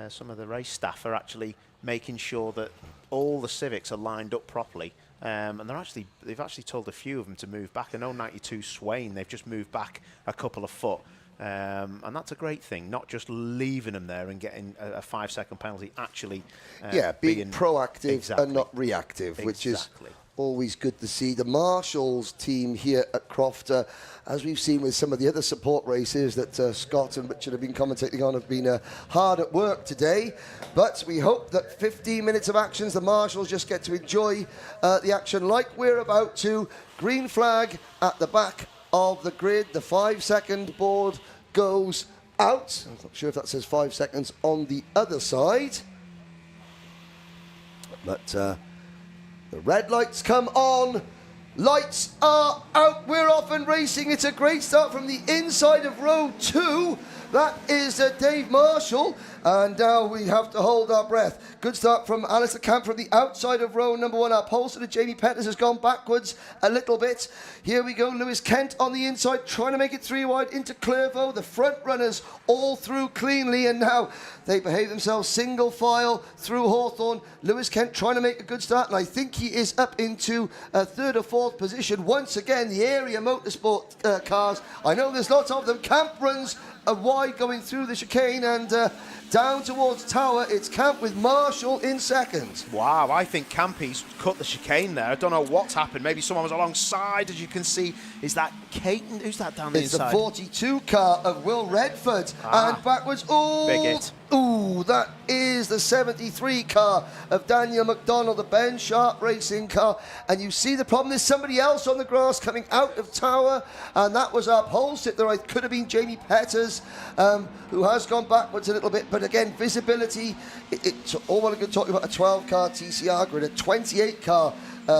some of the race staff are actually making sure that all the Civics are lined up properly. And they've actually told a few of them to move back. I know 92 Swain, they've just moved back a couple of foot. And that's a great thing, not just leaving them there and getting a 5-second penalty, actually being proactive and not reactive, which is always good to see. The Marshals team here at Croft, as we've seen with some of the other support races that Scott and Richard have been commentating on, have been hard at work today. But we hope that 15 minutes of actions, the Marshals just get to enjoy the action like we're about to. Green flag at the back of the grid. The 5-second board goes out. I'm not sure if that says 5 seconds on the other side. But... the red lights come on. Lights are out. We're off and racing. It's a great start from the inside of row 2. That is Dave Marshall. And now we have to hold our breath. Good start from Alistair Camp from the outside of row number 1. Our upholsterer Jamie Peters has gone backwards a little bit. Here we go. Lewis Kent on the inside, trying to make it 3 wide into Clairvaux. The front runners all through cleanly, and now they behave themselves single file through Hawthorne. Lewis Kent trying to make a good start, and I think he is up into a 3rd or 4th position. Once again, the area motorsport cars. I know there's lots of them. Camp runs wide going through the chicane, and down towards Tower, it's Camp with Marshall in 2nd. Wow, I think Campy's cut the chicane there. I don't know what's happened. Maybe someone was alongside, as you can see. Is that Caton? Who's that down the inside? It's the 42 car of Will Redford. And backwards. Oh, big hit. Ooh, that is the 73 car of Daniel McDonald, the Ben Sharp racing car. And you see the problem, there's somebody else on the grass coming out of Tower, and that was our pole sit there. It could have been Jamie Peters, who has gone backwards a little bit. But again, visibility, it's all well and good talking about a 12-car TCR grid, a 28-car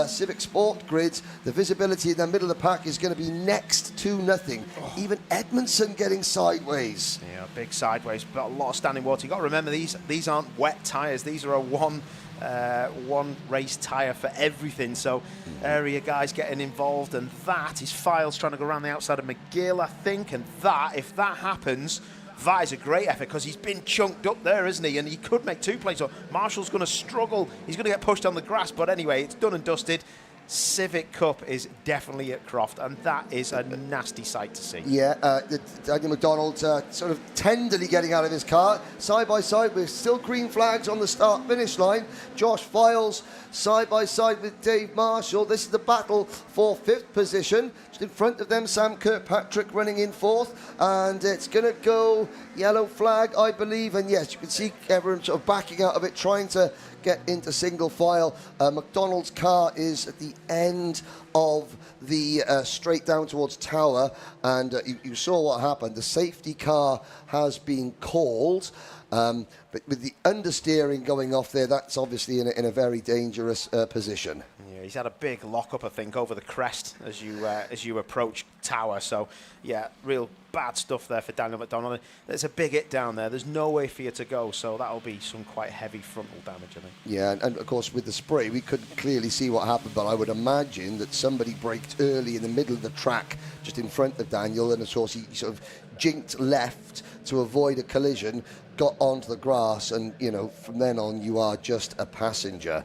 Civic Sport grid. The visibility in the middle of the pack is going to be next to nothing. Even Edmondson getting sideways. Yeah, big sideways, but a lot of standing water. You've got to remember, these aren't wet tyres. These are a one race tyre for everything. So area guys getting involved, and that is Files trying to go around the outside of McGill, I think. And that, if that happens, that is a great effort because he's been chunked up there, isn't he? And he could make 2 places. So Marshall's going to struggle. He's going to get pushed on the grass. But anyway, it's done and dusted. Civic Cup is definitely at Croft, and that is a nasty sight to see. Yeah, Daniel McDonald sort of tenderly getting out of his car. Side by side with still green flags on the start-finish line. Josh Files side by side with Dave Marshall. This is the battle for 5th position. Just in front of them, Sam Kirkpatrick running in 4th. And it's going to go yellow flag, I believe. And yes, you can see everyone sort of backing out of it, trying to get into single file. McDonald's car is at the end of the straight down towards Tower, and you saw what happened. The safety car has been called, but with the understeering going off there, that's obviously in a very dangerous position. Yeah, he's had a big lock-up, I think, over the crest as you approach Tower. So, yeah, real bad stuff there for Daniel McDonald. There's a big hit down there. There's no way for you to go, so that'll be some quite heavy frontal damage, I think. Yeah, and of course with the spray, we couldn't clearly see what happened, but I would imagine that somebody braked early in the middle of the track, just in front of Daniel, and of course he sort of jinked left to avoid a collision, got onto the grass, and you know, from then on you are just a passenger.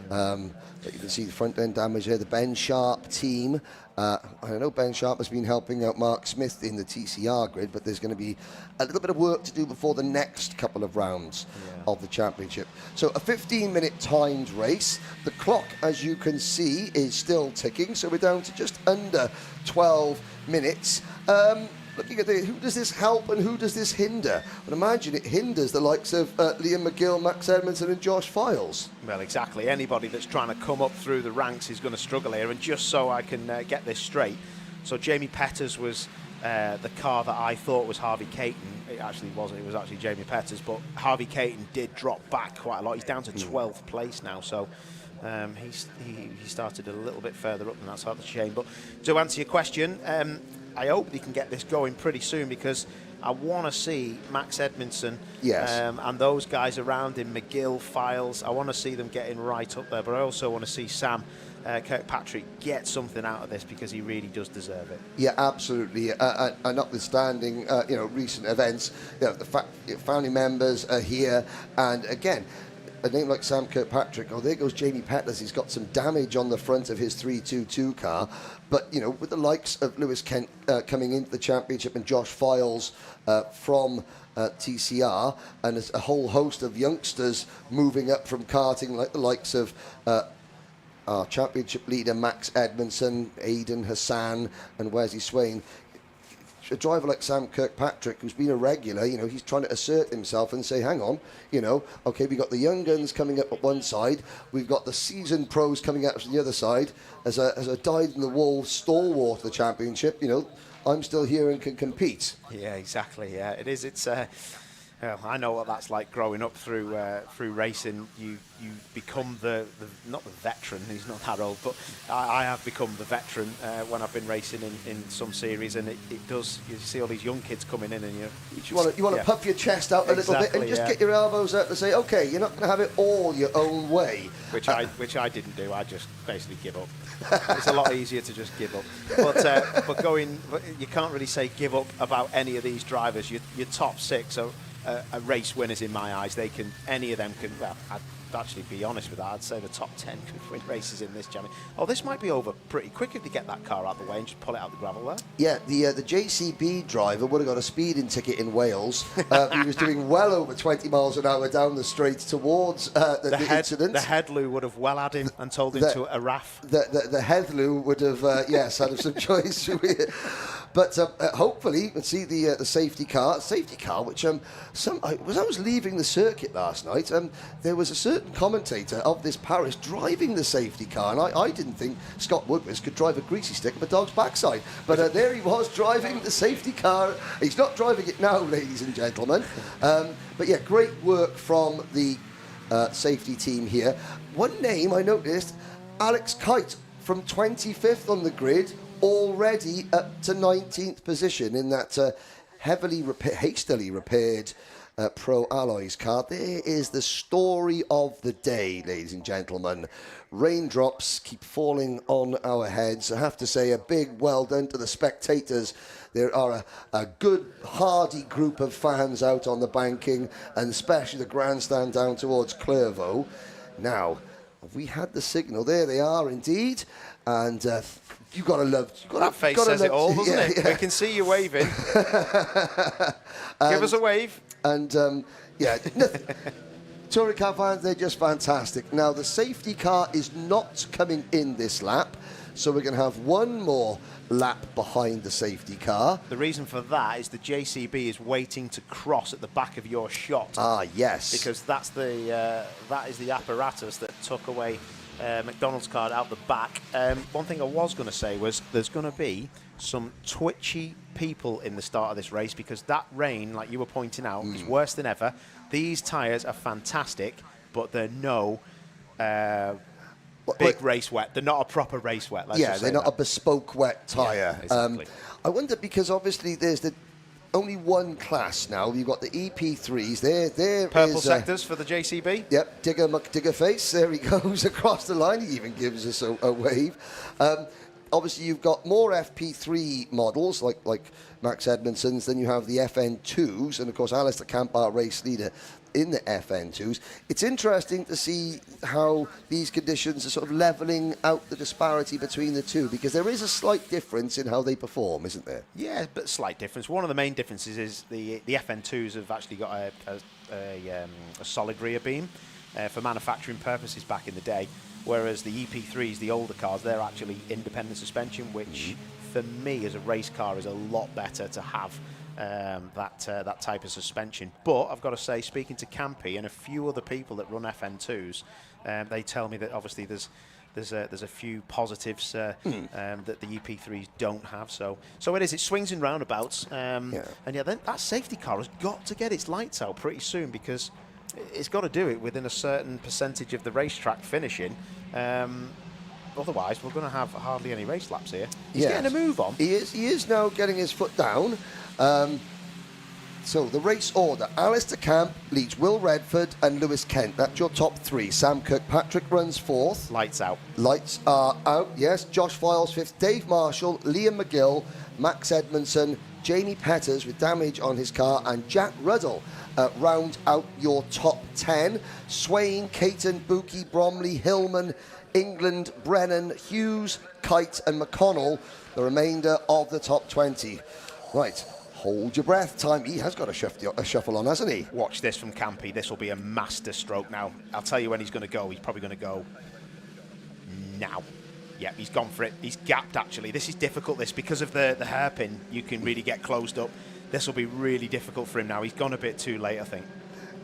But you can see the front end damage here. The Ben Sharp team. I know Ben Sharp has been helping out Mark Smith in the TCR grid, but there's going to be a little bit of work to do before the next couple of rounds of the championship. So a 15-minute timed race. The clock, as you can see, is still ticking, so we're down to just under 12 minutes. Looking at who does this help and who does this hinder? I'd imagine it hinders the likes of Liam McGill, Max Edmondson and Josh Files. Well, exactly. Anybody that's trying to come up through the ranks is going to struggle here. And just so I can get this straight, so Jamie Petters was the car that I thought was Harvey Caton. It actually wasn't. It was actually Jamie Petters. But Harvey Caton did drop back quite a lot. He's down to 12th place now. So he started a little bit further up, and that's hard to shame. But to answer your question, I hope he can get this going pretty soon, because I want to see Max Edmondson and those guys around him, McGill, Files, I want to see them getting right up there. But I also want to see Sam Kirkpatrick get something out of this, because he really does deserve it. Yeah, absolutely. And notwithstanding, you know, recent events, you know, the family members are here, and again, a name like Sam Kirkpatrick, oh, there goes Jamie Petters. He's got some damage on the front of his 322 car. But, you know, with the likes of Lewis Kent coming into the championship and Josh Files from TCR, and a whole host of youngsters moving up from karting, like the likes of our championship leader Max Edmondson, Aidan Hassan and Wesley Swain. A driver like Sam Kirkpatrick, who's been a regular, you know, he's trying to assert himself and say, hang on, you know, okay, we've got the young guns coming up at one side, we've got the seasoned pros coming out from the other side. As a dyed-in-the-wool stalwart of the championship, you know, I'm still here and can compete. Yeah, exactly. Yeah, it is. It's well, I know what that's like growing up through racing. You become not the veteran. He's not that old, but I have become the veteran when I've been racing in some series, and it does. You see all these young kids coming in, and you want to puff your chest out a little bit and just get your elbows out to say, okay, you're not going to have it all your own way. Which I didn't do. I just basically give up. It's a lot easier to just give up. But you can't really say give up about any of these drivers. Your top six are race winners in my eyes. Any of them can. Well, I'd actually be honest with that. I'd say the top 10 could win races in this championship. Oh, this might be over pretty quick if they get that car out of the way and just pull it out the gravel there. Yeah, the JCB driver would have got a speeding ticket in Wales. He was doing well over 20 miles an hour down the straight towards the incident. The Headloo would have well had him and told him to a RAF. The Headloo would have, yes, had some choice. But hopefully you can see the safety car, which I was leaving the circuit last night, there was a certain commentator of this Paris driving the safety car, and I didn't think Scott Woodward could drive a greasy stick up a dog's backside. But there he was driving the safety car. He's not driving it now, ladies and gentlemen. But yeah, great work from the safety team here. One name I noticed, Alex Kite from 25th on the grid, already up to 19th position in that hastily repaired Pro Alloys car. There is the story of the day, ladies and gentlemen. Raindrops keep falling on our heads. I have to say a big well done to the spectators. There are a good, hardy group of fans out on the banking, and especially the grandstand down towards Clairvaux. Now, we had the signal. There they are indeed. And you got to love... That face says it all, doesn't it? Yeah. We can see you waving. Give us a wave. And, touring car fans, they're just fantastic. Now, the safety car is not coming in this lap, so we're going to have one more lap behind the safety car. The reason for that is the JCB is waiting to cross at the back of your shot. Ah, yes. Because that is the apparatus that took away McDonald's car out the back. One thing I was going to say was there's going to be some twitchy people in the start of this race, because that rain, like you were pointing out, is worse than ever. These tyres are fantastic, but they're no big race wet. They're not a proper race wet. Let's just say they're not that. a bespoke wet tyre. Yeah, exactly. I wonder, because obviously there's only one class now. You've got the EP3s. There Purple is, sectors for the JCB. Yep, Digger McDigger face. There he goes across the line. He even gives us a wave. Obviously, you've got more FP3 models like Max Edmondson's. Then you have the FN2s, and of course, Alistair Camp, our race leader in the FN2s. It's interesting to see how these conditions are sort of levelling out the disparity between the two, because there is a slight difference in how they perform, isn't there? Yeah, but slight difference. One of the main differences is the FN2s have actually got a solid rear beam for manufacturing purposes back in the day, whereas the EP3s, the older cars, they're actually independent suspension, which for me as a race car is a lot better to have. That type of suspension. But I've got to say, speaking to Campy and a few other people that run FN2s, they tell me that obviously there's a few positives that the EP3s don't have. So it swings and roundabouts. And then that safety car has got to get its lights out pretty soon, because it's got to do it within a certain percentage of the racetrack finishing. Otherwise, we're going to have hardly any race laps here. He's getting a move on. He is now getting his foot down. So the race order: Alistair Camp leads Will Redford and Lewis Kent. That's your top three. Sam Kirkpatrick runs fourth. Lights out. Lights are out, yes. Josh Files fifth. Dave Marshall, Liam McGill, Max Edmondson, Jamie Petters with damage on his car, and Jack Ruddle round out your top 10. Swain, Caton, Buki, Bromley, Hillman, England, Brennan, Hughes, Kite and McConnell, the remainder of the top 20. Right, hold your breath time. He has got a shuffle on, hasn't he? Watch this from Campy. This will be a master stroke now. I'll tell you when he's going to go. He's probably going to go now. Yeah, he's gone for it. He's gapped, actually. This is difficult, this, because of the hairpin. You can really get closed up. This will be really difficult for him now. He's gone a bit too late, I think.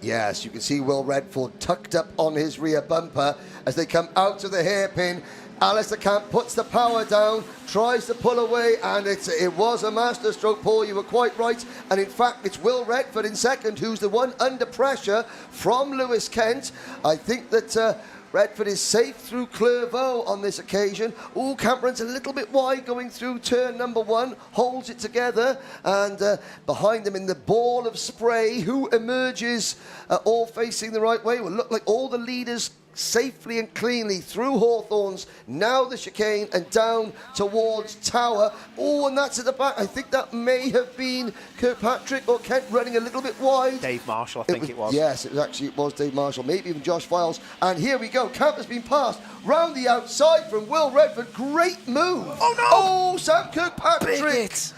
Yes, you can see Will Redford tucked up on his rear bumper as they come out of the hairpin. Alistair Camp puts the power down, tries to pull away, and it was a masterstroke, Paul. You were quite right. And in fact, it's Will Redford in second, who's the one under pressure from Lewis Kent. I think that Redford is safe through Clairvaux on this occasion. Ooh, Camp runs a little bit wide going through turn number 1, holds it together, and behind them in the ball of spray, who emerges all facing the right way? Will look like all the leaders safely and cleanly through Hawthorns, now the chicane and down towards Tower. Oh, and that's at the back. I think that may have been Kirkpatrick or Kent running a little bit wide. Dave Marshall, I think it was. Yes, it was Dave Marshall, maybe even Josh Files. And here we go. Camp has been passed round the outside from Will Redford. Great move. Oh, no! Oh, Sam Kirkpatrick. Bigot.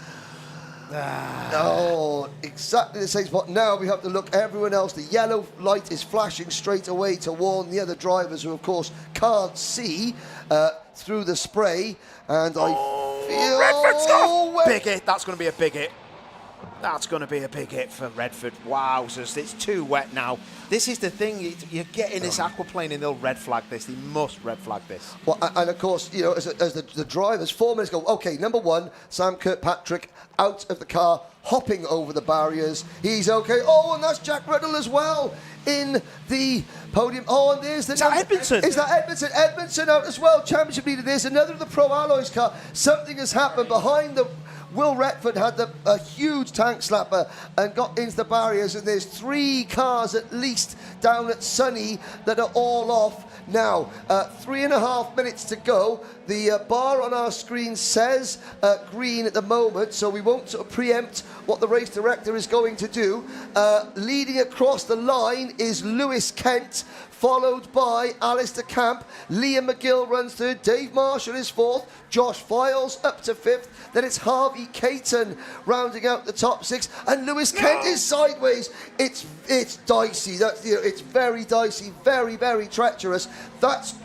Oh, exactly the same spot. Now we have to look everyone else. The yellow light is flashing straight away to warn the other drivers, who of course can't see through the spray. And I feel Redford's off. Big hit. That's going to be a big hit. That's going to be a big hit for Redford. Wowzers, it's too wet now. This is the thing, you're getting this aquaplane and they'll red flag this. They must red flag this. Well, and of course, you know, as the drivers, 4 minutes go, okay, number 1, Sam Kirkpatrick out of the car, hopping over the barriers. He's okay. Oh, and that's Jack Ruddle as well in the podium. Oh, and there's the... Is that Edmondson? Is that Edmondson? Edmondson out as well, championship leader. There's another of the Pro Alloys car. Something has happened behind the... Will Redford had a huge tank slapper and got into the barriers, and there's 3 cars at least down at Sunny that are all off. Now, 3.5 minutes to go. The bar on our screen says green at the moment, so we won't sort of preempt what the race director is going to do. Leading across the line is Lewis Kent, followed by Alistair Camp. Liam McGill runs third. Dave Marshall is fourth. Josh Files up to fifth. Then it's Harvey Caton rounding out the top 6. And Lewis Kent is sideways. It's dicey. That's, you know, it's very dicey, very, very treacherous. That's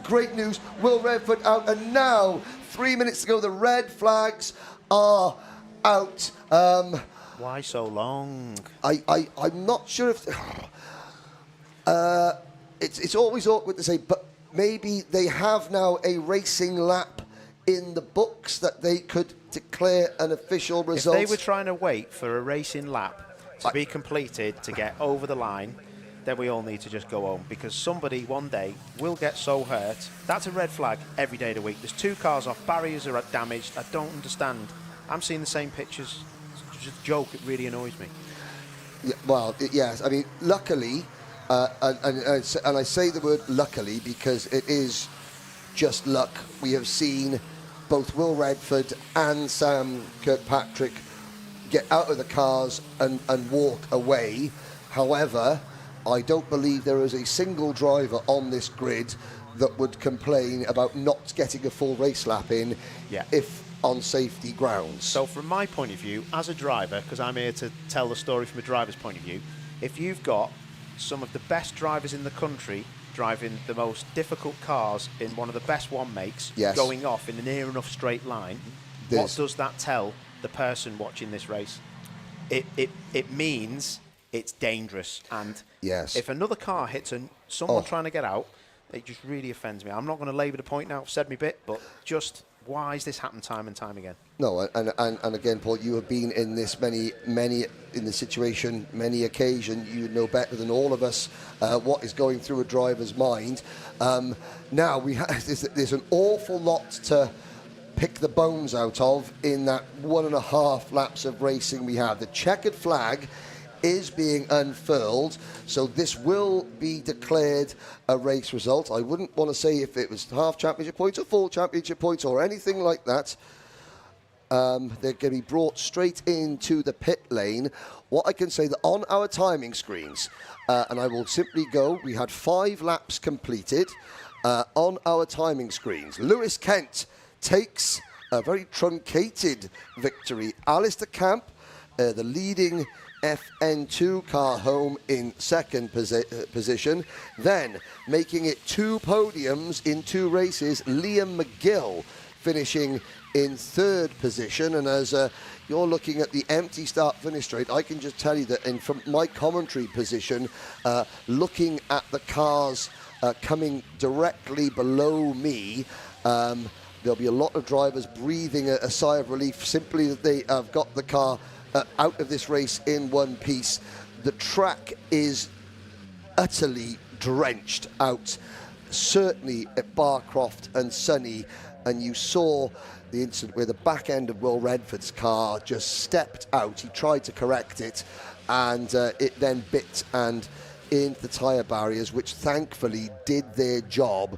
great news. Will Redford out. And now, 3 minutes to go. The red flags are out. Why so long? I'm not sure if... it's always awkward to say, but maybe they have now a racing lap in the books that they could declare an official result. If they were trying to wait for a racing lap to be completed to get over the line, then we all need to just go home, because somebody one day will get so hurt. That's a red flag every day of the week. There's 2 cars off, barriers are damaged. I don't understand. I'm seeing the same pictures. It's just a joke. It really annoys me. Yeah, well, yes. I mean, luckily, and I say the word luckily because it is just luck. We have seen both Will Redford and Sam Kirkpatrick get out of the cars and walk away. However, I don't believe there is a single driver on this grid that would complain about not getting a full race lap in if on safety grounds. So from my point of view, as a driver, because I'm here to tell the story from a driver's point of view, if you've got some of the best drivers in the country driving the most difficult cars in one of the best one makes, going off in a near enough straight line, what does that tell the person watching this race? It means it's dangerous, and if another car hits someone trying to get out, it just really offends me. I'm not going to labour the point now, I've said my bit, but just why has this happened time and time again? No, and again, Paul, you have been in this many in this situation, many occasions. You know better than all of us what is going through a driver's mind. Now there's an awful lot to pick the bones out of in that 1.5 laps of racing we have. The checkered flag is being unfurled, so this will be declared a race result. I wouldn't want to say if it was half championship points or full championship points or anything like that. They're going to be brought straight into the pit lane. What I can say that on our timing screens, and I will simply go, we had 5 laps completed on our timing screens. Lewis Kent takes a very truncated victory. Alistair Camp, the leading FN2 car, home in second position. Then making it 2 podiums in 2 races, Liam McGill finishing in 3rd position. And as you're looking at the empty start finish straight, I can just tell you that from my commentary position, looking at the cars coming directly below me, there'll be a lot of drivers breathing a sigh of relief simply that they have got the car out of this race in one piece. The track is utterly drenched out, certainly at Barcroft and Sunny, and you saw the incident where the back end of Will Redford's car just stepped out. He tried to correct it, and it then bit and into the tyre barriers, which thankfully did their job.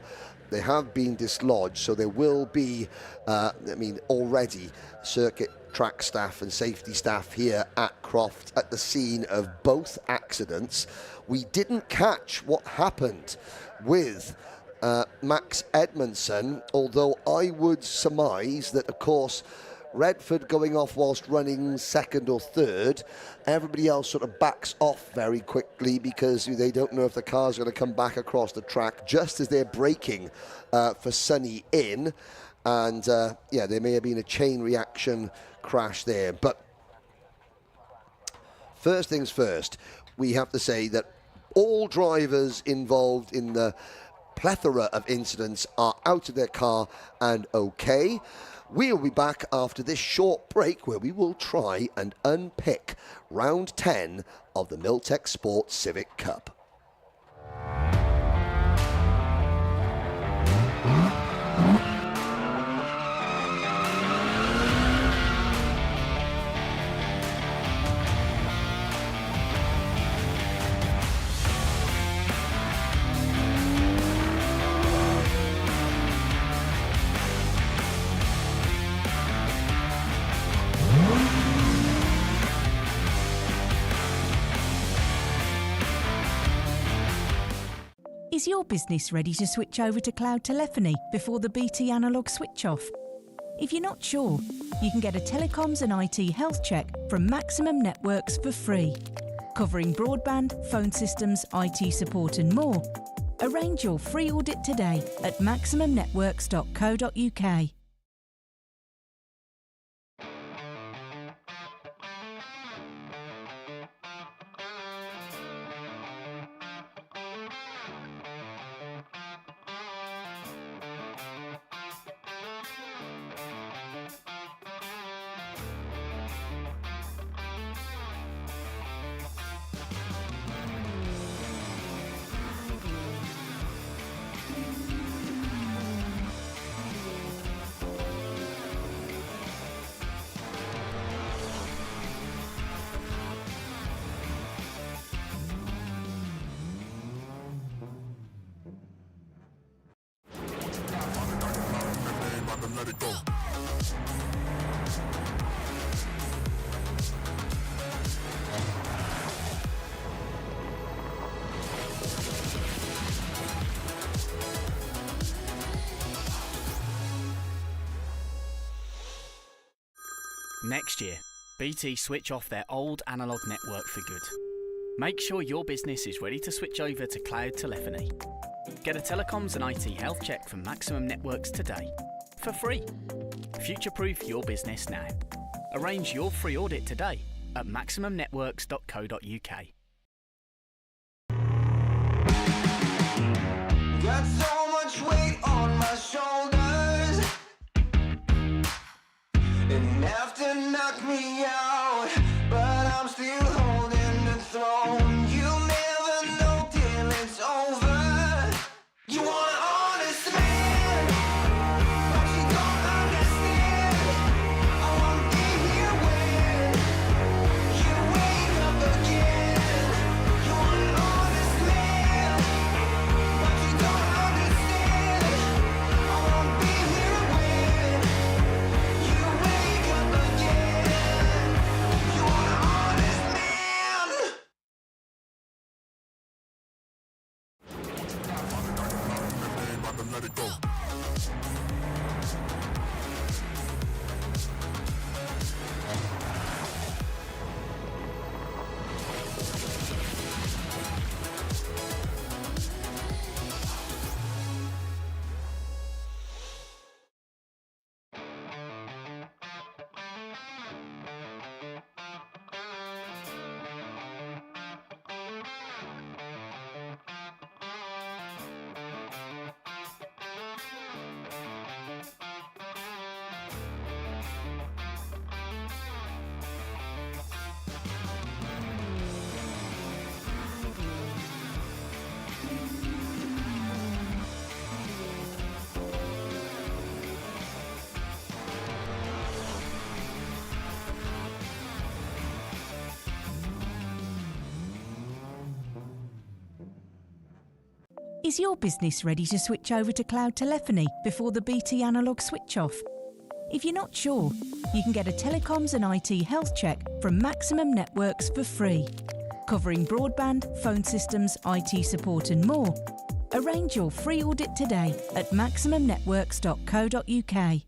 They have been dislodged, so there will be, already circuit track staff and safety staff here at Croft at the scene of both accidents. We didn't catch what happened with Max Edmondson, although I would surmise that, of course, Redford going off whilst running 2nd or 3rd, everybody else sort of backs off very quickly because they don't know if the car's going to come back across the track just as they're braking for Sunny in. And there may have been a chain reaction crash there. But first things first, we have to say that all drivers involved in the plethora of incidents are out of their car and okay. We'll be back after this short break where we will try and unpick round 10 of the Miltech Sports Civic Cup. Is your business ready to switch over to cloud telephony before the BT analog switch off? If you're not sure, you can get a telecoms and IT health check from Maximum Networks for free, covering broadband, phone systems, IT support and more. Arrange your free audit today at maximumnetworks.co.uk. Next year, BT switch off their old analogue network for good. Make sure your business is ready to switch over to cloud telephony. Get a telecoms and IT health check from Maximum Networks today, for free. Future-proof your business now. Arrange your free audit today at maximumnetworks.co.uk. Got so much weight on my shoulders, and enough to knock me out, but I'm still holding the throne. You never know till it's over. You want an honest man, but you don't understand. I won't be here when you wake up again. You want an honest man, but you don't understand. I won't be here when you wake up again. You want an honest man. Let it go. Is your business ready to switch over to cloud telephony before the BT analogue switch off? If you're not sure, you can get a telecoms and IT health check from Maximum Networks for free, covering broadband, phone systems, IT support and more. Arrange your free audit today at maximumnetworks.co.uk.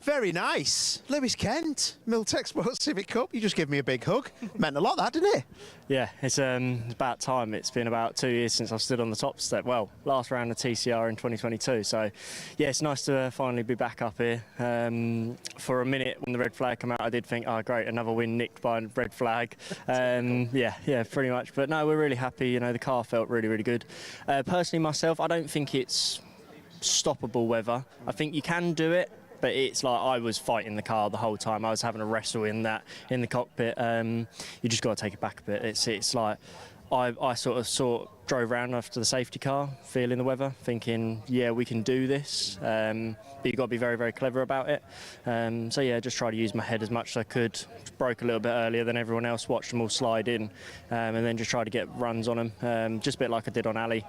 Very nice. Lewis Kent, Miltech Sports Civic Cup. You just gave me a big hug. Meant a lot, that, didn't it? Yeah, it's about time. It's been about 2 years since I've stood on the top step. Well, last round of TCR in 2022. So, yeah, it's nice to finally be back up here. For a minute, when the red flag came out, I did think, oh, great, another win nicked by a red flag. Yeah, pretty much. But no, we're really happy. You know, the car felt really, really good. Personally, myself, I don't think it's stoppable weather. I think you can do it. But it's like I was fighting the car the whole time. I was having a wrestle in the cockpit. You just got to take it back a bit. It's like I sort of drove around after the safety car, feeling the weather, thinking, yeah, we can do this. But you've got to be very, very clever about it. So yeah, just try to use my head as much as I could. Broke a little bit earlier than everyone else, watched them all slide in, and then just try to get runs on them. Just a bit like I did on Ali,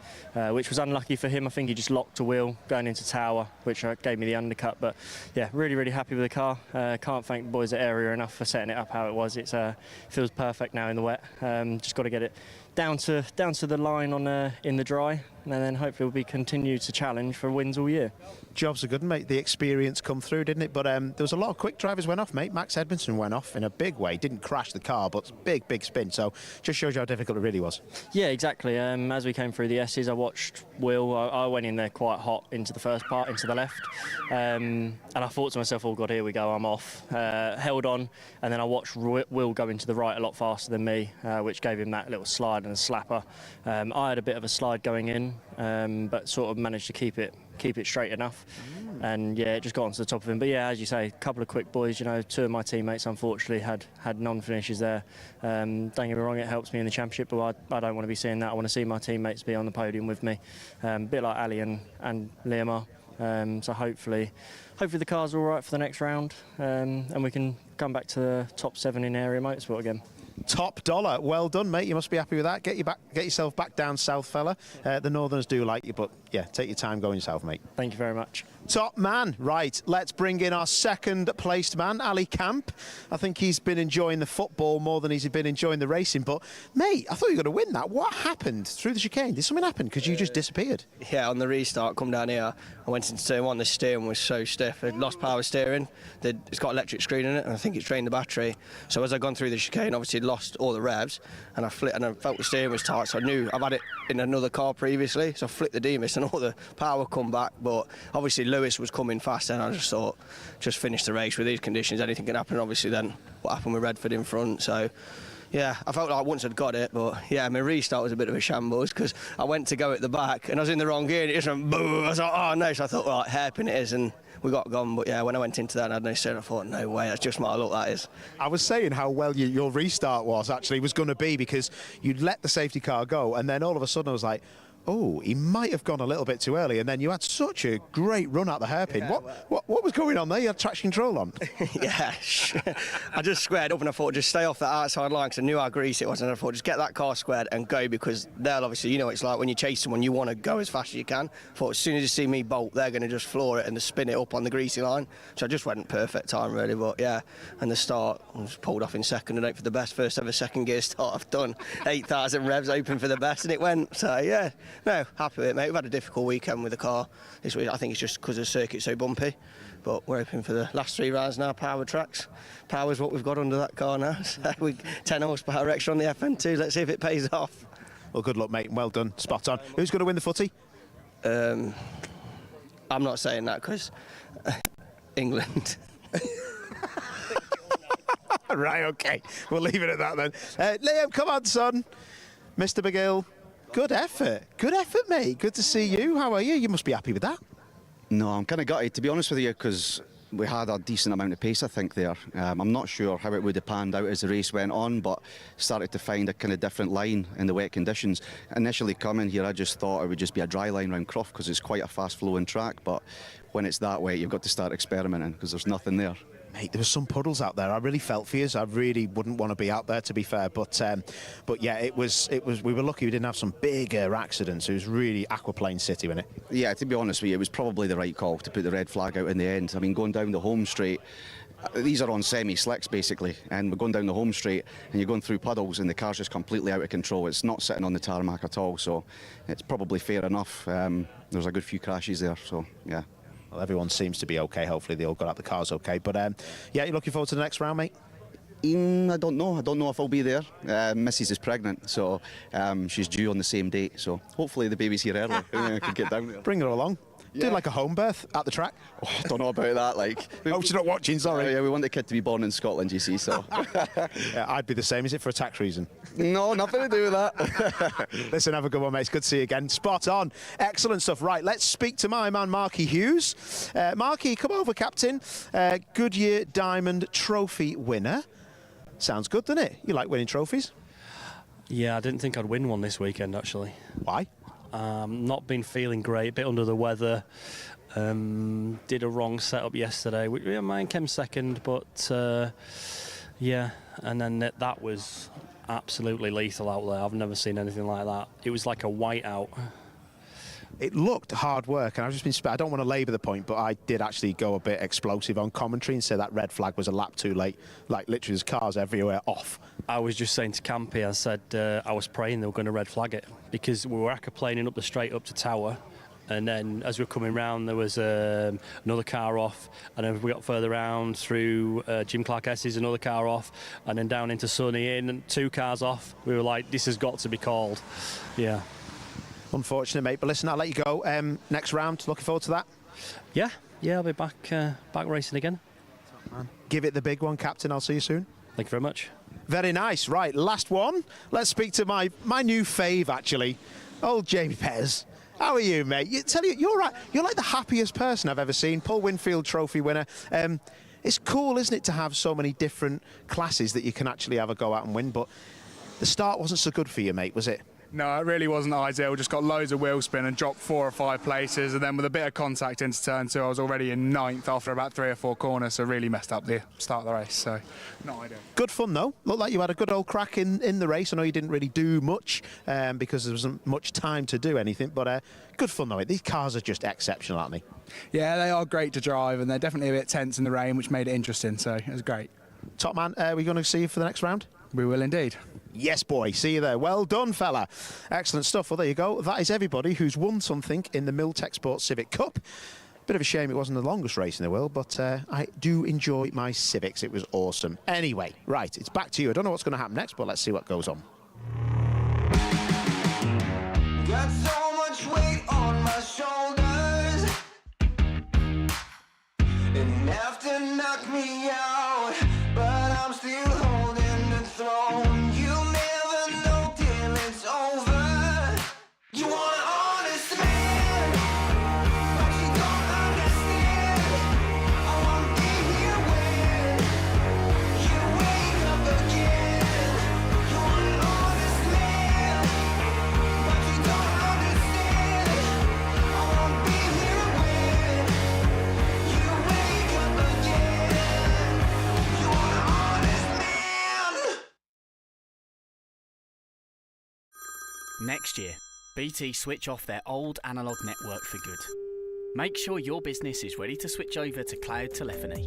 which was unlucky for him. I think he just locked a wheel going into tower, which gave me the undercut. But yeah, really, really happy with the car. Can't thank the boys at Area enough for setting it up how it was. It feels perfect now in the wet. Just got to get it down to the line in the dry, and then hopefully we'll be continued to challenge for wins all year. Jobs are good, mate. The experience come through, didn't it? But there was a lot of quick drivers went off, mate. Max Edmondson went off in a big way. Didn't crash the car, but big spin. So just shows you how difficult it really was. Yeah, exactly. As we came through the S's, I watched Will. I went in there quite hot into the first part, into the left. And I thought to myself, oh God, here we go, I'm off. Held on, and then I watched Will go into the right a lot faster than me, which gave him that little slide and a slapper. I had a bit of a slide going in, down, but sort of managed to keep it straight enough. And yeah, it just got onto the top of him. But yeah, as you say, a couple of quick boys. You know, 2 of my teammates unfortunately had non-finishes there. Don't get me wrong, it helps me in the championship, but I don't want to be seeing that. I want to see my teammates be on the podium with me, a bit like Ali and Liam are. So hopefully the cars are all right for the next round, and we can come back to the top 7 in area motorsport again. Top dollar. Well done, mate. You must be happy with that. Get yourself back down south, fella. The Northerners do like you, but yeah, take your time going yourself, mate. Thank you very much. Top man. Right, let's bring in our second placed man, Ali Camp. I think he's been enjoying the football more than he's been enjoying the racing, but mate, I thought you were going to win that. What happened through the chicane? Did something happen? Because you just disappeared. Yeah, on the restart, come down here, I went into turn 1, the steering was so stiff. It lost power steering. It's got electric screen in it, and I think it's drained the battery. So as I gone through the chicane, obviously lost all the revs, and I felt the steering was tight, so I knew I've had it in another car previously, so I flicked the demis and all the power come back, but obviously Lewis was coming fast, and I just thought, just finish the race with these conditions, anything can happen. Obviously then what happened with Redford in front, so yeah, I felt like once I'd got it, but yeah, my restart was a bit of a shambles because I went to go at the back and I was in the wrong gear and it just went boom. I was like, oh no, so I thought, right, hairpin it is, and we got gone. But yeah, when I went into that and I had no steering, I thought, no way, that's just my luck, that is. I was saying how well your restart was going to be, because you'd let the safety car go and then all of a sudden I was like, oh, he might have gone a little bit too early, and then you had such a great run out the hairpin. Yeah, what was going on there? You had traction control on? Yeah, I just squared up and I thought just stay off that outside line because I knew how greasy it was, and I thought just get that car squared and go, because they'll obviously, you know, it's like when you chase someone, you want to go as fast as you can. I thought as soon as you see me bolt, they're going to just floor it and just spin it up on the greasy line. So I just went perfect time really, but yeah, and the start, I was pulled off in second and hope for the best. First ever second gear start I've done. 8,000 revs, open for the best, and it went. So yeah, no, happy with it, mate. We've had a difficult weekend with the car this week. I think it's just because the circuit's so bumpy, but we're hoping for the last 3 rounds now, power tracks. Power's what we've got under that car now. So we 10 horsepower extra on the FN2. Let's see if it pays off. Well, good luck, mate. Well done. Spot on. Who's going to win the footy? I'm not saying that because England. Right, okay. We'll leave it at that then. Liam, come on, son. Mr. McGill. Good effort, mate. Good to see you. How are you? You must be happy with that. No, I'm kind of gutted, to be honest with you, because we had a decent amount of pace, I think, there. I'm not sure how it would have panned out as the race went on, but started to find a kind of different line in the wet conditions. Initially coming here, I just thought it would just be a dry line around Croft because it's quite a fast-flowing track, but when it's that wet, you've got to start experimenting because there's nothing there. Mate, there were some puddles out there. I really felt for you. I really wouldn't want to be out there, to be fair. But yeah, it was. We were lucky we didn't have some bigger accidents. It was really aquaplane city, wasn't it? Yeah, to be honest with you, it was probably the right call to put the red flag out in the end. I mean, going down the home straight, these are on semi-slicks basically, and we're going down the home straight and you're going through puddles and the car's just completely out of control. It's not sitting on the tarmac at all, so it's probably fair enough. There's a good few crashes there, so yeah. Well, everyone seems to be okay. Hopefully they all got out the cars okay. But yeah, you looking forward to the next round, mate? I don't know. I don't know if I'll be there. Mrs is pregnant, so she's due on the same date. So hopefully the baby's here early. I could get down there. Bring her along. Yeah. Do like a home birth at the track. Oh, I don't know about that. Like, oh, she's not watching. Sorry. Yeah, we want the kid to be born in Scotland. You see, so yeah, I'd be the same. Is it for a tax reason? No, nothing to do with that. Listen, have a good one, mate. It's good to see you again. Spot on. Excellent stuff. Right, let's speak to my man, Marky Hughes. Marky, come over, Captain. Goodyear Diamond Trophy winner. Sounds good, doesn't it? You like winning trophies? Yeah, I didn't think I'd win one this weekend, actually. Why? Not been feeling great, a bit under the weather. Did a wrong setup yesterday. Mine came second, but yeah, and then that was absolutely lethal out there. I've never seen anything like that. It was like a whiteout. It looked hard work, and I've just been. I don't want to labour the point, but I did actually go a bit explosive on commentary and say that red flag was a lap too late. Like literally, there's cars everywhere off. I was just saying to Campy, I said I was praying they were going to red flag it because we were aquaplaning up the straight up to Tower, and then as we were coming round, there was another car off, and then we got further round through Jim Clark S's, another car off, and then down into Sunny Inn, and 2 cars off. We were like, this has got to be called. Yeah. Unfortunate, mate. But listen, I'll let you go. Next round, looking forward to that? Yeah, I'll be back racing again. Give it the big one, Captain. I'll see you soon. Thank you very much. Very nice. Right, last one. Let's speak to my new fave, actually. Old Jamie Pez. How are you, mate? You're right. You're like the happiest person I've ever seen. Paul Winfield Trophy winner. It's cool, isn't it, to have so many different classes that you can actually have a go out and win, but the start wasn't so good for you, mate, was it? No, it really wasn't ideal. Just got loads of wheel spin and dropped 4 or 5 places, and then with a bit of contact into turn 2, I was already in 9th after about 3 or 4 corners, so really messed up the start of the race, so not ideal. Good fun, though. Looked like you had a good old crack in the race. I know you didn't really do much because there wasn't much time to do anything, but good fun, though. These cars are just exceptional, aren't they? Yeah, they are great to drive, and they're definitely a bit tense in the rain, which made it interesting, so it was great. Top man, are we going to see you for the next round? We will indeed. Yes, boy. See you there. Well done, fella. Excellent stuff. Well, there you go. That is everybody who's won something in the Miltech Sports Civic Cup. Bit of a shame it wasn't the longest race in the world, but I do enjoy my Civics. It was awesome. Anyway, right, it's back to you. I don't know what's going to happen next, but let's see what goes on. Got so much weight on my shoulders. Enough to knock me out, but I'm still holding the throne. You never know till it's over. You want an honest man, but you don't understand. I won't be here when you wake up again. You want an honest man, but you don't understand. I won't be here when you wake up again. You want an honest man. Next year, BT switch off their old analogue network for good. Make sure your business is ready to switch over to cloud telephony.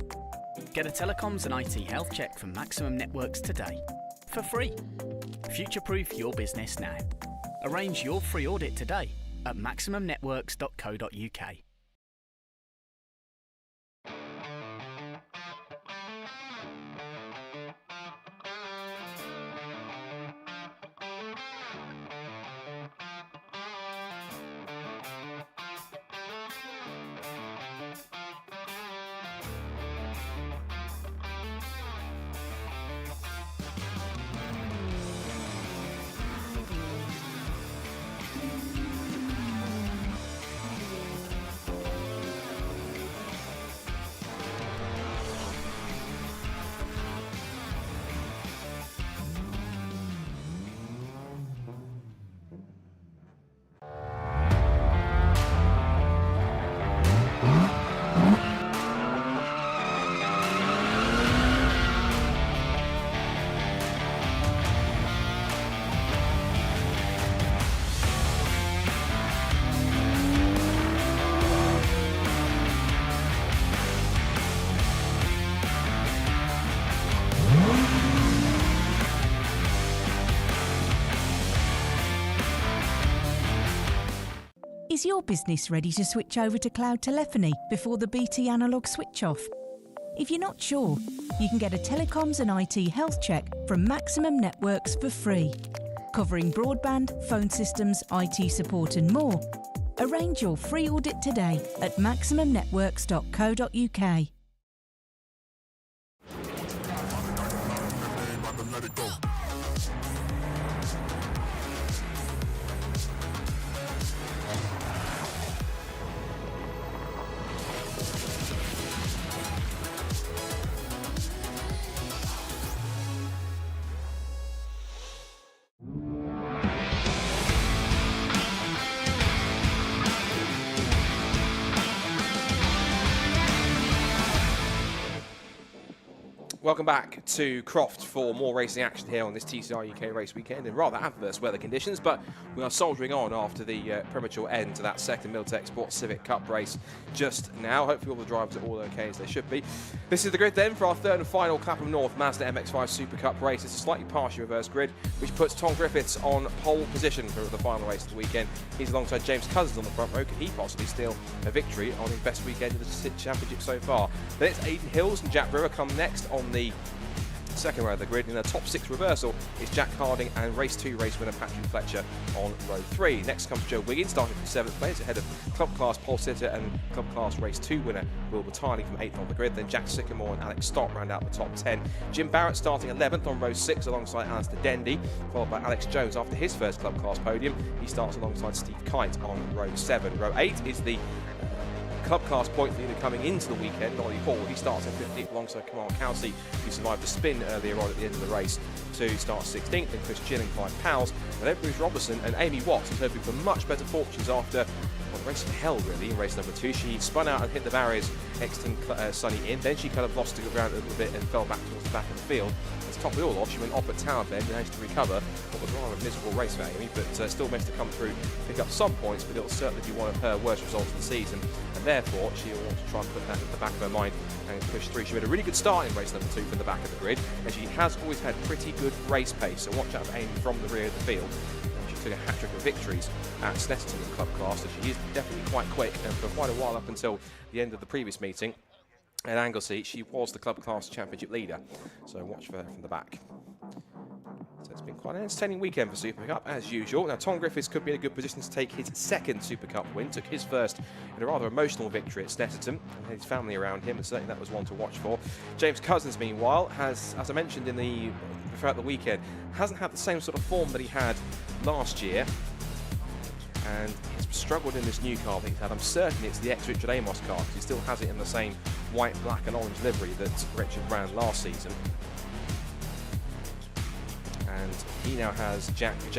Get a telecoms and IT health check from Maximum Networks today, for free. Future-proof your business now. Arrange your free audit today at maximumnetworks.co.uk. Is your business ready to switch over to cloud telephony before the BT analogue switch off? If you're not sure, you can get a telecoms and IT health check from Maximum Networks for free, covering broadband, phone systems, IT support and more. Arrange your free audit today at maximumnetworks.co.uk. Welcome back to Croft for more racing action here on this TCR UK race weekend in rather adverse weather conditions, but we are soldiering on after the premature end to that second Miltech Sports Civic Cup race just now. Hopefully all the drivers are all okay as they should be. This is the grid then for our third and final Clapham North Mazda MX-5 Super Cup race. It's a slightly partially reverse grid, which puts Tom Griffiths on pole position for the final race of the weekend. He's alongside James Cousins on the front row. Could he possibly steal a victory on his best weekend of the championship so far? Then it's Aidan Hills and Jack Brewer come next on the second row of the grid. In the top 6 reversal is Jack Harding and race 2 race winner Patrick Fletcher on row 3. Next comes Joe Wiggins, starting from 7th place, ahead of club class pole sitter and club class race 2 winner Will Battani from 8th on the grid. Then Jack Sycamore and Alex Stott round out the top 10. Jim Barrett starting 11th on row 6 alongside Alistair Dendy, followed by Alex Jones after his first club class podium. He starts alongside Steve Kite on row 7. Row 8 is the club class point leader coming into the weekend, Ollie Hall. He starts in 15th alongside Kamal Kelsey, who survived the spin earlier on at the end of the race, to start 16th, and Chris Gilling, Clive Powell, and then Bruce Robertson and Amy Watts, who's hoping for much better fortunes after a race of hell, really, in race number 2. She spun out and hit the barriers, exiting Sunny in. Then she kind of lost the ground a little bit and fell back towards the back of the field. To top it all off, she went off at Tower Bend and managed to recover what was rather a miserable race for Amy, but still managed to come through, pick up some points, but it'll certainly be one of her worst results of the season, and therefore she'll want to try and put that at the back of her mind and push through. She made a really good start in race number 2 from the back of the grid, and she has always had pretty good race pace, so watch out for Amy from the rear of the field. She took a hat-trick of victories at Snetterton in club class, so she is definitely quite quick, and for quite a while up until the end of the previous meeting at Anglesey, she was the club class championship leader, so watch for her from the back. So it's been quite an entertaining weekend for Super Cup, as usual. Now, Tom Griffiths could be in a good position to take his second Super Cup win. Took his first in a rather emotional victory at Snetterton. And his family around him, and certainly that was one to watch for. James Cousins, meanwhile, has, as I mentioned throughout the weekend, hasn't had the same sort of form that he had last year. And he's struggled in this new car that he's had. I'm certain it's the ex-Richard Amos car, because he still has it in the same white, black and orange livery that Richard ran last season. And he now has James, he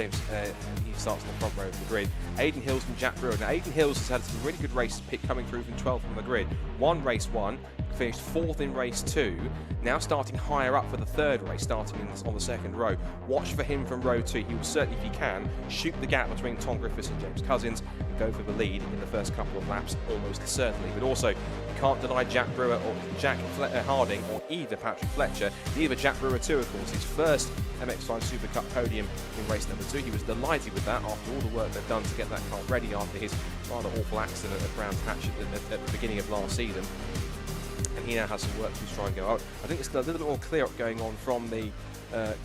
starts in the front row of the grid. Aidan Hills and Jack Brewer. Now, Aidan Hills has had some really good races coming through from 12th on the grid. Won race 1, finished 4th in race 2, now starting higher up for the 3rd race, starting on the 2nd row. Watch for him from row 2. He will certainly, if he can, shoot the gap between Tom Griffiths and James Cousins and go for the lead in the first couple of laps, almost certainly. But also, you can't deny Jack Brewer or Jack Harding or either Patrick Fletcher. Either Jack Brewer too, of course, his first MX5 Super Cup podium in race number 2. He was delighted with that after all the work they've done to get that car ready after his rather awful accident at Brands Hatch at the beginning of last season. And he now has some work to try and go out. I think it's a little bit more clear up going on from the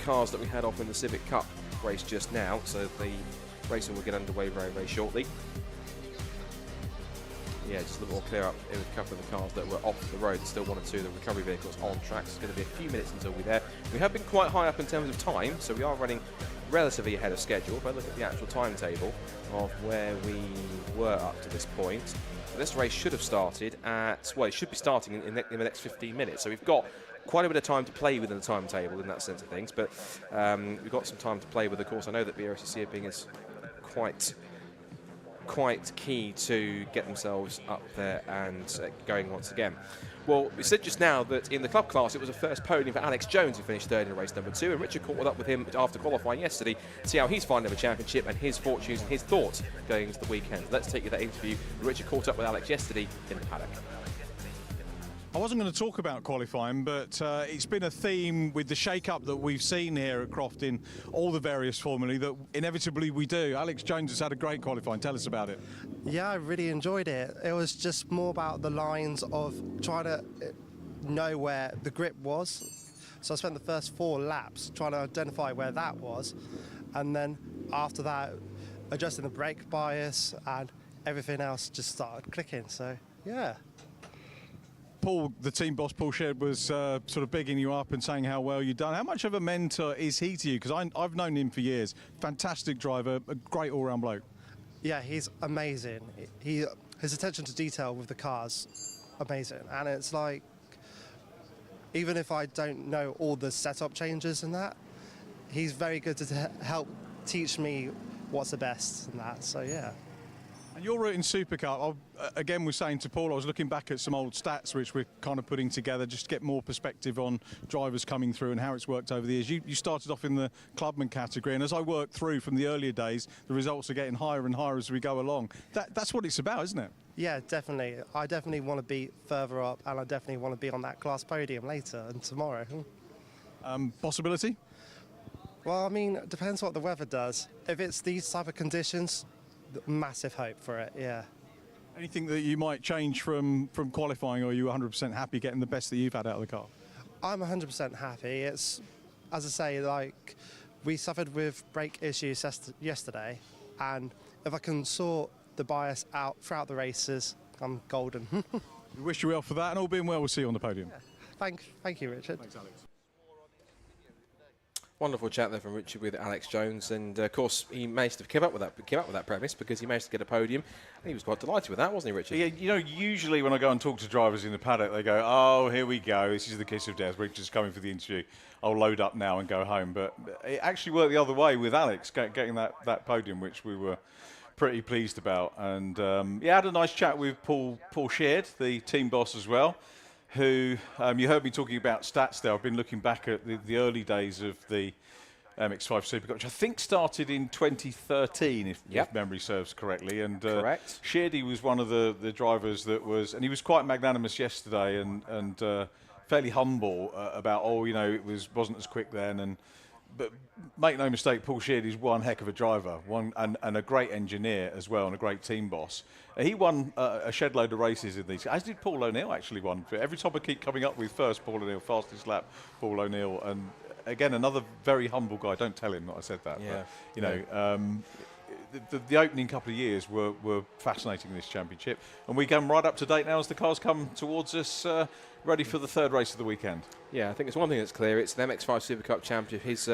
cars that we had off in the Civic Cup race just now. So the racing will get underway very, very shortly. Yeah, just a little more clear up with a couple of the cars that were off the road. There's still 1 or 2 of the recovery vehicles on track. So it's going to be a few minutes until we're there. We have been quite high up in terms of time, so we are running relatively ahead of schedule. If I look at the actual timetable of where we were up to this point, this race should have started at, well, it should be starting in the next 15 minutes. So we've got quite a bit of time to play within the timetable in that sense of things, but we've got some time to play with. Of course, I know that Brscc are being quite key to get themselves up there and going once again. Well, we said just now that in the club class it was a first podium for Alex Jones, who finished 3rd in race number 2, and Richard caught up with him after qualifying yesterday to see how he's finding the championship and his fortunes and his thoughts going into the weekend. Let's take you to that interview. Richard caught up with Alex yesterday in the paddock. I wasn't going to talk about qualifying, but it's been a theme with the shake-up that we've seen here at Croft in all the various formulae that inevitably we do. Alex Jones has had a great qualifying. Tell us about it. Yeah, I really enjoyed it. It was just more about the lines of trying to know where the grip was. So I spent the first 4 laps trying to identify where that was, and then after that, adjusting the brake bias and everything else just started clicking. So, yeah. Paul, the team boss, Paul Shedd, was sort of bigging you up and saying how well you've done. How much of a mentor is he to you? Because I've known him for years. Fantastic driver, a great all-round bloke. Yeah, he's amazing. His attention to detail with the cars, amazing. And it's like, even if I don't know all the setup changes and that, he's very good to help teach me what's the best and that, so yeah. And your route in SuperCup, again, was saying to Paul, I was looking back at some old stats which we're kind of putting together just to get more perspective on drivers coming through and how it's worked over the years. You started off in the clubman category, and as I worked through from the earlier days, the results are getting higher and higher as we go along. That's what it's about, isn't it? Yeah, definitely. I definitely want to be further up, and I definitely want to be on that class podium later and tomorrow. Possibility? Well, I mean, it depends what the weather does. If it's these type of conditions, massive hope for it, yeah. Anything that you might change from qualifying, or are you 100% happy getting the best that you've had out of the car? I'm 100% happy. It's, as I say, like, we suffered with brake issues yesterday, and if I can sort the bias out throughout the races, I'm golden. We wish you well for that, and all being well, we'll see you on the podium. Yeah. Thank you, Richard. Thanks, Alex. Wonderful chat there from Richard with Alex Jones, and of course he managed to keep up with that premise because he managed to get a podium, and he was quite delighted with that, wasn't he, Richard? Yeah, you know, usually when I go and talk to drivers in the paddock, they go, "Oh, here we go. This is the kiss of death. Richard's coming for the interview. I'll load up now and go home." But it actually worked the other way with Alex getting that podium, which we were pretty pleased about. And yeah, had a nice chat with Paul Sheard, the team boss as well, who you heard me talking about stats there. I've been looking back at the early days of the MX5 Super Cup, which I think started in 2013, if memory serves correctly. And correct. Sheardy was one of the drivers that was, and he was quite magnanimous yesterday and fairly humble about, you know, it wasn't as quick then. But make no mistake, Paul Sheard is one heck of a driver, and a great engineer as well, and a great team boss. He won a shed load of races in these, as did Paul O'Neill actually won. Every time I keep coming up with first Paul O'Neill, fastest lap, Paul O'Neill, and again, another very humble guy. Don't tell him that I said that. Yeah. But, you know, the opening couple of years were fascinating in this championship, and we come right up to date now as the cars come towards us, ready for the third race of the weekend. Yeah, I think it's one thing that's clear. It's the MX5 Super Cup Championship. He's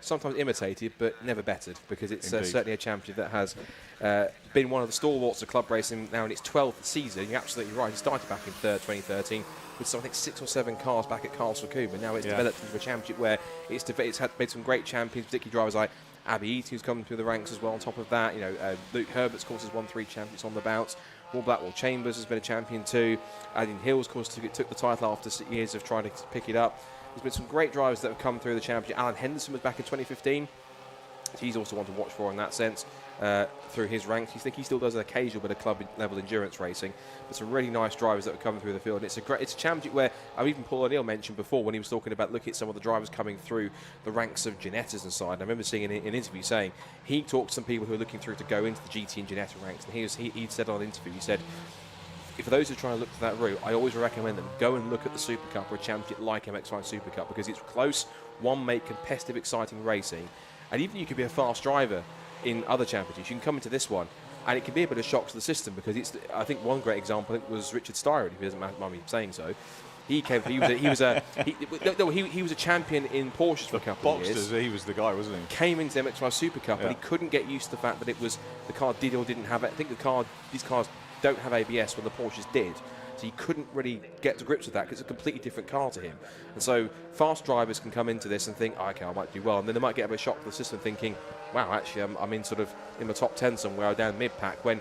sometimes imitated, but never bettered, because it's certainly a championship that has been one of the stalwarts of club racing now in its 12th season. You're absolutely right. He started back in 2013 with something 6 or 7 cars back at Castle-Combe, and now it's developed into a championship where it's had made some great champions, particularly drivers like Abby Eaton, who's come through the ranks as well. On top of that, you know, Luke Herbert's, of course, has won 3 championships on the bounce. Will Blackwell Chambers has been a champion too. Adrian Hills, of course, took the title after years of trying to pick it up. There's been some great drivers that have come through the championship. Alan Henderson was back in 2015. So he's also one to watch for in that sense through his ranks. You think he still does an occasional bit of club-level endurance racing. But some really nice drivers that have come through the field. And it's a championship where, even Paul O'Neill mentioned before when he was talking about looking at some of the drivers coming through the ranks of Ginettas and side. I remember seeing in an interview saying he talked to some people who are looking through to go into the GT and Ginetta ranks. And he said on an interview, he said, for those who are trying to look for that route, I always recommend them go and look at the Super Cup or a championship like MX5 Super Cup, because it's close, one-make, competitive, exciting racing. And even you could be a fast driver in other championships, you can come into this one, and it can be a bit of a shock to the system, because I think one great example was Richard Styrod, if he doesn't mind me saying so. He was a champion in Porsches for a couple of years. He was the guy, wasn't he? Came into the MX5 Super Cup, but he couldn't get used to the fact that the car did or didn't have it. I think these cars don't have ABS when the Porsches did. So he couldn't really get to grips with that because it's a completely different car to him. And so fast drivers can come into this and think, oh, okay, I might do well. And then they might get a bit of shock to the system thinking, wow, actually, I'm in the top 10 somewhere, or down mid-pack, when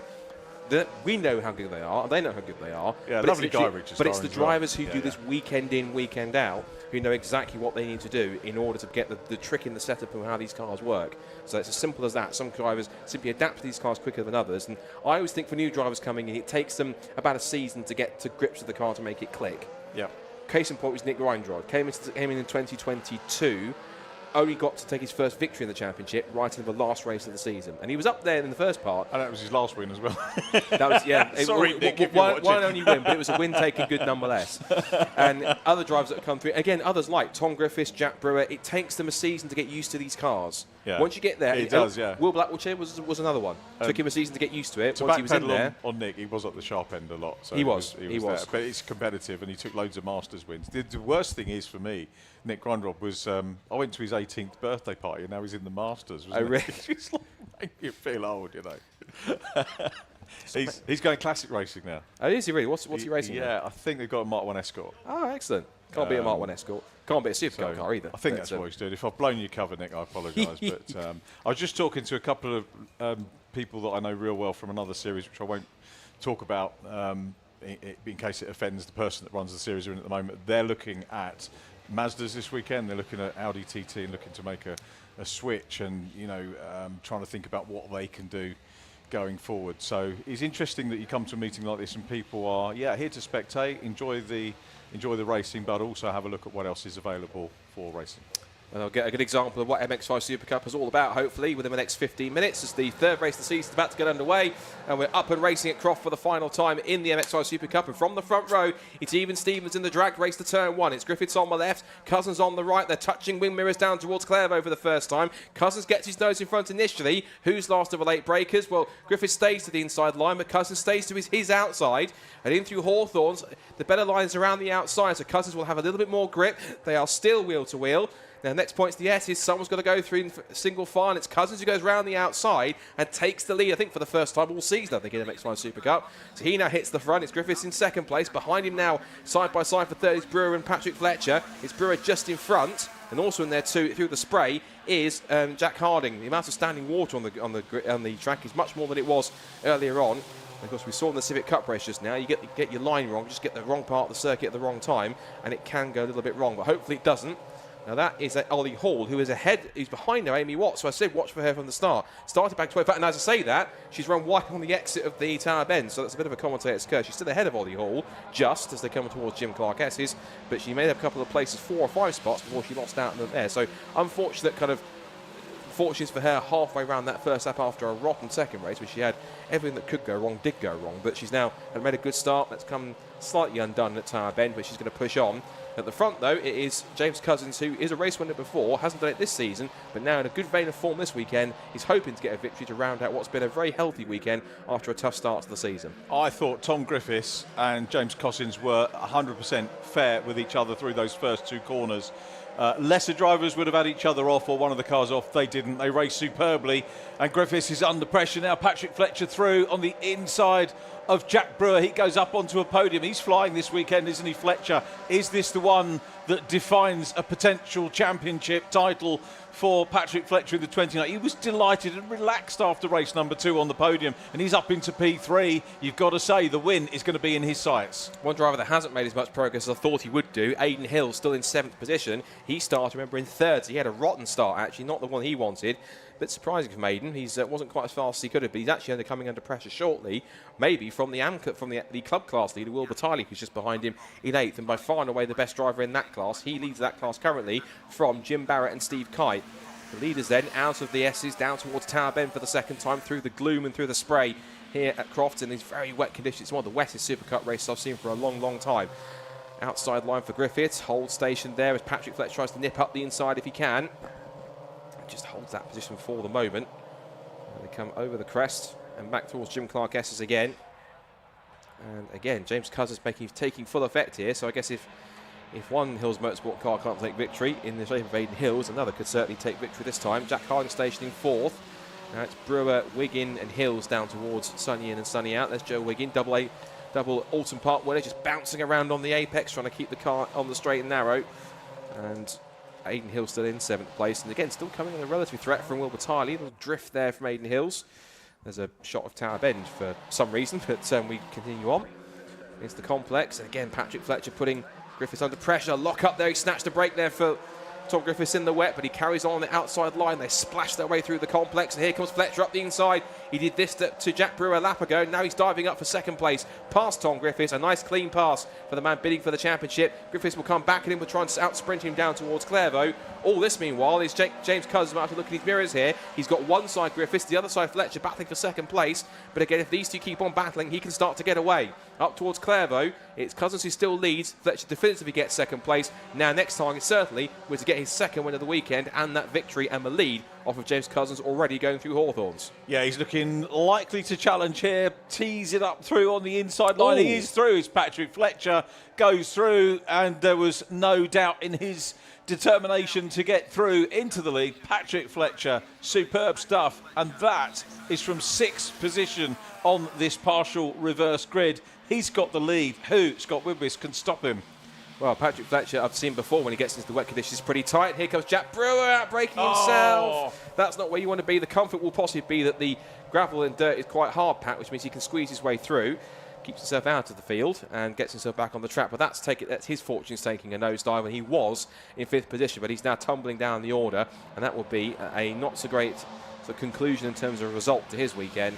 we know how good they are, and they know how good they are. Yeah, lovely guy, Richard. But it's the drivers who do this weekend in, weekend out, who know exactly what they need to do in order to get the trick in the setup of how these cars work. So it's as simple as that. Some drivers simply adapt to these cars quicker than others. And I always think for new drivers coming in, it takes them about a season to get to grips with the car to make it click. Yeah. Case in point was Nick Reindrad. Came in 2022. Only got to take his first victory in the championship right in the last race of the season, and he was up there in the first part. And that was his last win as well. That was, yeah. Sorry, Nick, if you're watching. One only win, but it was a win taken good nonetheless. And other drivers that have come through, again, others like Tom Griffiths, Jack Brewer, it takes them a season to get used to these cars. Yeah. Once you get there, it does. Yeah. Will Blackwell was another one. Took him a season to get used to it. Once he was in there, on Nick, he was at the sharp end a lot. So he was. There. But it's competitive, and he took loads of Masters wins. The worst thing is for me, Nick Grindrod was. I went to his 18th birthday party, and now he's in the Masters. Oh, really? It's like making you feel old, you know. He's going classic racing now. Oh, is he really? What's he racing? Yeah, now? I think they've got a Mark 1 Escort. Oh, excellent. Can't be a Mark 1 Escort. Can't be a SuperCup car either. I think that's what he's doing. If I've blown your cover, Nick, I apologise. But I was just talking to a couple of people that I know real well from another series, which I won't talk about in case it offends the person that runs the series at the moment. They're looking at Mazdas this weekend. They're looking at Audi TT and looking to make a switch, and trying to think about what they can do going forward. So it's interesting that you come to a meeting like this and people are here to spectate, enjoy the racing, but also have a look at what else is available for racing. And I'll get a good example of what MX5 Super Cup is all about, hopefully, within the next 15 minutes, as the third race of the season is about to get underway. And we're up and racing at Croft for the final time in the MX5 Super Cup. And from the front row, it's Even Stevens in the drag race to turn 1. It's Griffiths on the left, Cousins on the right. They're touching wing mirrors down towards Clairvaux for the first time. Cousins gets his nose in front initially. Who's last of the late breakers? Well, Griffiths stays to the inside line, but Cousins stays to his outside. And in through Hawthorns, the better lines around the outside, so Cousins will have a little bit more grip. They are still wheel to wheel. Now, next point's the S's. Someone's got to go through in single file. It's Cousins who goes round the outside and takes the lead, I think, for the first time all season, I think, in the MX5 Super Cup. So he now hits the front. It's Griffiths in second place. Behind him now, side by side for third, is Brewer and Patrick Fletcher. It's Brewer just in front. And also in there, too, through the spray, is Jack Harding. The amount of standing water on the track is much more than it was earlier on. Of course, we saw in the Civic Cup race just now, you get your line wrong, just get the wrong part of the circuit at the wrong time, and it can go a little bit wrong. But hopefully it doesn't. Now that is Ollie Hall, who is ahead, who's behind now, Amy Watts. So I said watch for her from the start. Started back 25, and as I say that, she's run wide on the exit of the Tower Bend, so that's a bit of a commentator's curse. She's still ahead of Ollie Hall, just as they come towards Jim Clark S's, but she made up a couple of places, 4 or 5 spots before she lost out in there. So unfortunate kind of fortunes for her halfway around that first lap after a rotten second race, where she had everything that could go wrong did go wrong, but she's now made a good start. That's come slightly undone at Tower Bend, but she's going to push on. At the front, though, it is James Cousins, who is a race winner before, hasn't done it this season, but now in a good vein of form this weekend. He's hoping to get a victory to round out what's been a very healthy weekend after a tough start to the season. I thought Tom Griffiths and James Cousins were 100% fair with each other through those first 2 corners. Lesser drivers would have had each other off or one of the cars off. They didn't. They raced superbly. And Griffiths is under pressure now. Patrick Fletcher through on the inside of Jack Brewer. He goes up onto a podium. He's flying this weekend, isn't he, Fletcher? Is this the one that defines a potential championship title for Patrick Fletcher in the 29? He was delighted and relaxed after race number 2 on the podium, and he's up into P3. You've got to say the win is going to be in his sights. One driver that hasn't made as much progress as I thought he would do, Aidan Hill, still in 7th position. He started, remember, in 3rd, so he had a rotten start, actually, not the one he wanted. A bit surprising for Maiden. He wasn't quite as fast as he could have, but he's actually coming under pressure shortly, maybe from the club class leader, Will Batiley, who's just behind him in 8th, and by far and away the best driver in that class. He leads that class currently from Jim Barrett and Steve Kite. The leaders then out of the S's down towards Tower Bend for the second time through the gloom and through the spray here at Croft in these very wet conditions. It's one of the wettest Super Cup races I've seen for a long, long time. Outside line for Griffiths, hold station there as Patrick Fletcher tries to nip up the inside if he can. Just holds that position for the moment. And they come over the crest and back towards Jim Clark S's again. And again, James Cousins taking full effect here. So I guess if one Hills Motorsport car can't take victory in the shape of Aidan Hills, another could certainly take victory this time. Jack Harding stationing 4th. Now it's Brewer, Wiggin and Hills down towards Sunny in and Sunny out. There's Joe Wiggin, double Alton Park winner, just bouncing around on the apex, trying to keep the car on the straight and narrow. And Aidan Hills still in 7th place, and again still coming in a relative threat from Will Batiley. A little drift there from Aidan Hills. There's a shot of Tower Bend for some reason, but we continue on. It's the complex, and again Patrick Fletcher putting Griffiths under pressure. Lock up there, he snatched a break there for Tom Griffiths in the wet, but he carries on the outside line. They splash their way through the complex, and here comes Fletcher up the inside. He did this to Jack Brewer a lap ago. Now he's diving up for 2nd place, past Tom Griffiths. A nice clean pass for the man bidding for the championship. Griffiths will come back at him, will try and out-sprint him down towards Clairvaux. All this, meanwhile, is James Cousins about to look at his mirrors here. He's got one side Griffiths, the other side Fletcher battling for 2nd place. But again, if these two keep on battling, he can start to get away. Up towards Clairvaux, it's Cousins who still leads. Fletcher definitively gets 2nd place. Now, next target certainly was to get his 2nd win of the weekend and that victory and the lead off of James Cousins already going through Hawthorns. Yeah, he's looking likely to challenge here. Tease it up through on the inside line. Ooh. He is through. It's Patrick Fletcher goes through, and there was no doubt in his determination to get through into the lead. Patrick Fletcher, superb stuff, and that is from 6th position on this partial reverse grid. He's got the lead. Who, Scott Widwis, can stop him? Well, Patrick Fletcher, I've seen before when he gets into the wet conditions, pretty tight. Here comes Jack Brewer out braking himself. That's not where you want to be. The comfort will possibly be that the gravel and dirt is quite hard packed, which means he can squeeze his way through, keeps himself out of the field and gets himself back on the track. But that's his fortunes taking a nosedive, and he was in 5th position, but he's now tumbling down the order, and that will be a not so great conclusion in terms of a result to his weekend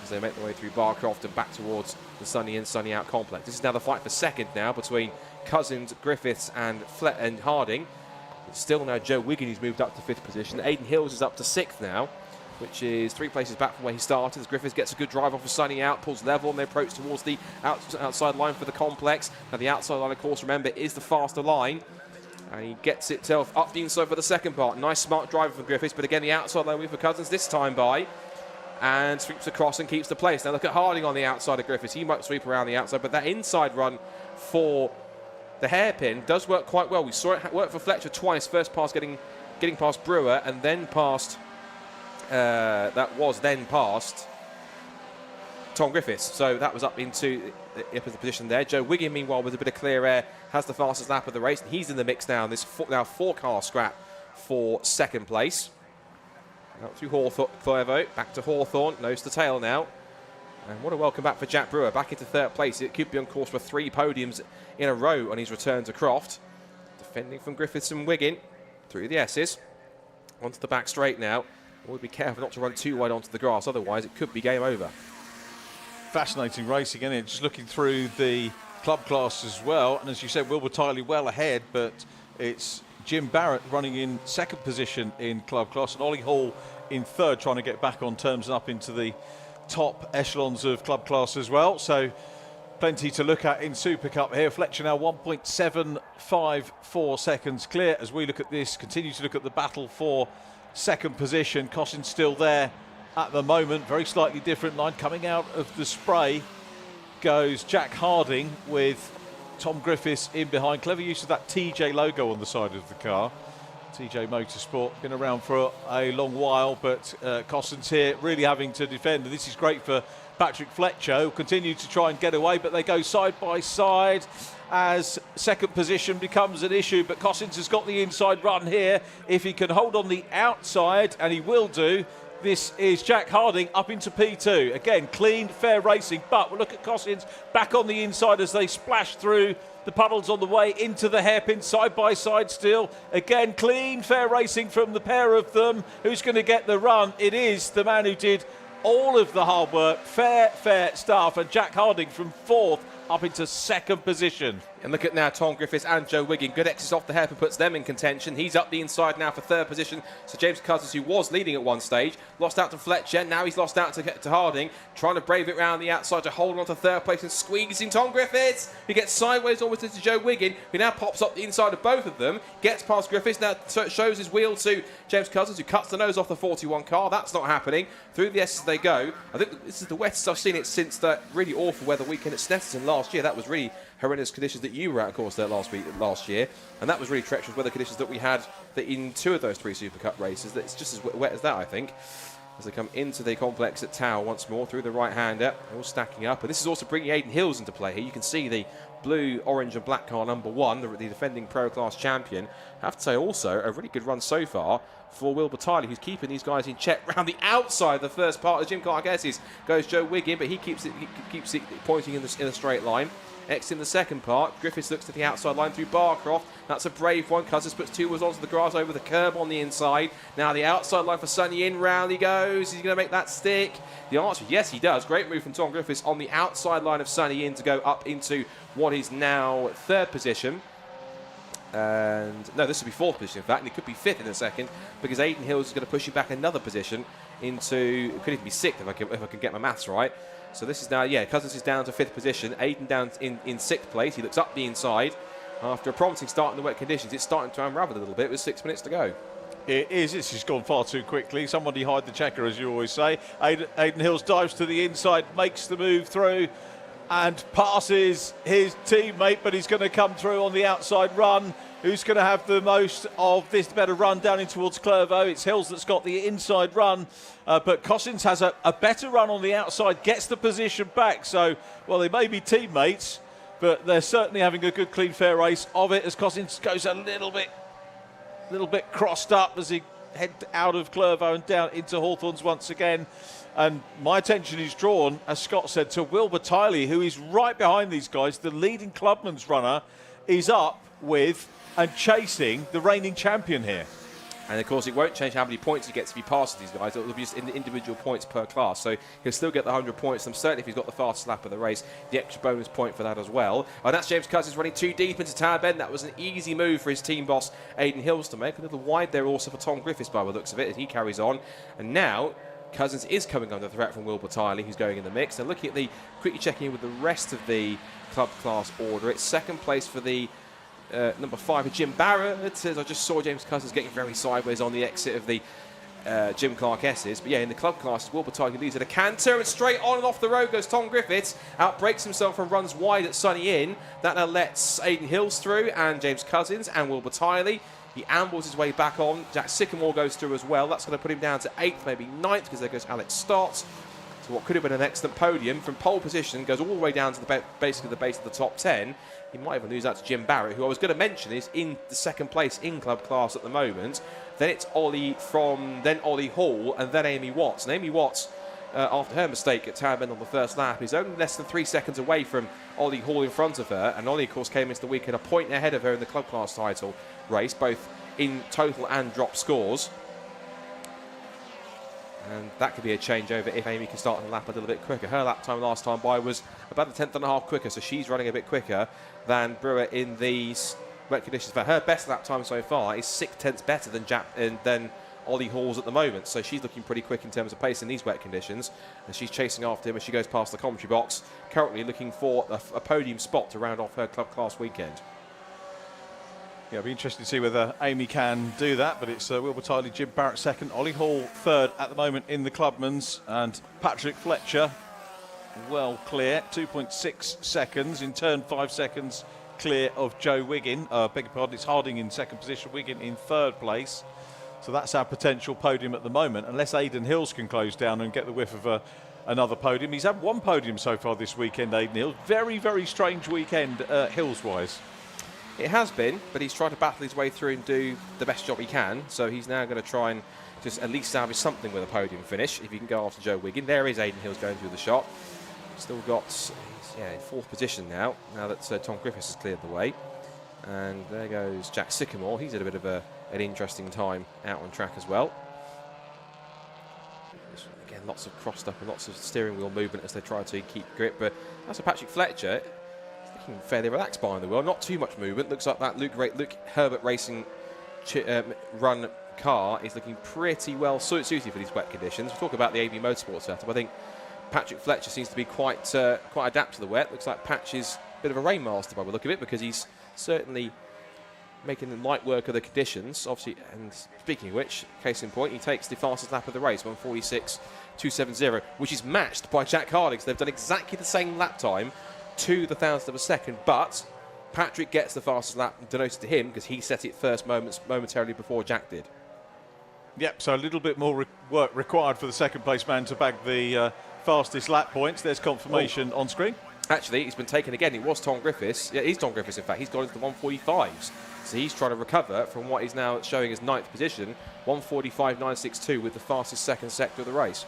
as they make their way through Barcroft and back towards the Sunny in, Sunny out complex. This is now the fight for 2nd now between Cousins, Griffiths and Harding. It's still now Joe Wiggin who's moved up to 5th position. Aidan Hills is up to 6th now, which is 3 places back from where he started. As Griffiths gets a good drive off of Sunny out, pulls level, and they approach towards the outside line for the complex. Now the outside line, of course, remember, is the faster line. And he gets itself up the inside for the second part. Nice smart driver from Griffiths, but again the outside line for Cousins this time by. And sweeps across and keeps the place. Now look at Harding on the outside of Griffiths. He might sweep around the outside, but that inside run for the hairpin does work quite well. We saw it work for Fletcher twice. First pass getting past Brewer, and then past past Tom Griffiths. So that was up into the position there. Joe Wiggin, meanwhile, with a bit of clear air, has the fastest lap of the race. And he's in the mix now. This now 4-car scrap for second place. Out through Clairvaux, back to Hawthorne, nose to tail now. And what a welcome back for Jack Brewer, back into 3rd place. It could be on course for 3 podiums in a row on his return to Croft. Defending from Griffiths and Wiggin through the S's. Onto the back straight now. We'll be careful not to run too wide onto the grass, otherwise it could be game over. Fascinating racing, isn't it? Just looking through the club class as well, and as you said, Wilbur Tiley well ahead, but it's Jim Barrett running in 2nd position in club class, and Ollie Hall in 3rd, trying to get back on terms and up into the top echelons of club class as well. So plenty to look at in Super Cup here. Fletcher now 1.754 seconds clear as we look at this, continue to look at the battle for 2nd position. Cossin's still there at the moment, very slightly different line. Coming out of the spray goes Jack Harding with Tom Griffiths in behind. Clever use of that TJ logo on the side of the car. TJ Motorsport, been around for a long while, but Cossin's here really having to defend. And this is great for Patrick Fletcher, who'll continue to try and get away, but they go side by side as 2nd position becomes an issue. But Cossins has got the inside run here. If he can hold on the outside, and he will do, this is Jack Harding up into P2. Again, clean, fair racing, but we'll look at Cossins back on the inside as they splash through the puddles on the way into the hairpin, side by side still. Again, clean, fair racing from the pair of them. Who's going to get the run? It is the man who did all of the hard work. Fair stuff. And Jack Harding from 4th up into 2nd position. And look at now Tom Griffiths and Joe Wiggin. Good exit off the hairpin puts them in contention. He's up the inside now for 3rd position. So James Cousins, who was leading at one stage, lost out to Fletcher. Now he's lost out to Harding. Trying to brave it round the outside to hold on to 3rd place and squeezing Tom Griffiths, who gets sideways almost into Joe Wiggin, who now pops up the inside of both of them. Gets past Griffiths. Now shows his wheel to James Cousins, who cuts the nose off the 41 car. That's not happening. Through the S's they go. I think this is the wettest I've seen it since that really awful weather weekend at Snetterton last year. That was really horrendous conditions that you were at, of course, there last year, and that was really treacherous weather conditions that we had in 2 of those 3 Super Cup races. It's just as wet as that, I think, as they come into the complex at Tower once more through the right-hander, all stacking up. And this is also bringing Aidan Hills into play here. You can see the blue, orange and black car number 1, the defending Pro Class champion. I have to say also a really good run so far for Wilbur Tiley, who's keeping these guys in check. Round the outside, the first part of Jim Clark S's goes Joe Wiggin, but he keeps it pointing in a straight line. Next in the second part, Griffiths looks to the outside line through Barcroft. That's a brave one. Cousins puts 2 wheels onto the grass over the curb on the inside. Now the outside line for Sonny in. Round he goes. He's going to make that stick. The answer, yes, he does. Great move from Tom Griffiths on the outside line of Sonny in to go up into what is now 3rd position. And no, this will be 4th position, in fact, and it could be 5th in a second, because Aidan Hills is going to push him back another position into, it could even be 6th if I can get my maths right. So this is now, yeah, Cousins is down to 5th position. Aidan down in 6th place. He looks up the inside. After a promising start in the wet conditions, it's starting to unravel a little bit with 6 minutes to go. It is. It's just gone far too quickly. Somebody hide the checker, as you always say. Aidan Hills dives to the inside, makes the move through and passes his teammate, but he's going to come through on the outside run. Who's going to have the most of this better run down in towards Clairvaux? It's Hills that's got the inside run, but Cossins has a better run on the outside, gets the position back. So, well, they may be teammates, but they're certainly having a good, clean, fair race of it as Cossins goes a little bit crossed up as he heads out of Clairvaux and down into Hawthorns once again. And my attention is drawn, as Scott said, to Wilbur Tiley, who is right behind these guys. The leading clubman's runner is up with and chasing the reigning champion here. And of course, it won't change how many points he gets if he passes these guys. It'll be just individual points per class. So he'll still get the 100 points. And certainly if he's got the fastest lap of the race, the extra bonus point for that as well. And that's James Cousins running too deep into Tower Bend. That was an easy move for his team boss, Aidan Hills, to make. A little wide there also for Tom Griffiths by the looks of it as he carries on. And now Cousins is coming under threat from Wilbur Tiley, who's going in the mix. And looking at quickly checking in with the rest of the club class order, it's second place for the number 5 Jim Barrett. As I just saw James Cousins getting very sideways on the exit of the Jim Clark S's. But yeah, in the club class, Wilbur Tiley leads at a canter, and straight on and off the road goes Tom Griffiths. Outbreaks himself and runs wide at Sunny Inn. That now lets Aidan Hills through, and James Cousins and Wilbur Tiley. He ambles his way back on. Jack Sycamore goes through as well. That's going to put him down to 8th, maybe 9th, because there goes Alex Stott. So what could have been an excellent podium from pole position goes all the way down to basically the base of the top 10. He might even lose out to Jim Barrett, who I was going to mention is in the second place in club class at the moment. Then it's Ollie Hall, and then Amy Watts. And Amy Watts, after her mistake at Tower Bend on the first lap, is only less than 3 seconds away from Ollie Hall in front of her. And Ollie, of course, came into the weekend a point ahead of her in the club class title race, both in total and drop scores. And that could be a changeover if Amy can start the lap a little bit quicker. Her lap time last time by was about a tenth and a half quicker, so she's running a bit quicker than Brewer in these wet conditions. But her best lap time so far is 6/10 better than Ollie Hall's at the moment. So she's looking pretty quick in terms of pace in these wet conditions. And she's chasing after him as she goes past the commentary box, currently looking for a podium spot to round off her club class weekend. Yeah, it'll be interesting to see whether Amy can do that, but it's Wilbur Tiley, Jim Barrett second, Ollie Hall third at the moment in the Clubman's, and Patrick Fletcher well clear, 2.6 seconds, in turn 5 seconds clear of Joe Wiggin. Beg your pardon, it's Harding in second position, Wiggin in third place. So that's our potential podium at the moment, unless Aidan Hills can close down and get the whiff of another podium. He's had one podium so far this weekend, Aidan Hills. Very, very strange weekend Hills-wise. It has been, but he's tried to battle his way through and do the best job he can. So he's now going to try and just at least salvage something with a podium finish. If he can go after Joe Wiggin. There is Aidan Hills going through the shot. Still got, in fourth position now that Tom Griffiths has cleared the way. And there goes Jack Sycamore. He's had a bit of an interesting time out on track as well. Again, lots of crossed up and lots of steering wheel movement as they try to keep grip. But that's a Patrick Fletcher. Fairly relaxed behind the wheel, not too much movement. Looks like that Luke Herbert Racing run car is looking pretty well suited for these wet conditions. We'll talk about the AB Motorsport setup. I think Patrick Fletcher seems to be quite adept to the wet. Looks like Patch is a bit of a rainmaster by the look of it, because he's certainly making light work of the conditions. Obviously, and speaking of which, case in point, he takes the fastest lap of the race, 1:46.270, which is matched by Jack Harding. So they've done exactly the same lap time to the thousandth of a second, but Patrick gets the fastest lap denoted to him because he set it first momentarily before Jack did. Yep, so a little bit more work required for the second place man to bag the fastest lap points. There's confirmation on screen. Actually, he's been taken again. It was Tom Griffiths. Yeah, he's Tom Griffiths, in fact. He's gone into the 1:45s. So he's trying to recover from what is now showing as 9th position, 1:45.962 with the fastest second sector of the race.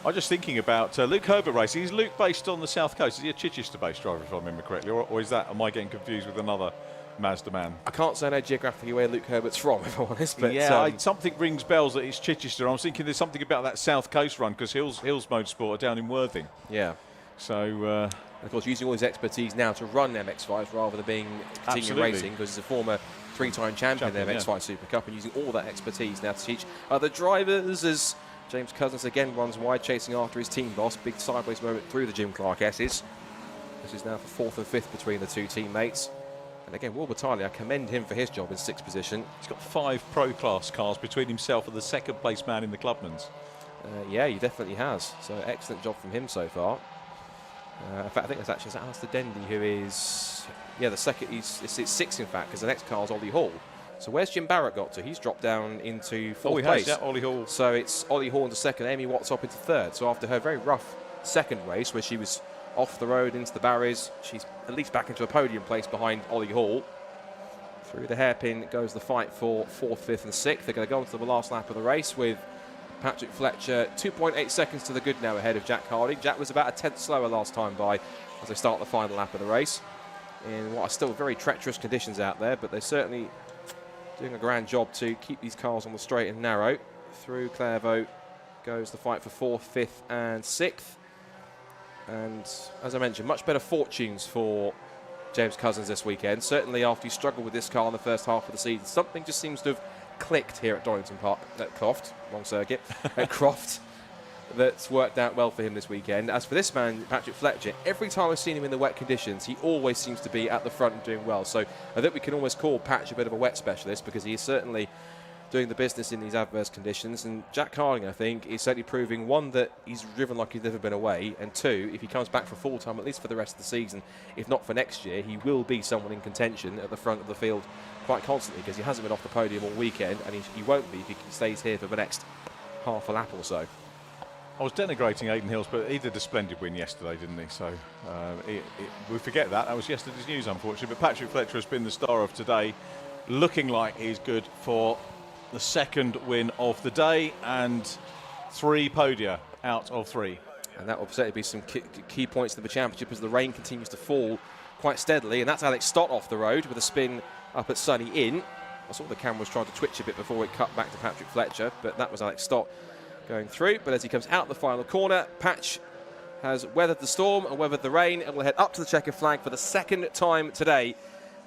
I'm just thinking about Luke Herbert Racing. Is Luke based on the south coast? Is he a Chichester-based driver, if I remember correctly, or is that? Am I getting confused with another Mazda man? I can't say no geographically where Luke Herbert's from, if I'm honest. But yeah, something rings bells that it's Chichester. I was thinking there's something about that south coast run because Hills Motorsport are down in Worthing. Yeah. So, of course, using all his expertise now to run MX5s rather than being continuing racing, because he's a former 3-time champion in the MX5 Super Cup, and using all that expertise now to teach other drivers as James Cousins again runs wide, chasing after his team boss. Big sideways moment through the Jim Clark S's. This is now for 4th and 5th between the two teammates. And again, Wilbur Tiley, I commend him for his job in 6th position. He's got 5 pro class cars between himself and the second place man in the Clubman's. Yeah, he definitely has. So excellent job from him so far. In fact, I think that's actually Alistair Dendy who is, the second. It's 6th in fact, because the next car is Ollie Hall. So where's Jim Barrett got to? He's dropped down into 4th place. Yeah, Ollie Hall. So it's Ollie Hall into 2nd, Amy Watts up into 3rd. So after her very rough second race, where she was off the road into the barriers, she's at least back into a podium place behind Ollie Hall. Through the hairpin goes the fight for 4th, 5th and 6th. They're going to go into the last lap of the race with Patrick Fletcher 2.8 seconds to the good now ahead of Jack Harding. Jack was about a tenth slower last time by as they start the final lap of the race. In what are still very treacherous conditions out there, but they certainly doing a grand job to keep these cars on the straight and narrow. Through Clairvaux goes the fight for 4th, 5th and 6th. And as I mentioned, much better fortunes for James Cousins this weekend. Certainly after he struggled with this car in the first half of the season, something just seems to have clicked here at Donington Park, at Croft, wrong circuit, at Croft, that's worked out well for him this weekend. As for this man, Patrick Fletcher, every time I've seen him in the wet conditions, he always seems to be at the front and doing well. So I think we can almost call Patch a bit of a wet specialist, because he is certainly doing the business in these adverse conditions. And Jack Harding, I think, is certainly proving, one, that he's driven like he's never been away, and two, if he comes back for full time, at least for the rest of the season, if not for next year, he will be someone in contention at the front of the field quite constantly, because he hasn't been off the podium all weekend, and he won't be if he stays here for the next half a lap or so. I was denigrating Aidan Hills, but he did a splendid win yesterday, didn't he? So we forget that. That was yesterday's news, unfortunately. But Patrick Fletcher has been the star of today, looking like he's good for the second win of the day and 3 podia out of 3. And that will certainly be some key points in the championship as the rain continues to fall quite steadily. And that's Alex Stott off the road with a spin up at Sunny Inn. I saw the camera was trying to twitch a bit before it cut back to Patrick Fletcher, but that was Alex Stott going through. But as he comes out the final corner, Patch has weathered the storm and weathered the rain and will head up to the checkered flag for the second time today.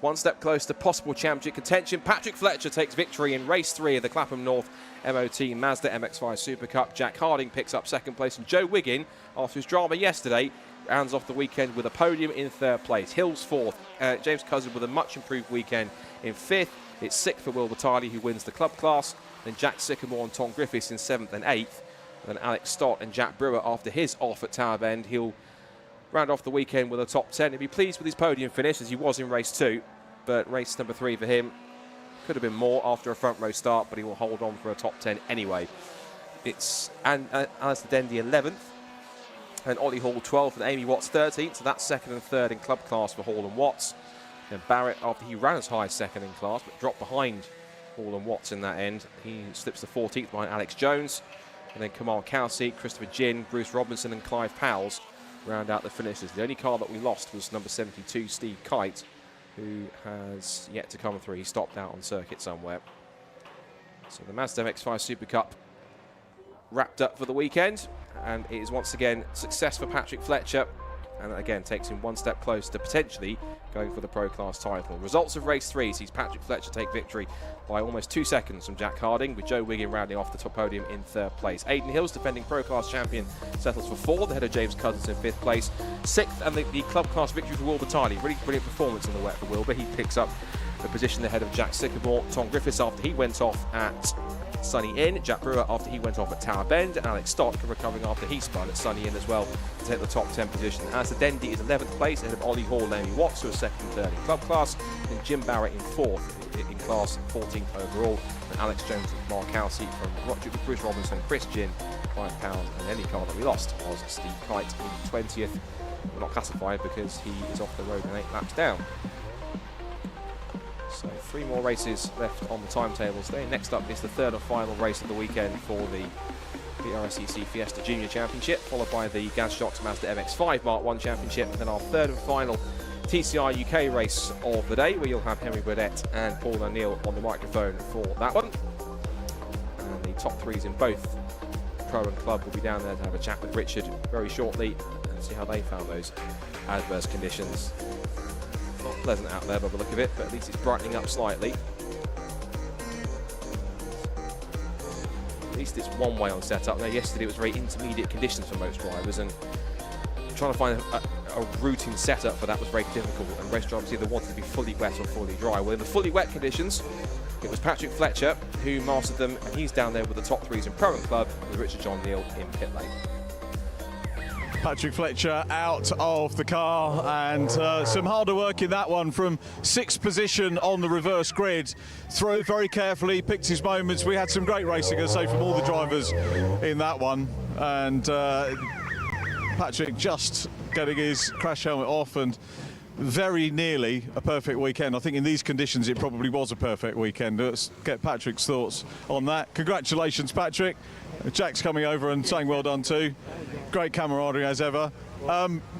One step close to possible championship contention. Patrick Fletcher takes victory in race 3 of the Clapham North MOT Mazda MX-5 Super Cup. Jack Harding picks up second place, and Joe Wiggin, after his drama yesterday, rounds off the weekend with a podium in 3rd place. Hills 4th. James Cousins with a much improved weekend in 5th. It's 6th for Will Batali, who wins the club class. Then Jack Sycamore and Tom Griffiths in 7th and 8th. Then Alex Stott and Jack Brewer, after his off at Tower Bend, he'll round off the weekend with a top 10. He'll be pleased with his podium finish, as he was in race 2. But race number 3 for him could have been more after a front row start, but he will hold on for a top 10 anyway. It's Alistair Dendy 11th, and Ollie Hall 12th, and Amy Watts 13th. So that's 2nd and 3rd in club class for Hall and Watts. And Barrett, after he ran as high as 2nd in class, but dropped behind Hall and Watts in that end, he slips to 14th behind Alex Jones. And then Kamal Kelsey, Christopher Ginn, Bruce Robinson and Clive Powles round out the finishes. The only car that we lost was number 72, Steve Kite, who has yet to come through. He stopped out on circuit somewhere. So the Mazda MX-5 Super Cup wrapped up for the weekend, and it is once again success for Patrick Fletcher, and again takes him one step closer to potentially going for the Pro Class title. Results of race 3 sees Patrick Fletcher take victory by almost 2 seconds from Jack Harding, with Joe Wiggin rounding off the top podium in 3rd place. Aidan Hills, defending Pro Class champion, settles for 4th, ahead of James Cousins in 5th place. 6th, and the club class victory for Wilbur Tiley. Really brilliant performance in the wet for Wilbur. He picks up the position ahead of Jack Sycamore. Tom Griffiths after he went off at Sunny Inn. Jack Brewer after he went off at Tower Bend. And Alex Stott recovering after he spun at Sunny Inn as well to take the top 10 position. As the Dendy is 11th place ahead of Ollie Hall and Amy Watts, who are 2nd and 3rd in club class. And Jim Barrett in 4th in class, 14th overall. And Alex Jones and Mark Kelsey from Roger, Bruce Robinson, Chris Ginn, £5. And the only car that we lost was Steve Kite in 20th. We're not classified because he is off the road and 8 laps down. So 3 more races left on the timetables today. Next up is the 3rd and final race of the weekend for the Brscc Fiesta Junior Championship, followed by the Gazshock Mazda MX-5 Mark 1 Championship, and then our 3rd and final TCR UK race of the day, where you'll have Henry Burdett and Paul O'Neill on the microphone for that one. And the top 3s in both Pro and Club will be down there to have a chat with Richard very shortly and see how they found those adverse conditions. Not pleasant out there by the look of it, but at least it's brightening up slightly. At least it's one way on setup. Now, yesterday it was very intermediate conditions for most drivers, and trying to find a routine setup for that was very difficult, and race drivers either wanted to be fully wet or fully dry. Well, in the fully wet conditions, it was Patrick Fletcher who mastered them, and he's down there with the top 3s in Pro and Club, with Richard John Neal in pit lane. Patrick Fletcher out of the car, and some harder work in that one from 6th position on the reverse grid. Through very carefully, picked his moments. We had some great racing, I say, from all the drivers in that one, and Patrick just getting his crash helmet off, and very nearly a perfect weekend. I think in these conditions it probably was a perfect weekend. Let's get Patrick's thoughts on that. Congratulations, Patrick. Jack's coming over and saying well done too. Great camaraderie as ever.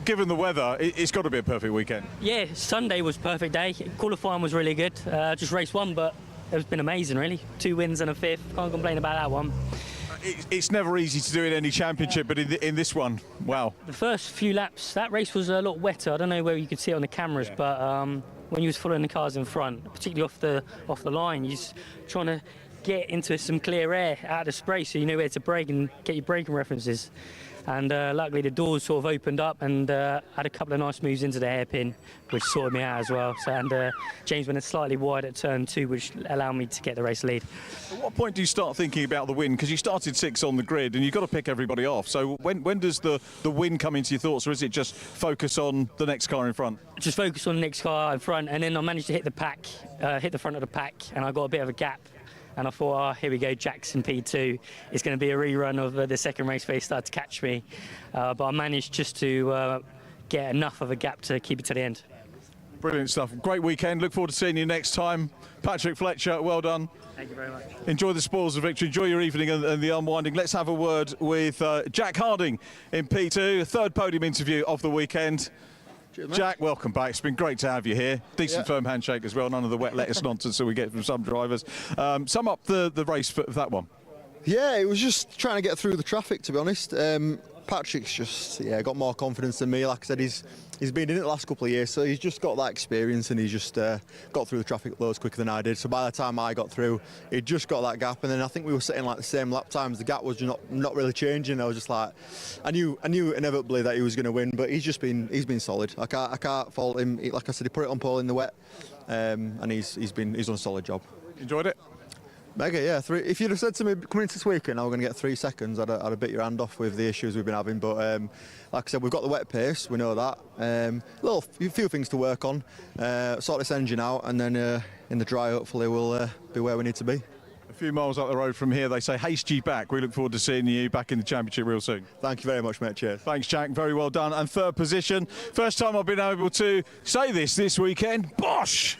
Given the weather, it's got to be a perfect weekend. Yeah, Sunday was a perfect day. Qualifying was really good. Just race 1, but it's been amazing, really. 2 wins and a 5th. Can't complain about that one. It's never easy to do in any championship, but in this one, wow. The first few laps, that race was a lot wetter. I don't know where you could see it on the cameras, but when you was following the cars in front, particularly off the line, you're just trying to get into some clear air out of the spray so you know where to brake and get your braking references. And luckily the doors sort of opened up and had a couple of nice moves into the hairpin, which sorted me out as well. So, and James went slightly wide at turn 2, which allowed me to get the race lead. At what point do you start thinking about the win? Because you started 6th on the grid and you've got to pick everybody off. So when does the win come into your thoughts, or is it just focus on the next car in front? Just focus on the next car in front, and then I managed to hit the pack, hit the front of the pack, and I got a bit of a gap. And I thought, here we go, Jackson P2. It's going to be a rerun of the second race where he started to catch me. But I managed just to get enough of a gap to keep it to the end. Brilliant stuff. Great weekend. Look forward to seeing you next time. Patrick Fletcher, well done. Thank you very much. Enjoy the spoils of victory. Enjoy your evening and the unwinding. Let's have a word with Jack Harding in P2, 3rd podium interview of the weekend. Jack, welcome back. It's been great to have you here. Decent firm handshake as well. None of the wet lettuce nonsense that we get from some drivers. Sum up the race for that one. Yeah, it was just trying to get through the traffic, to be honest. Patrick's just got more confidence than me. Like I said, he's been in it the last couple of years, so he's just got that experience, and he's just got through the traffic loads quicker than I did. So by the time I got through, he'd just got that gap, and then I think we were sitting like the same lap times. The gap was just not really changing. I was just like, I knew inevitably that he was going to win, but he's been solid. I can't fault him. Like I said, he put it on pole in the wet, and he's done a solid job. Enjoyed it? Mega, yeah. If you'd have said to me coming into this weekend I was going to get 3 seconds, I'd have bit your hand off with the issues we've been having. But like I said, we've got the wet pace, we know that. A few things to work on, sort this engine out, and then in the dry, hopefully we'll be where we need to be. A few miles up the road from here, they say haste ye back. We look forward to seeing you back in the championship real soon. Thank you very much, mate. Cheers. Thanks, Jack. Very well done. And 3rd position. First time I've been able to say this weekend. Bosh!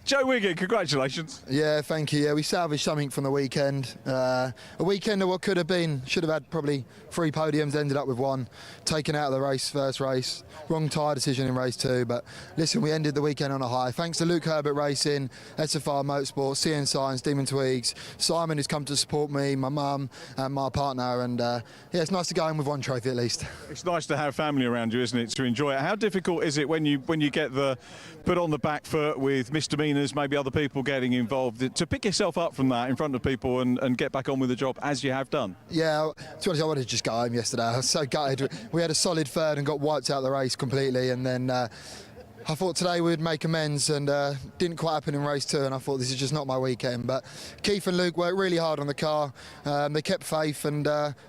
Joe Wigan, congratulations. Yeah, thank you. Yeah, we salvaged something from the weekend. A weekend of what could have been. Should have had probably 3 podiums, ended up with 1. Taken out of the race, first race. Wrong tyre decision in race 2. But listen, we ended the weekend on a high. Thanks to Luke Herbert Racing, SFR Motorsport, CN Science, Demon Twigs, Simon who's come to support me, my mum and my partner, and yeah, it's nice to go in with 1 trophy at least. It's nice to have family around you, isn't it, to enjoy it? How difficult is it when you get the put on the back foot with misdemeanours, maybe other people getting involved, to pick yourself up from that in front of people and get back on with the job as you have done? Yeah, to be honest, I wanted to just go home yesterday. I was so gutted. We had a solid 3rd and got wiped out of the race completely, and then I thought today we'd make amends, and didn't quite happen in race 2, and I thought this is just not my weekend. But Keith and Luke worked really hard on the car. They kept faith, and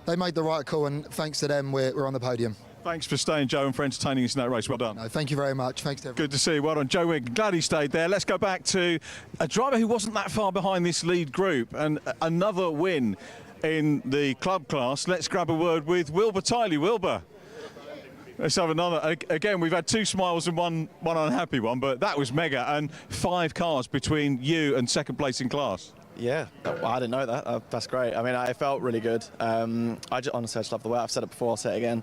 they made the right call, and thanks to them we're on the podium. Thanks for staying, Joe, and for entertaining us in that race. Well done. No, thank you very much. Thanks to everyone. Good to see you. Well done, Joe Wigan. Glad he stayed there. Let's go back to a driver who wasn't that far behind this lead group, and another win in the club class. Let's grab a word with Wilbur Tiley. Wilbur. Let's have another. Again, we've had 2 smiles and one unhappy one, but that was mega, and 5 cars between you and 2nd place in class. Yeah, I didn't know that. That's great. I mean, it felt really good. Honestly, I just love the way. I've said it before, I'll say it again.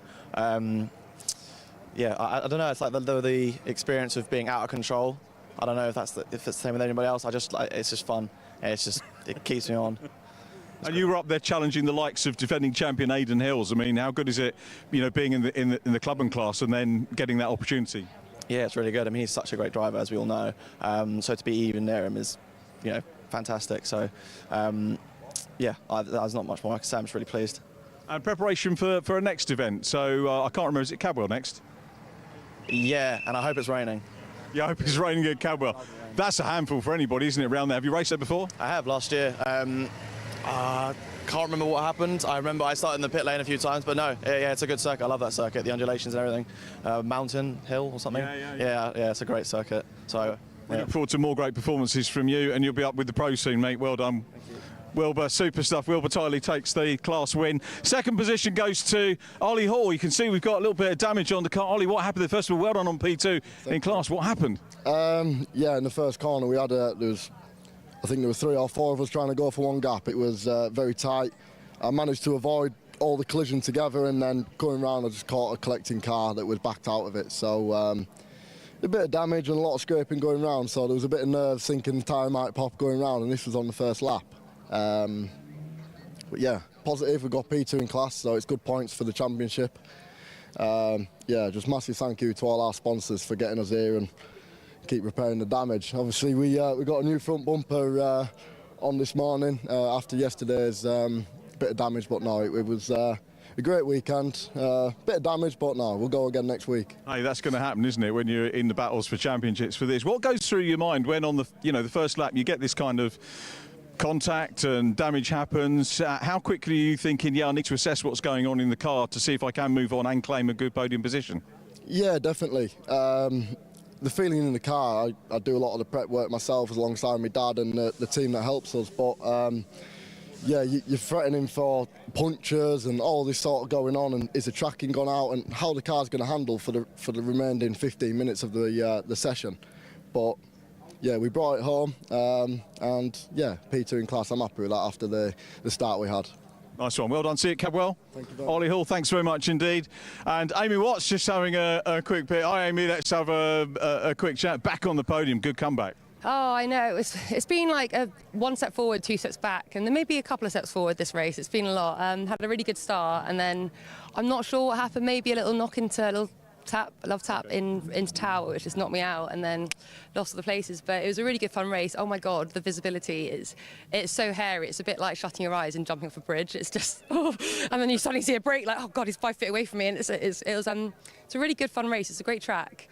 Yeah, I don't know. It's like the experience of being out of control. I don't know if it's the same with anybody else. It's just fun. It keeps me on. And you were up there challenging the likes of defending champion Aidan Hills. I mean, how good is it, being in the club and class and then getting that opportunity? Yeah, it's really good. I mean, he's such a great driver, as we all know. So to be even near him is, fantastic. So, yeah, there's not much more I can say. I'm just really pleased. And preparation for a next event. So I can't remember, is it Cadwell next? Yeah, and I hope it's raining. Yeah, I hope it's raining at Cadwell. That's a handful for anybody, isn't it, around there? Have you raced there before? I have, last year. Can't remember what happened. I remember I started in the pit lane a few times, but no, yeah, it's a good circuit. I love that circuit, the undulations and everything. Mountain, hill or something. Yeah, it's a great circuit. So we look forward to more great performances from you, and you'll be up with the pros soon, mate. Well done. Wilbur, super stuff. Wilbur Tiley takes the class win. 2nd position goes to Ollie Hall. You can see we've got a little bit of damage on the car. Ollie, what happened there? First of all, well done on P2 in class. What happened? Yeah, in the first corner we had I think there were 3 or 4 of us trying to go for 1 gap. It was very tight. I managed to avoid all the collision together, and then going round I just caught a collecting car that was backed out of it. So a bit of damage and a lot of scraping going round, so there was a bit of nerves thinking the tyre might pop going round, and this was on the first lap. But yeah, positive, we got P2 in class, so it's good points for the championship. Yeah, just massive thank you to all our sponsors for getting us here and keep repairing the damage. Obviously, we got a new front bumper on this morning after yesterday's bit of damage, but no, it was a great weekend. Bit of damage, but no, we'll go again next week. Hey, that's going to happen, isn't it, when you're in the battles for championships for this? What goes through your mind when on the the first lap you get this kind of contact and damage happens? How quickly are you thinking, yeah, I need to assess what's going on in the car to see if I can move on and claim a good podium position? Yeah, definitely. The feeling in the car, I do a lot of the prep work myself alongside my dad and the team that helps us, but yeah, you're threatening for punctures and all this sort of going on, and is the tracking gone out and how the car's going to handle for the remaining 15 minutes of the session. But yeah, we brought it home, and yeah, P2 in class. I'm happy with that after the start we had. Nice one. Well done. See it, Cabwell. Thank you very much. Ollie Hall, thanks very much indeed. And Amy Watts just having a quick bit. Hi, Amy. Let's have a quick chat. Back on the podium. Good comeback. Oh, I know. It's been like a 1 step forward, 2 steps back, and then maybe a couple of steps forward this race. It's been a lot. Had a really good start, and then I'm not sure what happened. Maybe a little knock into a little love tap into tower, which just knocked me out, and then lost all the places. But it was a really good fun race. Oh my God, the visibility it's so hairy. It's a bit like shutting your eyes and jumping off a bridge. It's just, oh, and then you suddenly see a break, like, oh God, he's 5 feet away from me, and it's a really good fun race. It's a great track.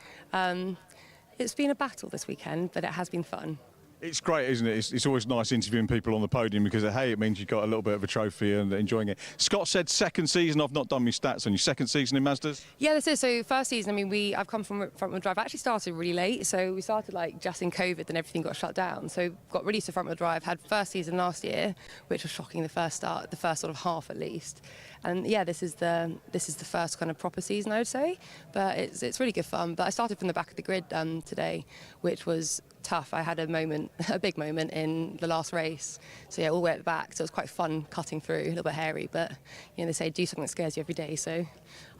It's been a battle this weekend, but it has been fun. It's great, isn't it? It's always nice interviewing people on the podium because, hey, it means you've got a little bit of a trophy and enjoying it. Scott said second season. I've not done my stats on your second season in Mazdas. Yeah, this is. So first season, I mean, I've come from front-wheel drive. I actually started really late. So we started like just in COVID and everything got shut down. So got really used to front-wheel drive. Had first season last year, which was shocking, the first sort of half at least. And yeah, this is the first kind of proper season, I would say. But it's really good fun. But I started from the back of the grid today, which was tough. I had a big moment in the last race. So yeah, all the way at the back. So it was quite fun cutting through, a little bit hairy, but they say do something that scares you every day. So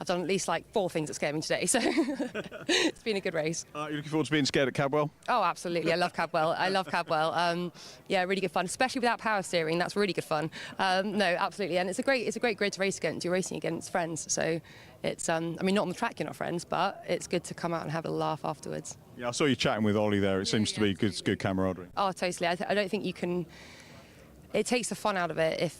I've done at least like 4 things that scare me today. So it's been a good race. You're looking forward to being scared at Cabwell? Oh, absolutely. I love Cabwell. Yeah, really good fun, especially without power steering. That's really good fun. No, absolutely. And it's a great grid to race against. You're racing against friends. So it's, I mean, not on the track, you're not friends, but it's good to come out and have a laugh afterwards. Yeah, I saw you chatting with Ollie there. It seems to be good camaraderie. Oh, totally. I don't think you can. It takes the fun out of it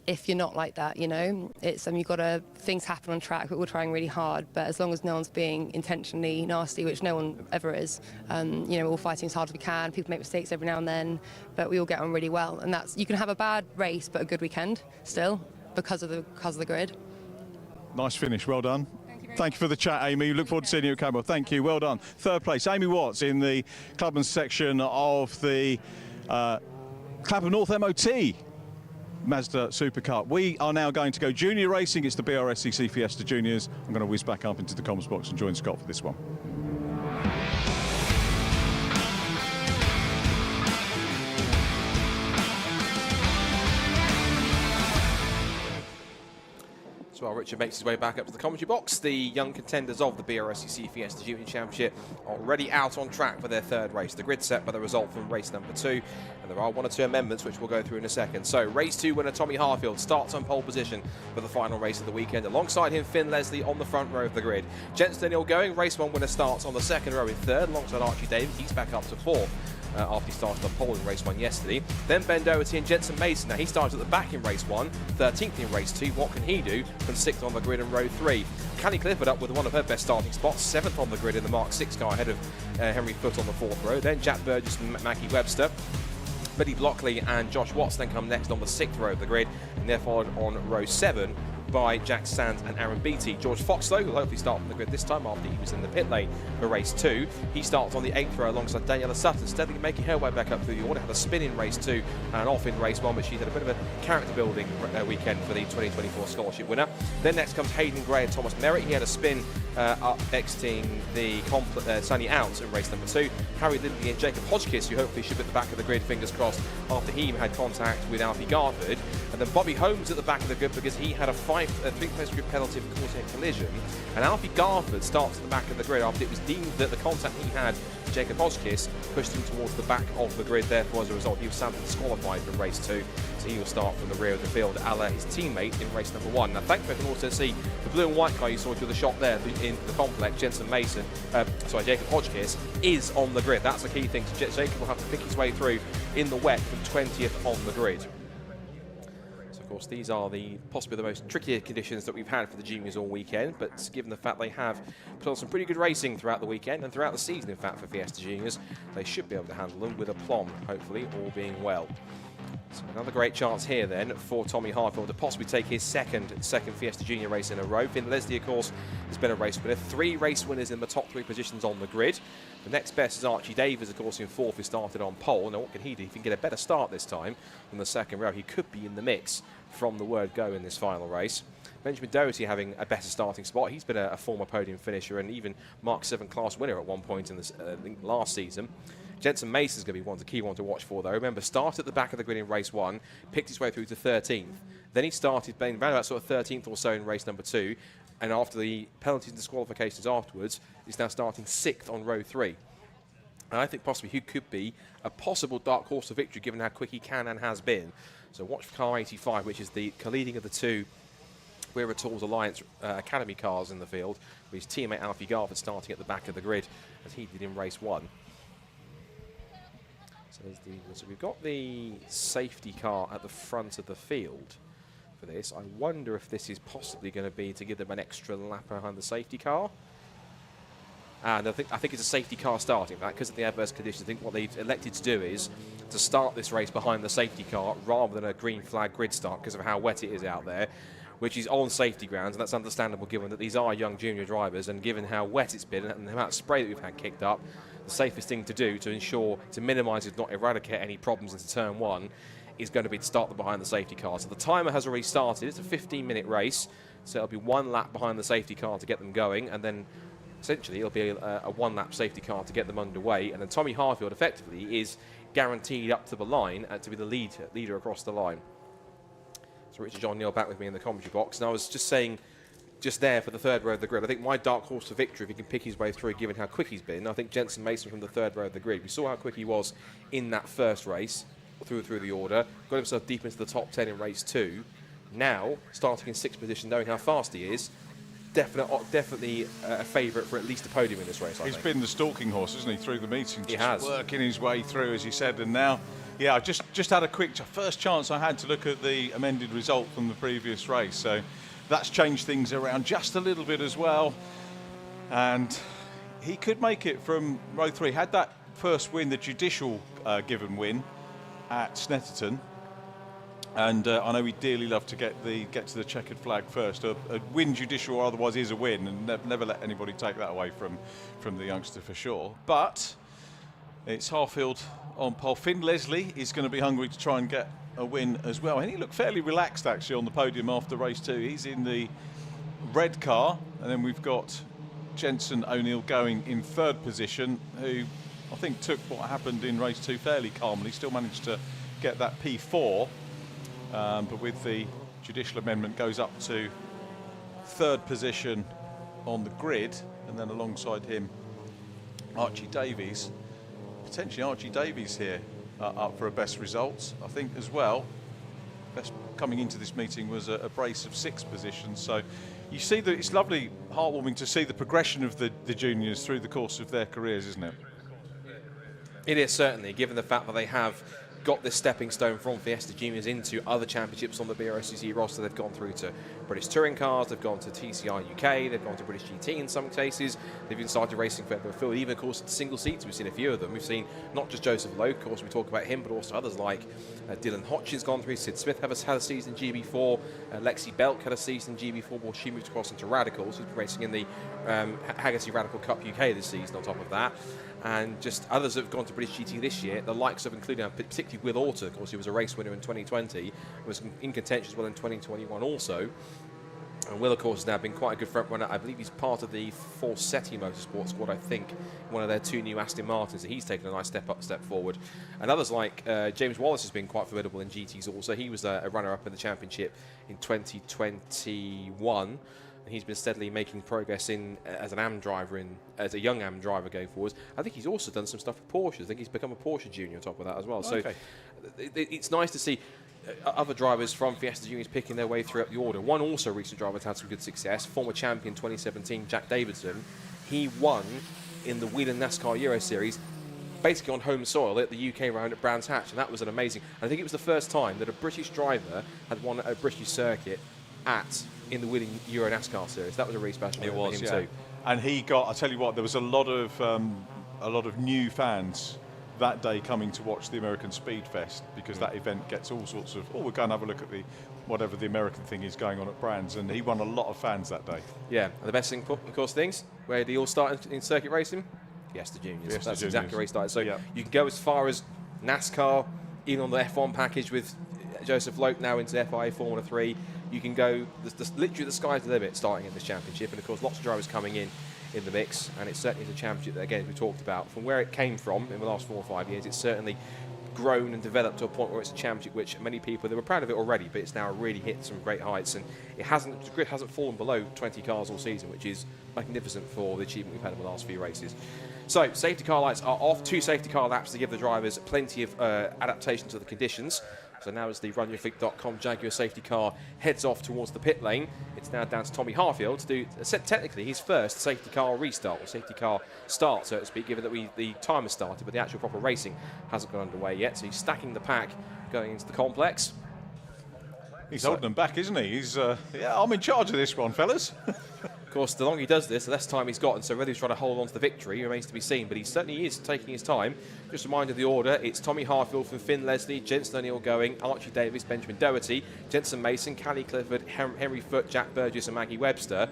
if you're not like that. It's you've got to, things happen on track, but we're trying really hard. But as long as no one's being intentionally nasty, which no one ever is, we're all fighting as hard as we can. People make mistakes every now and then, but we all get on really well. And you can have a bad race but a good weekend still because of the grid. Nice finish. Well done. Thank you for the chat, Amy. Look forward to seeing you at Cabwell. Thank you. Well done. Third place, Amy Watts in the Clapham section of the Clapham North MOT Mazda Super Cup. We are now going to go junior racing. It's the Brscc Fiesta Juniors. I'm going to whiz back up into the comms box and join Scott for this one. So while Richard makes his way back up to the commentary box, the young contenders of the Brscc Fiesta Junior Championship are already out on track for their third race. The grid set by the result from race number 2, and there are 1 or 2 amendments which we'll go through in a second. So race 2 winner Tommy Harfield starts on pole position for the final race of the weekend. Alongside him, Finn Leslie on the front row of the grid. Gents Daniel going, race 1 winner starts on the second row in third, alongside Archie David. He's back up to 4th. After he started on pole in race 1 yesterday. Then Ben Doherty and Jensen Mason. Now he started at the back in race 1, 13th in race 2. What can he do from 6th on the grid in row 3? Callie Clifford up with one of her best starting spots, 7th on the grid in the Mark 6 car ahead of Henry Foote on the 4th row. Then Jack Burgess and Maggie Webster. Billy Blockley and Josh Watts then come next on the 6th row of the grid, and they're followed on row 7 by Jack Sands and Aaron Beattie. George Fox, though, will hopefully start from the grid this time after he was in the pit lane for race 2. He starts on the 8th row alongside Daniela Sutton, steadily making her way back up through the order. Had a spin in race 2 and off in race 1, but she's had a bit of a character building weekend for the 2024 scholarship winner. Then next comes Hayden Gray and Thomas Merritt. He had a spin exiting the Sunny out in race number 2. Harry Lindley and Jacob Hodgkiss, who hopefully should be at the back of the grid, fingers crossed, after he had contact with Alfie Garford. And then Bobby Holmes at the back of the grid because he had a 3-place grid penalty for causing a collision. And Alfie Garford starts at the back of the grid after it was deemed that the contact he had with Jacob Hodgkiss pushed him towards the back of the grid. Therefore, as a result, he was sadly disqualified from race 2. So he will start from the rear of the field, a la his teammate in race number 1. Now, thankfully, I can also see the blue and white car you saw through the shot there in the complex, Jacob Hodgkiss, is on the grid. That's the key thing. So Jacob will have to pick his way through in the wet from 20th on the grid. So, of course, these are possibly the most trickier conditions that we've had for the juniors all weekend, but given the fact they have put on some pretty good racing throughout the weekend and throughout the season, in fact, for Fiesta Juniors, they should be able to handle them with aplomb, hopefully, all being well. So another great chance here then for Tommy Harfield to possibly take his second Fiesta Junior race in a row. Finn Leslie, of course, has been a race winner. 3 race winners in the top 3 positions on the grid. The next best is Archie Davies, of course, in 4th, who started on pole. Now, what can he do? If he can get a better start this time in the second row, he could be in the mix from the word go in this final race. Benjamin Doherty having a better starting spot. He's been a former podium finisher and even Mark 7 class winner at one point in this last season. Jensen Mason's going to be the key one to watch for, though. Remember, started at the back of the grid in race 1, picked his way through to 13th. Then he started playing around about sort of 13th or so in race number 2. And after the penalties and disqualifications afterwards, he's now starting 6th on row 3. And I think possibly he could be a possible dark horse of victory, given how quick he can and has been. So watch for car 85, which is the leading of the 2 Wearer Tools Alliance Academy cars in the field, with his teammate Alfie Garford starting at the back of the grid, as he did in race 1. So we've got the safety car at the front of the field for this. I wonder if this is possibly going to be to give them an extra lap behind the safety car. And I think it's a safety car starting that, because of the adverse conditions. I think what they've elected to do is to start this race behind the safety car rather than a green flag grid start because of how wet it is out there, which is on safety grounds, and that's understandable given that these are young junior drivers, and given how wet it's been and the amount of spray that we've had kicked up, the safest thing to do to minimise, if not eradicate, any problems into turn 1 is going to be to start them behind the safety car. So the timer has already started. It's a 15-minute race, so it'll be 1 lap behind the safety car to get them going, and then essentially it'll be a 1-lap safety car to get them underway, and then Tommy Harfield effectively is guaranteed up to the line to be the leader across the line. So Richard John Neal back with me in the commentary box, and I was just saying just there for the 3rd row of the grid, I think my dark horse for victory, if he can pick his way through given how quick he's been, I think Jensen Mason from the 3rd row of the grid. We saw how quick he was in that first race through the order, got himself deep into the top 10 in race 2. Now starting in 6th position, knowing how fast he is, definitely a favourite for at least a podium in this race. He's been the stalking horse, hasn't he, through the meeting? He has. Working his way through, as he said, and now, yeah, I just had a quick first chance I had to look at the amended result from the previous race, so that's changed things around just a little bit as well, and he could make it from row 3. Had that first win, the judicial given win at Snetterton, and I know he'd dearly love to get to the checkered flag first. A win judicial or otherwise is a win, and never let anybody take that away from the youngster for sure. But it's Harfield on pole. Finn Leslie is going to be hungry to try and get a win as well, and he looked fairly relaxed actually on the podium after race 2. He's in the red car, and then we've got Jensen O'Neill going in 3rd position, who I think took what happened in race 2 fairly calmly, still managed to get that P4, but with the judicial amendment goes up to 3rd position on the grid, and then alongside him Archie Davies. Potentially Archie Davies here up for a best results, I think, as well. Best coming into this meeting was a brace of 6th positions, so you see that it's lovely, heartwarming to see the progression of the juniors through the course of their careers, isn't it? It is, certainly, given the fact that they have got this stepping stone from Fiesta Juniors into other championships on the Brscc roster. They've gone through to British Touring Cars, they've gone to TCR UK, they've gone to British GT in some cases, they've even started racing for the field, even of course single seats. We've seen a few of them. We've seen not just Joseph Lowe, of course we talk about him, but also others like Dylan Hodgins gone through, Sid Smith had a season in GB4, Lexi Belk had a season in GB4 before she moved across into Radicals, who's been racing in the Haggerty Radical Cup UK this season on top of that. And just others have gone to British GT this year, the likes of including particularly Will Orta, of course, who was a race winner in 2020, was in contention as well in 2021 also. And Will, of course, has now been quite a good front runner. I believe he's part of the Brscc Motorsport squad, I think, one of their 2 new Aston Martins. So he's taken a nice step forward. And others like James Wallace has been quite formidable in GTs also. He was a runner-up in the championship in 2021. And he's been steadily making progress as an AM driver, as a young AM driver going forwards. I think he's also done some stuff with Porsche. I think he's become a Porsche Junior on top of that as well. Okay. So it's nice to see other drivers from Fiesta Juniors picking their way throughout the order. One also recent driver that's had some good success, former champion 2017, Jack Davidson. He won in the Whelen NASCAR Euro Series, basically on home soil at the UK round at Brands Hatch, and that was an amazing. I think it was the first time that a British driver had won a British circuit in the Whelen Euro NASCAR Series. That was a really special moment for him too. And he got, I tell you what, there was a lot of new fans that day coming to watch the American Speed Fest, because that event gets all sorts of, we'll go and have a look at whatever the American thing is going on at Brands, and he won a lot of fans that day. Yeah, and the best thing, of course, where they all start in circuit racing, Fiesta Juniors. That's Juniors. Exactly where he started. So you can go as far as NASCAR, even on the F1 package with Joseph Lope now into FIA Formula 3. You can go, literally the sky's the limit starting in this championship, and of course lots of drivers coming in the mix, and it certainly is a championship that, again, as we talked about, from where it came from in the last 4 or 5 years, it's certainly grown and developed to a point where it's a championship which many people, they were proud of it already, but it's now really hit some great heights, and the grid hasn't fallen below 20 cars all season, which is magnificent for the achievement we've had in the last few races. So safety car lights are off, 2 safety car laps to give the drivers plenty of adaptation to the conditions. So now as the runyourfleet.com Jaguar safety car heads off towards the pit lane, it's now down to Tommy Harfield to do, technically, his first safety car restart, or safety car start, so to speak, given that the timer started, but the actual proper racing hasn't gone underway yet. So he's stacking the pack going into the complex. He's holding them back, isn't he? He's, yeah, I'm in charge of this one, fellas. Of course, the longer he does this, the less time he's got, and so whether he's trying to hold on to the victory remains to be seen, but he certainly is taking his time. Just a reminder of the order: it's Tommy Harfield from Finn Leslie, Jenson O'Neill going, Archie Davis, Benjamin Doherty, Jenson Mason, Callie Clifford, Henry Foote, Jack Burgess and Maggie Webster.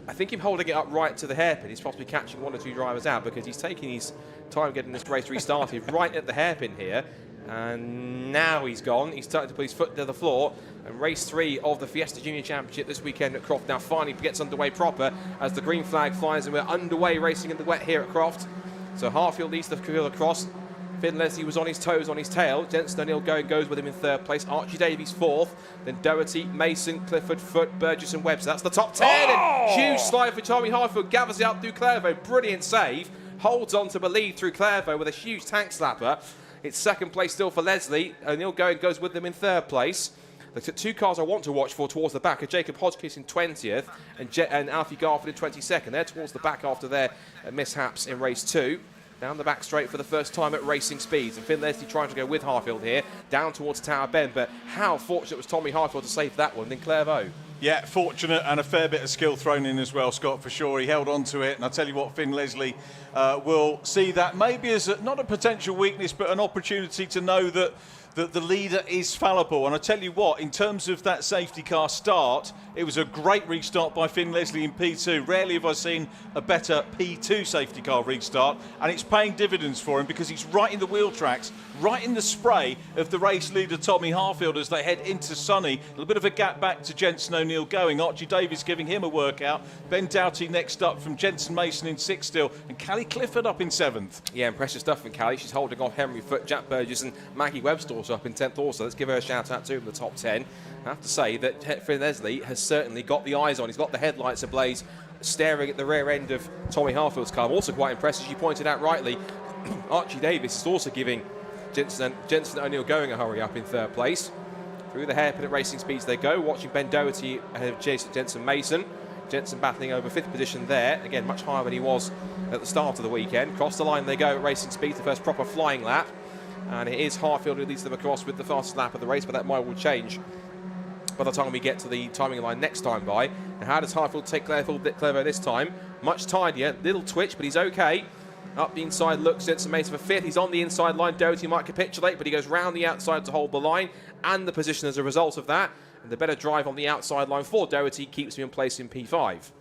I think him holding it up right to the hairpin is possibly catching 1 or 2 drivers out, because he's taking his time getting this race restarted right at the hairpin here. And now he's gone. He's starting to put his foot to the floor. And race 3 of the Fiesta Junior Championship this weekend at Croft now finally gets underway proper as the green flag flies, and we're underway racing in the wet here at Croft. So Harfield leads the field across. Finn Leslie was on his toes, on his tail. Jenson O'Neill goes with him in 3rd place. Archie Davies 4th. Then Doherty, Mason, Clifford, Foote, Burgess and Webster. That's the top 10. And huge slide for Tommy Harfield. Gathers it up through Clairvaux. Brilliant save. Holds on to the lead through Clairvaux with a huge tank slapper. It's 2nd place still for Leslie. O'Neill goes with them in 3rd place. The 2 cars I want to watch for towards the back are Jacob Hodgkiss in 20th and Alfie Garford in 22nd. They're towards the back after their mishaps in race 2. Down the back straight for the first time at racing speeds. And Finn Leslie trying to go with Harfield here, down towards Tower Bend. But how fortunate was Tommy Harfield to save that one in Clairvaux? Yeah, fortunate, and a fair bit of skill thrown in as well, Scott, for sure. He held on to it, and I tell you what, Finn Leslie will see that maybe as not a potential weakness, but an opportunity to know that the leader is fallible. And I tell you what, in terms of that safety car start, it was a great restart by Finn Leslie in P2. Rarely have I seen a better P2 safety car restart, and it's paying dividends for him because he's right in the wheel tracks, right in the spray of the race leader Tommy Harfield as they head into Sunny. A little bit of a gap back to Jenson O'Neill going. Archie Davies giving him a workout. Ben Doughty next up from Jenson Mason in 6th still, and Callie Clifford up in 7th. Yeah, impressive stuff from Callie. She's holding off Henry Foote, Jack Burgess and Maggie Webster also up in 10th also. Let's give her a shout out too in the top 10. I have to say that Finn Leslie has certainly got the eyes on. He's got the headlights ablaze, staring at the rear end of Tommy Harfield's car. I'm also quite impressed, as you pointed out rightly, Archie Davis is also giving Jenson O'Neill going a hurry up in 3rd place. Through the hairpin at racing speeds they go, watching Ben Doherty ahead of Jenson Mason. Jenson battling over 5th position there, again much higher than he was at the start of the weekend. Cross the line they go at racing speeds, the first proper flying lap. And it is Harfield who leads them across with the fastest lap of the race, but that might will change by the time we get to the timing line next time by. And how does Harfield take Clairvaux this time? Much tidier, little twitch, but he's okay. Up the inside looks, Jenson Mason for 5th. He's on the inside line. Doherty might capitulate, but he goes round the outside to hold the line and the position as a result of that. And the better drive on the outside line for Doherty keeps him in place in P5.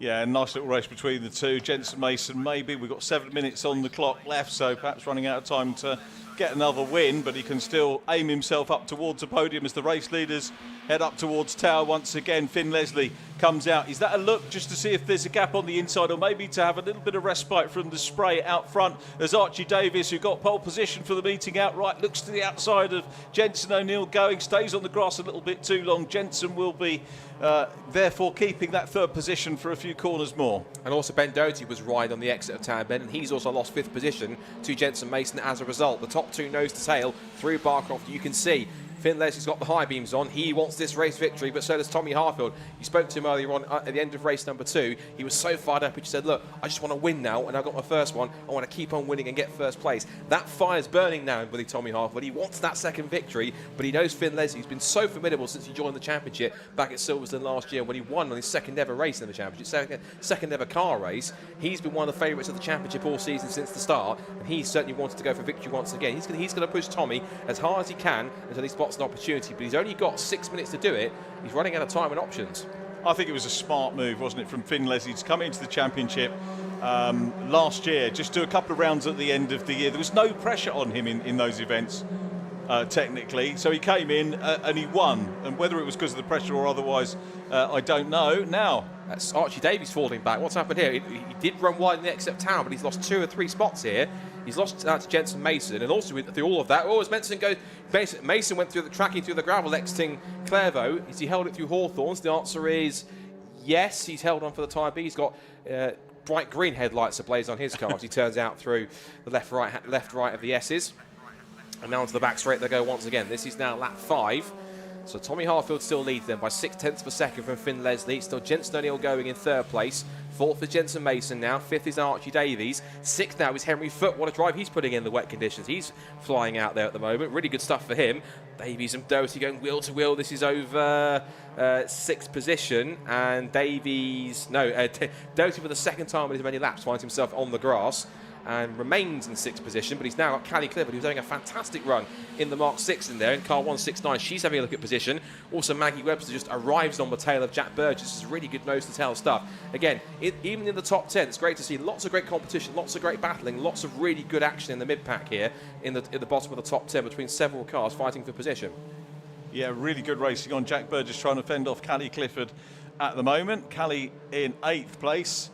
Yeah, nice little race between the two. Jenson Mason, maybe. We've got 7 minutes on the clock left, so perhaps running out of time to get another win, but he can still aim himself up towards the podium as the race leaders head up towards Tower once again. Finn Leslie comes out. Is that a look just to see if there's a gap on the inside, or maybe to have a little bit of respite from the spray out front, as Archie Davies, who got pole position for the meeting outright, looks to the outside of Jenson O'Neill going, stays on the grass a little bit too long. Jenson will be therefore keeping that third position for a few corners more. And also Ben Doty was right on the exit of Tower Bend, and he's also lost 5th position to Jenson Mason as a result. The top two nose to tail through Barcroft, you can see Finn Leslie's got the high beams on. He wants this race victory, but so does Tommy Harfield. You spoke to him earlier on at the end of race number 2. He was so fired up, he just said, look, I just want to win now, and I got my first one. I want to keep on winning and get first place. That fire's burning now in Willie Tommy Harfield. He wants that second victory, but he knows Finn Leslie's been so formidable since he joined the championship back at Silverstone last year when he won on his second ever race in the championship, second ever car race. He's been one of the favourites of the championship all season since the start, and he certainly wanted to go for victory once again. He's going to push Tommy as hard as he can until he spots an opportunity, but he's only got 6 minutes to do it. He's running out of time and options. I think it was a smart move, wasn't it, from Finn Leslie to come into the championship last year, just do a couple of rounds at the end of the year. There was no pressure on him in those events, technically, so he came in and he won, and whether it was because of the pressure or otherwise, I don't know. Now, that's Archie Davies falling back. What's happened here? He did run wide in the exit town, but he's lost 2 or 3 spots here. He's lost out to Jenson Mason, and also through all of that, as Mason went through the tracking through the gravel exiting Clairvaux. Has he held it through Hawthorns? The answer is yes. He's held on for the time being. He's got bright green headlights ablaze on his car as he turns out through the left right of the S's, and now onto the back straight they go once again. This is now lap 5. So Tommy Harfield still leads them by 0.6 of a second from Finn Leslie. Still Jenson O'Neill going in 3rd place. 4th is Jenson Mason now. 5th is Archie Davies. 6th now is Henry Foote. What a drive he's putting in the wet conditions. He's flying out there at the moment. Really good stuff for him. Davies and Doty going wheel to wheel. This is over 6th position. And Doty for the second time in his many laps finds himself on the grass and remains in 6th position, but he's now got Callie Clifford, who's having a fantastic run in the Mark 6 in there, in car 169. She's having a look at position. Also, Maggie Webster just arrives on the tail of Jack Burgess. This is really good nose-to-tail stuff. Again, even in the top 10, it's great to see lots of great competition, lots of great battling, lots of really good action in the mid-pack here, in the bottom of the top 10 between several cars fighting for position. Yeah, really good racing on. Jack Burgess trying to fend off Callie Clifford at the moment. Callie in 8th place.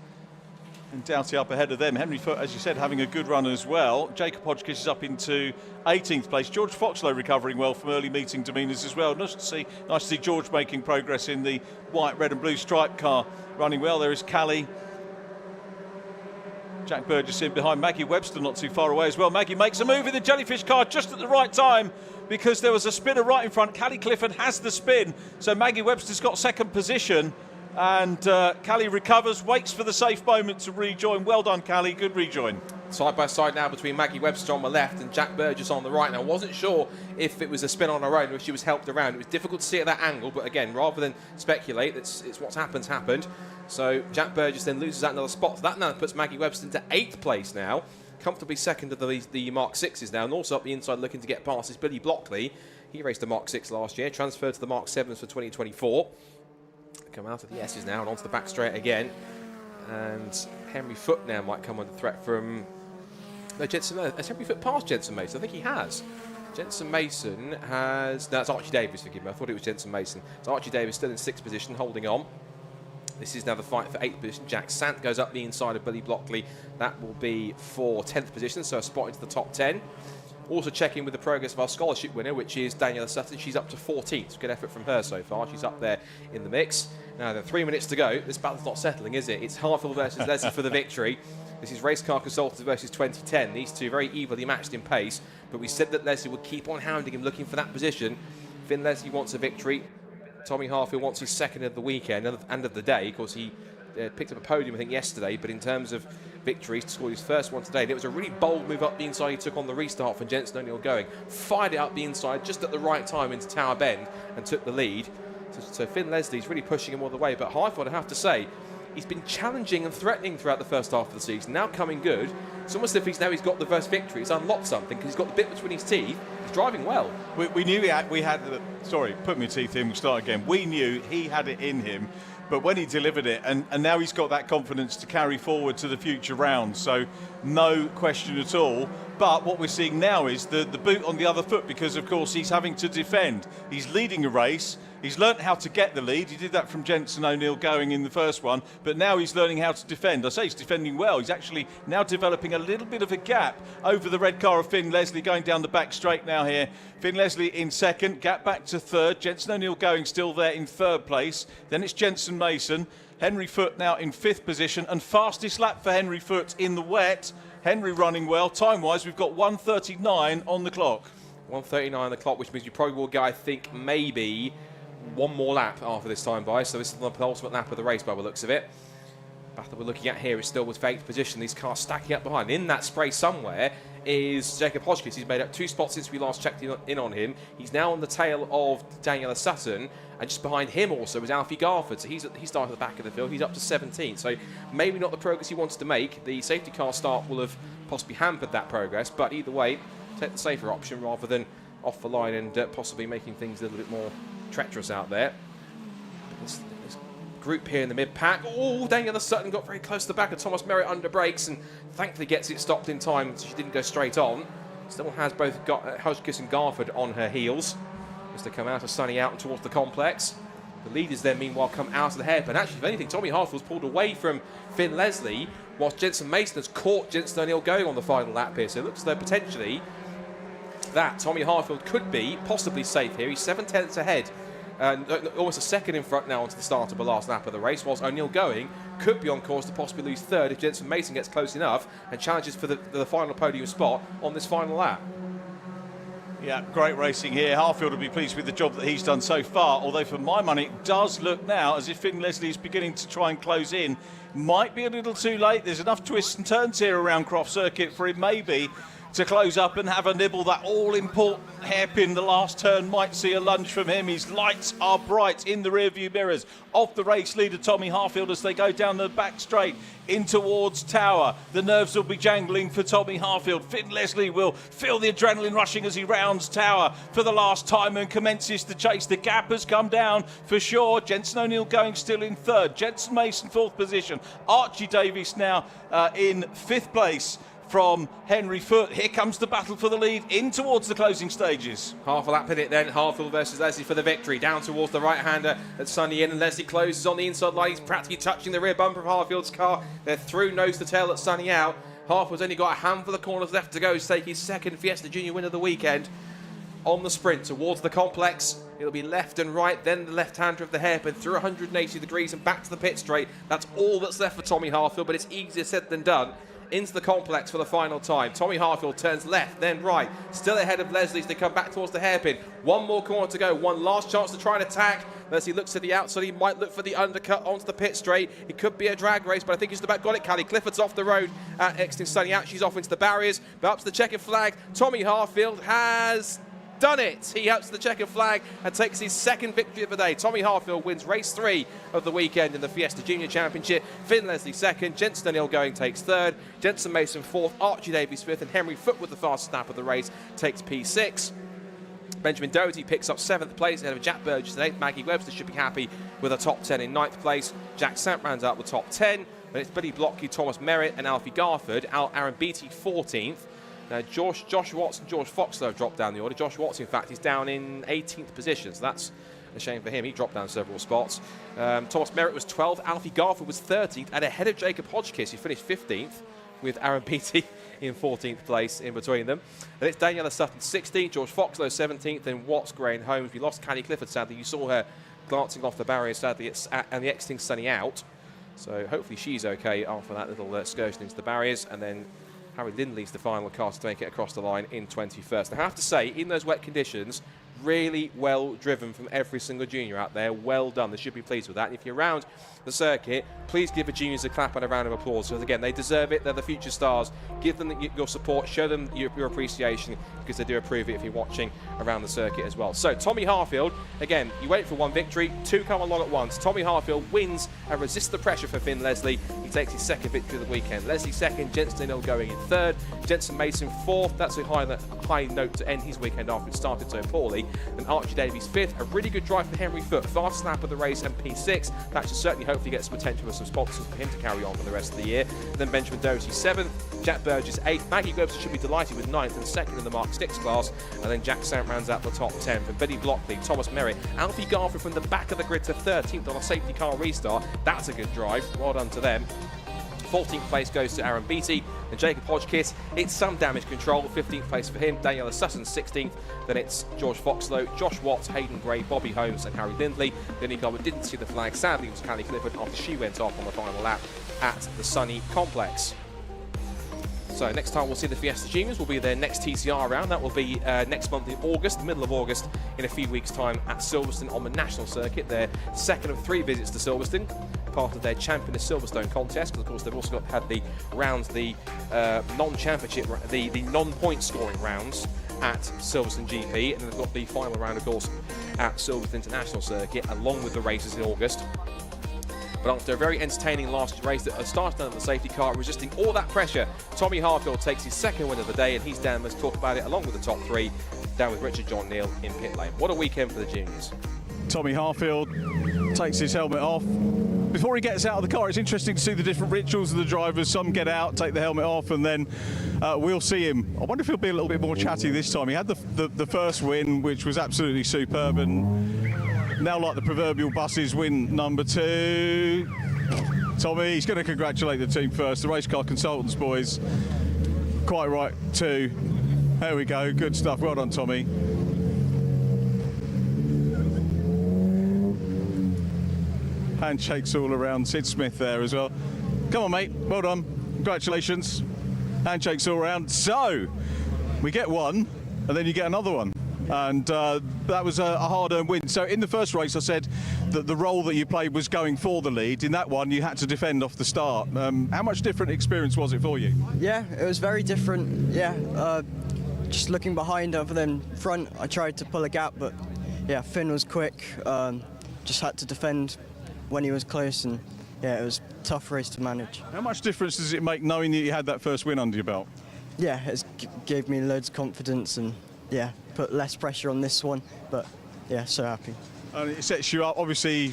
And Doughty up ahead of them. Henry Foote, as you said, having a good run as well. Jacob Hodgkiss is up into 18th place. George Foxlow recovering well from early meeting demeanours as well. Nice to see George making progress in the white, red and blue striped car, running well. There is Callie. Jack Burgess in behind. Maggie Webster not too far away as well. Maggie makes a move in the Jellyfish car just at the right time because there was a spinner right in front. Callie Clifford has the spin, so Maggie Webster's got 2nd position. And Callie recovers, waits for the safe moment to rejoin. Well done, Callie. Good rejoin. Side by side now between Maggie Webster on the left and Jack Burgess on the right. Now, I wasn't sure if it was a spin on her own or if she was helped around. It was difficult to see at that angle, but again, rather than speculate, it's what's happened. So Jack Burgess then loses that another spot. So that now puts Maggie Webster into 8th place now. Comfortably 2nd of the Mark 6s now. And also up the inside looking to get past is Billy Blockley. He raced the Mark 6 last year, transferred to the Mark 7s for 2024. Come out of the S's now and onto the back straight again, and Henry Foote now might come under threat from has Henry Foote passed Jenson Mason? I think he has. Jenson Mason has, no, it's Archie Davies, forgive me, I thought it was Jenson Mason. So Archie Davies still in 6th position, holding on. This is now the fight for 8th position. Jack Sant goes up the inside of Billy Blockley. That will be for 10th position, so a spot into the top 10. Also checking with the progress of our scholarship winner, which is Daniela Sutton. She's up to 14th. Good effort from her so far. She's up there in the mix. Now, there are 3 minutes to go. This battle's not settling, is it? It's Harfield versus Leslie for the victory. This is Race Car Consultants versus 2010. These two very evenly matched in pace, but we said that Leslie would keep on hounding him, looking for that position. Finn Leslie wants a victory. Tommy Harfield wants his 2nd of the weekend and of the day. Of course, he picked up a podium, I think, yesterday, but in terms of victories, scored his first one today. And it was a really bold move up the inside he took on the restart for Jenson O'Neill going. Fired it up the inside just at the right time into Tower Bend and took the lead. So Finn Leslie's really pushing him all the way. But Harfield, I have to say, he's been challenging and threatening throughout the first half of the season. Now coming good. It's almost as if he's got the first victory. He's unlocked something because he's got the bit between his teeth. He's driving well. We knew we had sorry, put my teeth in, we'll start again. We knew he had it in him. But when he delivered it, and now he's got that confidence to carry forward to the future rounds. So no question at all But what we're seeing now is the boot on the other foot, because of course he's having to defend. He's leading a race. He's learnt how to get the lead. He did that from Jensen O'Neill going in the first one, but now he's learning how to defend. I say he's defending well. He's actually now developing a little bit of a gap over the red car of Finn Leslie going down the back straight now here. Finn Leslie in second, gap back to third. Jensen O'Neill going still there in third place. Then it's Jensen Mason. Henry Foote now in fifth position, and fastest lap for Henry Foote in the wet. Henry running well. Time-wise, we've got 1:39 on the clock. 1:39 on the clock, which means you probably will get, I think, maybe one more lap after this time by. So this is the penultimate lap of the race by the looks of it. Battle we're looking at here is still with eighth position. These cars stacking up behind. In that spray somewhere is Jacob Hodgkiss. He's made up 2 spots since we last checked in on him. He's now on the tail of Daniela Sutton, and just behind him also is Alfie Garford. So he started at the back of the field. He's up to 17th. So maybe not the progress he wanted to make. The safety car start will have possibly hampered that progress, but either way, take the safer option rather than off the line and possibly making things a little bit more treacherous out there. This group here in the mid-pack. Oh, Daniela Sutton got very close to the back of Thomas Merritt under brakes and thankfully gets it stopped in time so she didn't go straight on. Still has both Hodgkiss and Garford on her heels as they come out of Sunny out and towards the complex. The leaders then meanwhile come out of the hairpin. Actually, if anything, Tommy Harfield's pulled away from Finn Leslie whilst Jensen Mason has caught Jensen O'Neill going on the final lap here. So it looks as though potentially that Tommy Harfield could be possibly safe here. He's 7/10 ahead, and almost a second in front now onto the start of the last lap of the race, whilst O'Neill going could be on course to possibly lose third if Jensen Mason gets close enough and challenges for the final podium spot on this final lap. Yeah, great racing here. Harfield will be pleased with the job that he's done so far, although for my money it does look now as if Finn Leslie is beginning to try and close in. Might be a little too late. There's enough twists and turns here around Croft Circuit for him maybe to close up and have a nibble. That all-important hairpin, the last turn, might see a lunge from him. His lights are bright in the rearview mirrors of the race leader, Tommy Harfield, as they go down the back straight in towards Tower. The nerves will be jangling for Tommy Harfield. Finn Leslie will feel the adrenaline rushing as he rounds Tower for the last time and commences the chase. The gap has come down for sure. Jensen O'Neill going still in third. Jensen Mason fourth position. Archie Davies now in fifth place from Henry Foote. Here comes the battle for the lead in towards the closing stages. Half a lap in it then. Harfield versus Leslie for the victory. Down towards the right-hander at Sunny in, and Leslie closes on the inside line. He's practically touching the rear bumper of Harfield's car. They're through nose to tail at Sunny out. Harfield's only got a handful of corners left to go to take his second Fiesta Junior win of the weekend. On the sprint towards the complex, it'll be left and right, then the left-hander of the hairpin through 180 degrees and back to the pit straight. That's all that's left for Tommy Harfield, but it's easier said than done. Into the complex for the final time. Tommy Harfield turns left, then right. Still ahead of Leslie as they come back towards the hairpin. One more corner to go. One last chance to try and attack. Leslie looks to the outside. He might look for the undercut onto the pit straight. It could be a drag race, but I think he's about got it. Callie Clifford's off the road at Exton Sunny out. She's off into the barriers, but up to the checkered flag. Tommy Harfield has done it. He ups the checkered flag and takes his second victory of the day. Tommy Harfield wins race 3 of the weekend in the Fiesta Junior Championship. Finn Leslie second, Jensen O'Neill going takes third, Jensen Mason fourth, Archie Davies fifth, and Henry Foote with the fastest lap of the race takes P6. Benjamin Doherty picks up 7th place ahead of Jack Burgess and 8th. Maggie Webster should be happy with a top 10 in 9th place. Jack Sant rounds out the top 10. Then it's Billy Blocky, Thomas Merritt and Alfie Garford. Aaron Beattie 14th. Now, Josh Watson, George Foxlow have dropped down the order. Josh Watson, in fact, is down in 18th position, so that's a shame for him. He dropped down several spots. Thomas Merritt was 12th, Alfie Garford was 13th, and ahead of Jacob Hodgkiss, who finished 15th, with Aaron Beattie in 14th place in between them. And it's Daniela Sutton 16th, George Foxlow 17th, and Watts, Gray and Holmes. We lost Callie Clifford, sadly. You saw her glancing off the barrier, sadly, and the Exting Sunny out. So hopefully she's okay after that little excursion into the barriers, and then Harry Lindley's the final car to make it across the line in 21st. I have to say, in those wet conditions, really well driven from every single junior out there. Well done. They should be pleased with that. And if you're around the circuit, please give the juniors a clap and a round of applause, because again, they deserve it. They're the future stars. Give them your support, show them your appreciation, because they do approve it if you're watching around the circuit as well. So Tommy Harfield, again, you wait for one victory, 2 come along at once. Tommy Harfield wins and resists the pressure for Finn Leslie. He takes his second victory of the weekend. Leslie second, Jensen O'Neill going in third, Jensen Mason fourth. That's a high note to end his weekend after it started so poorly. Then Archie Davies 5th. A really good drive for Henry Foote, fastest lap of the race, and P6. That should certainly hopefully get some potential for some sponsors for him to carry on for the rest of the year. Then Benjamin Doty 7th. Jack Burgess 8th. Maggie Webster should be delighted with 9th and 2nd in the Mark 6 class. And then Jack Sant rounds out the top 10 for Benny Blockley, Thomas Merritt, Alfie Garfield from the back of the grid to 13th on a safety car restart. That's a good drive. Well done to them. 14th place goes to Aaron Beattie and Jacob Hodgkiss. It's some damage control. 15th place for him. Daniela Sutton 16th. Then it's George Foxlow, Josh Watts, Hayden Gray, Bobby Holmes and Harry Lindley. The only car that didn't see the flag, sadly, was Callie Clifford after she went off on the final lap at the Sunny Complex. So next time we'll see the Fiesta Juniors will be their next TCR round. That will be next month in August, the middle of August, in a few weeks' time at Silverstone on the national circuit. Their second of 3 visits to Silverstone, part of their Champion of Silverstone contest. Because of course they've also had the rounds, the non-championship, the non-point scoring rounds at Silverstone GP, and then they've got the final round, of course, at Silverstone International Circuit, along with the races in August. But after a very entertaining last race that started under the safety car, resisting all that pressure, Tommy Harfield takes his second win of the day, and he's down. Let's talk about it along with the top 3, down with Richard John Neal in pit lane. What a weekend for the juniors. Tommy Harfield takes his helmet off. Before he gets out of the car, it's interesting to see the different rituals of the drivers. Some get out, take the helmet off, and then we'll see him. I wonder if he'll be a little bit more chatty this time. He had the first win, which was absolutely superb, and now, like the proverbial buses, win number 2. Tommy, he's going to congratulate the team first. The race car consultants, boys. Quite right, too. There we go. Good stuff. Well done, Tommy. Handshakes all around. Sid Smith there as well. Come on, mate. Well done. Congratulations. Handshakes all around. So, we get one, and then you get another one. And that was a hard-earned win. So in the first race I said that the role that you played was going for the lead. In that one you had to defend off the start. How much different experience was it for you? Yeah, it was very different. Yeah, just looking behind other than front, I tried to pull a gap, but yeah, Finn was quick. Just had to defend when he was close, and yeah, it was a tough race to manage. How much difference does it make knowing that you had that first win under your belt? Yeah, it gave me loads of confidence, and yeah, put less pressure on this one, but yeah, so happy. And it sets you up, obviously,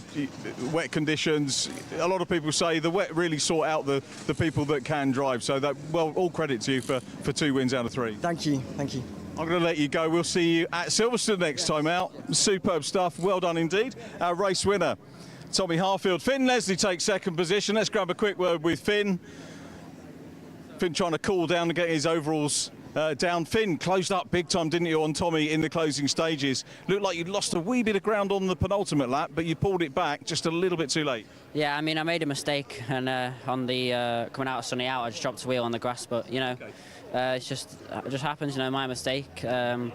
wet conditions. A lot of people say the wet really sort out the people that can drive, so that, well, all credit to you for 2 wins out of 3. Thank you, thank you. I'm going to let you go. We'll see you at Silverstone next time out. Superb stuff, well done indeed. Our race winner, Tommy Harfield. Finn Leslie takes second position. Let's grab a quick word with Finn. Finn trying to cool down and get his overalls down. Finn closed up big time, didn't you, on Tommy in the closing stages? Looked like you'd lost a wee bit of ground on the penultimate lap, but you pulled it back just a little bit too late. Yeah, I mean, I made a mistake, and on the coming out of Sunny Out, I just dropped the wheel on the grass, but, you know, it just happens, you know, my mistake. And,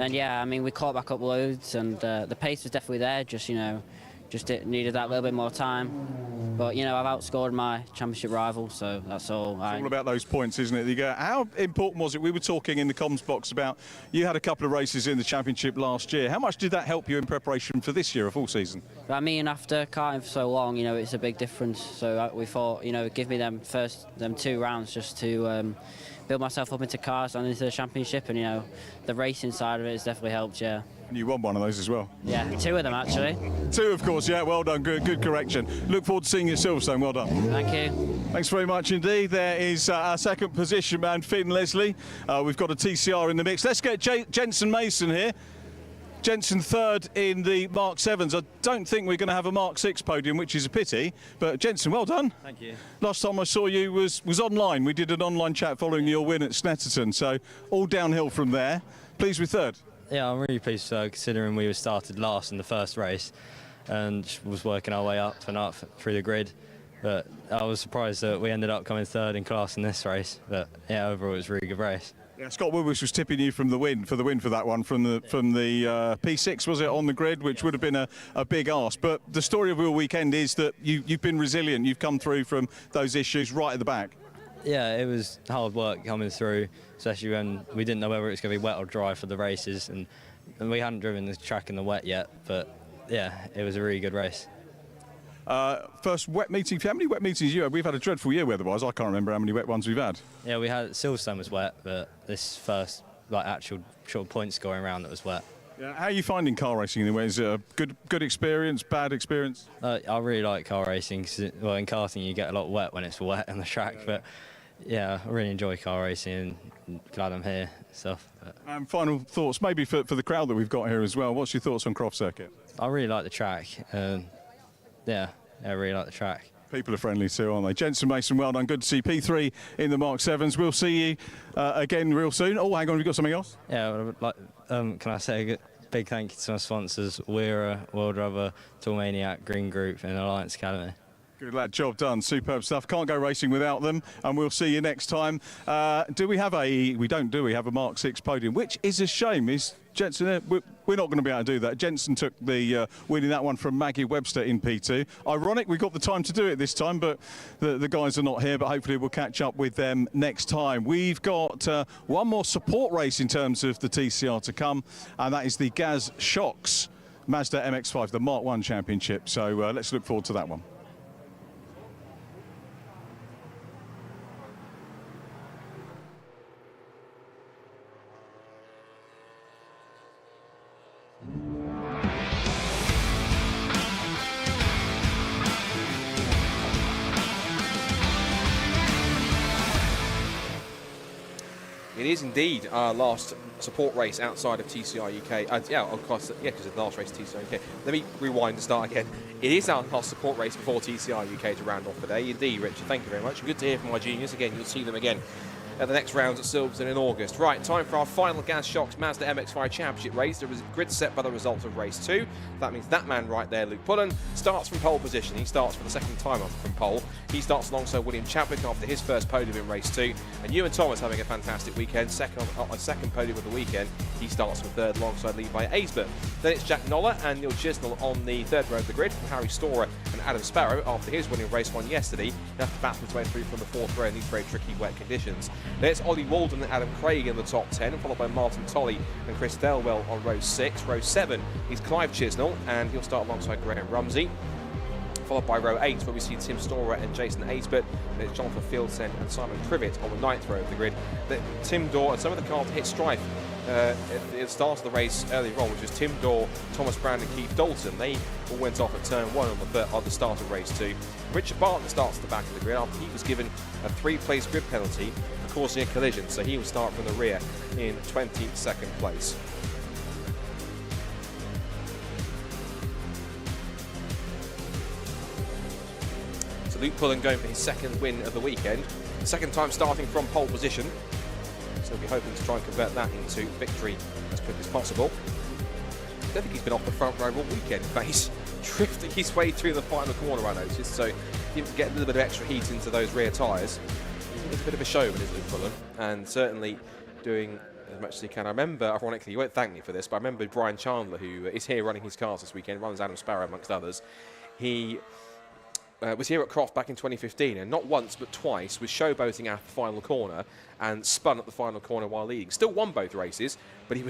yeah, I mean, we caught back up loads, and the pace was definitely there, just, you know, just it needed that little bit more time. But, you know, I've outscored my championship rival, so that's all. It's all about those points, isn't it? How important was it? We were talking in the comms box about you had a couple of races in the championship last year. How much did that help you in preparation for this year, a full season? I mean, after karting for so long, you know, it's a big difference. So we thought, you know, give me them 2 rounds just to build myself up into cars and into the championship, and, you know, the racing side of it has definitely helped, yeah. And you won one of those as well. Yeah, 2 of them actually. 2, of course, yeah, well done, good correction. Look forward to seeing you at Silverstone, well done. Thank you. Thanks very much indeed. There is our second position man, Finn Leslie. We've got a TCR in the mix. Let's get Jensen Mason here. Jensen 3rd in the Mark 7s. I don't think we're going to have a Mark 6 podium, which is a pity, but Jensen, well done. Thank you. Last time I saw you was online. We did an online chat following your win at Snetterton, so all downhill from there. Pleased with 3rd? Yeah, I'm really pleased considering we were started last in the first race and was working our way up and up through the grid. But I was surprised that we ended up coming 3rd in class in this race. But yeah, overall it was a really good race. Yeah, Scott Woodward was tipping you from the win for that one from the P6, was it, on the grid, which would have been a big ask. But the story of your weekend is that you've been resilient. You've come through from those issues right at the back. Yeah, it was hard work coming through, especially when we didn't know whether it was going to be wet or dry for the races, and we hadn't driven the track in the wet yet. But yeah, it was a really good race. First wet meeting. How many wet meetings you had? We've had a dreadful year weather-wise. I can't remember how many wet ones we've had. Yeah, Silverstone was wet, but this first actual short point scoring round that was wet. Yeah, how are you finding car racing anyway? Is it a good experience, bad experience? I really like car racing because, well, in karting you get a lot wet when it's wet on the track, but yeah, I really enjoy car racing and glad I'm here and stuff. Final thoughts, maybe for the crowd that we've got here as well. What's your thoughts on Croft Circuit? I really like the track. Yeah, I really like the track. People are friendly too, aren't they? Jensen, Mason, well done. Good to see P3 in the Mark 7s. We'll see you again real soon. Oh, hang on, have you got something else? Yeah, can I say a big thank you to my sponsors, Weira, World Rubber, Toolmaniac, Green Group and Alliance Academy. Good lad, job done. Superb stuff. Can't go racing without them, and we'll see you next time. Do we have a... We don't, do we? Have a Mark 6 podium, which is a shame. Is Jensen, we're not going to be able to do that. Jensen took the winning that one from Maggie Webster in P2. Ironic, we got the time to do it this time, but the guys are not here, but hopefully we'll catch up with them next time. We've got one more support race in terms of the TCR to come, and that is the Gaz Shocks Mazda MX-5, the Mark 1 Championship. So let's look forward to that one. It is indeed our last support race outside of TCR UK. Yeah, of course, yeah, because it's the last race of TCR UK. Let me rewind and start again. It is our last support race before TCR UK to round off the day. Indeed, Richard, thank you very much. Good to hear from my juniors. Again, you'll see them again at the next rounds at Silverstone in August. Right, time for our final Gaz Shocks Mazda MX-5 Championship race. There is a grid set by the results of race 2. That means that man right there, Luke Pullen, starts from pole position. He starts for the second time up from pole. He starts alongside William Chadwick after his first podium in race 2. And Ewan Thomas having a fantastic weekend, second podium of the weekend. He starts from third alongside Levi Aisbert. Then it's Jack Noller and Neil Chisnell on the third row of the grid from Harry Storer and Adam Sparrow after his winning race 1 yesterday. He'll have to battle his way through from the fourth row in these very tricky wet conditions. Then it's Ollie Walden and Adam Craig in the top 10, followed by Martin Tolley and Chris Thelwell on row 6. Row 7 is Clive Chisnell, and he'll start alongside Graham Rumsey. Followed by row 8, where we see Tim Storer and Jason Aisbert. Then it's Jonathan Fieldsen and Simon Privet on the 9th row of the grid. Then Tim Dorr and some of the cars hit strife at the start of the race earlier on, which was Tim Dorr, Thomas Brand and Keith Dalton. They all went off at turn 1 on the start of race 2. Richard Bartlett starts at the back of the grid after he was given a 3-place grid penalty for causing a collision, so he will start from the rear in 22nd place. So Luke Pullen going for his second win of the weekend, second time starting from pole position. So we'll be hoping to try and convert that into victory as quick as possible. I don't think he's been off the front row all weekend. In fact, he's drifting his way through the final corner, I noticed, so he can get a little bit of extra heat into those rear tyres. He's a bit of a showman, is Luke Pullen, and certainly doing as much as he can. I remember, ironically, you won't thank me for this, but I remember Brian Chandler, who is here running his cars this weekend, runs Adam Sparrow amongst others. He was here at Croft back in 2015, and not once but twice was showboating at the final corner and spun at the final corner while leading. Still won both races, but he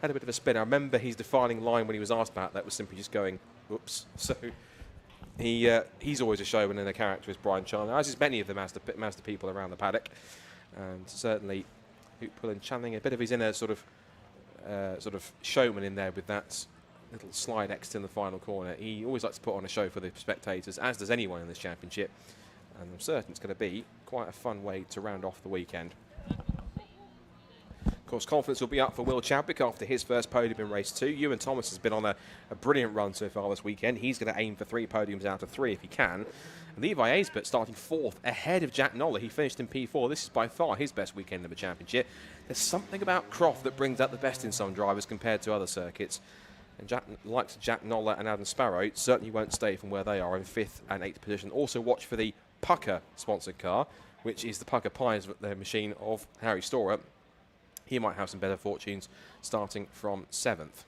had a bit of a spin. I remember his defining line when he was asked about that was simply just going, "Oops." So he's always a showman and a character, as Brian Chandler, as is many of the Mazda people around the paddock, and certainly Luke Pullen channeling a bit of his inner sort of showman in there with that little slide exit in the final corner. He always likes to put on a show for the spectators, as does anyone in this championship, and I'm certain it's going to be quite a fun way to round off the weekend. Of course, confidence will be up for Will Chadwick after his first podium in race 2. Ewan Thomas has been on a brilliant run so far this weekend. He's going to aim for 3 podiums out of 3 if he can. And Levi Aisbert starting 4th ahead of Jack Noller. He finished in P4. This is by far his best weekend of the championship. There's something about Croft that brings out the best in some drivers compared to other circuits. And likes Jack Noller and Adam Sparrow certainly won't stay from where they are in 5th and 8th position. Also watch for the Pucker sponsored car, which is the Pucker Pies machine of Harry Storer. He might have some better fortunes starting from 7th.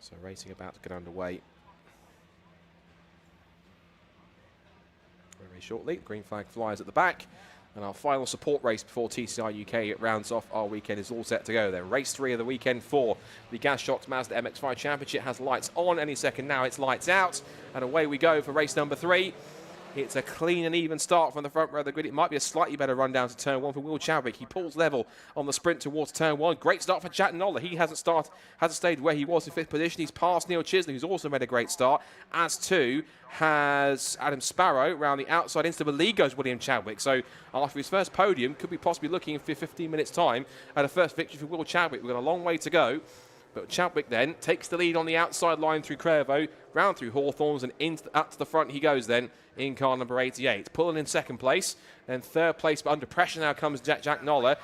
So racing about to get underway very shortly. Green flag flies at the back. And our final support race before TCR UK rounds off our weekend is all set to go then. Race 3 of the weekend for the Gaz Shocks Mazda MX-5 Championship has lights on. Any second now it's lights out. And away we go for race number 3. It's a clean and even start from the front row of the grid. It might be a slightly better run down to turn 1 for Will Chadwick. He pulls level on the sprint towards turn 1. Great start for Jack Noller. He hasn't stayed where he was in 5th position. He's passed Neil Chisnell, who's also made a great start, as too has Adam Sparrow. Round the outside into the lead goes William Chadwick. So after his first podium, could be possibly looking for 15 minutes time at a first victory for Will Chadwick. We've got a long way to go. But Chadwick then takes the lead on the outside line through Clairvaux, round through Hawthorns, and up to the front he goes then in car number 88. Pulling in 2nd place, then 3rd place, but under pressure now comes Jack Noller.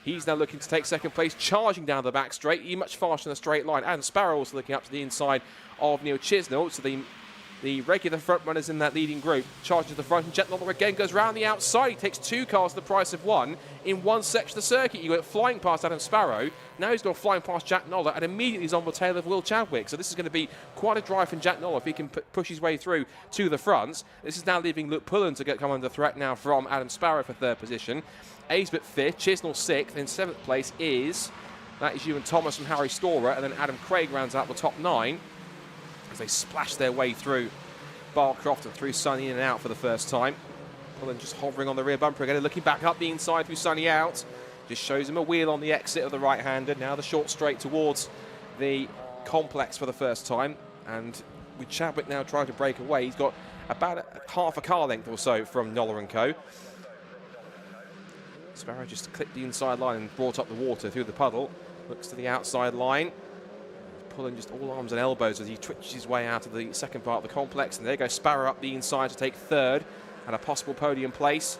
He's now looking to take 2nd place, charging down the back straight. He's much faster in the straight line. Adam Sparrow also looking up to the inside of Neil Chisnell. So the regular front runners in that leading group charging to the front, and Jack Noller again goes round the outside. He takes 2 cars to the price of 1 in one section of the circuit. He went flying past Adam Sparrow. Now he's gone flying past Jack Noller, and immediately he's on the tail of Will Chadwick. So this is going to be quite a drive from Jack Noller if he can push his way through to the front. This is now leaving Luke Pullen to come under threat now from Adam Sparrow for 3rd position. Aisbett 5th, Chisnell 6th, in 7th place is Ewan Thomas and Harry Storer, and then Adam Craig rounds out the top 9 as they splash their way through Croft and through Sunny in and out for the first time. Pullen just hovering on the rear bumper again, looking back up the inside through Sunny out. Just shows him a wheel on the exit of the right-hander. Now the short straight towards the complex for the first time. And with Chadwick now trying to break away, he's got about half a car length or so from Noller and Co. Sparrow just clipped the inside line and brought up the water through the puddle. Looks to the outside line. Pulling just all arms and elbows as he twitches his way out of the second part of the complex. And there goes Sparrow up the inside to take 3rd and a possible podium place.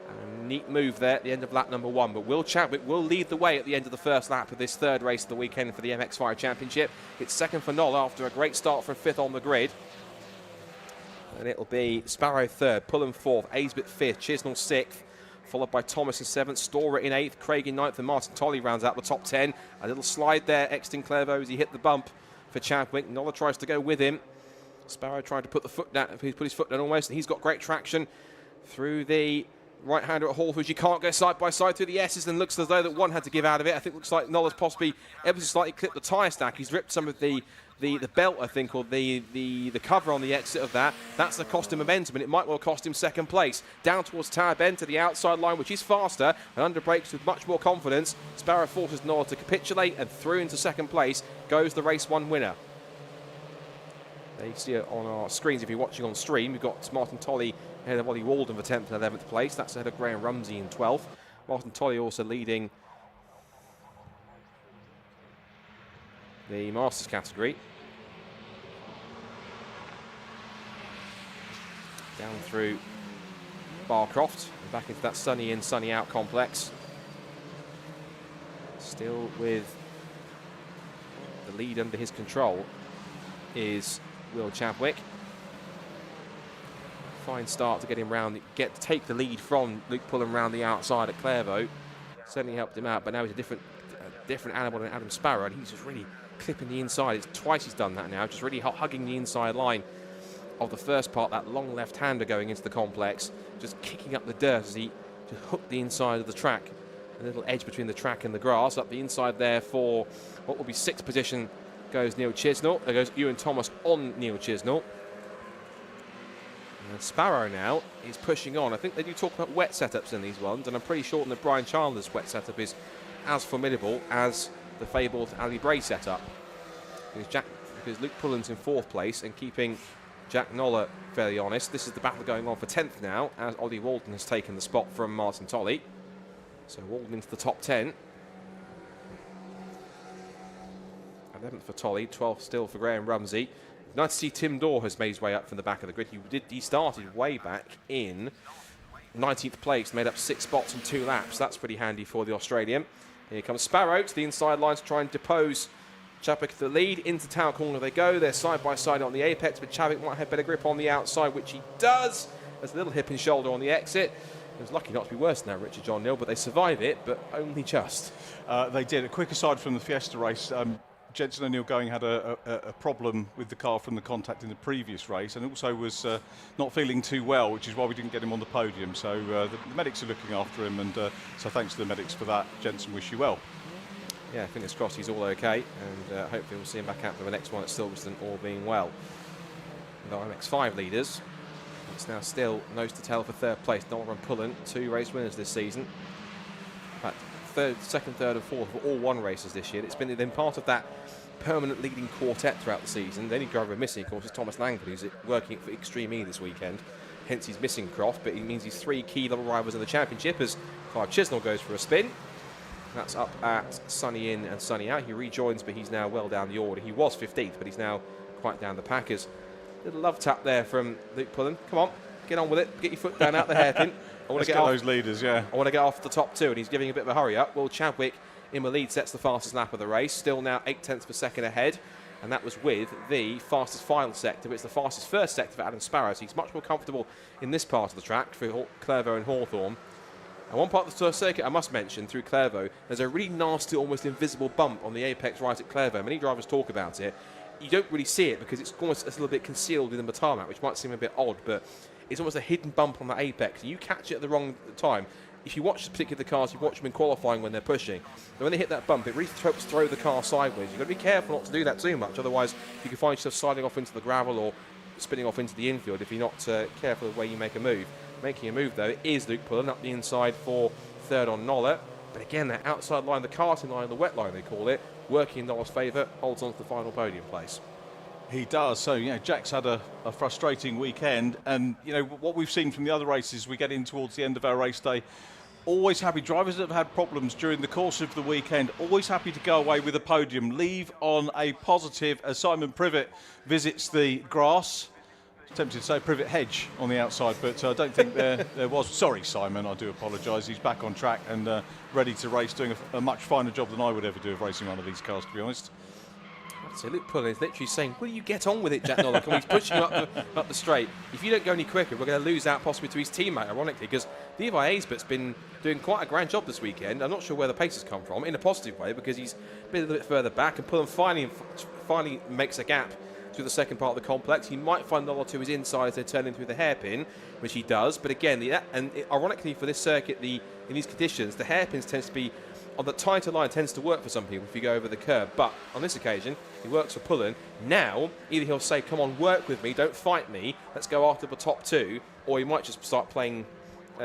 And a neat move there at the end of lap number 1. But Will Chadwick will lead the way at the end of the first lap of this 3rd race of the weekend for the MX5 Championship. It's 2nd for Noller after a great start from 5th on the grid. And it'll be Sparrow 3rd, Pullen 4th, Aisbett 5th, Chisnell 6th. Followed by Thomas in 7th, Storer in 8th, Craig in 9th, and Martin Tolley rounds out the top 10. A little slide there, Exton Clairvaux as he hit the bump for Chadwick. Noller tries to go with him. Sparrow trying to put his foot down almost, and he's got great traction through the right-hander at Hawthorns. You can't go side by side through the S's, and looks as though that one had to give out of it. I think it looks like Noller's possibly ever so slightly clipped the tyre stack. He's ripped some of the belt, I think, or the cover on the exit of that. That's the cost him momentum, and it might well cost him 2nd place. Down towards Tower Bend to the outside line, which is faster, and under brakes with much more confidence. Sparrow forces Noller to capitulate, and through into 2nd place goes the race 1 winner. There you see it on our screens if you're watching on stream. We've got Martin Tolley ahead of Ollie Walden for 10th and 11th place. That's ahead of Graham Rumsey in 12th. Martin Tolley also leading the Masters category. Down through Croft and back into that sunny in, sunny out complex. Still with the lead under his control is Will Chadwick. Fine start to get him round, take the lead from Luke Pullen round the outside at Clairvaux. Certainly helped him out, but now he's a different animal than Adam Sparrow, and he's just really clipping the inside. It's twice he's done that now, just really hugging the inside line of the first part, that long left-hander going into the complex, just kicking up the dirt as he just hooked the inside of the track. A little edge between the track and the grass. Up the inside there for what will be 6th position goes Neil Chisnell. There goes Ewan Thomas on Neil Chisnell. And Sparrow now is pushing on. I think they do talk about wet setups in these ones, and I'm pretty sure that Brian Chandler's wet setup is as formidable as the fabled Ali Bray setup. Because Luke Pullen's in 4th place and keeping Jack Noller fairly honest. This is the battle going on for 10th now, as Ollie Walden has taken the spot from Martin Tolley. So Walden into the top 10. 11th for Tolley, 12th still for Graham Rumsey. Nice to see Tim Dorr has made his way up from the back of the grid. He started way back in 19th place, made up 6 spots in 2 laps. That's pretty handy for the Australian. Here comes Sparrow to the inside line to try and depose Chadwick to the lead. Into town corner they go. They're side by side on the apex, but Chadwick might have better grip on the outside, which he does. There's a little hip and shoulder on the exit. It was lucky not to be worse than that, Richard John Neal, but they survive it, but only just. They did. A quick aside from the Fiesta race, Jensen O'Neill Going had a problem with the car from the contact in the previous race, and also was not feeling too well, which is why we didn't get him on the podium. So the medics are looking after him, and so thanks to the medics for that. Jensen, wish you well. Yeah, fingers crossed he's all okay, and hopefully we'll see him back out for the next one at Silverstone, all being well. And our MX5 leaders It's now still nose to tail for third place. Nola and Pullen, 2 race winners this season. In fact, second, third and fourth were all 1 races this year. It's been part of that permanent leading quartet throughout the season. The only driver missing, of course, is Thomas Langford, who's working for Extreme E this weekend. Hence he's missing Croft, but it means he's 3 key level rivals in the championship as Clive Chisnell goes for a spin. That's up at Sunny in and Sunny out. He rejoins, but he's now well down the order. He was 15th, but he's now quite down the packers. Little love tap there from Luke Pullen. Come on, get on with it. Get your foot down out the hairpin. I want to get those leaders, yeah. I want to get off the top 2, and he's giving a bit of a hurry up. Well, Chadwick in the lead sets the fastest lap of the race, still now 0.8 per second ahead, and that was with the fastest final sector, but it's the fastest first sector for Adam Sparrow, so he's much more comfortable in this part of the track for Clairvaux and Hawthorne. And one part of the circuit I must mention through Clairvaux, there's a really nasty, almost invisible bump on the apex right at Clairvaux. Many drivers talk about it. You don't really see it because it's almost a little bit concealed within the tarmac, which might seem a bit odd, but it's almost a hidden bump on the apex. You catch it at the wrong time. If you watch particularly the cars, you watch them in qualifying when they're pushing, and when they hit that bump, it really helps throw the car sideways. You've got to be careful not to do that too much, otherwise you can find yourself sliding off into the gravel or spinning off into the infield if you're not careful of the way you make a move. Making a move, though, is Luke Pullen up the inside for third on Nola. But again, that outside line, the karting line, the wet line they call it, working in Nola's favour, holds on to the final podium place. He does. So, Jack's had a frustrating weekend. And, what we've seen from the other races, we get in towards the end of our race day, always happy. Drivers that have had problems during the course of the weekend, always happy to go away with a podium, leave on a positive as Simon Privet visits the grass. Tempted to say Privet hedge on the outside, but I don't think there was. Sorry, Simon, I do apologise. He's back on track and ready to race, doing a much finer job than I would ever do of racing one of these cars, to be honest. So Luke Pullen is literally saying, will you get on with it, Jack Nolan? He's pushing up the straight. If you don't go any quicker, we're going to lose out possibly to his teammate, ironically, because Levi Aisbert's been doing quite a grand job this weekend. I'm not sure where the pace has come from, in a positive way, because he's been a little bit further back, and Pullen finally makes a gap through the second part of the complex. He might find Nola to his inside as they turn in through the hairpin, which he does. But again, ironically for this circuit, in these conditions, the hairpins tends to be on the tighter line, tends to work for some people if you go over the curb. But on this occasion, he works for Pullen. Now, either he'll say, come on, work with me, don't fight me, let's go after the top 2, or he might just start playing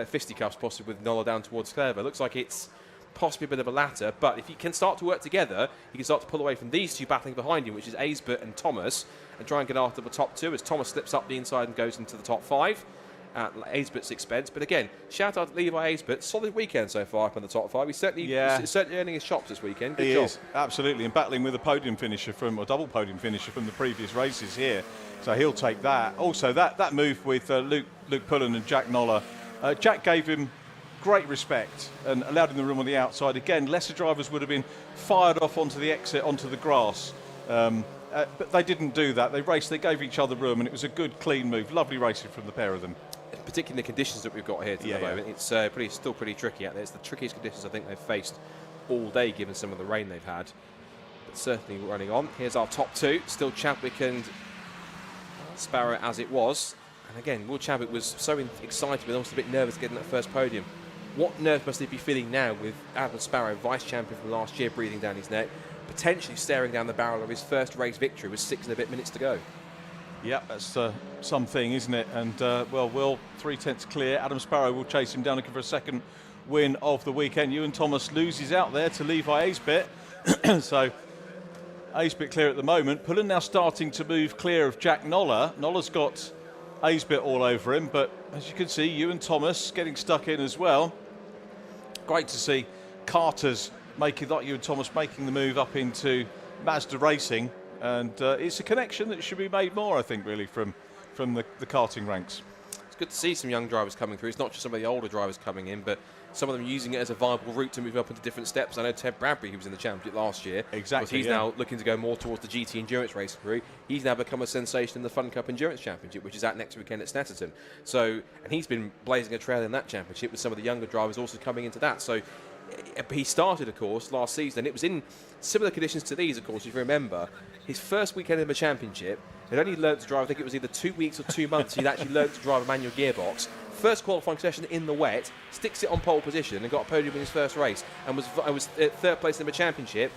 fisticuffs, possibly with Nola down towards Clairvaux. Looks like it's possibly a bit of a latter, but if he can start to work together, he can start to pull away from these 2 battling behind him, which is Aisbert and Thomas, and try and get after the top 2 as Thomas slips up the inside and goes into the top 5 at Aisbert's expense. But again, shout out to Levi Aisbert. Solid weekend so far up in the top 5. He's certainly earning his chops this weekend. Good job. Is, absolutely, and battling with a podium finisher or double podium finisher from the previous races here. So he'll take that. Also, that move with Luke Pullen and Jack Nola. Jack gave him great respect and allowed him the room on the outside. Again, lesser drivers would have been fired off onto the exit, onto the grass. But they didn't do that. They raced, they gave each other room, and it was a good, clean move. Lovely racing from the pair of them. Particularly the conditions that we've got here at the moment. It's still pretty tricky out there. It's the trickiest conditions I think they've faced all day, given some of the rain they've had. But certainly running on. Here's our top 2. Still Chadwick and Sparrow as it was. And again, Will Chadwick was so excited, but almost a bit nervous getting that first podium. What nerve must he be feeling now with Adam Sparrow, vice champion from last year, breathing down his neck, potentially staring down the barrel of his first race victory with 6 and a bit minutes to go? Yeah, that's something, isn't it? And, Will, 3/10 clear. Adam Sparrow will chase him down, looking for a second win of the weekend. Ewan Thomas loses out there to Levi Aisbert. So, Aisbert clear at the moment. Pullen now starting to move clear of Jack Nola. Nola's got Aisbert all over him, but as you can see, Ewan Thomas getting stuck in as well. Great to see Carter's making the move up into Mazda Racing. And it's a connection that should be made more, I think, really, from the karting ranks. It's good to see some young drivers coming through. It's not just some of the older drivers coming in, but some of them using it as a viable route to move up into different steps. I know Ted Bradbury, who was in the championship last year, exactly, he's now looking to go more towards the GT endurance racing route. He's now become a sensation in the Fun Cup Endurance Championship, which is out next weekend at Snetterton. So, and he's been blazing a trail in that championship with some of the younger drivers also coming into that. So, he started, of course, last season. It was in similar conditions to these, of course, if you remember. His first weekend in the championship, he'd only learned to drive, I think it was either 2 weeks or 2 months, he'd actually learned to drive a manual gearbox. First qualifying session in the wet, sticks it on pole position and got a podium in his first race, and was third place in the championship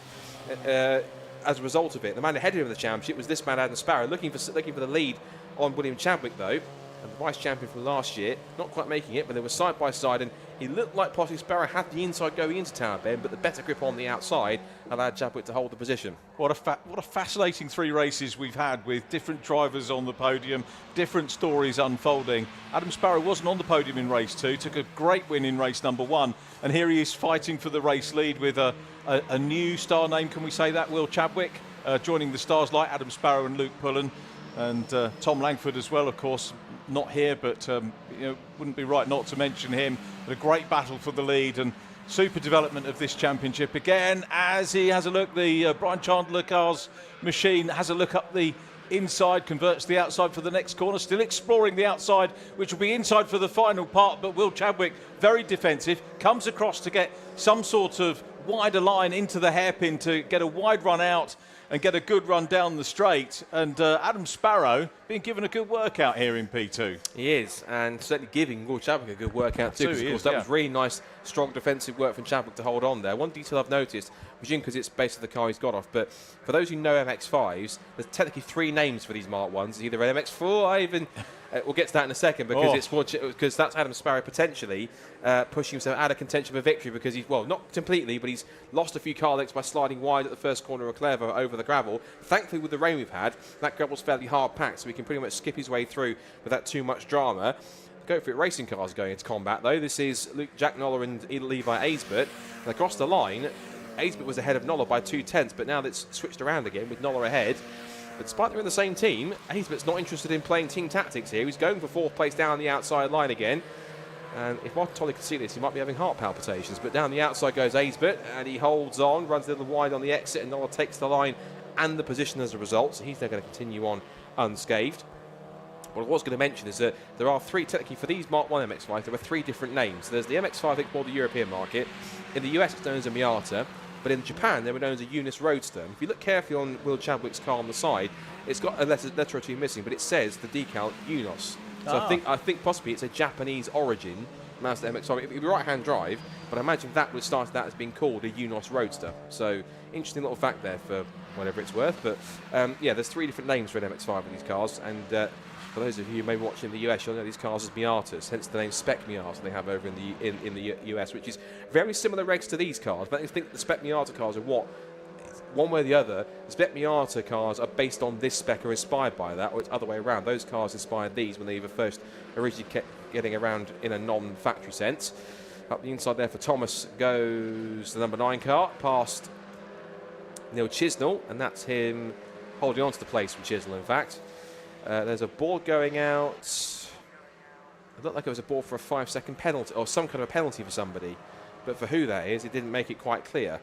as a result of it. The man ahead of him in the championship was this man, Adam Sparrow, looking for the lead on William Chadwick, though. and the vice champion from last year, not quite making it, but they were side by side, and he looked like possibly Sparrow had the inside going into Tower Bend, but the better grip on the outside allowed Chadwick to hold the position. What a fascinating 3 races we've had with different drivers on the podium, different stories unfolding. Adam Sparrow wasn't on the podium in race 2, took a great win in race number 1, and here he is fighting for the race lead with a new star name, can we say that, Will Chadwick, joining the stars like Adam Sparrow and Luke Pullen, and Tom Langford as well, of course, not here, but wouldn't be right not to mention him. But a great battle for the lead and super development of this championship again as he has a look. The Brian Chandler car's machine has a look up the inside, converts the outside for the next corner, still exploring the outside, which will be inside for the final part. But Will Chadwick, very defensive, comes across to get some sort of wider line into the hairpin to get a wide run out and get a good run down the straight. And Adam Sparrow being given a good workout here in P2. He is, and certainly giving Will Chadwick a good workout too. Of course, that was really nice, strong defensive work from Chadwick to hold on there. One detail I've noticed, I presume because it's based on the car he's got off, but for those who know MX5s, there's technically 3 names for these Mark 1s. It's either an MX5 and we'll get to that in a second because that's Adam Sparrow potentially pushing himself out of contention for victory because he's, well, not completely, but he's lost a few car lengths by sliding wide at the first corner of Clapham over the gravel. Thankfully, with the rain we've had, that gravel's fairly hard packed, so he can pretty much skip his way through without too much drama. Go for it, racing cars going into combat though. This is Jack Noller and Levi Aisbert. And across the line, Aisbert was ahead of Noller by 2/10, but now that's switched around again with Noller ahead. But despite they're in the same team, Aisbert's not interested in playing team tactics here. He's going for 4th place down the outside line again. And if Martin Tolley could see this, he might be having heart palpitations. But down the outside goes Aisbert, and he holds on, runs a little wide on the exit, and Noller takes the line and the position as a result. So he's now going to continue on unscathed. What I was going to mention is that there are 3, technically for these Mark 1 MX-5s, there are 3 different names. There's the MX-5, I think, for the European market. In the US, it's known as a Miata. But in Japan, they were known as a Unis Roadster. And if you look carefully on Will Chadwick's car on the side, it's got a letter or 2 missing, but it says the decal Unos. So I think possibly it's a Japanese origin Mazda MX-5. It'd be right-hand drive, but I imagine that would start that as being called a Unos Roadster. So interesting little fact there for whatever it's worth. But yeah, there's 3 different names for an MX-5 in these cars, and for those of you who may be watching in the US, you'll know these cars as Miatas, hence the name Spec Miata they have over in the US, which is very similar regs to these cars. But I think the Spec Miata cars are what, one way or the other, the Spec Miata cars are based on this spec or inspired by that, or it's the other way around. Those cars inspired these when they were first originally kept getting around in a non-factory sense. Up the inside there for Thomas goes the number 9 car, past Neil Chisnell, and that's him holding on to the place from Chisnell, in fact. There's a board going out. It looked like it was a board for a 5-second penalty, or some kind of a penalty for somebody. But for who that is, it didn't make it quite clear.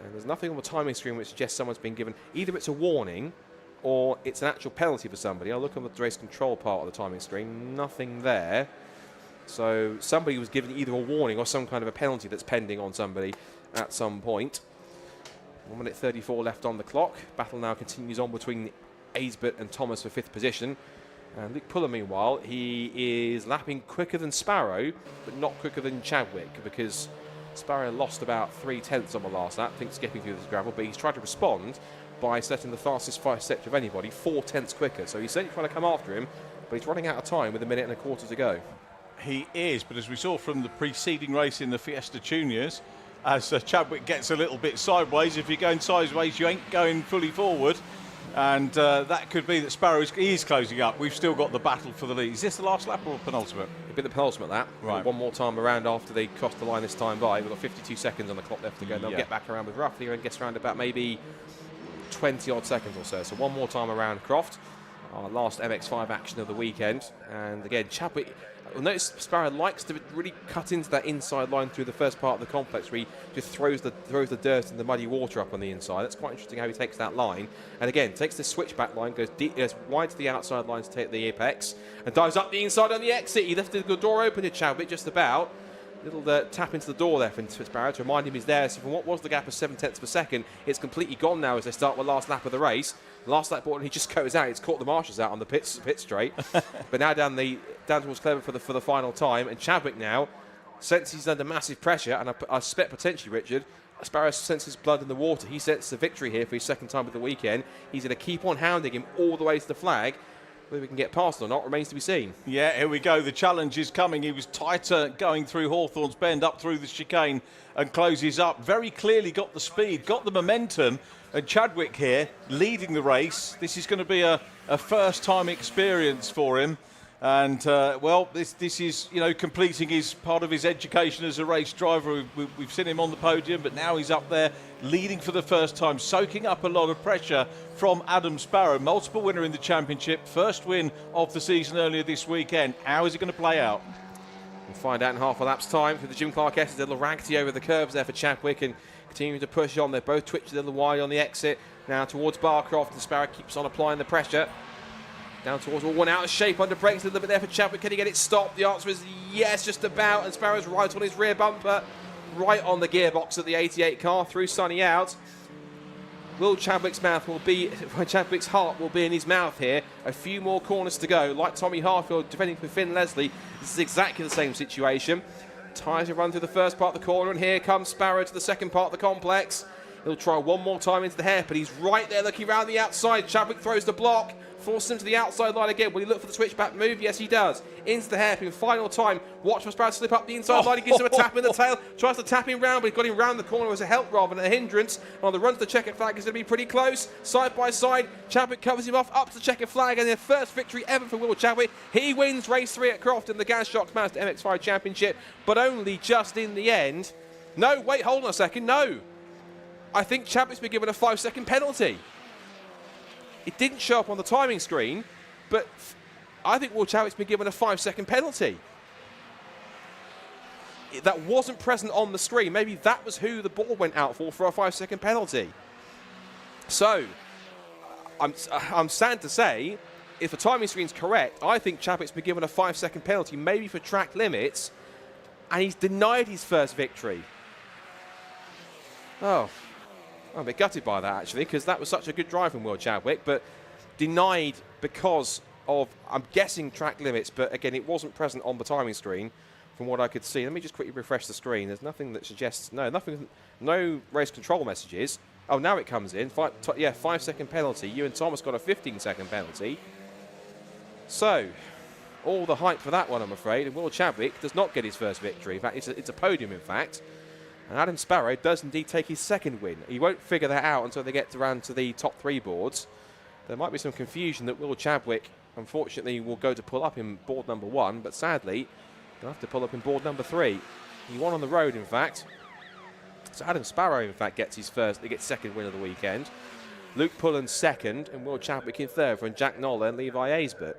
And there's nothing on the timing screen which suggests someone's been given, either it's a warning or it's an actual penalty for somebody. I'll look on the race control part of the timing screen. Nothing there. So somebody was given either a warning or some kind of a penalty that's pending on somebody at some point. 1 minute 34 left on the clock. Battle now continues on between Aisbert and Thomas for 5th position. And Luke Puller, meanwhile, he is lapping quicker than Sparrow, but not quicker than Chadwick, because Sparrow lost about 3/10 on the last lap, I think, skipping through this gravel, but he's tried to respond by setting the fastest 5 sector of anybody, 4/10 quicker. So he's certainly trying to come after him, but he's running out of time with 1 minute and a quarter to go. He is, but as we saw from the preceding race in the Fiesta Juniors, as Chadwick gets a little bit sideways, if you're going sideways, you ain't going fully forward. And that could be that Sparrow is closing up. We've still got the battle for the lead. Is this the last lap or penultimate? It'll be the penultimate lap. Right. One more time around after they crossed the line this time by. We've got 52 seconds on the clock left to go. They'll get back around with roughly, and gets around about maybe 20 odd seconds or so. So one more time around Croft. Our last MX-5 action of the weekend. And again, Chadwick, you'll notice Sparrow likes to really cut into that inside line through the first part of the complex, where he just throws the dirt and the muddy water up on the inside. That's quite interesting how he takes that line. And again, takes the switchback line, goes wide to the outside line to take the apex, and dives up the inside on the exit. He left the door open to Chadwick just about. Little tap into the door there for Sparrow to remind him he's there. So from what was the gap of 7/10 per second, it's completely gone now as they start the last lap of the race. Last lap ball, and he just goes out. It's caught the marshals out on the pit straight. But now down towards Clever for the final time. And Chadwick now, senses he's under massive pressure, and I suspect potentially, Richard, Sparrow senses blood in the water. He senses a victory here for his 2nd time of the weekend. He's going to keep on hounding him all the way to the flag. Whether we can get past or not remains to be seen. Yeah, here we go. The challenge is coming. He was tighter going through Hawthorne's Bend, up through the chicane, and closes up. Very clearly got the speed, got the momentum. And Chadwick here leading the race. This is going to be a first-time experience for him. And, well, this is, you know, completing his part of his education as a race driver. We've seen him on the podium, but now he's up there leading for the first time, soaking up a lot of pressure from Adam Sparrow. Multiple winner in the championship, first win of the season earlier this weekend. How is it going to play out? We'll find out in half a lap's time for the Jim Clark S. A little raggedy over the curves there for Chadwick and continuing to push on. They're both twitched a little wide on the exit. Now towards Barcroft, and Sparrow keeps on applying the pressure. Down towards all one out of shape under brakes a little bit there for Chadwick. Can he get it stopped? The answer is yes, just about. And Sparrow's right on his rear bumper, right on the gearbox of the 88 car through sunny out. Chadwick's heart will be in his mouth here. A few more corners to go. Like Tommy Harfield defending for Finn Leslie, this is exactly the same situation. Tyres have run through the first part of the corner, and here comes Sparrow to the second part of the complex. He'll try one more time into the hairpin. He's right there looking around the outside. Chadwick throws the block, forces him to the outside line again. Will he look for the switchback move? Yes, he does. Into the hairpin, final time. Watch for Sparrow to slip up the inside line. He gives him a tap in the tail. Tries to tap him round, but he's got him round the corner as a help rather than a hindrance. On the run to the checkered flag is going to be pretty close. Side by side, Chadwick covers him off up to the checkered flag, and their first victory ever for Will Chadwick. He wins race 3 at Croft in the Gas Shocks Mazda MX-5 Championship, but only just in the end. No, wait, hold on a second, no. I think Chadwick's been given a 5-second penalty. It didn't show up on the timing screen, but I think Will Chadwick's been given a 5-second penalty. That wasn't present on the screen. Maybe that was who the ball went out for a 5-second penalty. So, I'm sad to say, if the timing screen's correct, I think Chadwick's been given a 5-second penalty, maybe for track limits, and he's denied his first victory. Oh, I'm a bit gutted by that, actually, because that was such a good drive from Will Chadwick, but denied because of, I'm guessing, track limits, but again, it wasn't present on the timing screen from what I could see. Let me just quickly refresh the screen. There's nothing that suggests, no race control messages. Oh, now it comes in. 5-second penalty. Ewan Thomas got a 15-second penalty. So, all the hype for that one, I'm afraid, and Will Chadwick does not get his first victory. In fact, it's a podium, in fact. And Adam Sparrow does indeed take his second win. He won't figure that out until they get around to the top 3 boards. There might be some confusion that Will Chadwick, unfortunately, will go to pull up in board number 1, but sadly, he'll have to pull up in board number 3. He won on the road, in fact. So Adam Sparrow, in fact, gets second win of the weekend. Luke Pullen second, and Will Chadwick in third from Jack Noller and Levi Aisbert.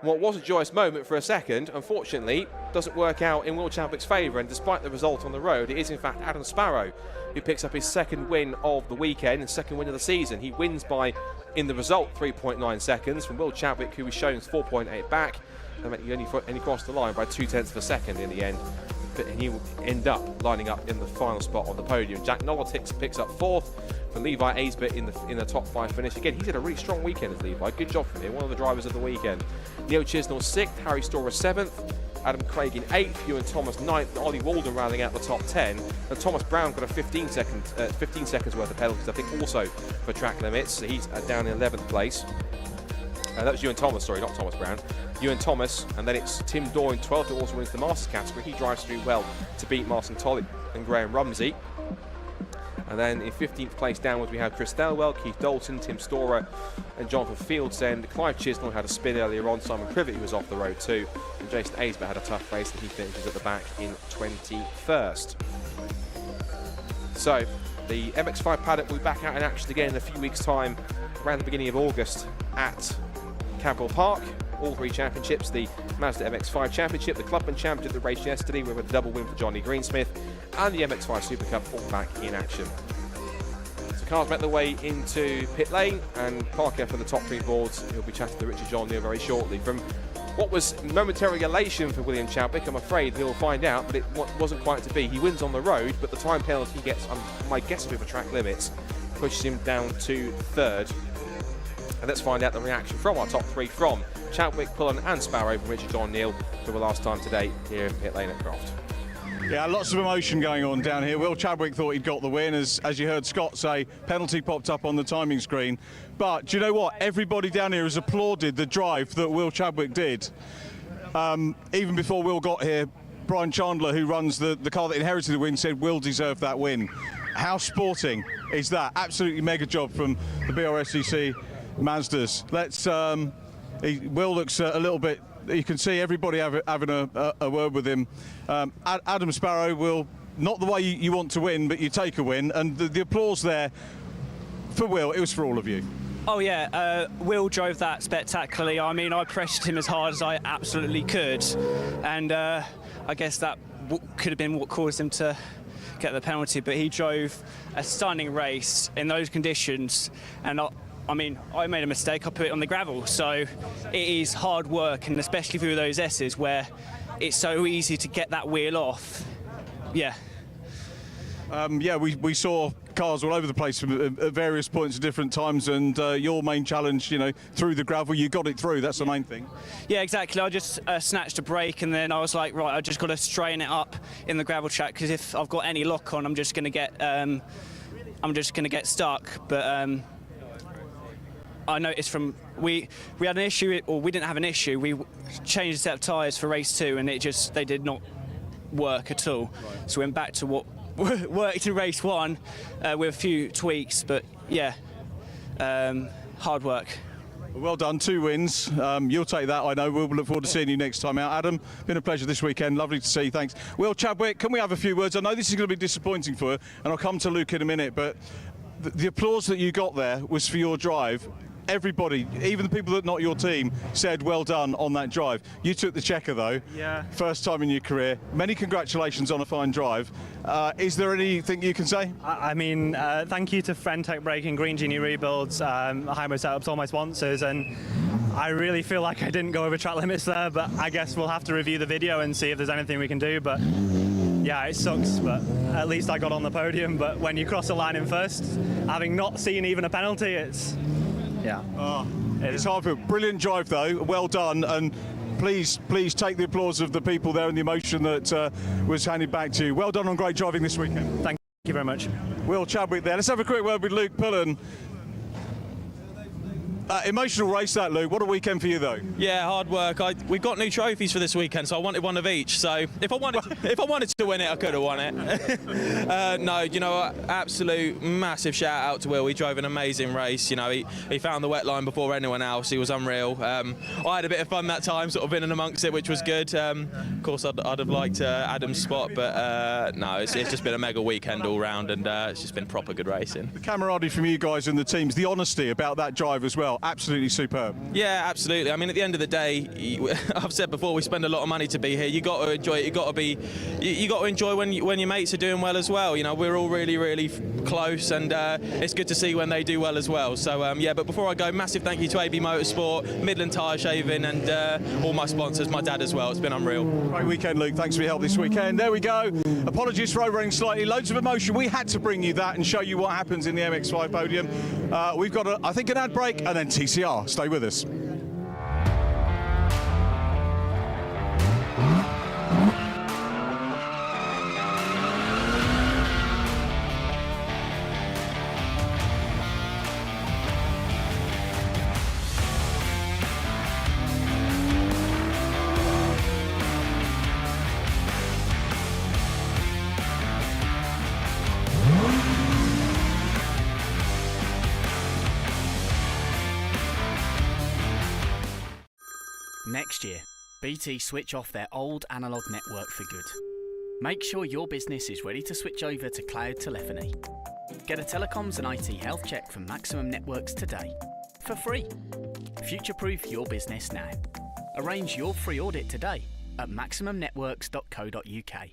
What was a joyous moment for a second, unfortunately, doesn't work out in Will Chadwick's favour, and despite the result on the road, it is in fact Adam Sparrow who picks up his second win of the weekend and second win of the season. He wins by, in the result, 3.9 seconds from Will Chadwick, who was shown 4.8 back, and he only crossed the line by 0.2 of a second in the end. And he will end up lining up in the final spot on the podium. Jack Noller picks up 4th, for Levi Aisbert in the top 5 finish. Again, he's had a really strong weekend as Levi. Good job from him, one of the drivers of the weekend. Neil Chisnell 6th, Harry Storer 7th, Adam Craig in 8th, Ewan Thomas 9th, and Ollie Walden rounding out the top 10. And Thomas Brown got a 15 seconds worth of penalties, I think, also for track limits. So he's down in 11th place. That was Ewan Thomas, sorry, not Thomas Brown. Ewan Thomas, and then it's Tim Dorr in 12th, who also wins the Masters category. He drives through well to beat Martin Tollett and Graham Rumsey. And then in 15th place downwards, we have Chris Thelwell, Keith Dalton, Tim Storer, and Jonathan Fieldsend. Clive Chisnell had a spin earlier on. Simon Privet, who was off the road too. And Jason Aisbert had a tough race, and he finishes at the back in 21st. So, the MX5 paddock will be back out in action again in a few weeks' time, around the beginning of August at Cadwell Park. All 3 championships, the Mazda MX-5 Championship, the Clapham Championship that raced yesterday with a double win for Johnny Greensmith, and the MX5 Super Cup all back in action. So cars make their way into pit lane, and Parker for the top 3 boards. He'll be chatting to Richard John Neal very shortly. From what was momentary elation for William Chadwick, I'm afraid he'll find out, but it wasn't quite to be. He wins on the road, but the time penalty he gets, my guess will be for track limits, pushes him down to 3rd. And let's find out the reaction from our top 3 from Chadwick, Pullen and Sparrow from Richard John Neal for the last time today here in pit lane at Croft. Yeah, lots of emotion going on down here. Will Chadwick thought he'd got the win, as you heard Scott say, penalty popped up on the timing screen. But do you know what? Everybody down here has applauded the drive that Will Chadwick did. Even before Will got here, Brian Chandler, who runs the car that inherited the win, said Will deserved that win. How sporting is that? Absolutely mega job from the Brscc Mazdas. Will looks a little bit, you can see everybody having a word with him. Adam Sparrow will, not the way you want to win, but you take a win, and the applause there for Will, it was for all of you. Oh yeah, Will drove that spectacularly. I mean, I pressured him as hard as I absolutely could, and I guess that could have been what caused him to get the penalty, but he drove a stunning race in those conditions, and I mean, I made a mistake, I put it on the gravel, so it is hard work, and especially through those S's where it's so easy to get that wheel off. Yeah. Yeah, we saw cars all over the place at various points at different times, and your main challenge, you know, through the gravel, you got it through. That's the main thing. Yeah, exactly. I just snatched a brake, and then I was like, right, I just got to straighten it up in the gravel track, because if I've got any lock on, I'm just going to get stuck. But I noticed we had an issue, or we didn't have an issue. We changed a set of tyres for race 2, and they did not work at all. Right. So we went back to what worked in race 1 with a few tweaks, but yeah, hard work. Well done, 2 wins. You'll take that, I know. We'll look forward to seeing you next time out. Adam, been a pleasure this weekend. Lovely to see you. Thanks. Will Chadwick, can we have a few words? I know this is going to be disappointing for you, and I'll come to Luke in a minute, but the applause that you got there was for your drive. Everybody, even the people that are not your team, said well done on that drive. You took the checker though. Yeah. First time in your career. Many congratulations on a fine drive. Is there anything you can say? I mean, thank you to Frentech Braking, Green Genie Rebuilds, Hymo Setups, all my sponsors, and I really feel like I didn't go over track limits there, but I guess we'll have to review the video and see if there's anything we can do. But yeah, it sucks, but at least I got on the podium. But when you cross the line in first, having not seen even a penalty, it's... Yeah. It's hard for brilliant drive though, well done, and please take the applause of the people there and the emotion that was handed back to you. Well done on great driving this weekend. Thank you very much. Will Chadwick there. Let's have a quick word with Luke Pullen. Emotional race that, Luke. What a weekend for you though. Yeah, hard work. We got new trophies for this weekend, so I wanted one of each. So if I wanted to win it, I could have won it. No, you know what? Absolute massive shout out to Will. He drove an amazing race. You know, he found the wet line before anyone else. He was unreal. I had a bit of fun that time, sort of in and amongst it, which was good. Of course, I'd have liked Adam's spot, but no, it's just been a mega weekend all round, and it's just been proper good racing. The camaraderie from you guys and the teams, the honesty about that drive as well. Absolutely superb. Yeah, absolutely. I mean, at the end of the day, I've said before, we spend a lot of money to be here. You got to enjoy it. You got to enjoy when your mates are doing well as well. You know, we're all really close, and it's good to see when they do well as well. So yeah, but before I go, massive thank you to AB Motorsport, Midland Tyre Shaving, and all my sponsors, my dad as well. It's been unreal. Great weekend, Luke. Thanks for your help this weekend. There we go. Apologies for overrunning slightly. Loads of emotion. We had to bring you that and show you what happens in the MX5 podium. We've got, I think, an ad break and then TCR. Stay with us. Next year, BT switch off their old analogue network for good. Make sure your business is ready to switch over to cloud telephony. Get a telecoms and IT health check from Maximum Networks today, for free. Future-proof your business now. Arrange your free audit today at maximumnetworks.co.uk.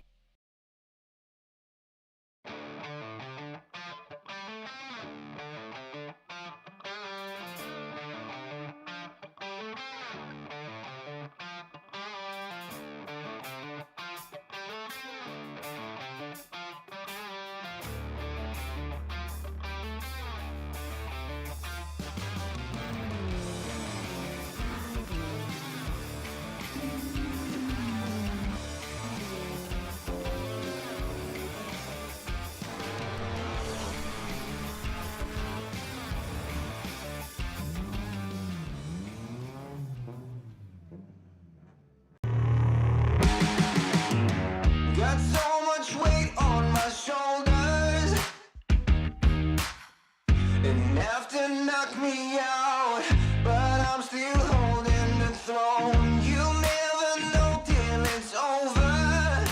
And after knock me out, but I'm still holding the throne. You never know till it's over.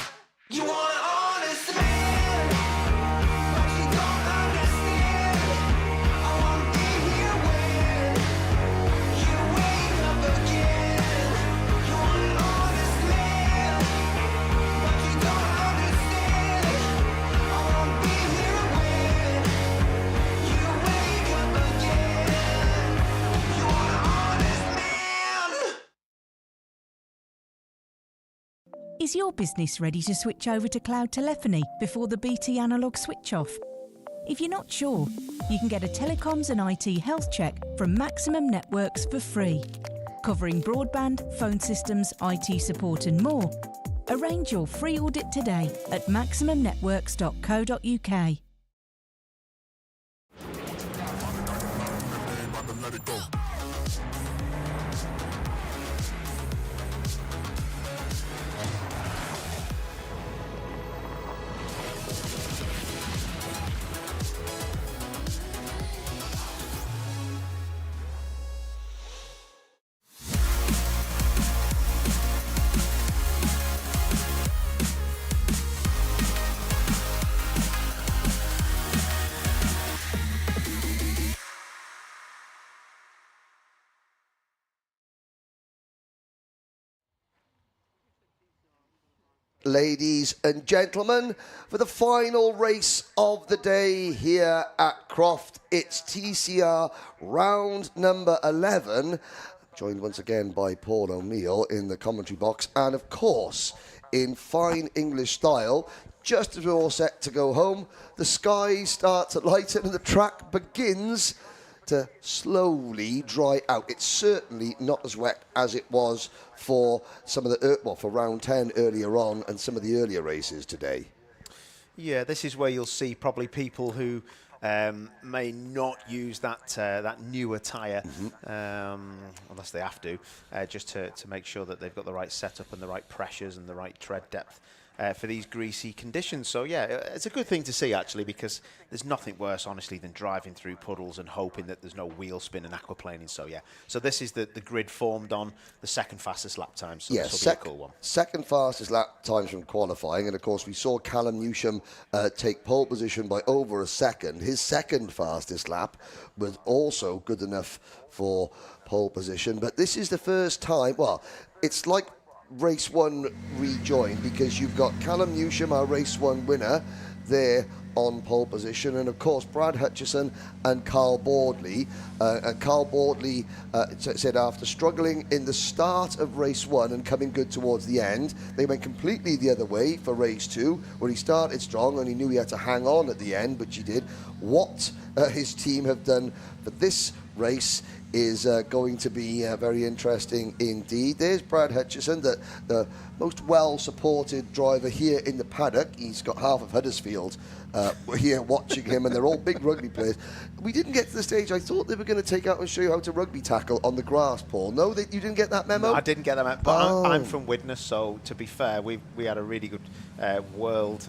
You want an honest man, but you don't understand. I won't be here when you wake up again. You want an honest man, but you don't understand. I won't be here when you wake up again. You want an honest man. Is your business ready to switch over to cloud telephony before the BT analog switch off? If you're not sure, you can get a telecoms and IT health check from Maximum Networks for free, covering broadband, phone systems, IT support and more. Arrange your free audit today at maximumnetworks.co.uk. Ladies and gentlemen, for the final race of the day here at Croft, it's TCR round number 11, joined once again by Paul O'Neill in the commentary box, and of course, in fine English style, just as we're all set to go home, the sky starts to lighten and the track begins to slowly dry out. It's certainly not as wet as it was for some of the for round 10 earlier on and some of the earlier races today. Yeah, this is where you'll see probably people who may not use that newer tyre, unless they have to, just to make sure that they've got the right setup and the right pressures and the right tread depth for these greasy conditions. So yeah, it's a good thing to see actually, because there's nothing worse honestly than driving through puddles and hoping that there's no wheel spin and aquaplaning. So yeah, so this is the grid formed on the second fastest lap time, so yeah, this will be a cool one. Second fastest lap times from qualifying, and of course we saw Callum Newsham take pole position by over a second. His second fastest lap was also good enough for pole position, but this is the first time, well, it's like race one rejoined, because you've got Callum Newsham, our race one winner, there on pole position, and of course Brad Hutchison and Carl Boardley. Carl Boardley said after struggling in the start of race one and coming good towards the end, they went completely the other way for race two, where he started strong and he knew he had to hang on at the end, which he did. What his team have done for this race is going to be very interesting indeed. There's Brad Hutchison, the most well-supported driver here in the paddock. He's got half of Huddersfield here watching him, and they're all big rugby players. We didn't get to the stage. I thought they were going to take out and show you how to rugby tackle on the grass, Paul. No, you didn't get that memo? No, I didn't get that memo, but I'm from Widnes, so to be fair, we had a really good world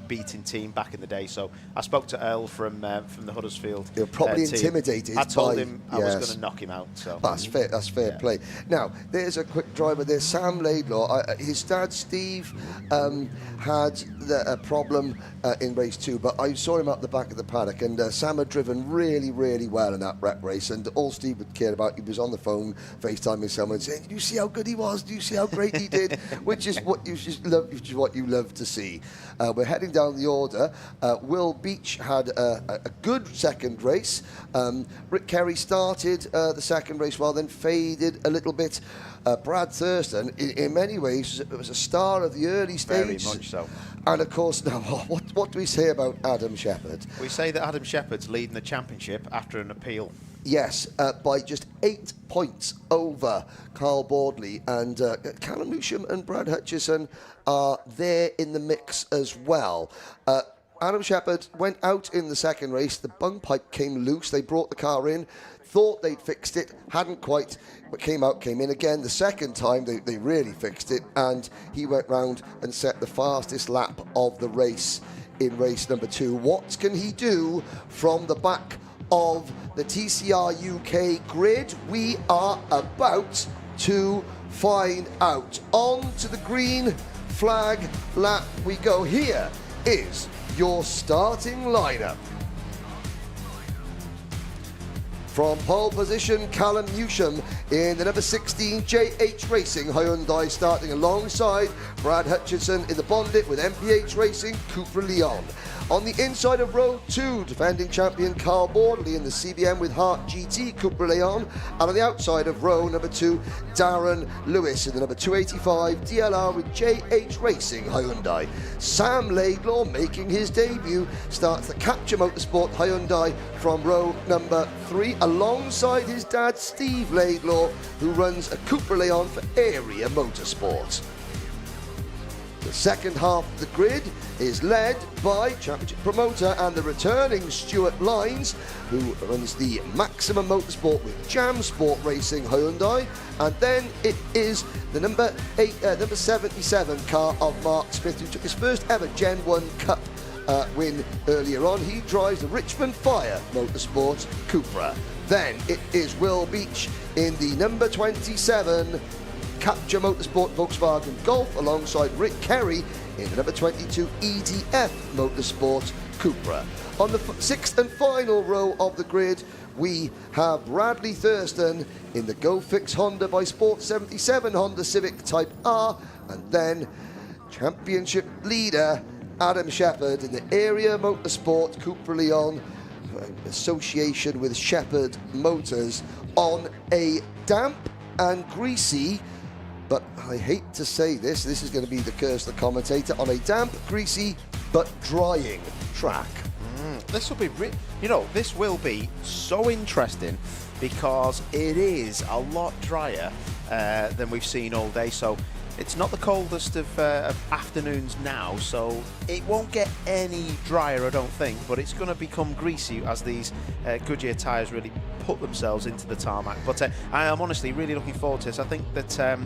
beating team back in the day. So I spoke to Earl from the Huddersfield You're probably team. intimidated. I told by, him I was going to knock him out. So that's fair. That's fair play. Now there's a quick driver there, Sam Laidlaw. His dad Steve had a problem in race two, but I saw him up the back of the paddock, and Sam had driven really, really well in that rep race, and all Steve would care about, he was on the phone FaceTiming someone saying, "Do you see how good he was? Do you see how great he did?" which is what you just love, which is what you love to see. We're heading down the order. Will Beach had a good second race. Rick Kerry started the second race well, then faded a little bit. Brad Thurston, in many ways, was a star of the early stage. Very much so. And of course, now, what do we say about Adam Shepherd? We say that Adam Shepherd's leading the championship after an appeal. Yes, by just 8 points over Carl Boardley, and Callum Newsham and Brad Hutchison are there in the mix as well. Adam Shepherd went out in the second race. The bung pipe came loose. They brought the car in, thought they'd fixed it, hadn't quite, but came in again. The second time they really fixed it, and he went round and set the fastest lap of the race in race number 2. What can he do from the back of the TCR UK grid. We are about to find out. On to the green flag lap we go. Here is your starting lineup. From pole position, Callum Newsham in the number 16 JH Racing Hyundai, starting alongside Brad Hutchinson in the Bondit with MPH Racing Cupra Leon. On the inside of row 2, defending champion Carl Bordley in the CBM with Hart GT Cupra Leon. And on the outside of row number 2, Darren Lewis in the number 285 DLR with JH Racing Hyundai. Sam Laidlaw making his debut starts the Capture Motorsport Hyundai from row number 3 alongside his dad Steve Laidlaw, who runs a Cupra Leon for Area Motorsport. The second half of the grid is led by Championship promoter and the returning Stuart Lines, who runs the Maximum Motorsport with Jam Sport Racing Hyundai. And then it is the number 77 car of Mark Smith, who took his first ever Gen 1 Cup win earlier on. He drives the Richmond Fire Motorsport Cupra. Then it is Will Beach in the number 27 Capture Motorsport Volkswagen Golf alongside Rick Kerry in the number 22 EDF Motorsport Cupra. On the sixth and final row of the grid, we have Bradley Thurston in the Go Fix Honda by Sport 77 Honda Civic Type R, and then championship leader Adam Shepherd in the Area Motorsport Cupra Leon association with Shepherd Motors on a damp and greasy, but I hate to say this is going to be the curse of the commentator, on a damp, greasy, but drying track. This will be, this will be so interesting because it is a lot drier than we've seen all day. So it's not the coldest of afternoons now, so it won't get any drier, I don't think, but it's going to become greasy as these Goodyear tyres really put themselves into the tarmac. But I am honestly really looking forward to this. I think that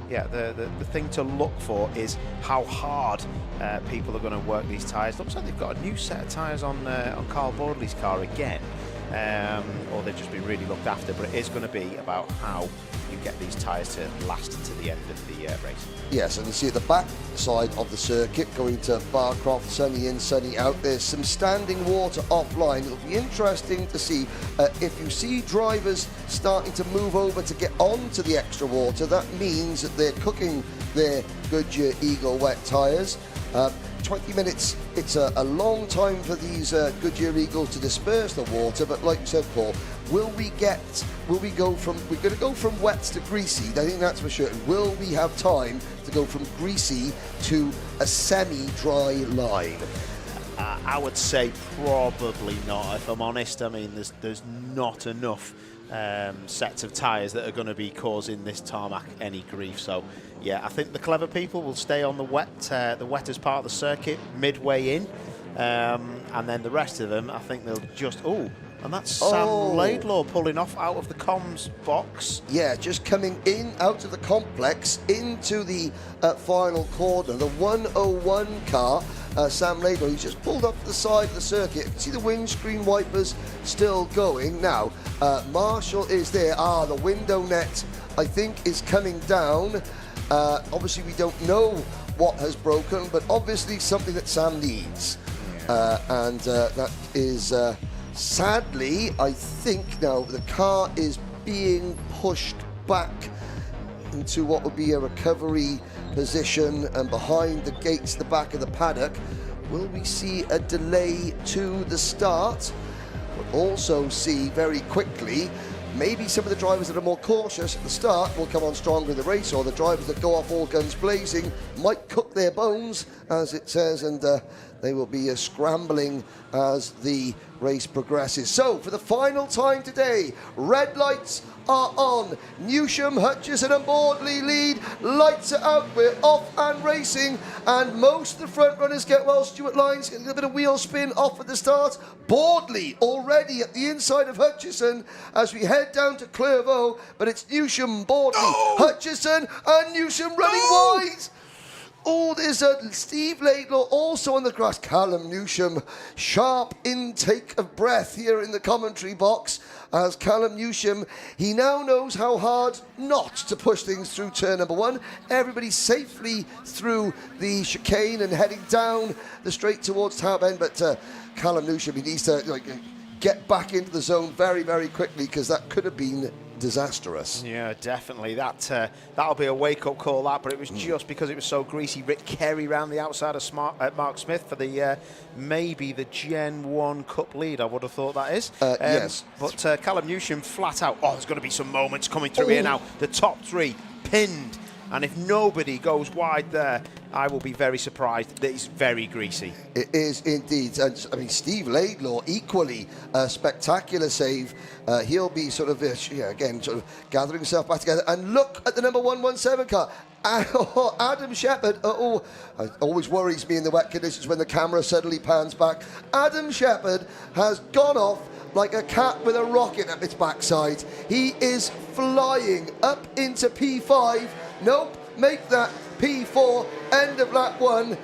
yeah, the thing to look for is how hard people are going to work these tyres. Looks like they've got a new set of tyres on Carl Bordley's car again, or they've just been really looked after, but it is going to be about how you get these tyres to last to the end of the race. Yes, and you see at the back side of the circuit, going to Croft, sunny in, sunny out, there's some standing water offline. It'll be interesting to see if you see drivers starting to move over to get onto the extra water. That means that they're cooking their Goodyear Eagle wet tyres. 20 minutes, it's a long time for these Goodyear Eagles to disperse the water, but like you said, Paul, we're going to go from wet to greasy. I think that's for sure. Will we have time to go from greasy to a semi-dry line? I would say probably not, if I'm honest. I mean, there's not enough sets of tyres that are going to be causing this tarmac any grief. So yeah, I think the clever people will stay on the wettest part of the circuit midway in, and then the rest of them, I think they'll just and that's Sam Laidlaw pulling off out of the comms box. Yeah, just coming in out of the complex into the final corner. The 101 car, Sam Laidlaw, he's just pulled up to the side of the circuit. You can see the windscreen wipers still going. Now, Marshall is there. The window net, I think, is coming down. Obviously, we don't know what has broken, but obviously something that Sam needs. And that is... sadly, I think now the car is being pushed back into what would be a recovery position, and behind the gates, the back of the paddock. Will we see a delay to the start? We'll also see very quickly maybe some of the drivers that are more cautious at the start will come on stronger in the race, or the drivers that go off all guns blazing might cook their bones, as it says, and they will be scrambling as the race progresses. So, for the final time today, red lights are on. Newsham, Hutchison and Bordley lead. Lights are out, we're off and racing, and most of the front runners get well. Stuart Lines getting a bit of wheel spin off at the start. Bordley already at the inside of Hutchison as we head down to Clairvaux, but it's Newsham, Bordley, Hutchison and Newsham running wide. Oh, there's a Steve Laidlaw also on the grass. Callum Newsham, sharp intake of breath here in the commentary box. As Callum Newsham, he now knows how hard not to push things through turn number 1. Everybody safely through the chicane and heading down the straight towards Tower Bend. But Callum Newsham, he needs to get back into the zone very, very quickly, because that could have been disastrous. Yeah, definitely. That'll be a wake-up call, that, but it was just because it was so greasy. Rick Kerry round the outside of Mark Smith for the maybe the Gen 1 Cup lead, I would have thought that is. Yes. But Callum Newsham flat out. Oh, there's going to be some moments coming through here now. The top 3 pinned. And if nobody goes wide there, I will be very surprised. That it's very greasy. It is indeed. And I mean, Steve Laidlaw, equally a spectacular save. He'll be sort of, again, sort of gathering himself back together. And look at the number 117 car. Adam Shepherd. It always worries me in the wet conditions when the camera suddenly pans back. Adam Shepherd has gone off like a cat with a rocket up its backside. He is flying up into P5. Nope, make that P4, end of lap 1.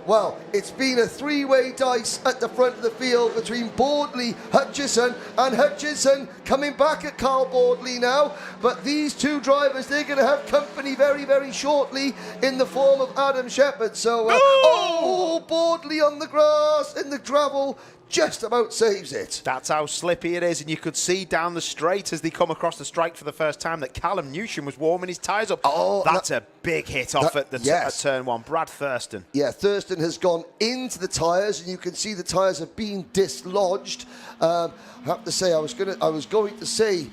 Well, it's been a 3-way dice at the front of the field between Boardley, Hutchison, and Hutchison coming back at Carl Boardley now. But these 2 drivers, they're going to have company very, very shortly in the form of Adam Shepherd. So, Boardley on the grass, in the gravel, just about saves it. That's how slippy it is, and you could see down the straight as they come across the strike for the first time that Callum Newsham was warming his tyres up. That's a big hit off at turn 1. Brad Thurston. Yeah, Thurston has gone into the tyres, and you can see the tyres have been dislodged. I have to say, I was going to say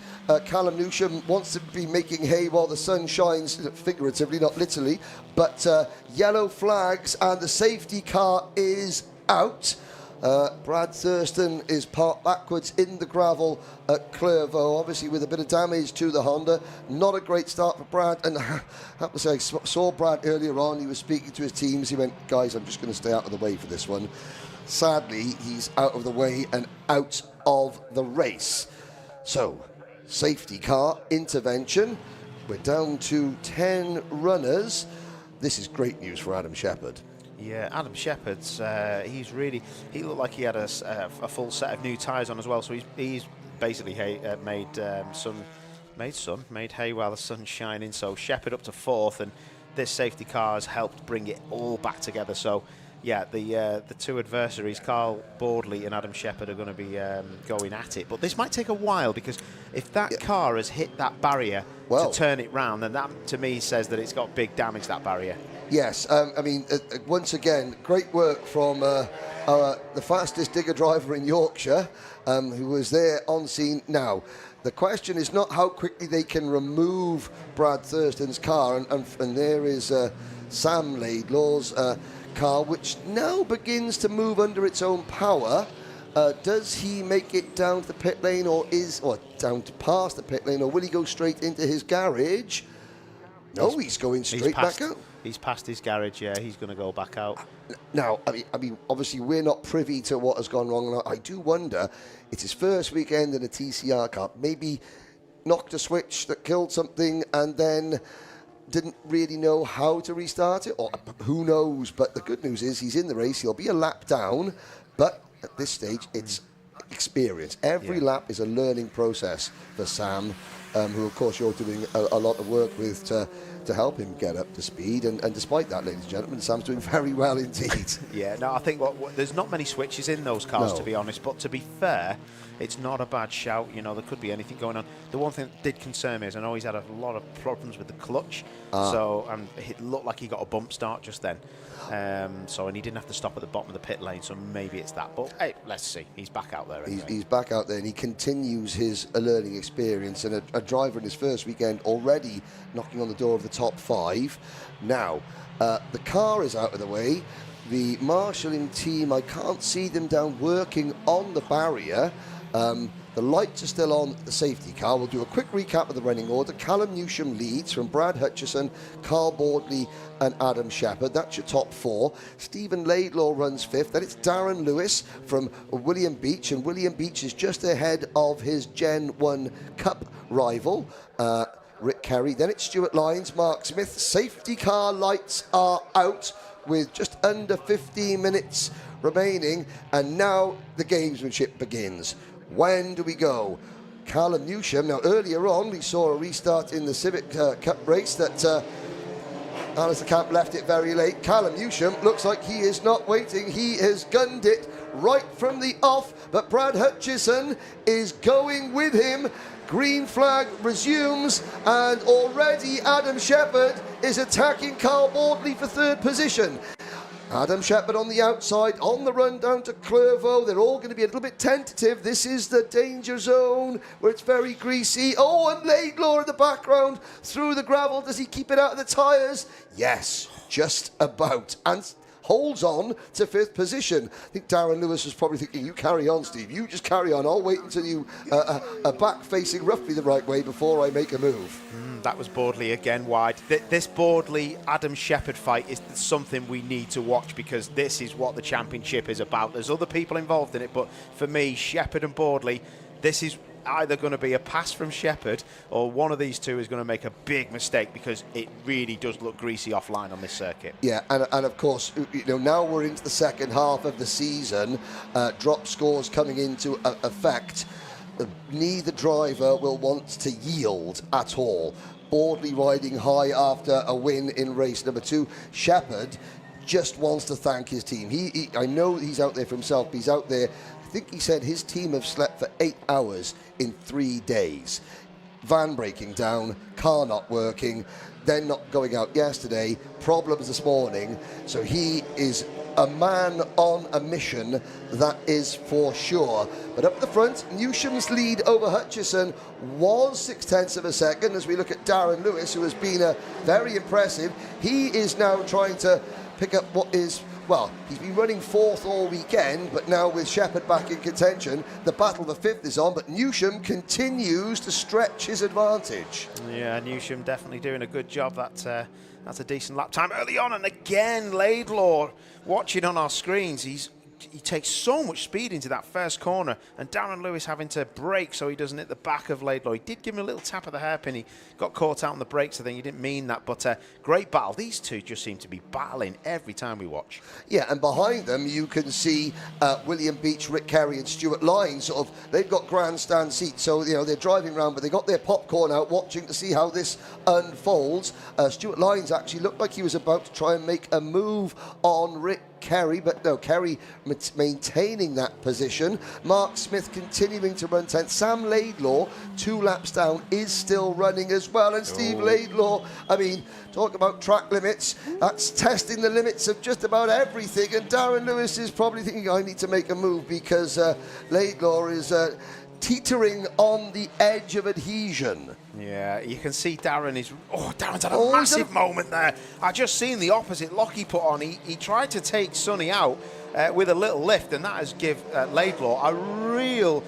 Callum Newsham wants to be making hay while the sun shines, figuratively, not literally. But yellow flags, and the safety car is out. Brad Thurston is parked backwards in the gravel at Clairvaux, obviously with a bit of damage to the Honda. Not a great start for Brad, and I have to say, I saw Brad earlier on. He was speaking to his teams. He went, guys, I'm just going to stay out of the way for this one. Sadly, he's out of the way and out of the race. So, safety car intervention. We're down to 10 runners. This is great news for Adam Shepherd. Yeah, Adam Shepherd's, he looked like he had a full set of new tyres on as well, so he's basically made hay while the sun's shining. So Shepherd up to 4th, and this safety car has helped bring it all back together. So yeah, the 2 adversaries, Carl Boardley and Adam Shepherd, are going to be going at it. But this might take a while, because if that car has hit that barrier to turn it round, then that to me says that it's got big damage, that barrier. Yes, I mean, once again, great work from the fastest digger driver in Yorkshire, who was there on scene. Now, the question is not how quickly they can remove Brad Thurston's car, and there is Sam Laidlaw's car, which now begins to move under its own power. Does he make it down to the pit lane, or down to past the pit lane, or will he go straight into his garage? No, he's going straight back out. He's past his garage, yeah, he's going to go back out. Now, I mean, obviously we're not privy to what has gone wrong. I do wonder, it's his first weekend in a TCR Cup, maybe knocked a switch that killed something and then didn't really know how to restart it, or who knows. But the good news is he's in the race, he'll be a lap down, but at this stage it's experience. Every lap is a learning process for Sam, who of course you're doing a lot of work with to help him get up to speed, and despite that, ladies and gentlemen, Sam's doing very well indeed. Yeah, no, I think there's not many switches in those cars, to be honest, but to be fair, it's not a bad shout. You know, there could be anything going on. The one thing that did concern me is I know he's had a lot of problems with the clutch, so it looked like he got a bump start just then. And he didn't have to stop at the bottom of the pit lane, so maybe it's that. But hey, let's see. He's back out there. Anyway. He's back out there, and he continues his learning experience, and a driver in his first weekend already knocking on the door of the top 5. Now, the car is out of the way. The marshalling team, I can't see them down working on the barrier. The lights are still on the safety car. We'll do a quick recap of the running order. Callum Newsham leads from Brad Hutchison, Carl Boardley and Adam Shepherd. That's your top 4. Stephen Laidlaw runs 5th. Then it's Darren Lewis from William Beach, and William Beach is just ahead of his Gen 1 Cup rival. Rick Carey. Then it's Stuart Lyons, Mark Smith. Safety car lights are out with just under 15 minutes remaining, and now the gamesmanship begins. When do we go? Callum Newsham. Now, earlier on, we saw a restart in the Civic Cup race that Alistair Camp left it very late. Callum Newsham looks like he is not waiting. He has gunned it right from the off, but Brad Hutchison is going with him. Green flag resumes, and already Adam Shepherd is attacking Carl Bordley for third position. Adam Shepherd on the outside, on the run down to Clervaux. They're all going to be a little bit tentative. This is the danger zone where it's very greasy. Oh, and Laidlaw in the background through the gravel. Does he keep it out of the tyres? Yes, just about. And holds on to fifth position. I think Darren Lewis was probably thinking, you carry on, Steve. You just carry on. I'll wait until you are back facing roughly the right way before I make a move. That was Bordley again wide. This Bordley-Adam Shepherd fight is something we need to watch, because this is what the championship is about. There's other people involved in it, but for me, Shepherd and Bordley, this is either going to be a pass from Shepherd, or one of these two is going to make a big mistake, because it really does look greasy offline on this circuit. Yeah, and of course, now we're into the second half of the season. Drop scores coming into effect. Neither driver will want to yield at all. Bordley riding high after a win in race number 2. Shepherd just wants to thank his team. I know he's out there for himself, but he's out there. I think he said his team have slept for 8 hours in 3 days. Van breaking down, car not working, then not going out yesterday, problems this morning. So he is a man on a mission, that is for sure. But up the front, Newsham's lead over Hutchison was 0.6 of a second, as we look at Darren Lewis, who has been very impressive. He is now trying to pick up what is, well, he's been running fourth all weekend, but now with Shepherd back in contention, the battle for fifth is on, but Newsham continues to stretch his advantage. Yeah, Newsham definitely doing a good job. That's a decent lap time early on, and again, Laidlaw, watching on our screens, he takes so much speed into that first corner, and Darren Lewis having to brake so he doesn't hit the back of Laidlaw. He did give him a little tap of the hairpin. He got caught out on the brakes. I think he didn't mean that, but great battle. These two just seem to be battling every time we watch. Yeah, and behind them you can see William Beach, Rick Carey and Stuart Lyons. They've got grandstand seats, so they're driving around, but they got their popcorn out watching to see how this unfolds. Stuart Lyons actually looked like he was about to try and make a move on Rick Carey, but no, Carey maintaining that position. Mark Smith continuing to run 10th. Sam Laidlaw, 2 laps down, is still running as well. And Steve Laidlaw, I mean, talk about track limits, that's testing the limits of just about everything. And Darren Lewis is probably thinking, I need to make a move, because Laidlaw is teetering on the edge of adhesion. Yeah, you can see Darren's had a massive moment there. I just seen the opposite lock he put on. He tried to take Sonny out with a little lift, and that has give Laidlaw a real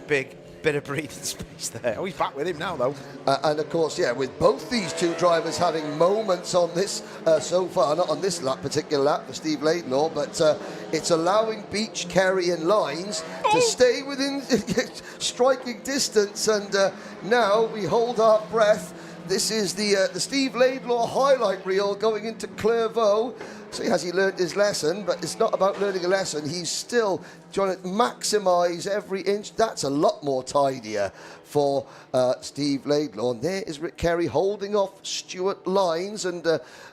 big bit of breathing space there. Oh, he's back with him now, though. And of course, yeah, with both these two drivers having moments on this so far, not on this particular lap for Steve Laidlaw, but it's allowing Beach, Carey and Lyons to stay within striking distance, and now we hold our breath. This is the Steve Laidlaw highlight reel going into Clervaux. So has he learned his lesson? But it's not about learning a lesson. He's still trying to maximise every inch. That's a lot more tidier for Steve Laidlaw. And there is Rick Carey holding off Stuart Lyons. And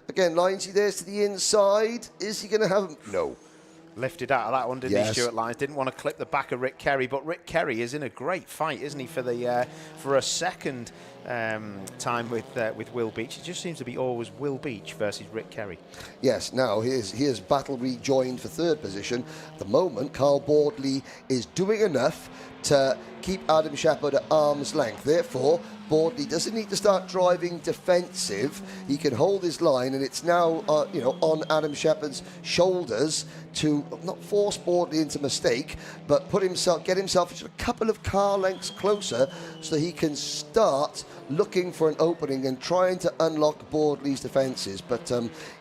again, Lyons, he there's to the inside. Is he going to have him? No. Lifted out of that one, didn't he, Stuart Lyons? Didn't want to clip the back of Rick Carey, but Rick Carey is in a great fight, isn't he, for a second time with Will Beach. It just seems to be always Will Beach versus Rick Carey. Yes, now here's battle rejoined for third position. At the moment, Carl Bordley is doing enough to keep Adam Shepherd at arm's length. Therefore, Bordley doesn't need to start driving defensive. He can hold his line, and it's now on Adam Shepherd's shoulders to not force Bordley into mistake, but get himself just a couple of car lengths closer so he can start looking for an opening and trying to unlock Bordley's defences. But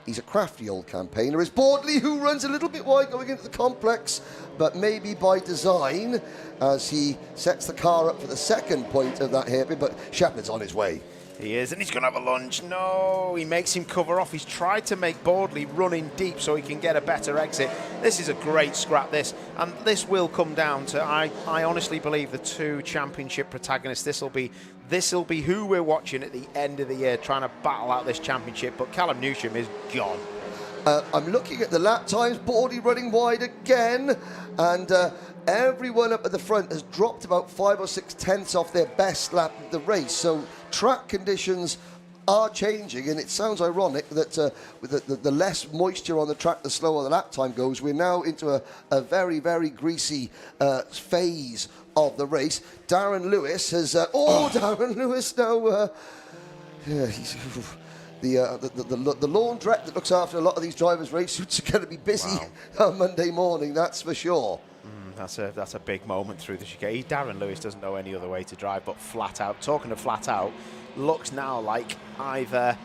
he's a crafty old campaigner. It's Bordley who runs a little bit wide going into the complex, but maybe by design, as he sets the car up for the second point of that hairpin, but Shepherd's on his way. He is, and he's going to have a lunge. No, he makes him cover off. He's tried to make Boardley run in deep so he can get a better exit. This is a great scrap, this. And this will come down to, I honestly believe, the two championship protagonists. This will be who we're watching at the end of the year, trying to battle out this championship. But Callum Newsham is gone. I'm looking at the lap times. Boardley running wide again. And everyone up at the front has dropped about 5 or 6 tenths off their best lap of the race. So track conditions are changing, and it sounds ironic that with the less moisture on the track, the slower the lap time goes. We're now into a very, very greasy phase of the race. Darren Lewis has... Darren Lewis now... he's... The laundrette that looks after a lot of these drivers' race suits are going to be busy on Monday morning, that's for sure. That's a big moment through the chicane. Darren Lewis doesn't know any other way to drive but flat out. Talking of flat out, looks now like either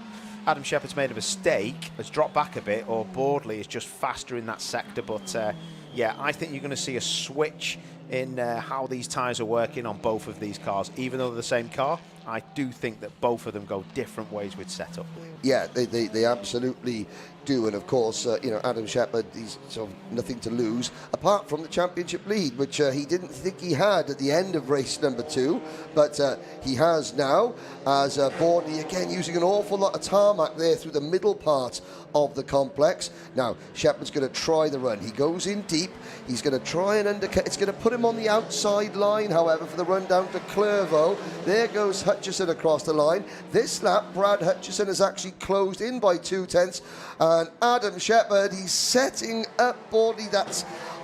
Adam Shepherd's made a mistake, has dropped back a bit, or Boardley is just faster in that sector. But yeah, I think you're going to see a switch in how these tyres are working on both of these cars. Even though they're the same car, I do think that both of them go different ways with setup. Yeah, they absolutely do. And of course, Adam Shepherd, he's sort of nothing to lose apart from the championship lead, which he didn't think he had at the end of race number 2, but he has now, as Boardley again using an awful lot of tarmac there through the middle part of the complex. Now Shepherd's going to try the run. He goes in deep. He's going to try and undercut. It's going to put him on the outside line, however, for the run down to Clervaux. There goes Hutchison across the line. This lap, Brad Hutchison has actually closed in by 2 tenths. And Adam Shepherd, he's setting up Boardley.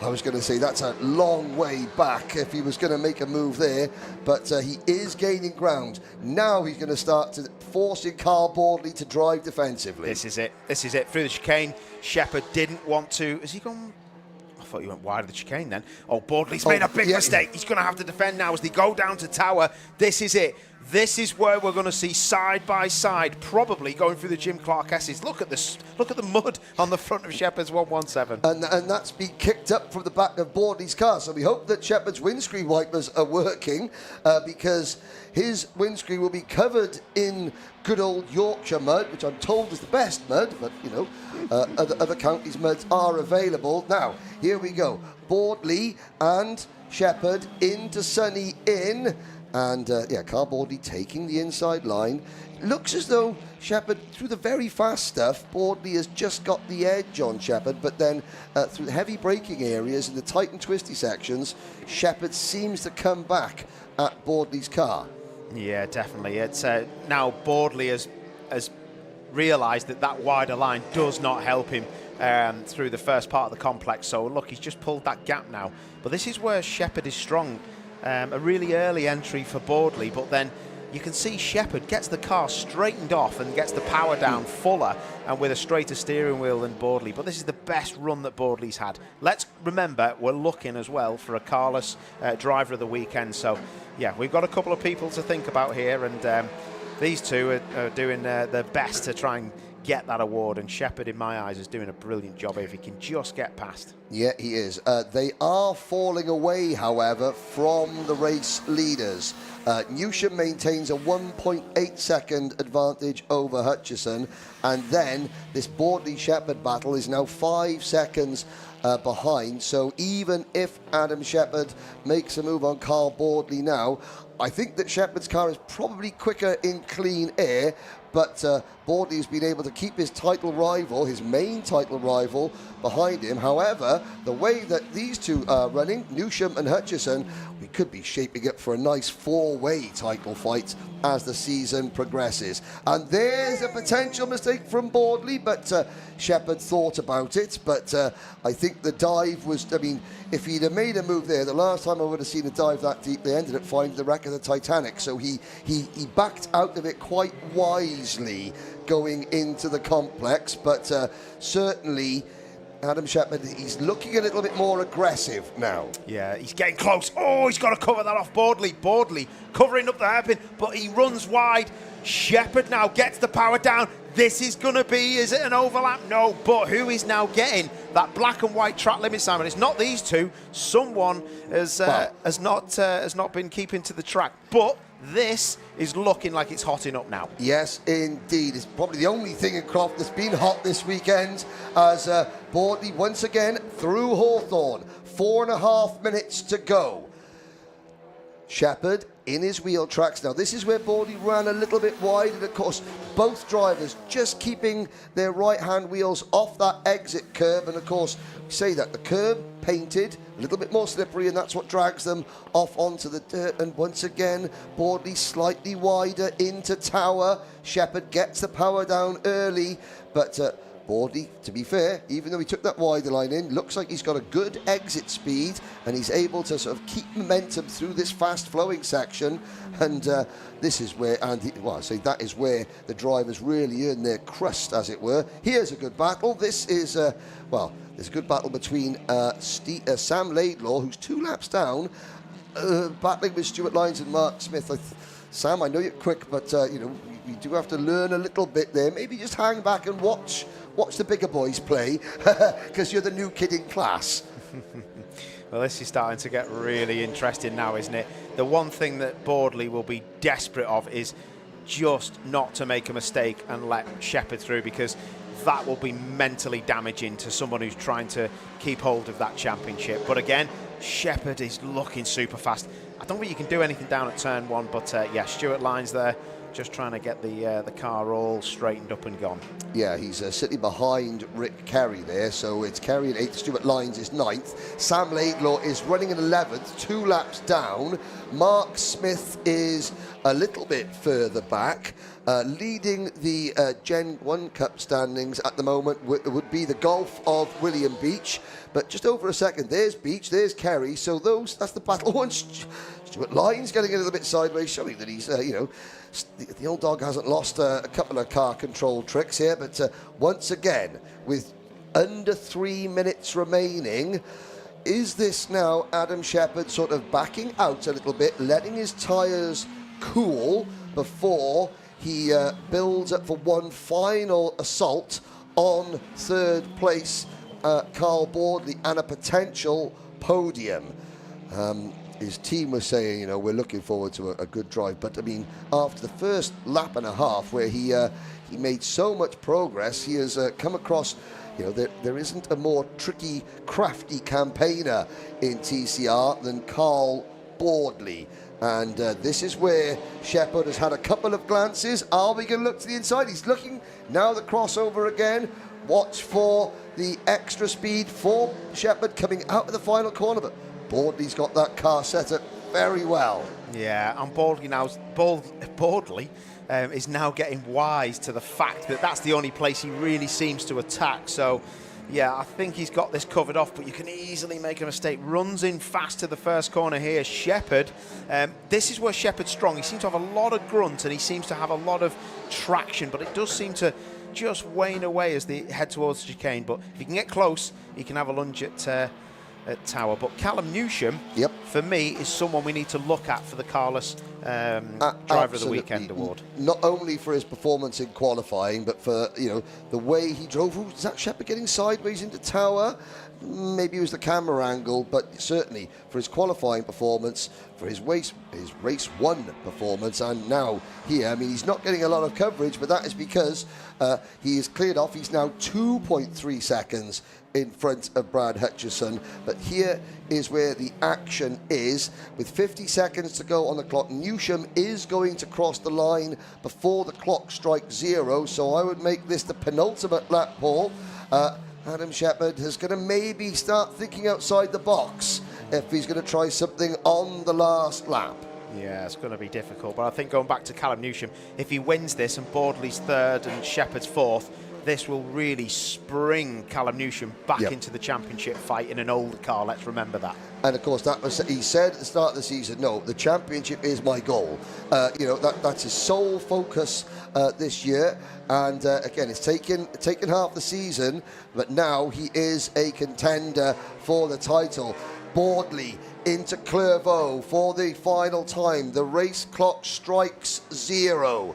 I was going to say that's a long way back if he was going to make a move there, but he is gaining ground. Now he's going to start forcing Carl Boardley to drive defensively. This is it through the chicane. Shepherd didn't want to. Has he gone? I thought he went wide of the chicane then. Oh, Boardley's made a big mistake. He's going to have to defend now as they go down to Tower. This is it. This is where we're going to see side by side, probably going through the Jim Clark S's. Look at the mud on the front of Shepherd's 117. And that's been kicked up from the back of Boardley's car. So we hope that Shepherd's windscreen wipers are working because his windscreen will be covered in good old Yorkshire mud, which I'm told is the best mud, but other counties' muds are available. Now, here we go. Boardley and Shepherd into Sunny in. And Carl Boardley taking the inside line. Looks as though Shepherd, through the very fast stuff, Boardley has just got the edge on Shepherd, but then through the heavy braking areas and the tight and twisty sections, Shepherd seems to come back at Boardley's car. Yeah, definitely. It's now Boardley has realised that wider line does not help him through the first part of the complex. So look, he's just pulled that gap now. But this is where Shepherd is strong. A really early entry for Boardley, but then you can see Shepherd gets the car straightened off and gets the power down fuller and with a straighter steering wheel than Boardley. But this is the best run that Boardley's had. Let's remember, we're looking as well for a carless driver of the weekend. So, yeah, we've got a couple of people to think about here, and these two are doing their best to try and get that award, and Shepherd, in my eyes, is doing a brilliant job if he can just get past. Yeah, he is. They are falling away, however, from the race leaders. Newsham maintains a 1.8 second advantage over Hutchison, and then this Boardley-Shepherd battle is now 5 seconds behind. So even if Adam Shepherd makes a move on Carl Boardley now, I think that Shepherd's car is probably quicker in clean air, but Boardley has been able to keep his title rival, his main title rival, behind him. However, the way that these two are running, Newsham and Hutchison, we could be shaping up for a nice 4-way title fight as the season progresses. And there's a potential mistake from Boardley, but Shepherd thought about it. But I think the dive was, if he'd have made a move there, the last time I would have seen a dive that deep, they ended up finding the wreck of the Titanic. So he backed out of it quite wisely going into the complex, but certainly Adam Shepherd, he's looking a little bit more aggressive now. Yeah, he's getting close. Oh, he's got to cover that off Boardley. Boardley covering up the hairpin, but he runs wide. Shepherd now gets the power down. This is going to be, is it an overlap? No, but who is now getting that black and white track limit, Simon? It's not these two. Someone has not been keeping to the track. But this is looking like it's hotting up now. Yes, indeed. It's probably the only thing in Croft that's been hot this weekend, as Bordley once again through Hawthorne. 4.5 minutes to go. Shepherd in his wheel tracks. Now, this is where Bordley ran a little bit wide, and of course, both drivers just keeping their right-hand wheels off that exit curb, and of course, say that the curb painted, a little bit more slippery, and that's what drags them off onto the dirt. And once again, Bordley slightly wider into Tower. Shepherd gets the power down early, but Bordley, to be fair, even though he took that wider line in, looks like he's got a good exit speed, and he's able to sort of keep momentum through this fast-flowing section. And this is where, that is where the drivers really earn their crust, as it were. Here's a good battle. This is, there's a good battle between Sam Laidlaw, who's 2 laps down, battling with Stuart Lyons and Mark Smith. Sam, I know you're quick, but you do have to learn a little bit there. Maybe just hang back and watch the bigger boys play, because you're the new kid in class. Well, this is starting to get really interesting now, isn't it? The one thing that Bordley will be desperate of is just not to make a mistake and let Shepherd through, because that will be mentally damaging to someone who's trying to keep hold of that championship. But again, Shepherd is looking super fast. I don't think you can do anything down at turn 1, but yeah, Stuart Lyons there, just trying to get the car all straightened up and gone. Yeah, he's sitting behind Rick Kerry there, so it's Kerry in 8th, Stuart Lyons is 9th. Sam Laidlaw is running in 11th, 2 laps down. Mark Smith is a little bit further back. Leading the Gen 1 Cup standings at the moment would be the Golf of William Beach, but just over a second, there's Beach, there's Kerry, so that's the battle. Once Stuart Lyons getting a little bit sideways, showing that he's, the old dog hasn't lost a couple of car control tricks here, but once again, with under 3 minutes remaining, is this now Adam Shepherd sort of backing out a little bit, letting his tyres cool before he builds up for one final assault on 3rd place, Carl Bordley, and a potential podium? His team was saying, we're looking forward to a good drive. But, I mean, after the first lap and a half where he made so much progress, he has come across, there isn't a more tricky, crafty campaigner in TCR than Carl Bordley. And this is where Shepherd has had a couple of glances. Are we going to look to the inside? He's looking now, the crossover again. Watch for the extra speed for Shepherd coming out of the final corner. But Bordley's got that car set up very well. Yeah, and Bordley is now getting wise to the fact that that's the only place he really seems to attack. So, yeah, I think he's got this covered off, but you can easily make a mistake. Runs in fast to the first corner here. Shepherd, this is where Shepherd's strong. He seems to have a lot of grunt, and he seems to have a lot of traction, but it does seem to just wane away as they head towards the chicane. But if he can get close, he can have a lunge at Tower. But Callum Newsham, for me, is someone we need to look at for the Carless Driver of the Weekend award. Not only for his performance in qualifying, but for the way he drove. Was that Shepherd getting sideways into Tower? Maybe it was the camera angle, but certainly for his qualifying performance, for his race 1 performance, and now here, I mean, he's not getting a lot of coverage, but that is because he is cleared off. He's now 2.3 seconds in front of Brad Hutchison. But here is where the action is. With 50 seconds to go on the clock, Newsham is going to cross the line before the clock strikes 0, so I would make this the penultimate lap, Paul. Adam Shepherd is going to maybe start thinking outside the box if he's going to try something on the last lap. Yeah, it's going to be difficult, but I think going back to Callum Newsham, if he wins this and Bordley's 3rd and Shepherd's 4th, this will really spring Callum Newsham back into the championship fight in an old car. Let's remember that. And of course, he said at the start of the season, no, the championship is my goal. That's his sole focus this year. And again, it's taken half the season, but now he is a contender for the title. Bordley into Clairvaux for the final time. The race clock strikes 0.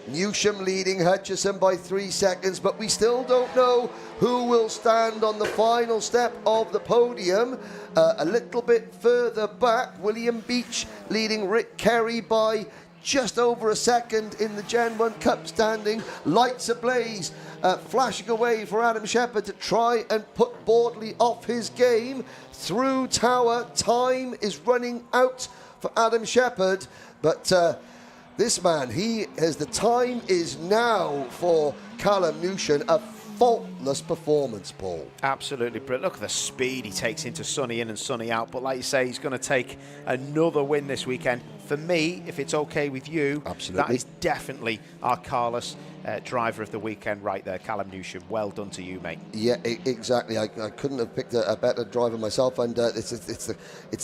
Newsham leading Hutchison by 3 seconds, but we still don't know who will stand on the final step of the podium. A little bit further back, William Beach leading Rick Kerry by just over a second in the Gen 1 Cup standing. Lights ablaze, flashing away for Adam Shepherd to try and put Bordley off his game. Through Tower, time is running out for Adam Shepherd, but this man, the time is now for Callum Newsham. A faultless performance, Paul. Absolutely brilliant. Look at the speed he takes into sunny in and sunny out. But like you say, he's going to take another win this weekend. For me, if it's okay with you, absolutely, that is definitely our carless driver of the weekend right there, Callum Newsham. Well done to you, mate. Yeah, exactly. I couldn't have picked a better driver myself, and it's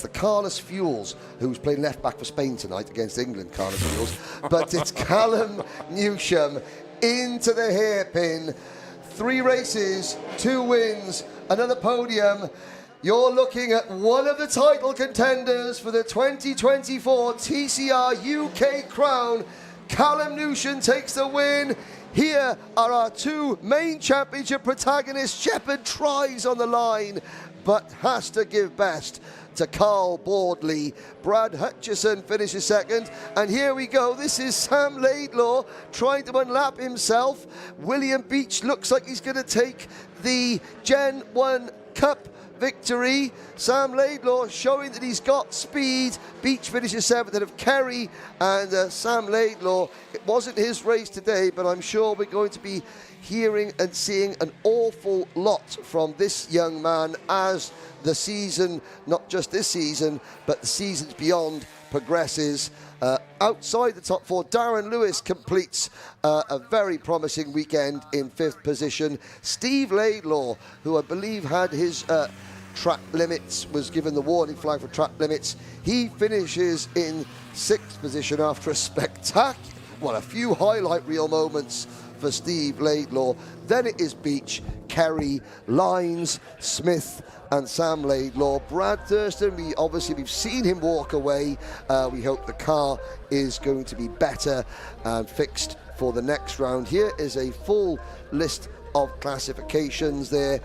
the Carlos Fuels, who's playing left back for Spain tonight against England, Carlos Fuels. But it's Callum Newsham into the hairpin. 3 races, 2 wins, another podium. You're looking at one of the title contenders for the 2024 TCR UK crown. Callum Newsham takes the win. Here are our 2 main championship protagonists. Shepherd tries on the line, but has to give best to Carl Bordley. Brad Hutchison finishes second. And here we go. This is Sam Laidlaw trying to unlap himself. William Beach looks like he's going to take the Gen 1 Cup victory. Sam Laidlaw showing that he's got speed. Beach finishes 7th ahead of Kerry, and Sam Laidlaw, it wasn't his race today, but I'm sure we're going to be hearing and seeing an awful lot from this young man as the season, not just this season, but the seasons beyond, progresses. Outside the top 4, Darren Lewis completes a very promising weekend in 5th position. Steve Laidlaw, who I believe had his track limits, was given the warning flag for track limits. He finishes in 6th position after a a few highlight reel moments for Steve Laidlaw. Then it is Beach, Kerry, Lines, Smith and Sam Laidlaw. Brad Thurston, we've seen him walk away. We hope the car is going to be better and fixed for the next round. Here is a full list of classifications there,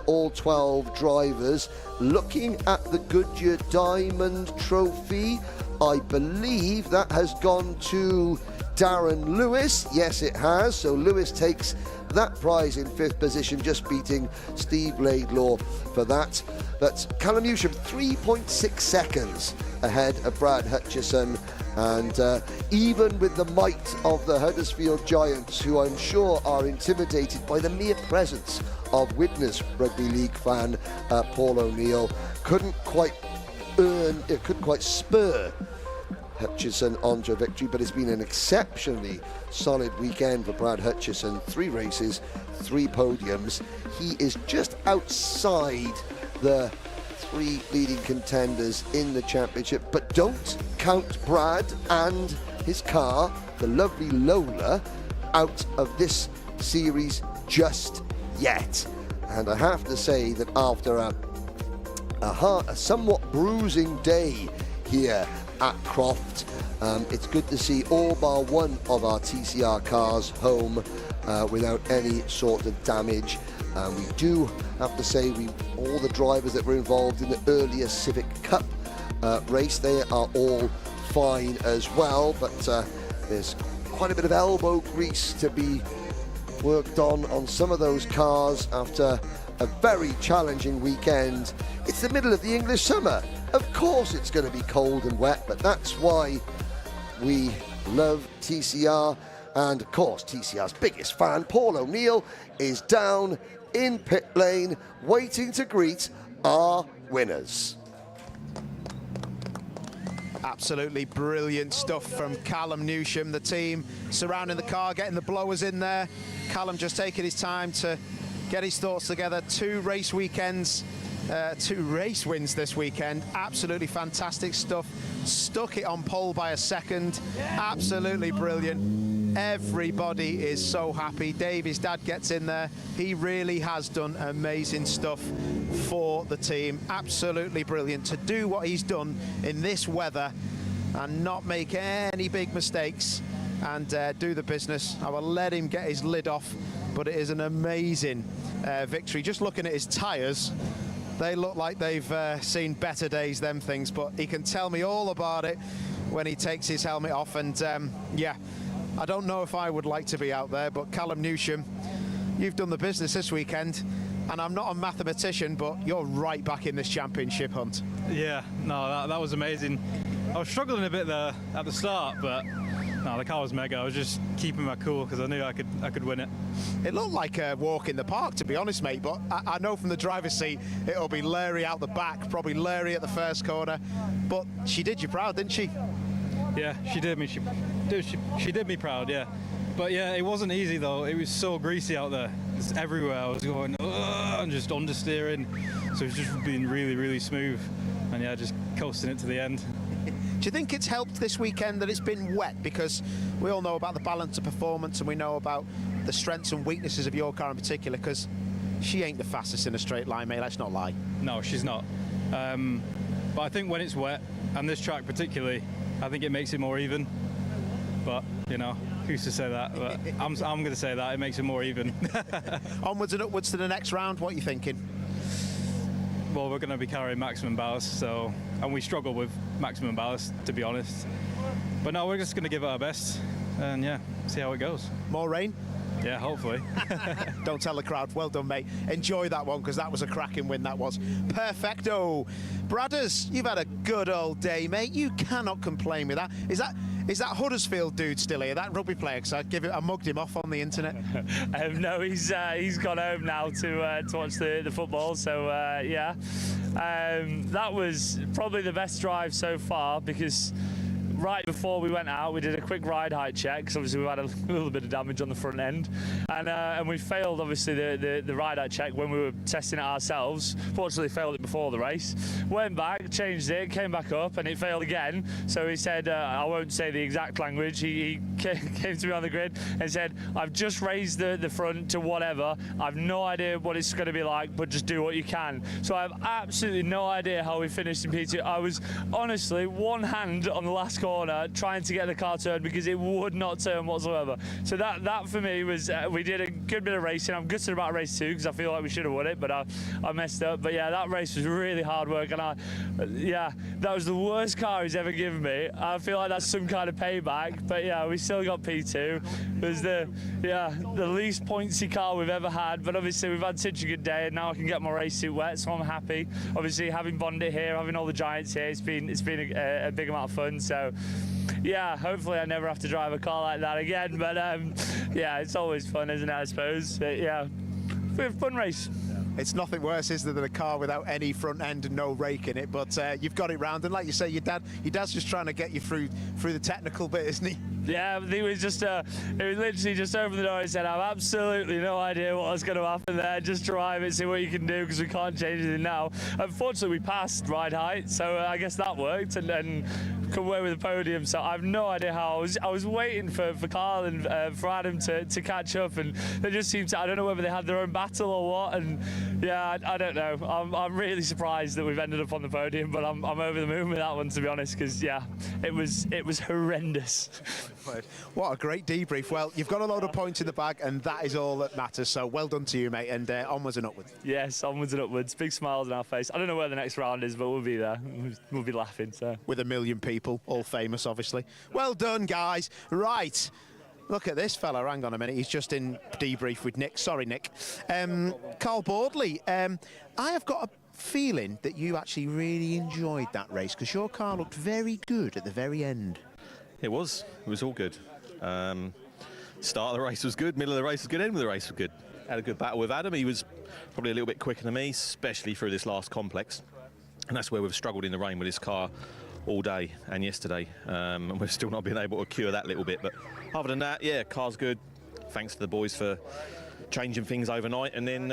all 12 drivers. Looking at the Goodyear Diamond Trophy, I believe that has gone to Darren Lewis. Yes, it has. So Lewis takes that prize in 5th position, just beating Steve Laidlaw for that. But Callum Newsham, 3.6 seconds ahead of Brad Hutchison. And even with the might of the Huddersfield Giants, who I'm sure are intimidated by the mere presence of Widnes Rugby League fan Paul O'Neill, couldn't quite spur Hutchison onto a victory, but it's been an exceptionally solid weekend for Brad Hutchison. 3 races, 3 podiums. He is just outside the 3 leading contenders in the championship, but don't count Brad and his car, the lovely Lola, out of this series just yet. And I have to say that after a somewhat bruising day here at Croft, it's good to see all bar one of our TCR cars home without any sort of damage. We do have to say, all the drivers that were involved in the earlier Civic Cup race, they are all fine as well, but there's quite a bit of elbow grease to be worked on some of those cars after a very challenging weekend. It's the middle of the English summer. Of course it's going to be cold and wet, but that's why we love TCR. And of course, TCR's biggest fan, Paul O'Neill, is down in pit lane waiting to greet our winners. Absolutely brilliant stuff from Callum Newsham. The team surrounding the car, getting the blowers in there. Callum just taking his time to get his thoughts together. 2 race weekends, 2 race wins this weekend. Absolutely fantastic stuff. Stuck it on pole by a second. Absolutely brilliant. Everybody is so happy. Dave, his dad, gets in there. He really has done amazing stuff for the team. Absolutely brilliant to do what he's done in this weather and not make any big mistakes. and do the business. I will let him get his lid off, but it is an amazing victory. Just looking at his tyres, they look like they've seen better days, them things, but he can tell me all about it when he takes his helmet off. And yeah, I don't know if I would like to be out there, but Callum Newsham, you've done the business this weekend, and I'm not a mathematician, but you're right back in this championship hunt. Yeah, no, that was amazing. I was struggling a bit there at the start, but no, the car was mega. I was just keeping my cool because I knew I could win it. It looked like a walk in the park, to be honest, mate, but I know from the driver's seat it'll be Larry out the back, probably Larry at the first corner, but she did you proud, didn't she? Yeah, she did me. She did me proud, yeah. But yeah, it wasn't easy though. It was so greasy out there. It's everywhere. I was going and just understeering, so it's just been really, really smooth, and yeah, just coasting it to the end. Do you think it's helped this weekend that it's been wet? Because we all know about the balance of performance, and we know about the strengths and weaknesses of your car in particular, because she ain't the fastest in a straight line, mate, let's not lie. No, she's not. But I think when it's wet, and this track particularly, I think it makes it more even. But, you know, who's to say that? But I'm going to say that, it makes it more even. Onwards and upwards to the next round, what are you thinking? Well, we're going to be carrying maximum ballast, and we struggle with maximum ballast, to be honest. But no, we're just going to give it our best, and yeah, see how it goes. More rain? Yeah, hopefully. Don't tell the crowd. Well done, mate. Enjoy that one, because that was a cracking win, that was. Perfecto. Bradders, you've had a good old day, mate. You cannot complain with that. Is that Huddersfield dude still here, that rugby player? Because I mugged him off on the internet. No, he's gone home now to watch the football. So yeah, that was probably the best drive so far, because right before we went out, we did a quick ride height check, because obviously we've had a little bit of damage on the front end, and we failed obviously the ride height check when we were testing it ourselves. Fortunately, failed it before the race. Went back, changed it, came back up, and it failed again. So he said, I won't say the exact language. He came to me on the grid and said, "I've just raised the front to whatever. I've no idea what it's going to be like, but just do what you can." So I have absolutely no idea how we finished in P2. I was honestly one hand on the last corner trying to get the car turned, because it would not turn whatsoever. So that for me was, we did a good bit of racing. I'm gutted about race 2, because I feel like we should have won it, but I messed up. But yeah, that race was really hard work, and yeah, that was the worst car he's ever given me. I feel like that's some kind of payback, but yeah, we still got P2. It was the least pointsy car we've ever had, but obviously we've had such a good day, and now I can get my race suit wet, so I'm happy. Obviously having Bondit here, having all the giants here, it's been a big amount of fun. So yeah, hopefully I never have to drive a car like that again, but yeah, it's always fun, isn't it, I suppose. But yeah, fun race. It's nothing worse, is there, than a car without any front end and no rake in it, but you've got it round, and like you say, your dad's just trying to get you through the technical bit, isn't he? Yeah, it was literally just over the door. He said, "I've absolutely no idea what's going to happen there. Just drive it, see what you can do, because we can't change anything now." Unfortunately, we passed ride height, so I guess that worked, and then come away with a podium. So I have no idea how. I was waiting for Carl and for Adam to catch up, and they just seemed to. I don't know whether they had their own battle or what. And yeah, I don't know. I'm really surprised that we've ended up on the podium, but I'm over the moon with that one, to be honest, because yeah, it was horrendous. What a great debrief. Well, you've got a load of points in the bag, and that is all that matters. So well done to you, mate, and onwards and upwards. Yes, onwards and upwards. Big smiles on our face. I don't know where the next round is, but we'll be there. We'll be laughing. So with 1 million people, all famous, obviously. Well done, guys. Right. Look at this fella. Hang on a minute. He's just in debrief with Nick. Sorry, Nick. Carl Boardley, I have got a feeling that you actually really enjoyed that race, because your car looked very good at the very end. It was all good. Start of the race was good, middle of the race was good, end of the race was good. Had a good battle with Adam. He was probably a little bit quicker than me, especially through this last complex. And that's where we've struggled in the rain with this car all day and yesterday. And we've still not been able to cure that little bit. But other than that, yeah, car's good. Thanks to the boys for changing things overnight and then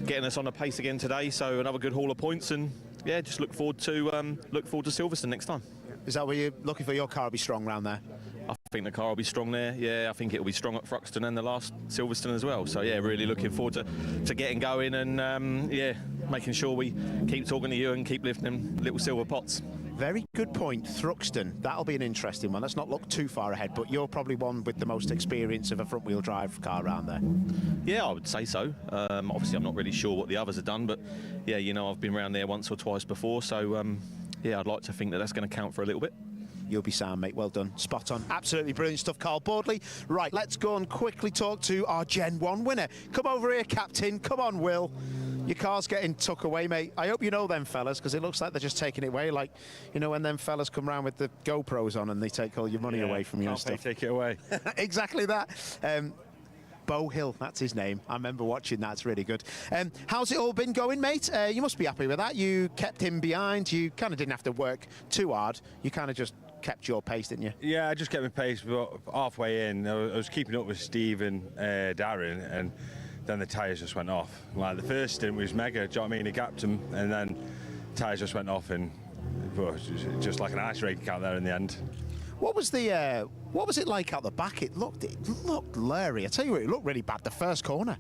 getting us on the pace again today. So another good haul of points, and yeah, just look forward to Silverstone next time. Is that where you're looking for? Your car will be strong round there? I think the car will be strong there. Yeah, I think it will be strong at Thruxton and the last Silverstone as well. So yeah, really looking forward to getting going and yeah, making sure we keep talking to you and keep lifting them little silver pots. Very good point. Thruxton, that'll be an interesting one. Let's not look too far ahead, but you're probably one with the most experience of a front-wheel drive car around there. Yeah, I would say so. Obviously, I'm not really sure what the others have done, but yeah, you know, I've been around there once or twice before, so yeah, I'd like to think that that's going to count for a little bit. You'll be sound, mate. Well done. Spot on. Absolutely brilliant stuff, Carl Bordley. Right, let's go and quickly talk to our Gen 1 winner. Come over here, Captain. Come on, Will. Your car's getting tuck away, mate. I hope you know them fellas, because it looks like they're just taking it away. Like, you know, when them fellas come round with the GoPros on and they take all your money away from you and stuff. Take it away. Exactly that. Bo Hill, that's his name. I remember watching that. It's really good. How's it all been going, mate? You must be happy with that. You kept him behind. You kind of didn't have to work too hard. You kind of just kept your pace, didn't you? Yeah, I just kept my pace, but halfway in, I was keeping up with Steve and Darren, and then the tyres just went off. Like, the first stint was mega, do you know what I mean? He gapped him, and then tyres just went off, and well, it was just like an ice rink out there in the end. What was it like out the back? It looked blurry. I tell you what, it looked really bad the first corner.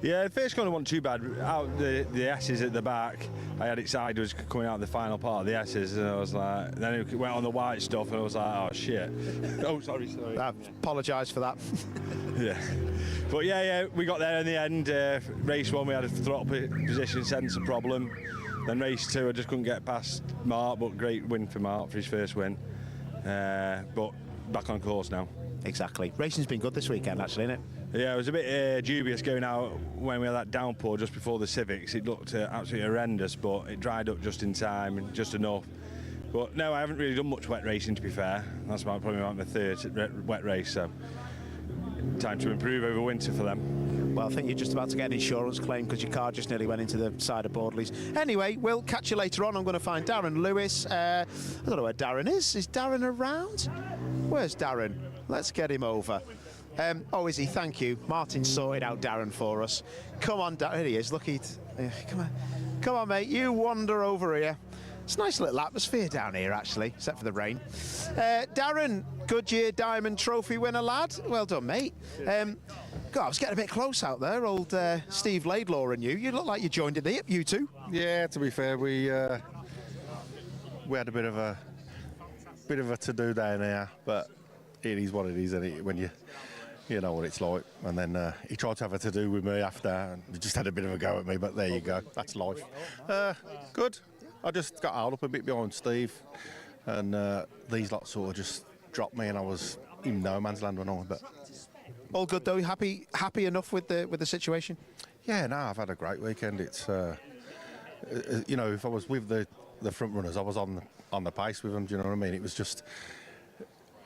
Yeah, the first corner wasn't too bad. Out the S's at the back, I had it sideways coming out the final part of the S's, and I was like, then it went on the white stuff, and I was like, oh shit. Oh, sorry. I apologise for that. Yeah. But yeah, we got there in the end. Race 1, we had a throttle position sensor problem. Then race 2, I just couldn't get past Mark, but great win for Mark for his first win. But back on course now. Exactly. Racing's been good this weekend, actually, isn't it? Yeah, it was a bit dubious going out when we had that downpour just before the Civics. It looked absolutely horrendous, but it dried up just in time and just enough. But no, I haven't really done much wet racing, to be fair. That's probably my third wet race, so time to improve over winter for them. Well, I think you're just about to get an insurance claim because your car just nearly went into the side of Bordley's. Anyway, we'll catch you later on. I'm going to find Darren Lewis. I don't know where Darren is. Is Darren around? Where's Darren? Let's get him over. Oh, is he? Thank you. Martin sorted out Darren for us. Come on, Darren. Here he is. Look, come on, mate. You wander over here. It's a nice little atmosphere down here, actually, except for the rain. Darren, Goodyear Diamond Trophy winner, lad. Well done, mate. God, I was getting a bit close out there. Old Steve Laidlaw and you. You look like you joined at the hip, you two. Yeah, to be fair, we had a bit of a to-do down there, but it is what it is, isn't it? When you know what it's like. And then he tried to have a to-do with me after, and he just had a bit of a go at me, but there you go. That's life. Good. I just got held up a bit behind Steve, and these lots sort of just dropped me, and I was in no man's land when I. But all good though. Happy enough with the situation? Yeah, no, I've had a great weekend. It's you know, if I was with the front runners, I was on the pace with them. Do you know what I mean? It was just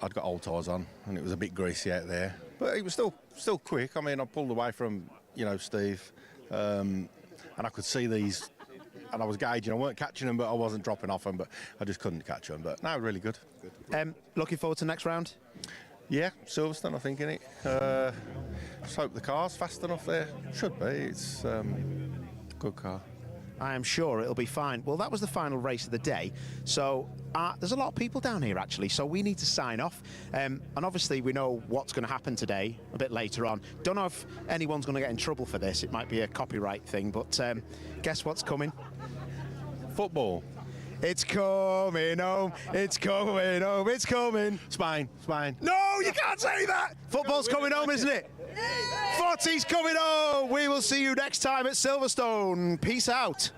I'd got old tyres on, and it was a bit greasy out there, but it was still quick. I mean, I pulled away from Steve, and I could see these. And I was gauging. I weren't catching them, but I wasn't dropping off them. But I just couldn't catch them. But no, really good. Looking forward to next round. Yeah, Silverstone, I think, innit? Just hope the car's fast enough there. Should be. It's a good car. I am sure it'll be fine. Well, that was the final race of the day. So there's a lot of people down here, actually. So we need to sign off. And obviously, we know what's going to happen today a bit later on. Don't know if anyone's going to get in trouble for this. It might be a copyright thing. But guess what's coming? Football. It's coming home. It's coming home. It's coming. Spain. No, you can't say that. Football's coming home, isn't it? Footy's coming home. We will see you next time at Silverstone. Peace out.